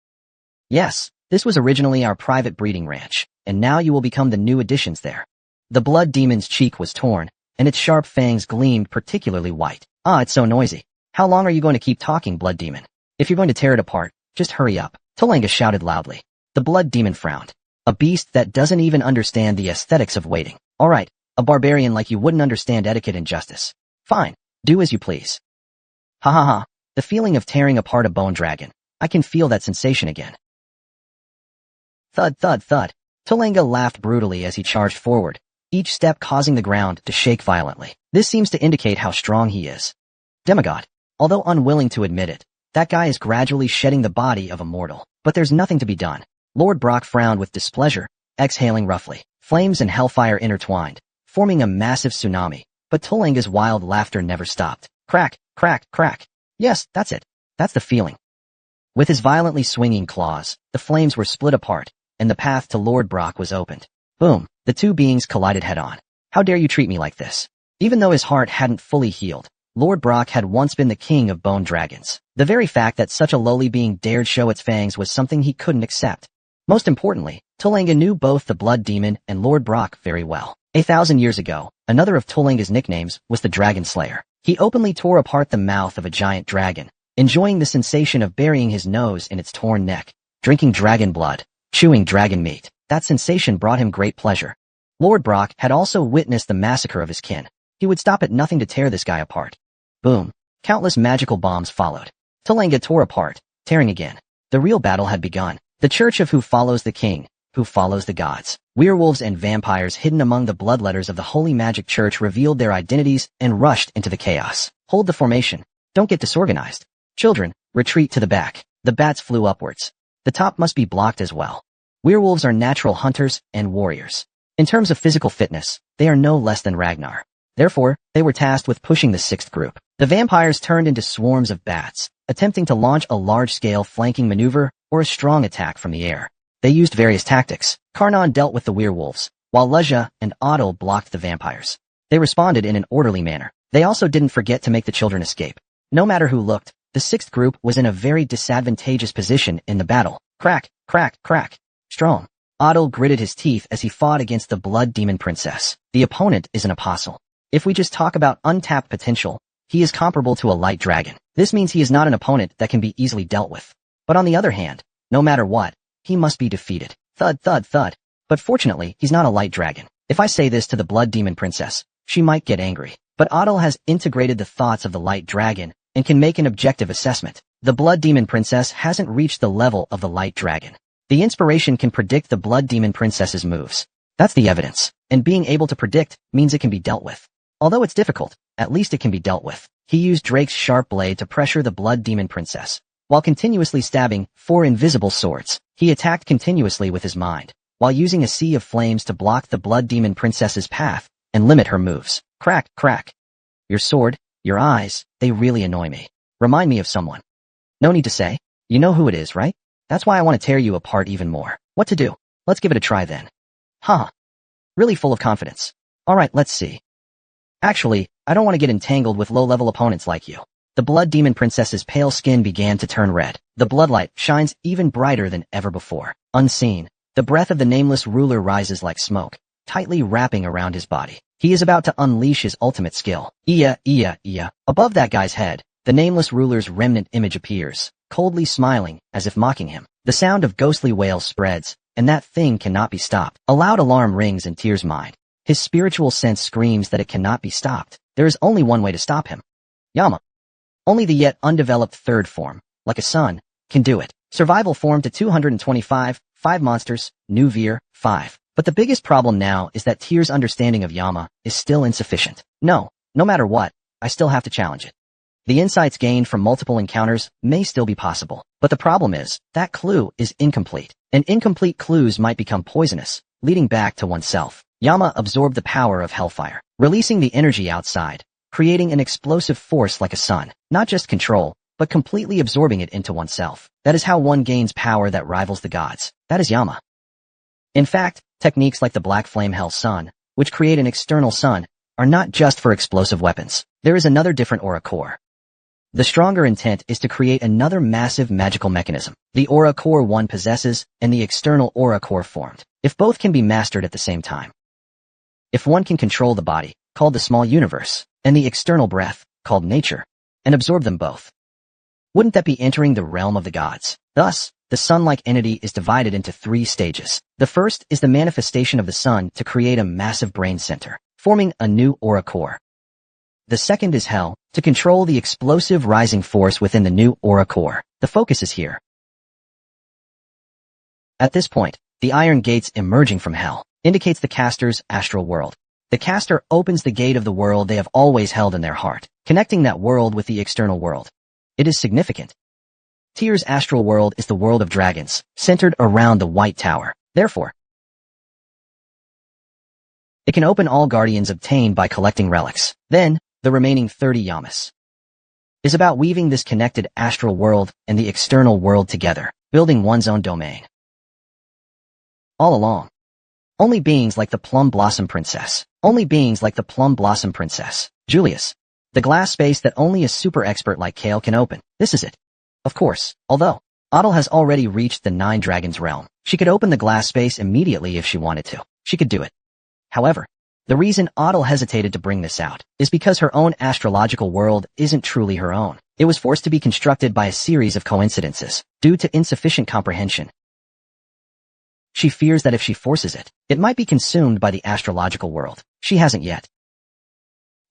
Speaker 1: Yes, this was originally our private breeding ranch, and now you will become the new additions there. The blood demon's cheek was torn, and its sharp fangs gleamed particularly white. Ah, it's so noisy. How long are you going to keep talking, Blood Demon? If you're going to tear it apart, just hurry up. Tolanga shouted loudly. The Blood Demon frowned. A beast that doesn't even understand the aesthetics of waiting. All right, a barbarian like you wouldn't understand etiquette and justice. Fine, do as you please. Ha ha ha, the feeling of tearing apart a bone dragon. I can feel that sensation again. Thud, thud, thud. Tolanga laughed brutally as he charged forward, each step causing the ground to shake violently. This seems to indicate how strong he is. Demigod. Although unwilling to admit it, that guy is gradually shedding the body of a mortal. But there's nothing to be done. Lord Brock frowned with displeasure, exhaling roughly. Flames and hellfire intertwined, forming a massive tsunami. But Tolanga's wild laughter never stopped. Crack, crack, crack. Yes, that's it. That's the feeling. With his violently swinging claws, the flames were split apart, and the path to Lord Brock was opened. Boom, the two beings collided head-on. How dare you treat me like this? Even though his heart hadn't fully healed, Lord Brock had once been the king of bone dragons. The very fact that such a lowly being dared show its fangs was something he couldn't accept. Most importantly, Tolanga knew both the Blood Demon and Lord Brock very well. 1,000 years ago, another of Tolanga's nicknames was the Dragon Slayer. He openly tore apart the mouth of a giant dragon, enjoying the sensation of burying his nose in its torn neck, drinking dragon blood, chewing dragon meat. That sensation brought him great pleasure. Lord Brock had also witnessed the massacre of his kin. He would stop at nothing to tear this guy apart. Boom. Countless magical bombs followed. Tolanga tore apart, tearing again. The real battle had begun. The church of who follows the king, who follows the gods. Werewolves and vampires hidden among the bloodletters of the Holy Magic Church revealed their identities and rushed into the chaos. Hold the formation. Don't get disorganized. Children, retreat to the back. The bats flew upwards. The top must be blocked as well. Werewolves are natural hunters and warriors. In terms of physical fitness, they are no less than Ragnar. Therefore, they were tasked with pushing the sixth group. The vampires turned into swarms of bats, attempting to launch a large-scale flanking maneuver or a strong attack from the air. They used various tactics. Karnan dealt with the werewolves, while Luzha and Otto blocked the vampires. They responded in an orderly manner. They also didn't forget to make the children escape. No matter who looked, the sixth group was in a very disadvantageous position in the battle. Crack, crack, crack. Strom. Otto gritted his teeth as he fought against the Blood Demon Princess. The opponent is an apostle. If we just talk about untapped potential, he is comparable to a light dragon. This means he is not an opponent that can be easily dealt with. But on the other hand, no matter what, he must be defeated. Thud, thud, thud. But fortunately, he's not a light dragon. If I say this to the Blood Demon Princess, she might get angry. But Otto has integrated the thoughts of the light dragon and can make an objective assessment. The Blood Demon Princess hasn't reached the level of the light dragon. The inspiration can predict the Blood Demon Princess's moves. That's the evidence. And being able to predict means it can be dealt with. Although it's difficult, at least it can be dealt with. He used Drake's sharp blade to pressure the Blood Demon Princess. While continuously stabbing 4 invisible swords, he attacked continuously with his mind, while using a sea of flames to block the Blood Demon Princess's path and limit her moves. Crack, crack. Your sword, your eyes, they really annoy me. Remind me of someone. No need to say. You know who it is, right? That's why I want to tear you apart even more. What to do? Let's give it a try then. Huh. Really full of confidence. Alright, let's see. Actually, I don't want to get entangled with low-level opponents like you. The Blood Demon Princess's pale skin began to turn red. The bloodlight shines even brighter than ever before. Unseen, the breath of the nameless ruler rises like smoke, tightly wrapping around his body. He is about to unleash his ultimate skill. Iya. Above that guy's head, the nameless ruler's remnant image appears, coldly smiling, as if mocking him. The sound of ghostly wails spreads, and that thing cannot be stopped. A loud alarm rings in Tyr's mind. His spiritual sense screams that it cannot be stopped. There is only one way to stop him. Yama. Only the yet undeveloped third form, like a sun, can do it. Survival form to 225, 5 monsters, new Veer, 5. But the biggest problem now is that Tyr's understanding of Yama is still insufficient. No matter what, I still have to challenge it. The insights gained from multiple encounters may still be possible, but the problem is, that clue is incomplete, and incomplete clues might become poisonous, leading back to oneself. Yama absorbed the power of hellfire, releasing the energy outside, creating an explosive force like a sun, not just control, but completely absorbing it into oneself. That is how one gains power that rivals the gods. That is Yama. In fact, techniques like the Black Flame Hell Sun, which create an external sun, are not just for explosive weapons. There is another different aura core. The stronger intent is to create another massive magical mechanism. The aura core one possesses, and the external aura core formed. If both can be mastered at the same time. If one can control the body, called the small universe, and the external breath, called nature, and absorb them both. Wouldn't that be entering the realm of the gods? Thus, the sun-like entity is divided into 3 stages. The first is the manifestation of the sun to create a massive brain center, forming a new aura core. The second is hell, to control the explosive rising force within the new aura core. The focus is here. At this point, the iron gates emerging from hell indicates the caster's astral world. The caster opens the gate of the world they have always held in their heart, connecting that world with the external world. It is significant. Tyr's astral world is the world of dragons, centered around the White Tower. Therefore, it can open all guardians obtained by collecting relics. Then, the remaining 30 yamas is about weaving this connected astral world and the external world together, building one's own domain. All along, only beings like the Plum Blossom Princess, Julius, the glass space that only a super expert like Kale can open. This is it. Of course, although Adel has already reached the 9 Dragons realm, she could open the glass space immediately if she wanted to. She could do it. However, the reason Adel hesitated to bring this out is because her own astrological world isn't truly her own. It was forced to be constructed by a series of coincidences, due to insufficient comprehension. She fears that if she forces it, it might be consumed by the astrological world. She hasn't yet.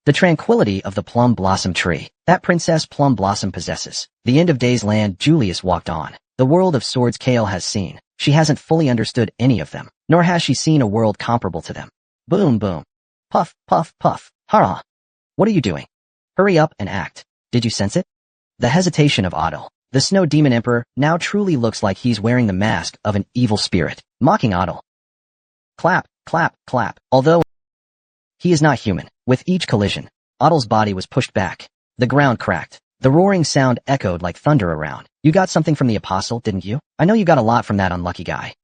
Speaker 1: The tranquility of the plum blossom tree that Princess Plum Blossom possesses. The end of days land Julius walked on. The world of swords Kale has seen. She hasn't fully understood any of them, nor has she seen a world comparable to them. Boom, boom. Puff, puff, puff. Hurrah. What are you doing? Hurry up and act. Did you sense it? The hesitation of Adel. The Snow Demon Emperor now truly looks like he's wearing the mask of an evil spirit, mocking Adel. Clap, clap, clap. Although he is not human, with each collision, Adel's body was pushed back. The ground cracked. The roaring sound echoed like thunder around. You got something from the apostle, didn't you? I know you got a lot from that unlucky guy.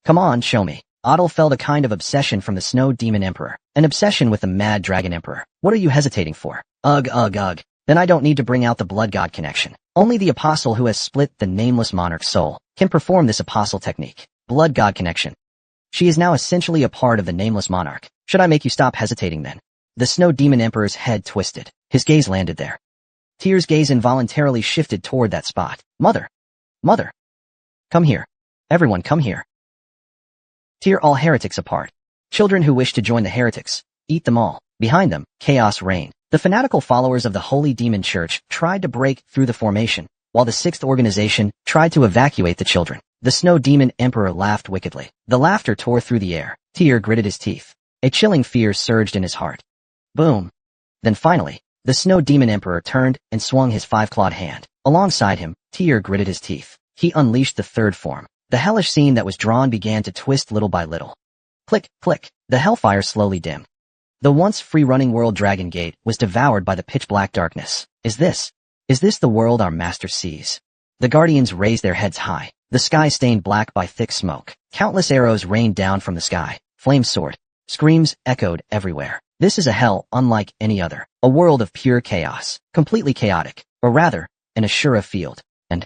Speaker 1: Come on, show me. Adel felt a kind of obsession from the Snow Demon Emperor, an obsession with the Mad Dragon Emperor. What are you hesitating for? Ugh, ugh, ugh. Then I don't need to bring out the blood god connection. Only the apostle who has split the nameless monarch's soul can perform this apostle technique. Blood god connection. She is now essentially a part of the nameless monarch. Should I make you stop hesitating then? The Snow Demon Emperor's head twisted. His gaze landed there. Tyr's gaze involuntarily shifted toward that spot. Mother! Mother! Come here. Everyone come here. Tyr, all heretics apart. Children who wish to join the heretics, eat them all. Behind them, chaos reigned. The fanatical followers of the Holy Demon Church tried to break through the formation, while the 6th organization tried to evacuate the children. The Snow Demon Emperor laughed wickedly. The laughter tore through the air. Tyr gritted his teeth. A chilling fear surged in his heart. Boom. Then finally, the Snow Demon Emperor turned and swung his 5-clawed hand. Alongside him, Tyr gritted his teeth. He unleashed the 3rd form. The hellish scene that was drawn began to twist little by little. Click, click. The hellfire slowly dimmed. The once free-running world Dragon Gate was devoured by the pitch-black darkness. Is this the world our master sees? The guardians raised their heads high. The sky stained black by thick smoke. Countless arrows rained down from the sky. Flames soared. Screams echoed everywhere. This is a hell unlike any other. A world of pure chaos. Completely chaotic. Or rather, an Asura field. And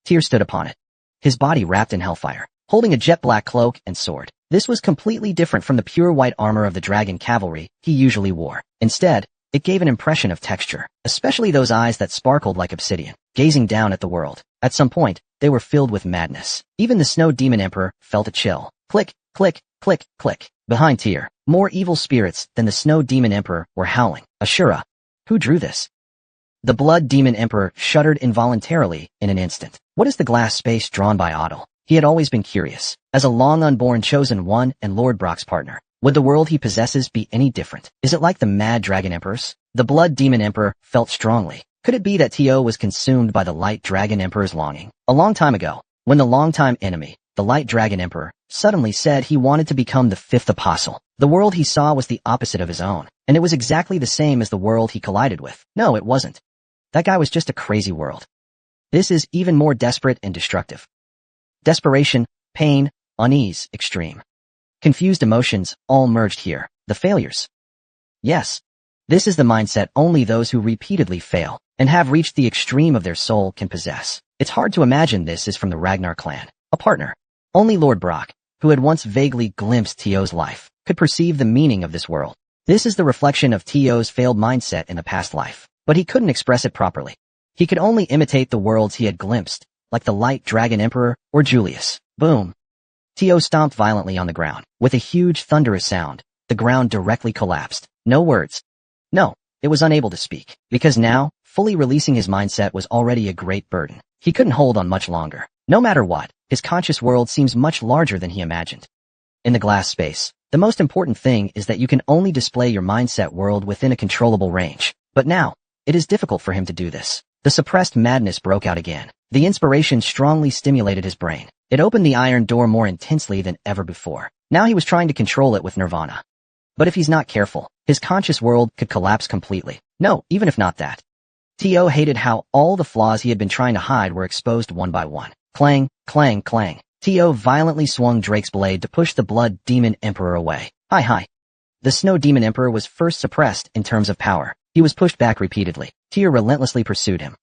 Speaker 1: Tyr stood upon it. His body wrapped in hellfire, holding a jet-black cloak and sword. This was completely different from the pure white armor of the dragon cavalry he usually wore. Instead, it gave an impression of texture, especially those eyes that sparkled like obsidian, gazing down at the world. At some point, they were filled with madness. Even the Snow Demon Emperor felt a chill. Click, click, click, click. Behind Tyr, more evil spirits than the Snow Demon Emperor were howling. Asura. Who drew this? The Blood Demon Emperor shuddered involuntarily in an instant. What is the glass space drawn by Adel? He had always been curious. As a long-unborn chosen one and Lord Brock's partner, would the world he possesses be any different? Is it like the Mad Dragon Emperor's? The Blood Demon Emperor felt strongly. Could it be that T.O. was consumed by the Light Dragon Emperor's longing? A long time ago, when the longtime enemy, the Light Dragon Emperor, suddenly said he wanted to become the 5th apostle, the world he saw was the opposite of his own, and it was exactly the same as the world he collided with. No, it wasn't. That guy was just a crazy world. This is even more desperate and destructive. Desperation, pain, unease, extreme. Confused emotions, all merged here. The failures. Yes. This is the mindset only those who repeatedly fail and have reached the extreme of their soul can possess. It's hard to imagine this is from the Ragnar clan. A partner. Only Lord Brock, who had once vaguely glimpsed T.O.'s life, could perceive the meaning of this world. This is the reflection of T.O.'s failed mindset in the past life. but he couldn't express it properly. He could only imitate the worlds he had glimpsed, like the Light Dragon Emperor or Julius. Boom. Tio stomped violently on the ground. With a huge thunderous sound, the ground directly collapsed. No words. No, it was unable to speak, because now, fully releasing his mindset was already a great burden. He couldn't hold on much longer. No matter what, his conscious world seems much larger than he imagined. In the glass space, the most important thing is that you can only display your mindset world within a controllable range. But now, it is difficult for him to do this. The suppressed madness broke out again. The inspiration strongly stimulated his brain. It opened the iron door more intensely than ever before. Now he was trying to control it with nirvana. But if he's not careful, his conscious world could collapse completely. No, even if not that. Tio hated how all the flaws he had been trying to hide were exposed one by one. Clang, clang, clang. Tio violently swung Drake's blade to push the Blood Demon Emperor away. Hi. The Snow Demon Emperor was first suppressed in terms of power. He was pushed back repeatedly. Tyr relentlessly pursued him.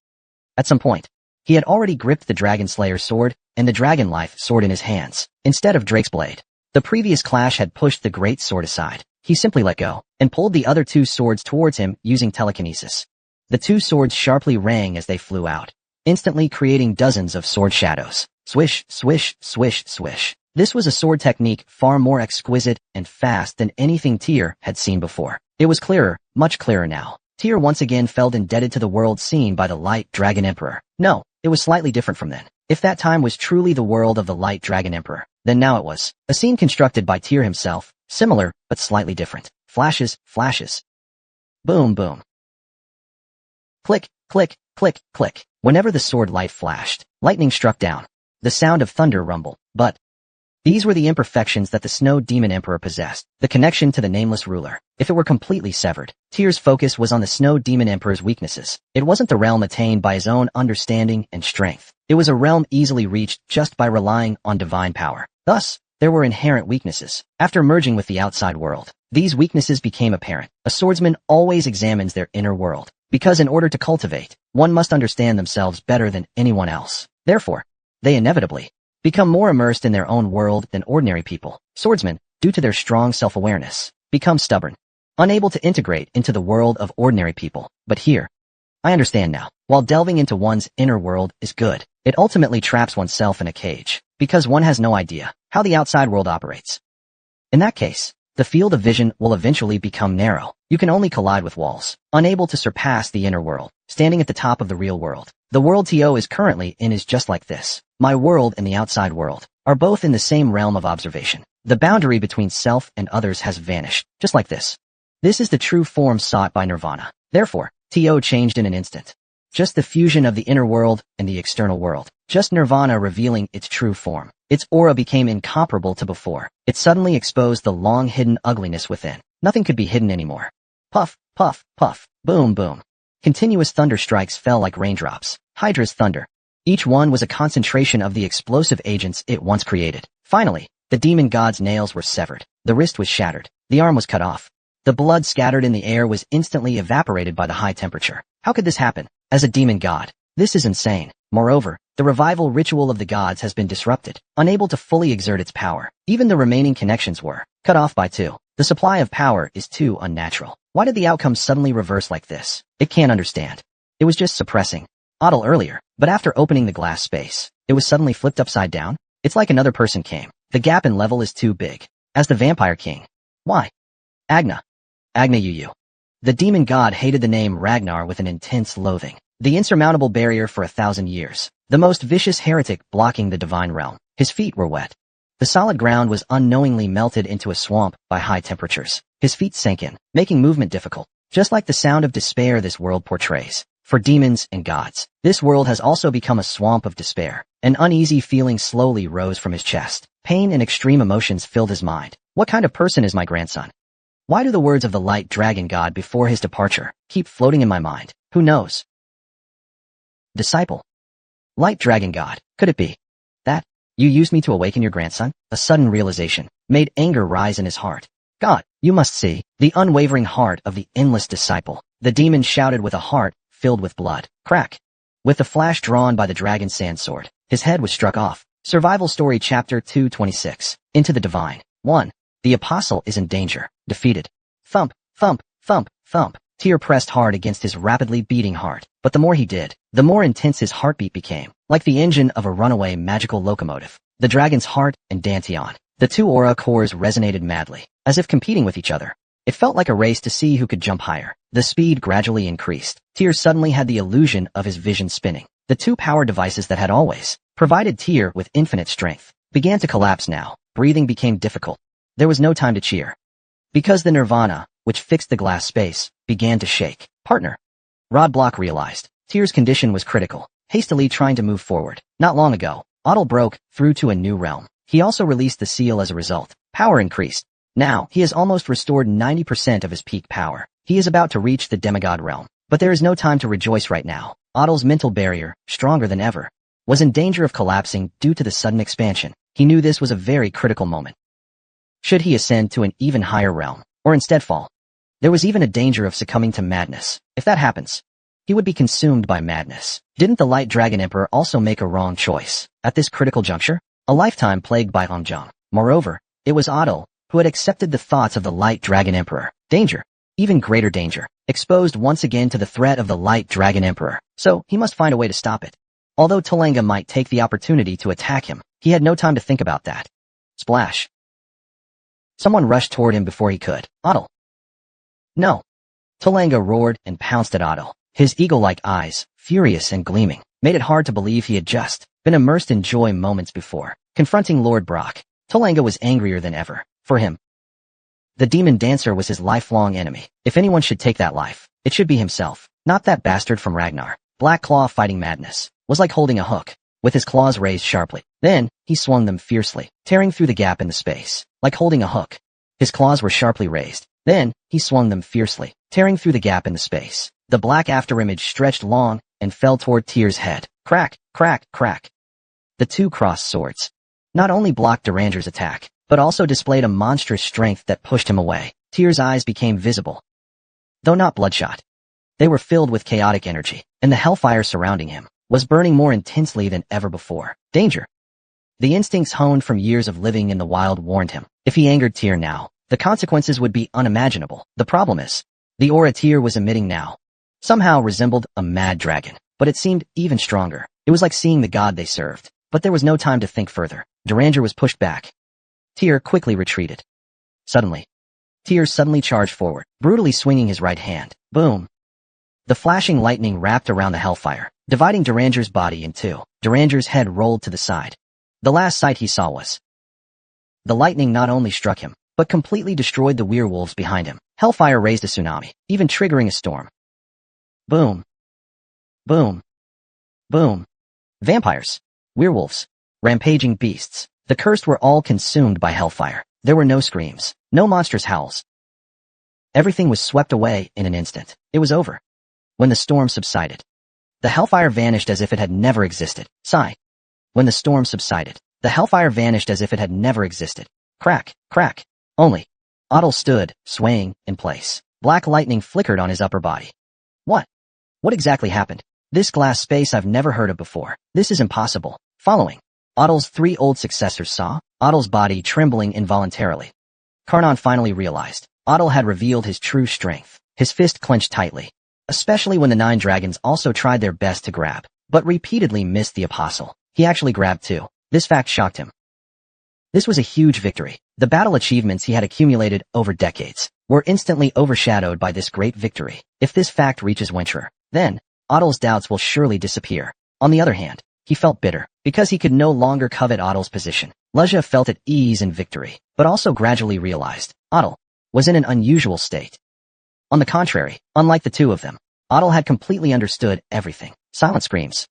Speaker 1: At some point, he had already gripped the Dragon Slayer's sword and the Dragon Life sword in his hands, instead of Drake's blade. The previous clash had pushed the great sword aside. He simply let go, and pulled the other two swords towards him using telekinesis. The two swords sharply rang as they flew out, instantly creating dozens of sword shadows. Swish, swish, swish, swish. This was a sword technique far more exquisite and fast than anything Tyr had seen before. It was clearer, much clearer now. Tyr once again felt indebted to the world seen by the Light Dragon Emperor. No, it was slightly different from then. If that time was truly the world of the Light Dragon Emperor, then now it was a scene constructed by Tyr himself, similar but slightly different. Flashes, flashes. Boom, boom. Click, click, click, click. Whenever the sword light flashed, lightning struck down. The sound of thunder rumbled, but these were the imperfections that the Snow Demon Emperor possessed, the connection to the nameless ruler. If it were completely severed, Tyr's focus was on the Snow Demon Emperor's weaknesses. It wasn't the realm attained by his own understanding and strength. It was a realm easily reached just by relying on divine power. Thus, there were inherent weaknesses. After merging with the outside world, these weaknesses became apparent. A swordsman always examines their inner world, because in order to cultivate, one must understand themselves better than anyone else. Therefore, they inevitably become more immersed in their own world than ordinary people. Swordsmen, due to their strong self-awareness, become stubborn, unable to integrate into the world of ordinary people. But here, I understand now. While delving into one's inner world is good, it ultimately traps oneself in a cage, because one has no idea how the outside world operates. In that case, the field of vision will eventually become narrow. You can only collide with walls, unable to surpass the inner world, standing at the top of the real world. The world T.O. is currently in is just like this. My world and the outside world are both in the same realm of observation. The boundary between self and others has vanished, just like this. This is the true form sought by nirvana. Therefore, T.O. changed in an instant. Just the fusion of the inner world and the external world. Just nirvana revealing its true form. Its aura became incomparable to before. It suddenly exposed the long-hidden ugliness within. Nothing could be hidden anymore. Puff, puff, puff, boom, boom. Continuous thunder strikes fell like raindrops. Hydra's thunder. Each one was a concentration of the explosive agents it once created. Finally, the demon god's nails were severed. The wrist was shattered. The arm was cut off. The blood scattered in the air was instantly evaporated by the high temperature. How could this happen? As a demon god, this is insane. Moreover, the revival ritual of the gods has been disrupted, unable to fully exert its power. Even the remaining connections were cut off by two. The supply of power is too unnatural. Why did the outcome suddenly reverse like this? It can't understand. It was just suppressing Otto earlier, but after opening the glass space, it was suddenly flipped upside down. It's like another person came. The gap in level is too big. As the Vampire King. Why? Agna Yu. The demon god hated the name Ragnar with an intense loathing. The insurmountable barrier for 1,000 years. The most vicious heretic blocking the divine realm. His feet were wet. The solid ground was unknowingly melted into a swamp by high temperatures. His feet sank in, making movement difficult. Just like the sound of despair this world portrays. For demons and gods, this world has also become a swamp of despair. An uneasy feeling slowly rose from his chest. Pain and extreme emotions filled his mind. What kind of person is my grandson? Why do the words of the light dragon god before his departure keep floating in my mind? Who knows? Disciple. Light dragon god, could it be that you used me to awaken your grandson? A sudden realization made anger rise in his heart. God, you must see the unwavering heart of the endless disciple. The demon shouted with a heart filled with blood. Crack. With the flash drawn by the dragon's sand sword, his head was struck off. Survival Story Chapter 226. Into the Divine. 1. The apostle is in danger. Defeated. Thump, thump, thump, thump. Tyr pressed hard against his rapidly beating heart, but the more he did, the more intense his heartbeat became, like the engine of a runaway magical locomotive. The dragon's heart and Dantian. The two aura cores resonated madly, as if competing with each other. It felt like a race to see who could jump higher. The speed gradually increased. Tyr suddenly had the illusion of his vision spinning. The two power devices that had always provided Tyr with infinite strength began to collapse now. Breathing became difficult. There was no time to cheer, because the nirvana, which fixed the glass space, began to shake. Partner. Rodblock realized Tyr's condition was critical, hastily trying to move forward. Not long ago, Otto broke through to a new realm. He also released the seal as a result. Power increased. Now, he has almost restored 90% of his peak power. He is about to reach the demigod realm. But there is no time to rejoice right now. Otto's mental barrier, stronger than ever, was in danger of collapsing due to the sudden expansion. He knew this was a very critical moment. Should he ascend to an even higher realm, or instead fall? There was even a danger of succumbing to madness. If that happens, he would be consumed by madness. Didn't the Light Dragon Emperor also make a wrong choice at this critical juncture? A lifetime plagued by Ongjang. Moreover, it was Otto who had accepted the thoughts of the Light Dragon Emperor. Danger. Even greater danger. Exposed once again to the threat of the Light Dragon Emperor. So, he must find a way to stop it. Although Tolanga might take the opportunity to attack him, he had no time to think about that. Splash. Someone rushed toward him before he could. Otto. No. Tolanga roared and pounced at Otto. His eagle-like eyes, furious and gleaming, made it hard to believe he had just been immersed in joy moments before. Confronting Lord Brock, Tolanga was angrier than ever. For him, the demon dancer was his lifelong enemy. If anyone should take that life, it should be himself, not that bastard from Ragnar. Black Claw fighting madness was like holding a hook, with his claws raised sharply. Then, he swung them fiercely, tearing through the gap in the space, like holding a hook. His claws were sharply raised. Then, he swung them fiercely, tearing through the gap in the space. The black afterimage stretched long and fell toward Tyr's head. Crack, crack, crack. The two crossed swords not only blocked Dronzer's attack, but also displayed a monstrous strength that pushed him away. Tyr's eyes became visible, though not bloodshot. They were filled with chaotic energy, and the hellfire surrounding him was burning more intensely than ever before. Danger. The instincts honed from years of living in the wild warned him. If he angered Tyr now, the consequences would be unimaginable. The problem is, the aura Tyr was emitting now somehow resembled a mad dragon, but it seemed even stronger. It was like seeing the god they served. But there was no time to think further. Dronzer was pushed back. Tyr quickly retreated. Suddenly, Tyr suddenly charged forward, brutally swinging his right hand. Boom. The flashing lightning wrapped around the hellfire, dividing Dronzer's body in two. Dronzer's head rolled to the side. The last sight he saw was the lightning not only struck him, but completely destroyed the werewolves behind him. Hellfire raised a tsunami, even triggering a storm. Boom. Boom. Boom. Vampires. Werewolves. Rampaging beasts. The cursed were all consumed by hellfire. There were no screams, no monstrous howls. Everything was swept away in an instant. It was over. When the storm subsided, the hellfire vanished as if it had never existed. Sigh. When the storm subsided, the hellfire vanished as if it had never existed. Crack, crack. Only Otto stood, swaying, in place. Black lightning flickered on his upper body. What? What exactly happened? This glass space I've never heard of before. This is impossible. Following Otto's three old successors saw Otto's body trembling involuntarily. Karnan finally realized Otto had revealed his true strength. His fist clenched tightly, especially when the 9 dragons also tried their best to grab, but repeatedly missed the apostle. He actually grabbed too. This fact shocked him. This was a huge victory. The battle achievements he had accumulated over decades were instantly overshadowed by this great victory. If this fact reaches Wencherer, then Otto's doubts will surely disappear. On the other hand, he felt bitter, because he could no longer covet Otto's position. Luzha felt at ease in victory, but also gradually realized Otto was in an unusual state. On the contrary, unlike the two of them, Otto had completely understood everything. Silent screams.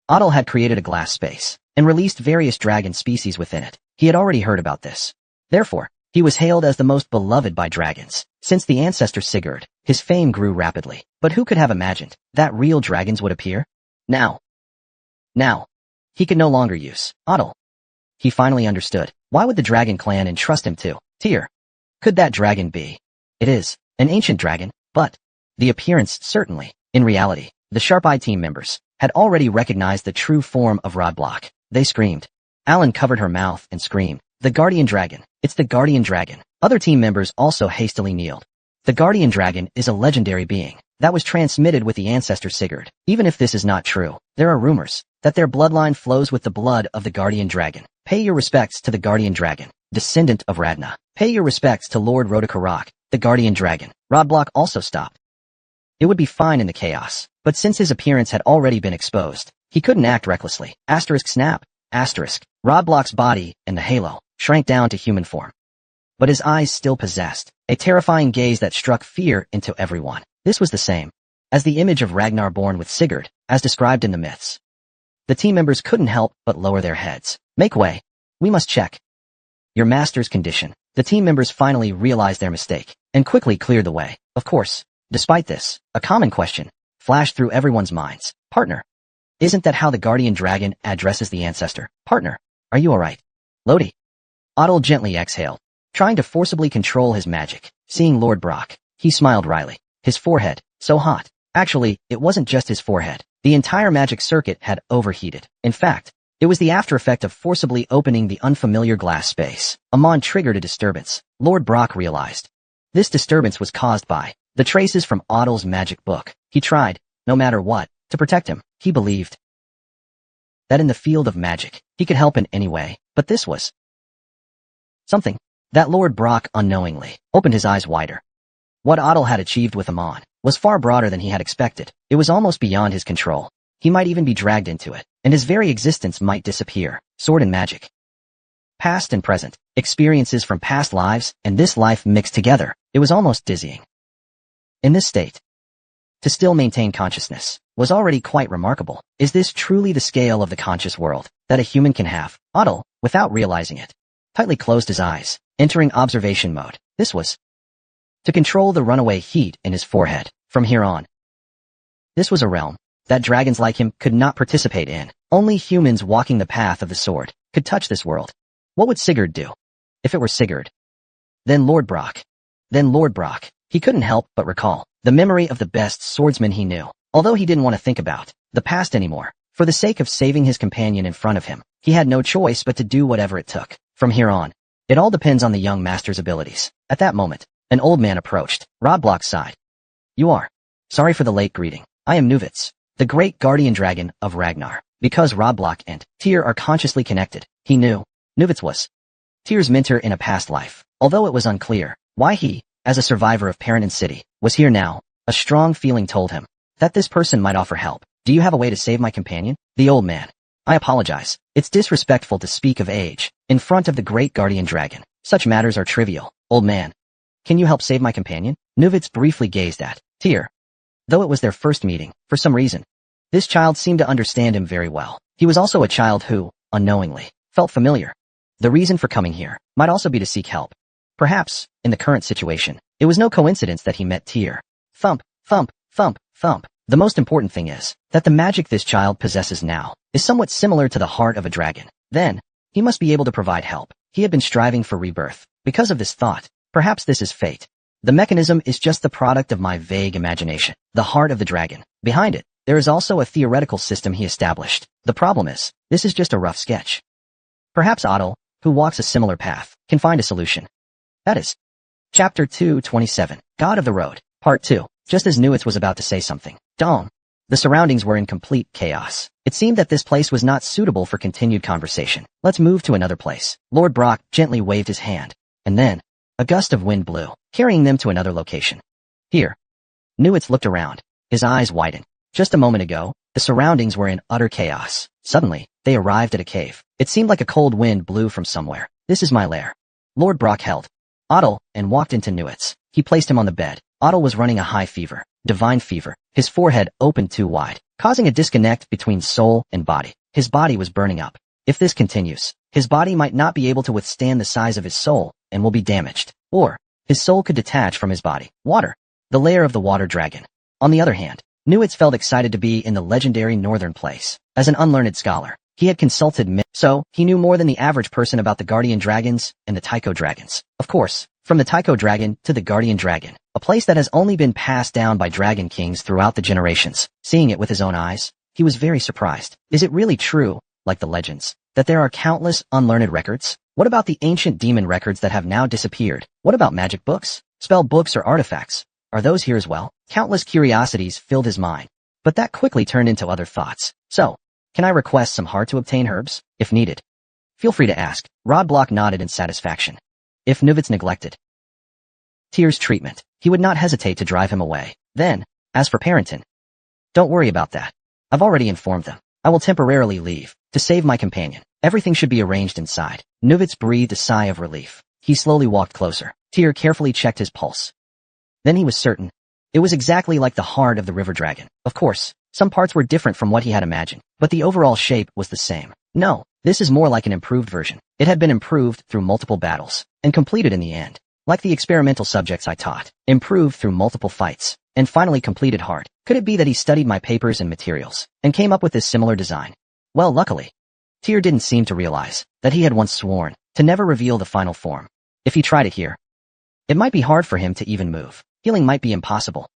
Speaker 1: Otto had created a glass space, and released various dragon species within it. He had already heard about this. Therefore, he was hailed as the most beloved by dragons. Since the ancestor Sigurd, his fame grew rapidly. But who could have imagined that real dragons would appear? Now, he could no longer use Otto. He finally understood. Why would the dragon clan entrust him to Tyr? Could that dragon be? It is an ancient dragon, but the appearance certainly. In reality, the sharp-eyed team members had already recognized the true form of Rodblock. They screamed. Alan covered her mouth and screamed, "The guardian dragon! It's the guardian dragon!" Other team members also hastily kneeled. The guardian dragon is a legendary being that was transmitted with the ancestor Sigurd. Even if this is not true, there are rumors that their bloodline flows with the blood of the guardian dragon. Pay your respects to the guardian dragon, descendant of Ragna. Pay your respects to Lord Rodakarak, the guardian dragon. Rodblock also stopped. It would be fine in the chaos, but since his appearance had already been exposed, he couldn't act recklessly. Asterisk snap. Asterisk. Rodblock's body and the halo shrank down to human form. But his eyes still possessed a terrifying gaze that struck fear into everyone. This was the same as the image of Ragnar born with Sigurd, as described in the myths. The team members couldn't help but lower their heads. Make way. We must check your master's condition. The team members finally realized their mistake and quickly cleared the way. Of course, despite this, a common question flashed through everyone's minds. Partner. Isn't that how the guardian dragon addresses the ancestor? Partner, are you alright? Lodi. Otto gently exhaled, trying to forcibly control his magic. Seeing Lord Brock, he smiled wryly. His forehead, so hot. Actually, it wasn't just his forehead. The entire magic circuit had overheated. In fact, it was the after effect of forcibly opening the unfamiliar glass space. Amon triggered a disturbance. Lord Brock realized. This disturbance was caused by the traces from Otto's magic book. He tried, no matter what, to protect him. He believed that in the field of magic, he could help in any way, but this was something that Lord Brock unknowingly opened his eyes wider. What Otto had achieved with Amon was far broader than he had expected. It was almost beyond his control. He might even be dragged into it, and his very existence might disappear. Sword and magic. Past and present, experiences from past lives and this life mixed together. It was almost dizzying. In this state, to still maintain consciousness was already quite remarkable. Is this truly the scale of the conscious world that a human can have? Otto, without realizing it, tightly closed his eyes, entering observation mode. This was to control the runaway heat in his forehead. From here on, this was a realm that dragons like him could not participate in. Only humans walking the path of the sword could touch this world. What would Sigurd do? If it were Sigurd. Then Lord Brock. He couldn't help but recall the memory of the best swordsman he knew, although he didn't want to think about the past anymore. For the sake of saving his companion in front of him, he had no choice but to do whatever it took. From here on, it all depends on the young master's abilities. At that moment, an old man approached Rodblock's side. You are. Sorry for the late greeting. I am Nuvitz, the great guardian dragon of Ragnar. Because Rodblock and Tyr are consciously connected, he knew Nuvitz was Tyr's mentor in a past life. Although it was unclear why he, as a survivor of Paranon City, was here now, a strong feeling told him that this person might offer help. Do you have a way to save my companion? The old man. I apologize. It's disrespectful to speak of age in front of the great guardian dragon. Such matters are trivial. Old man. Can you help save my companion? Nuvitz briefly gazed at Tyr. Though it was their first meeting, for some reason, this child seemed to understand him very well. He was also a child who, unknowingly, felt familiar. The reason for coming here might also be to seek help. Perhaps, in the current situation, it was no coincidence that he met Tyr. Thump, thump, thump, thump. The most important thing is that the magic this child possesses now is somewhat similar to the heart of a dragon. Then, he must be able to provide help. He had been striving for rebirth. Because of this thought, perhaps this is fate. The mechanism is just the product of my vague imagination. The heart of the dragon. Behind it, there is also a theoretical system he established. The problem is, this is just a rough sketch. Perhaps Otto, who walks a similar path, can find a solution. That is Chapter 227, God of the Road, Part 2. Just as Newitz was about to say something, dong! The surroundings were in complete chaos. It seemed that this place was not suitable for continued conversation. Let's move to another place. Lord Brock gently waved his hand, and then, a gust of wind blew, carrying them to another location. Here. Newitz looked around. His eyes widened. Just a moment ago, the surroundings were in utter chaos. Suddenly, they arrived at a cave. It seemed like a cold wind blew from somewhere. This is my lair. Lord Brock held Otto and walked into Newitz. He placed him on the bed. Otto was running a high fever, divine fever. His forehead opened too wide, causing a disconnect between soul and body. His body was burning up. If this continues, his body might not be able to withstand the size of his soul and will be damaged. Or, his soul could detach from his body. Water. The lair of the water dragon. On the other hand, Newitz felt excited to be in the legendary northern place. As an unlearned scholar, he had consulted so he knew more than the average person about the guardian dragons and the Tycho dragons. Of course, from the Tycho dragon to the guardian dragon, a place that has only been passed down by dragon kings throughout the generations. Seeing it with his own eyes, he was very surprised. Is it really true, like the legends, that there are countless unlearned records? What about the ancient demon records that have now disappeared? What about magic books? Spell books or artifacts. Are those here as well? Countless curiosities filled his mind, but that quickly turned into other thoughts. So, can I request some hard-to-obtain herbs, if needed? Feel free to ask. Roadblock nodded in satisfaction. If Nuvit's neglected Tyr's treatment, he would not hesitate to drive him away. Then, as for Parenton, don't worry about that. I've already informed them. I will temporarily leave, to save my companion. Everything should be arranged inside. Nuvitz breathed a sigh of relief. He slowly walked closer. Tyr carefully checked his pulse. Then he was certain. It was exactly like the heart of the river dragon. Of course, some parts were different from what he had imagined, but the overall shape was the same. No, this is more like an improved version. It had been improved through multiple battles, and completed in the end. Like the experimental subjects I taught, improved through multiple fights, and finally completed hard. Could it be that he studied my papers and materials, and came up with this similar design? Well, luckily, Tyr didn't seem to realize that he had once sworn to never reveal the final form. If he tried it here, it might be hard for him to even move. Healing might be impossible.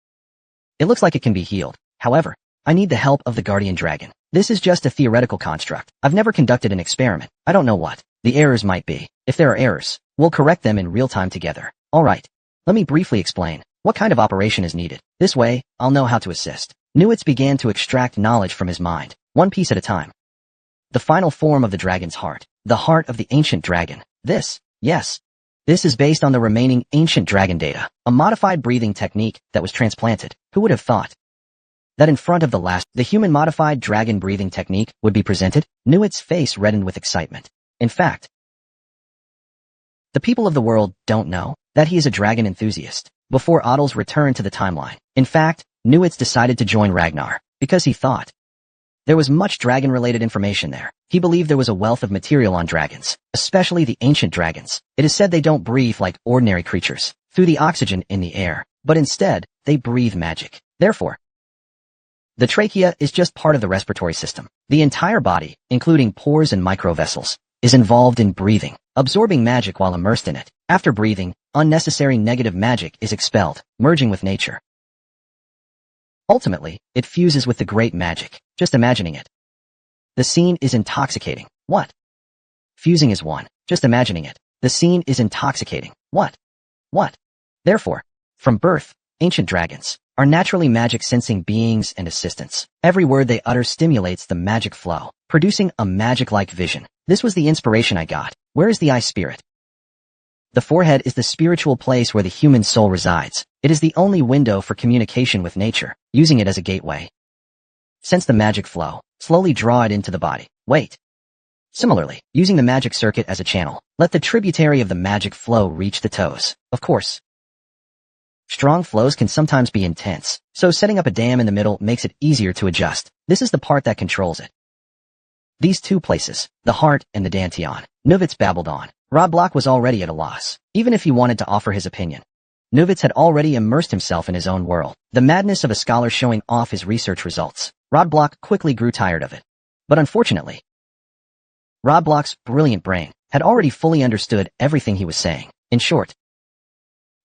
Speaker 1: It looks like it can be healed. However, I need the help of the guardian dragon. This is just a theoretical construct. I've never conducted an experiment. I don't know what the errors might be. If there are errors, we'll correct them in real time together. Alright, let me briefly explain what kind of operation is needed. This way, I'll know how to assist. Newitz began to extract knowledge from his mind, one piece at a time. The final form of the dragon's heart. The heart of the ancient dragon. This is based on the remaining ancient dragon data, a modified breathing technique that was transplanted. Who would have thought that in front of the human modified dragon breathing technique would be presented? Newitz's face reddened with excitement. In fact, the people of the world don't know that he is a dragon enthusiast. Before Adol's return to the timeline, in fact, Newitz decided to join Ragnar, because he thought there was much dragon-related information there. He believed there was a wealth of material on dragons, especially the ancient dragons. It is said they don't breathe like ordinary creatures, through the oxygen in the air, but instead, they breathe magic. Therefore, the trachea is just part of the respiratory system. The entire body, including pores and microvessels, is involved in breathing, absorbing magic while immersed in it. After breathing, unnecessary negative magic is expelled, merging with nature. Ultimately, it fuses with the great magic. Just imagining it. The scene is intoxicating. What? Fusing is one. Just imagining it. The scene is intoxicating. What? Therefore, from birth, ancient dragons are naturally magic-sensing beings and assistants. Every word they utter stimulates the magic flow, producing a magic-like vision. This was the inspiration I got. Where is the eye spirit? The forehead is the spiritual place where the human soul resides. It is the only window for communication with nature, using it as a gateway. Sense the magic flow. Slowly draw it into the body. Wait. Similarly, using the magic circuit as a channel, let the tributary of the magic flow reach the toes. Of course, strong flows can sometimes be intense, so setting up a dam in the middle makes it easier to adjust. This is the part that controls it. These two places, the heart and the dantian. Nuvitz babbled on. Roadblock was already at a loss, even if he wanted to offer his opinion. Nuvitz had already immersed himself in his own world, the madness of a scholar showing off his research results. Roadblock quickly grew tired of it. But unfortunately, Roadblock's brilliant brain had already fully understood everything he was saying. In short,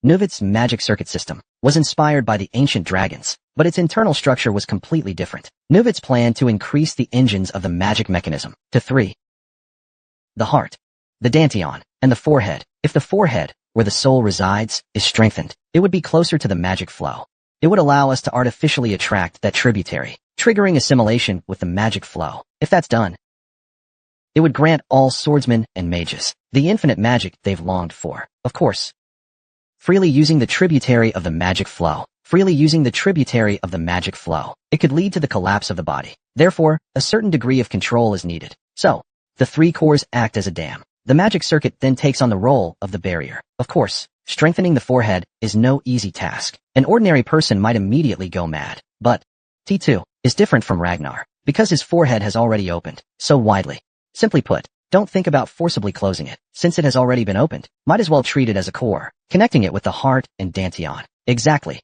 Speaker 1: Nuvitz's magic circuit system was inspired by the ancient dragons, but its internal structure was completely different. Nuvitz planned to increase the engines of the magic mechanism to 3. The heart, the dantian, and the forehead. If the forehead, where the soul resides, is strengthened, it would be closer to the magic flow. It would allow us to artificially attract that tributary, triggering assimilation with the magic flow. If that's done, it would grant all swordsmen and mages the infinite magic they've longed for. Of course, freely using the tributary of the magic flow. It could lead to the collapse of the body. Therefore, a certain degree of control is needed. So, the 3 cores act as a dam. The magic circuit then takes on the role of the barrier. Of course, strengthening the forehead is no easy task. An ordinary person might immediately go mad. But T2 is different from Ragnar, because his forehead has already opened so widely. Simply put, don't think about forcibly closing it. Since it has already been opened, might as well treat it as a core, connecting it with the heart and dantian. Exactly.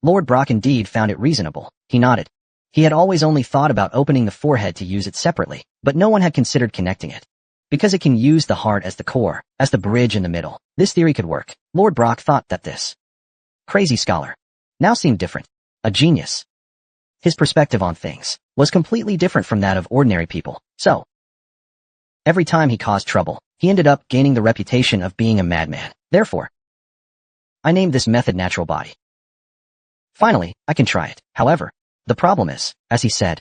Speaker 1: Lord Brock indeed found it reasonable. He nodded. He had always only thought about opening the forehead to use it separately, but no one had considered connecting it. Because it can use the heart as the core, as the bridge in the middle. This theory could work. Lord Brock thought that this crazy scholar now seemed different. A genius. His perspective on things was completely different from that of ordinary people. So, every time he caused trouble, he ended up gaining the reputation of being a madman. Therefore, I named this method natural body. Finally, I can try it. However, the problem is, as he said,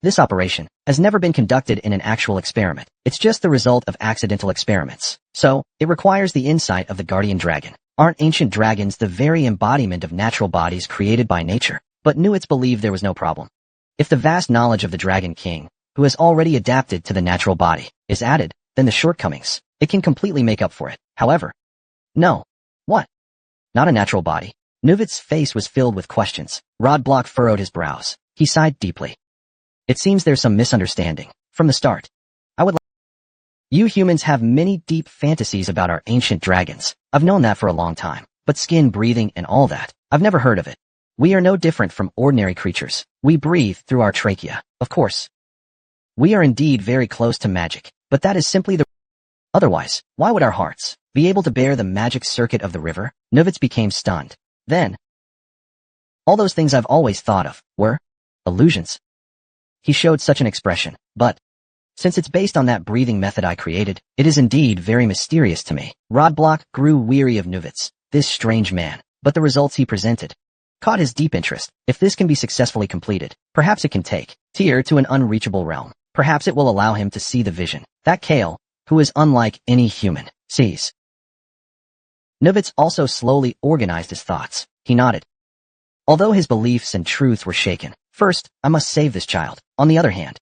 Speaker 1: this operation has never been conducted in an actual experiment. It's just the result of accidental experiments. So, it requires the insight of the guardian dragon. Aren't ancient dragons the very embodiment of natural bodies created by nature? But Nuits believed there was no problem. If the vast knowledge of the Dragon King, who has already adapted to the natural body, is added, then the shortcomings, it can completely make up for it. However, no. What? Not a natural body? Nuvitz's face was filled with questions. Rodblock furrowed his brows. He sighed deeply. It seems there's some misunderstanding. From the start, you humans have many deep fantasies about our ancient dragons. I've known that for a long time. But skin breathing and all that, I've never heard of it. We are no different from ordinary creatures. We breathe through our trachea. Of course, we are indeed very close to magic, but that is simply the... Otherwise, why would our hearts be able to bear the magic circuit of the river? Nuvitz became stunned. Then, all those things I've always thought of were illusions. He showed such an expression, but since it's based on that breathing method I created, it is indeed very mysterious to me. Rodblock grew weary of Nuvitz, this strange man, but the results he presented caught his deep interest. If this can be successfully completed, perhaps it can take Tyr to an unreachable realm. Perhaps it will allow him to see the vision that Kale, who is unlike any human, sees. Nuvitz also slowly organized his thoughts. He nodded. Although his beliefs and truths were shaken, first, I must save this child. On the other hand,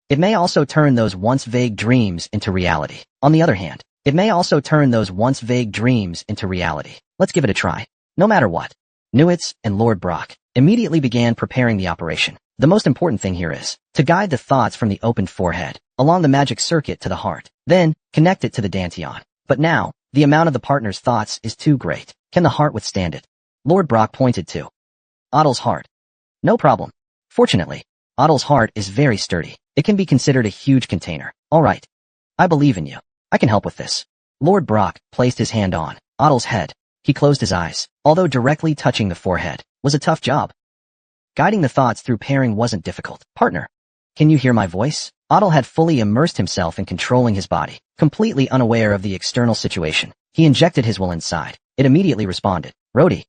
Speaker 1: it may also turn those once vague dreams into reality. On the other hand, it may also turn those once vague dreams into reality. Let's give it a try. No matter what, Nuits and Lord Brock immediately began preparing the operation. The most important thing here is to guide the thoughts from the opened forehead along the magic circuit to the heart, then connect it to the dantian. But now, the amount of the partner's thoughts is too great. Can the heart withstand it? Lord Brock pointed to Otto's heart. No problem. Fortunately, Otto's heart is very sturdy. It can be considered a huge container. All right. I believe in you. I can help with this. Lord Brock placed his hand on Otto's head. He closed his eyes. Although directly touching the forehead was a tough job, guiding the thoughts through pairing wasn't difficult. Partner, can you hear my voice? Otto had fully immersed himself in controlling his body, completely unaware of the external situation. He injected his will inside. It immediately responded. Rhodey.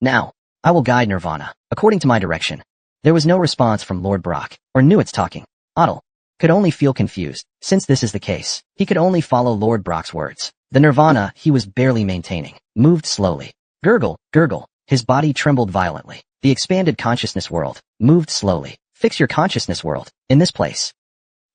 Speaker 1: Now, I will guide Nirvana, according to my direction. There was no response from Lord Brock, or Nuits talking. Otto could only feel confused. Since this is the case, he could only follow Lord Brock's words. The Nirvana he was barely maintaining moved slowly. Gurgle, gurgle. His body trembled violently. The expanded consciousness world moved slowly. Fix your consciousness world in this place.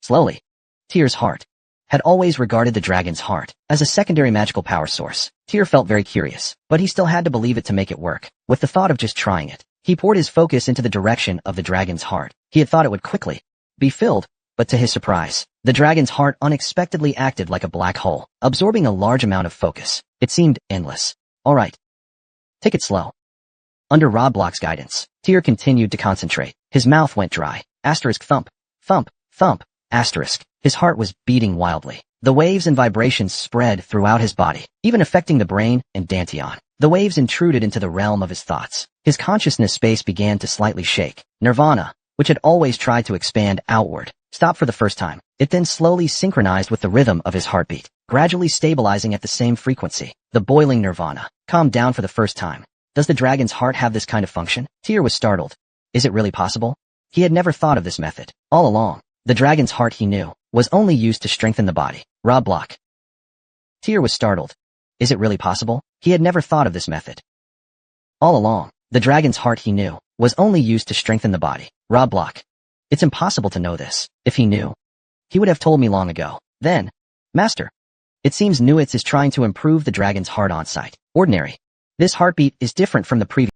Speaker 1: Slowly. Tyr's heart had always regarded the dragon's heart as a secondary magical power source. Tyr felt very curious, but he still had to believe it to make it work. With the thought of just trying it, he poured his focus into the direction of the dragon's heart. He had thought it would quickly be filled, but to his surprise, the dragon's heart unexpectedly acted like a black hole, absorbing a large amount of focus. It seemed endless. All right. Take it slow. Under Rodblock's guidance, Tyr continued to concentrate. His mouth went dry. Asterisk thump, thump, thump, asterisk. His heart was beating wildly. The waves and vibrations spread throughout his body, even affecting the brain and dantian. The waves intruded into the realm of his thoughts. His consciousness space began to slightly shake. Nirvana, which had always tried to expand outward, stopped for the first time. It then slowly synchronized with the rhythm of his heartbeat, gradually stabilizing at the same frequency. The boiling Nirvana calmed down for the first time. Does the dragon's heart have this kind of function? Tyr was startled. Is it really possible? He had never thought of this method. All along, the dragon's heart, he knew, was only used to strengthen the body. Rodblock. Tyr was startled. Is it really possible? He had never thought of this method. All along, the dragon's heart, he knew, was only used to strengthen the body. Rodblock. It's impossible to know this. If he knew, he would have told me long ago. Then, Master. It seems Nuits is trying to improve the dragon's heart on site. Ordinary. This heartbeat is different from the previous.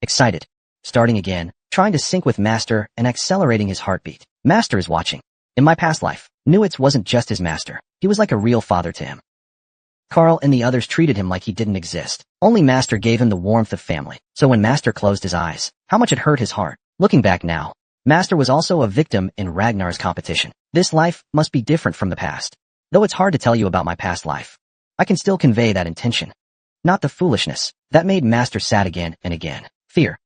Speaker 1: Excited. Starting again, trying to sync with Master and accelerating his heartbeat. Master is watching. In my past life, Nuits wasn't just his master. He was like a real father to him. Carl and the others treated him like he didn't exist. Only Master gave him the warmth of family. So when Master closed his eyes, how much it hurt his heart. Looking back now, Master was also a victim in Ragnar's competition. This life must be different from the past. Though it's hard to tell you about my past life, I can still convey that intention. Not the foolishness that made Master sad again and again. Fear.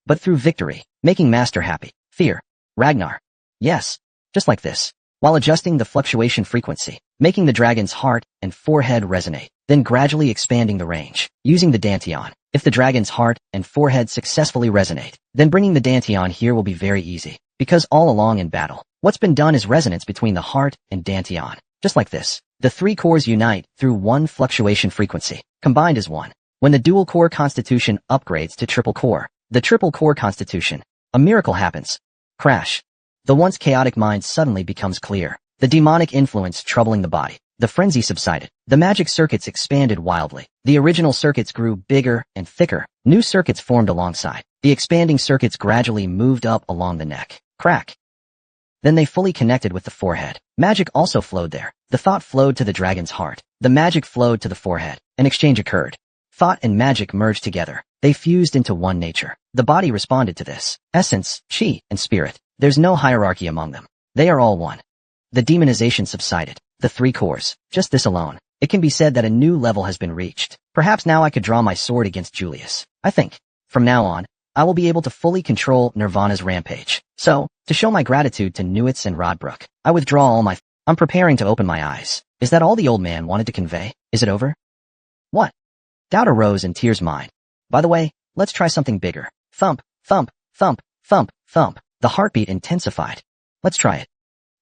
Speaker 1: But through victory, making Master happy. Fear. Ragnar. Yes. Just like this. while adjusting the fluctuation frequency, making the dragon's heart and forehead resonate, then gradually expanding the range, using the dantian. If the dragon's heart and forehead successfully resonate, then bringing the dantian here will be very easy, because all along in battle, what's been done is resonance between the heart and dantian. Just like this, the three cores unite through one fluctuation frequency, combined as one. When the dual core constitution upgrades to triple core, the triple core constitution, a miracle happens. Crash. The once chaotic mind suddenly becomes clear. The demonic influence troubling the body. The frenzy subsided. The magic circuits expanded wildly. The original circuits grew bigger and thicker. New circuits formed alongside. The expanding circuits gradually moved up along the neck. Crack. Then they fully connected with the forehead. Magic also flowed there. The thought flowed to the dragon's heart. The magic flowed to the forehead. An exchange occurred. Thought and magic merged together. They fused into one nature. The body responded to this. Essence, chi, and spirit. There's no hierarchy among them. They are all one. The demonization subsided. The three cores. Just this alone. It can be said that a new level has been reached. Perhaps now I could draw my sword against Julius. I think. From now on, I will be able to fully control Nirvana's rampage. So, to show my gratitude to Newitz and Rodbrook, I withdraw all my... I'm preparing to open my eyes. Is that all the old man wanted to convey? Is it over? What? Doubt arose in Tyr's mind. By the way, let's try something bigger. Thump, thump, thump, thump, thump. The heartbeat intensified. Let's try it.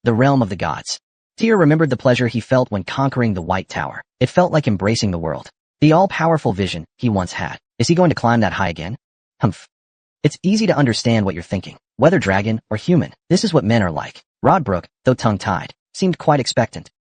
Speaker 1: The realm of the gods. Tyr remembered the pleasure he felt when conquering the White Tower. It felt like embracing the world. The all-powerful vision he once had. Is he going to climb that high again? Humph. It's easy to understand what you're thinking. Whether dragon or human, this is what men are like. Rodbrook, though tongue-tied, seemed quite expectant.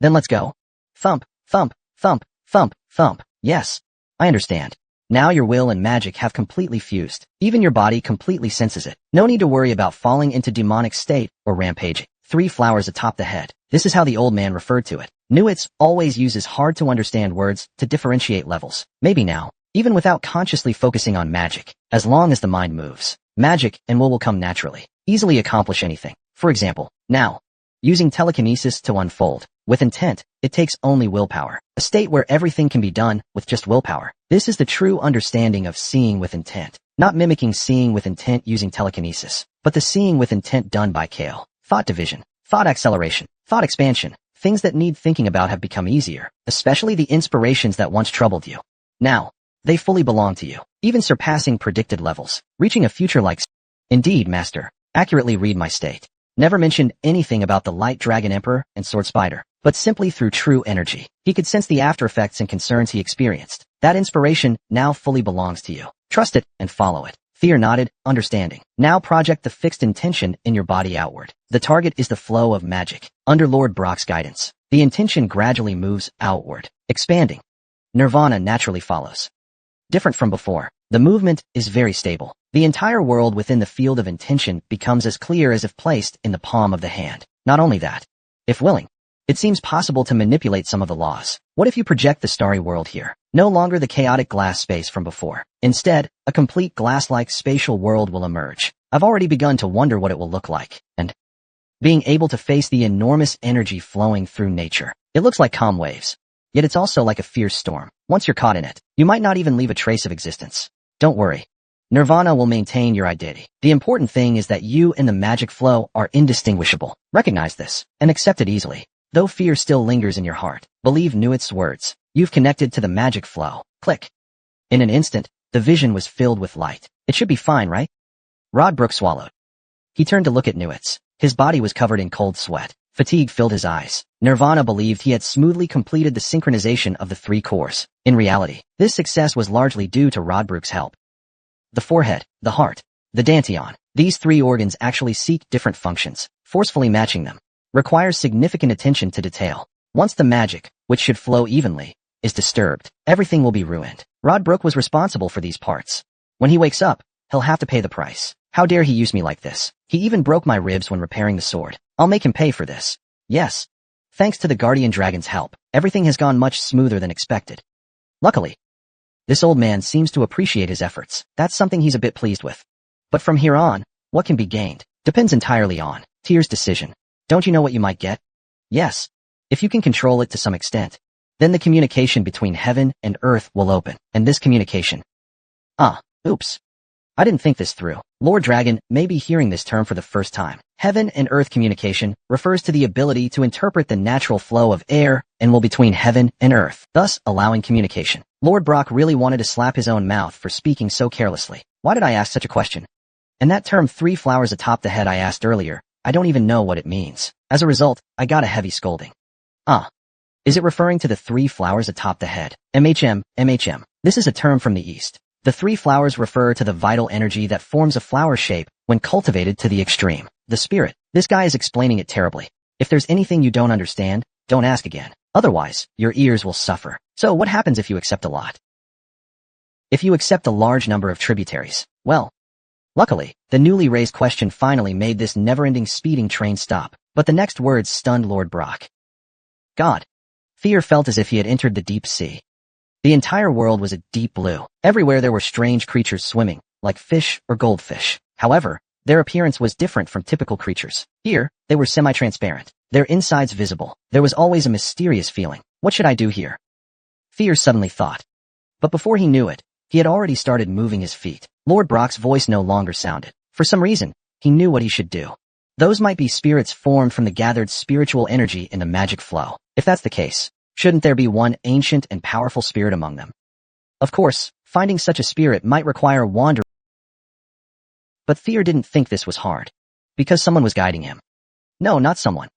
Speaker 1: Then let's go. Thump, thump, thump, thump, thump. Yes. I understand. Now your will and magic have completely fused. Even your body completely senses it. No need to worry about falling into demonic state or rampaging. 3 flowers atop the head. This is how the old man referred to it. Newitz always uses hard-to-understand words to differentiate levels. Maybe now, even without consciously focusing on magic, as long as the mind moves, magic and will come naturally. Easily accomplish anything. For example, now, using telekinesis to unfold. With intent, it takes only willpower. A state where everything can be done with just willpower. This is the true understanding of seeing with intent. Not mimicking seeing with intent using telekinesis, but the seeing with intent done by Kale. Thought division, thought acceleration, thought expansion. Things that need thinking about have become easier, especially the inspirations that once troubled you. Now, they fully belong to you, even surpassing predicted levels, reaching a future like... Indeed, Master, accurately read my state. Never mentioned anything about the Light Dragon Emperor and Sword Spider, but simply through true energy. He could sense the after effects and concerns he experienced. That inspiration now fully belongs to you. Trust it and follow it. Fear nodded, understanding. Now project the fixed intention in your body outward. The target is the flow of magic. Under Lord Brock's guidance, the intention gradually moves outward, expanding. Nirvana naturally follows. Different from before, the movement is very stable. The entire world within the field of intention becomes as clear as if placed in the palm of the hand. Not only that, if willing, it seems possible to manipulate some of the laws. What if you project the starry world here? No longer the chaotic glass space from before. Instead, a complete glass-like spatial world will emerge. I've already begun to wonder what it will look like, and being able to face the enormous energy flowing through nature. It looks like calm waves. Yet it's also like a fierce storm. Once you're caught in it, you might not even leave a trace of existence. Don't worry. Nirvana will maintain your identity. The important thing is that you and the magic flow are indistinguishable. Recognize this, and accept it easily. Though fear still lingers in your heart, believe Newitz's words. You've connected to the magic flow. Click. In an instant, the vision was filled with light. It should be fine, right? Rodbrook swallowed. He turned to look at Newitz. His body was covered in cold sweat. Fatigue filled his eyes. Nirvana believed he had smoothly completed the synchronization of the 3 cores. In reality, this success was largely due to Rodbrook's help. The forehead, the heart, the dantian. These 3 organs actually seek different functions. Forcefully matching them requires significant attention to detail. Once the magic, which should flow evenly, is disturbed, everything will be ruined. Rodbrook was responsible for these parts. When he wakes up, he'll have to pay the price. How dare he use me like this? He even broke my ribs when repairing the sword. I'll make him pay for this. Yes. Thanks to the Guardian Dragon's help, everything has gone much smoother than expected. Luckily, this old man seems to appreciate his efforts. That's something he's a bit pleased with. But from here on, what can be gained depends entirely on Tyr's decision. Don't you know what you might get? Yes. If you can control it to some extent, then the communication between heaven and earth will open, and this communication... oops. I didn't think this through. Lord Dragon may be hearing this term for the first time. Heaven and earth communication refers to the ability to interpret the natural flow of air and will between heaven and earth, thus allowing communication. Lord Brock really wanted to slap his own mouth for speaking so carelessly. Why did I ask such a question? And that term 3 flowers atop the head I asked earlier, I don't even know what it means. As a result, I got a heavy scolding. Is it referring to the 3 flowers atop the head? MHM. This is a term from the East. The 3 flowers refer to the vital energy that forms a flower shape when cultivated to the extreme. The spirit. This guy is explaining it terribly. If there's anything you don't understand, don't ask again. Otherwise, your ears will suffer. So what happens if you accept a lot? If you accept a large number of tributaries? Well, luckily, the newly raised question finally made this never-ending speeding train stop. But the next words stunned Lord Brock. God. Fear felt as if he had entered the deep sea. The entire world was a deep blue. Everywhere there were strange creatures swimming, like fish or goldfish. However, their appearance was different from typical creatures. Here, they were semi-transparent, their insides visible. There was always a mysterious feeling. What should I do here? Fear suddenly thought. But before he knew it, he had already started moving his feet. Lord Brock's voice no longer sounded. For some reason, he knew what he should do. Those might be spirits formed from the gathered spiritual energy in the magic flow. If that's the case, shouldn't there be one ancient and powerful spirit among them? Of course, finding such a spirit might require wandering. But Fear didn't think this was hard. Because someone was guiding him. No, not someone.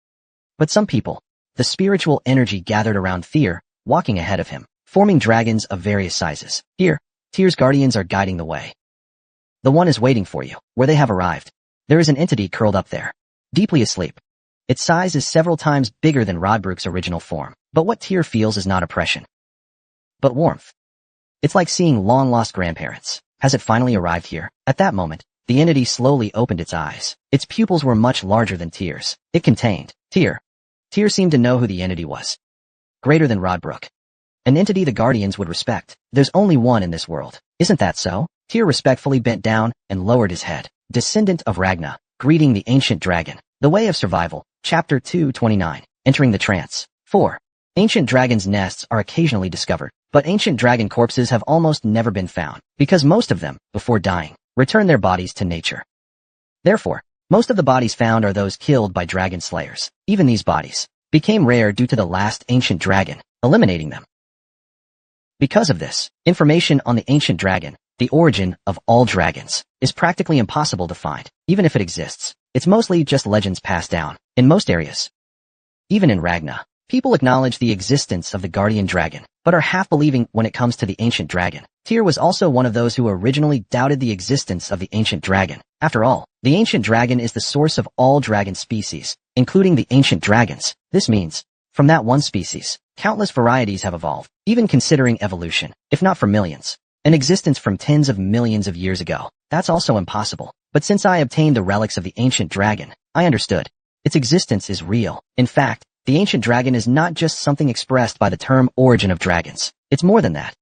Speaker 1: But some people. The spiritual energy gathered around Fear, walking ahead of him, forming dragons of various sizes. Here, Tyr's guardians are guiding the way. The one is waiting for you, where they have arrived. There is an entity curled up there, deeply asleep. Its size is several times bigger than Rodbruk's original form. But what Tyr feels is not oppression, but warmth. It's like seeing long-lost grandparents. Has it finally arrived here? At that moment, the entity slowly opened its eyes. Its pupils were much larger than Tyr's. It contained Tyr. Tyr seemed to know who the entity was. Greater than Rodbruk. An entity the Guardians would respect. There's only one in this world. Isn't that so? Tyr respectfully bent down and lowered his head. Descendant of Ragna, greeting the ancient dragon. The Way of Survival, Chapter 229. Entering the Trance. 4. Ancient dragons' nests are occasionally discovered, but ancient dragon corpses have almost never been found, because most of them, before dying, return their bodies to nature. Therefore, most of the bodies found are those killed by dragon slayers. Even these bodies became rare due to the last ancient dragon, eliminating them. Because of this, information on the ancient dragon, the origin of all dragons, is practically impossible to find. Even if it exists, it's mostly just legends passed down, in most areas. Even in Ragna, people acknowledge the existence of the guardian dragon, but are half-believing when it comes to the ancient dragon. Tyr was also one of those who originally doubted the existence of the ancient dragon. After all, the ancient dragon is the source of all dragon species, including the ancient dragons. This means, from that one species, countless varieties have evolved, even considering evolution, if not for millions. An existence from tens of millions of years ago. That's also impossible. But since I obtained the relics of the ancient dragon, I understood. Its existence is real. In fact, the ancient dragon is not just something expressed by the term origin of dragons. It's more than that.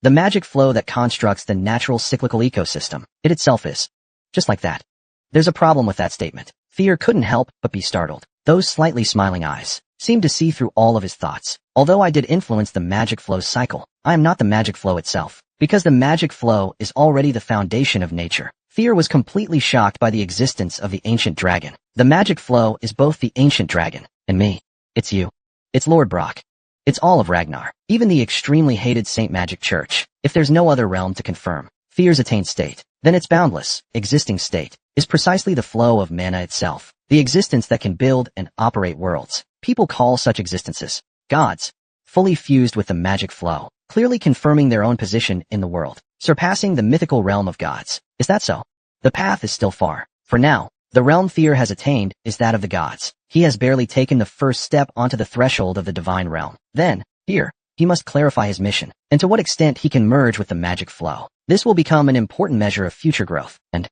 Speaker 1: The magic flow that constructs the natural cyclical ecosystem, it itself is. Just like that. There's a problem with that statement. Fear couldn't help but be startled. Those slightly smiling eyes seemed to see through all of his thoughts. Although I did influence the magic flow cycle, I am not the magic flow itself. Because the magic flow is already the foundation of nature. Fear was completely shocked by the existence of the ancient dragon. The magic flow is both the ancient dragon and me. It's you. It's Lord Brock. It's all of Ragnar. Even the extremely hated Saint Magic Church. If there's no other realm to confirm Fear's attained state, then its boundless, existing state is precisely the flow of mana itself. The existence that can build and operate worlds. People call such existences gods, fully fused with the magic flow, clearly confirming their own position in the world, surpassing the mythical realm of gods. Is that so? The path is still far. For now, the realm Fear has attained is that of the gods. He has barely taken the first step onto the threshold of the divine realm. Then, here, he must clarify his mission, and to what extent he can merge with the magic flow. This will become an important measure of future growth, and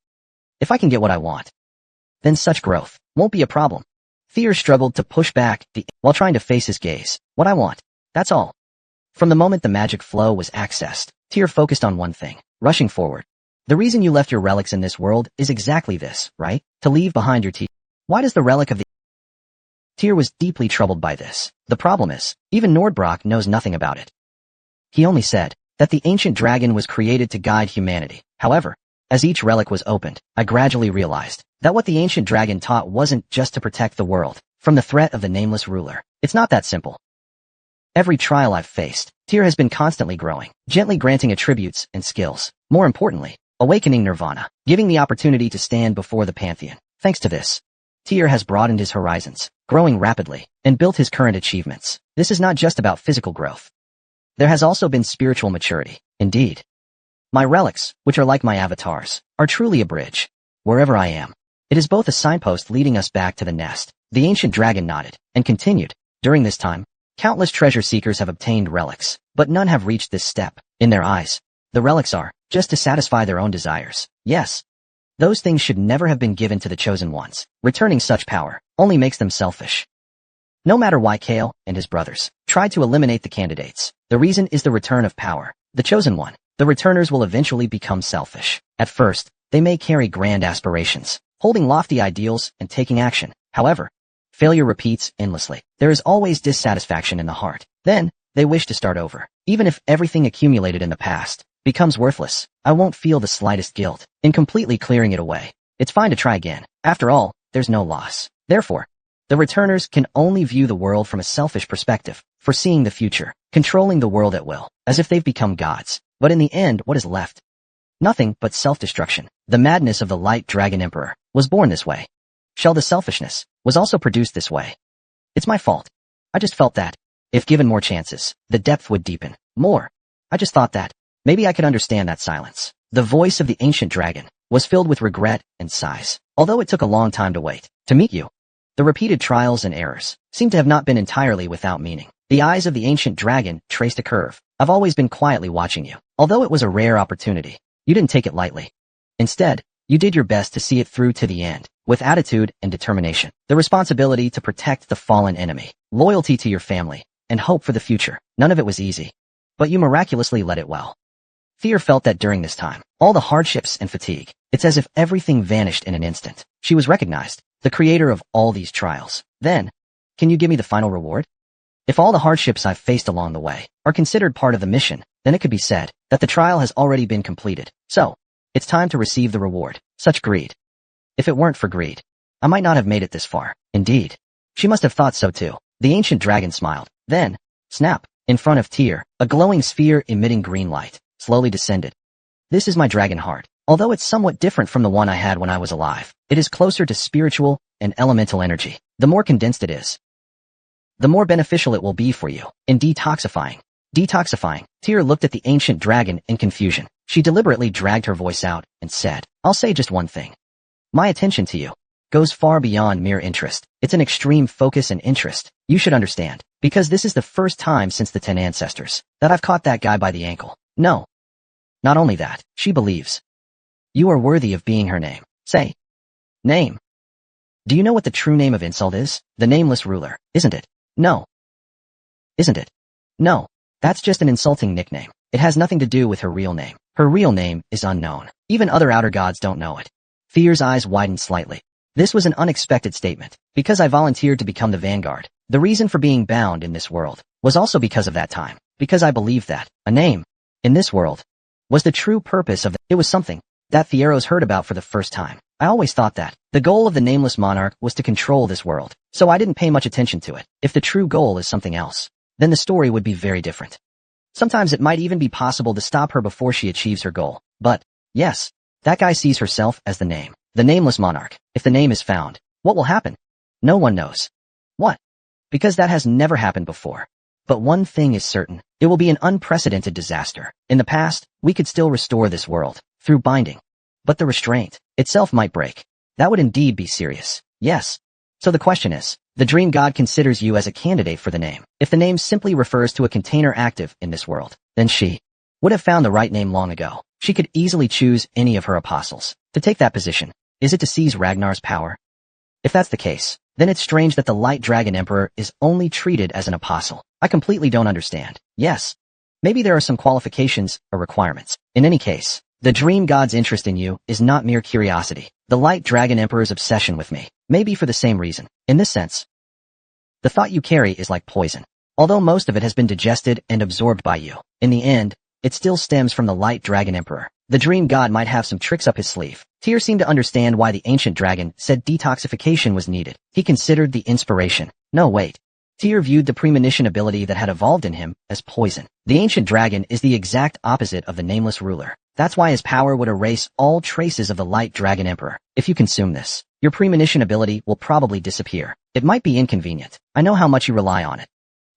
Speaker 1: if I can get what I want, then such growth won't be a problem. Fear struggled to push back while trying to face his gaze. What I want. That's all. From the moment the magic flow was accessed, Tyr focused on one thing, rushing forward. The reason you left your relics in this world is exactly this, right? To leave behind your teeth. Why does the relic of the... Tyr was deeply troubled by this. The problem is, even Nordbrock knows nothing about it. He only said that the ancient dragon was created to guide humanity. However, As each relic was opened, I gradually realized that what the ancient dragon taught wasn't just to protect the world from the threat of the nameless ruler. It's not that simple. Every trial I've faced, Tyr has been constantly growing, gently granting attributes and skills. More importantly, awakening nirvana, giving the opportunity to stand before the pantheon. Thanks to this, Tyr has broadened his horizons, growing rapidly, and built his current achievements. This is not just about physical growth. There has also been spiritual maturity. Indeed, my relics, which are like my avatars, are truly a bridge. Wherever I am, it is both a signpost leading us back to the nest. The ancient dragon nodded and continued. During this time, countless treasure seekers have obtained relics, but none have reached this step. In their eyes, the relics are just to satisfy their own desires. Yes, those things should never have been given to the chosen ones. Returning such power only makes them selfish. No matter why Kale and his brothers tried to eliminate the candidates, the reason is the return of power. The chosen one. The returners will eventually become selfish. At first, they may carry grand aspirations, holding lofty ideals and taking action. However, failure repeats endlessly. There is always dissatisfaction in the heart. Then, they wish to start over. Even if everything accumulated in the past becomes worthless, I won't feel the slightest guilt in completely clearing it away. It's fine to try again. After all, there's no loss. Therefore, the returners can only view the world from a selfish perspective, foreseeing the future, controlling the world at will, as if they've become gods. But in the end, what is left? Nothing but self-destruction. The madness of the Light Dragon Emperor was born this way. Shall the selfishness was also produced this way. It's my fault. I just felt that, if given more chances, the depth would deepen. More. I just thought that, maybe I could understand that silence. The voice of the ancient dragon was filled with regret and sighs. Although it took a long time to wait to meet you, the repeated trials and errors seem to have not been entirely without meaning. The eyes of the ancient dragon traced a curve. I've always been quietly watching you. Although it was a rare opportunity, you didn't take it lightly. Instead, you did your best to see it through to the end, with attitude and determination. The responsibility to protect the fallen enemy, loyalty to your family, and hope for the future. None of it was easy. But you miraculously led it well. Fear felt that during this time, all the hardships and fatigue, it's as if everything vanished in an instant. She was recognized, the creator of all these trials. Then, can you give me the final reward? If all the hardships I've faced along the way are considered part of the mission, then it could be said that the trial has already been completed. So, it's time to receive the reward. Such greed. If it weren't for greed, I might not have made it this far. Indeed, she must have thought so too. The ancient dragon smiled. Then, snap, in front of Tyr, a glowing sphere emitting green light slowly descended. This is my dragon heart. Although it's somewhat different from the one I had when I was alive, it is closer to spiritual and elemental energy. The more condensed it is, the more beneficial it will be for you in detoxifying. Detoxifying. Tyr looked at the ancient dragon in confusion. She deliberately dragged her voice out and said, I'll say just one thing. My attention to you goes far beyond mere interest. It's an extreme focus and interest. You should understand, because this is the first time since the 10 ancestors that I've caught that guy by the ankle. No. Not only that, she believes you are worthy of being her name. Say. Name. Do you know what the true name of insult is? The nameless ruler, isn't it? No. Isn't it? No. That's just an insulting nickname. It has nothing to do with her real name. Her real name is unknown. Even other outer gods don't know it. Tyr's eyes widened slightly. This was an unexpected statement. Because I volunteered to become the vanguard, the reason for being bound in this world was also because of that time. Because I believed that a name in this world was the true purpose of it was something that Theros heard about for the first time. I always thought that the goal of the nameless monarch was to control this world, so I didn't pay much attention to it. If the true goal is something else, then the story would be very different. Sometimes it might even be possible to stop her before she achieves her goal. But, yes, that guy sees herself as the name, the nameless monarch. If the name is found, what will happen? No one knows. What? Because that has never happened before. But one thing is certain, it will be an unprecedented disaster. In the past, we could still restore this world through binding. But the restraint itself might break. That would indeed be serious. Yes. So the question is, the dream god considers you as a candidate for the name. If the name simply refers to a container active in this world, then she would have found the right name long ago. She could easily choose any of her apostles to take that position. Is it to seize Ragnar's power? If that's the case, then it's strange that the Light Dragon Emperor is only treated as an apostle. I completely don't understand. Yes. Maybe there are some qualifications or requirements. In any case, the dream god's interest in you is not mere curiosity. The Light Dragon Emperor's obsession with me may be for the same reason. In this sense, the thought you carry is like poison. Although most of it has been digested and absorbed by you, in the end, It still stems from the Light Dragon Emperor. The dream god might have some tricks up his sleeve. Tyr seemed to understand why the ancient dragon said detoxification was needed. He considered the inspiration. No, wait. Tyr viewed the premonition ability that had evolved in him as poison. The ancient dragon is the exact opposite of the nameless ruler. That's why his power would erase all traces of the Light Dragon Emperor. If you consume this, your premonition ability will probably disappear. It might be inconvenient. I know how much you rely on it.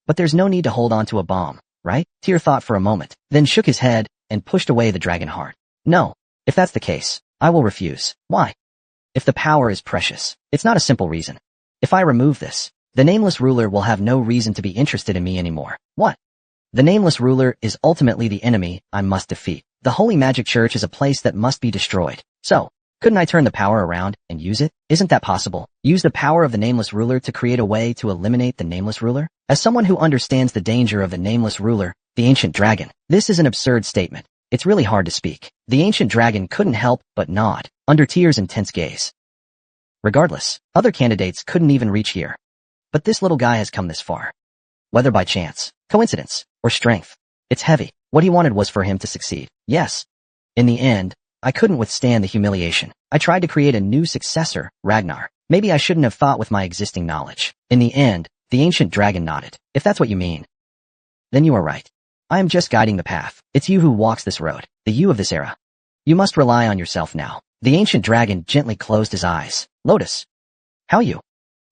Speaker 1: But there's no need to hold on to a bomb, right? Tyr thought for a moment, then shook his head and pushed away the dragon heart. No. If that's the case, I will refuse. Why? If the power is precious, it's not a simple reason. If I remove this, the nameless ruler will have no reason to be interested in me anymore. What? The nameless ruler is ultimately the enemy I must defeat. The Holy Magic Church is a place that must be destroyed. So, couldn't I turn the power around and use it? Isn't that possible? Use the power of the nameless ruler to create a way to eliminate the nameless ruler? As someone who understands the danger of the nameless ruler, the ancient dragon, this is an absurd statement. It's really hard to speak. The ancient dragon couldn't help but nod, under Tyr's intense gaze. Regardless, other candidates couldn't even reach here. But this little guy has come this far. Whether by chance, coincidence, or strength, it's heavy. What he wanted was for him to succeed. Yes. In the end, I couldn't withstand the humiliation. I tried to create a new successor, Ragnar. Maybe I shouldn't have thought with my existing knowledge. In the end, the ancient dragon nodded. If that's what you mean, then you are right. I am just guiding the path. It's you who walks this road, the you of this era. You must rely on yourself now. The ancient dragon gently closed his eyes. Lotus. How you?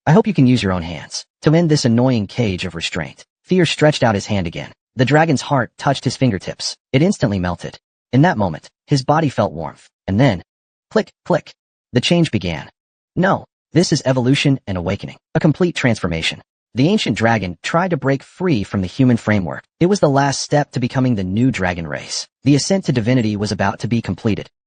Speaker 1: I hope you can use your own hands to end this annoying cage of restraint. Tyr stretched out his hand again. The dragon's heart touched his fingertips. It instantly melted. In that moment, his body felt warmth. And then, click, click, the change began. No, this is evolution and awakening. A complete transformation. The ancient dragon tried to break free from the human framework. It was the last step to becoming the new dragon race. The ascent to divinity was about to be completed.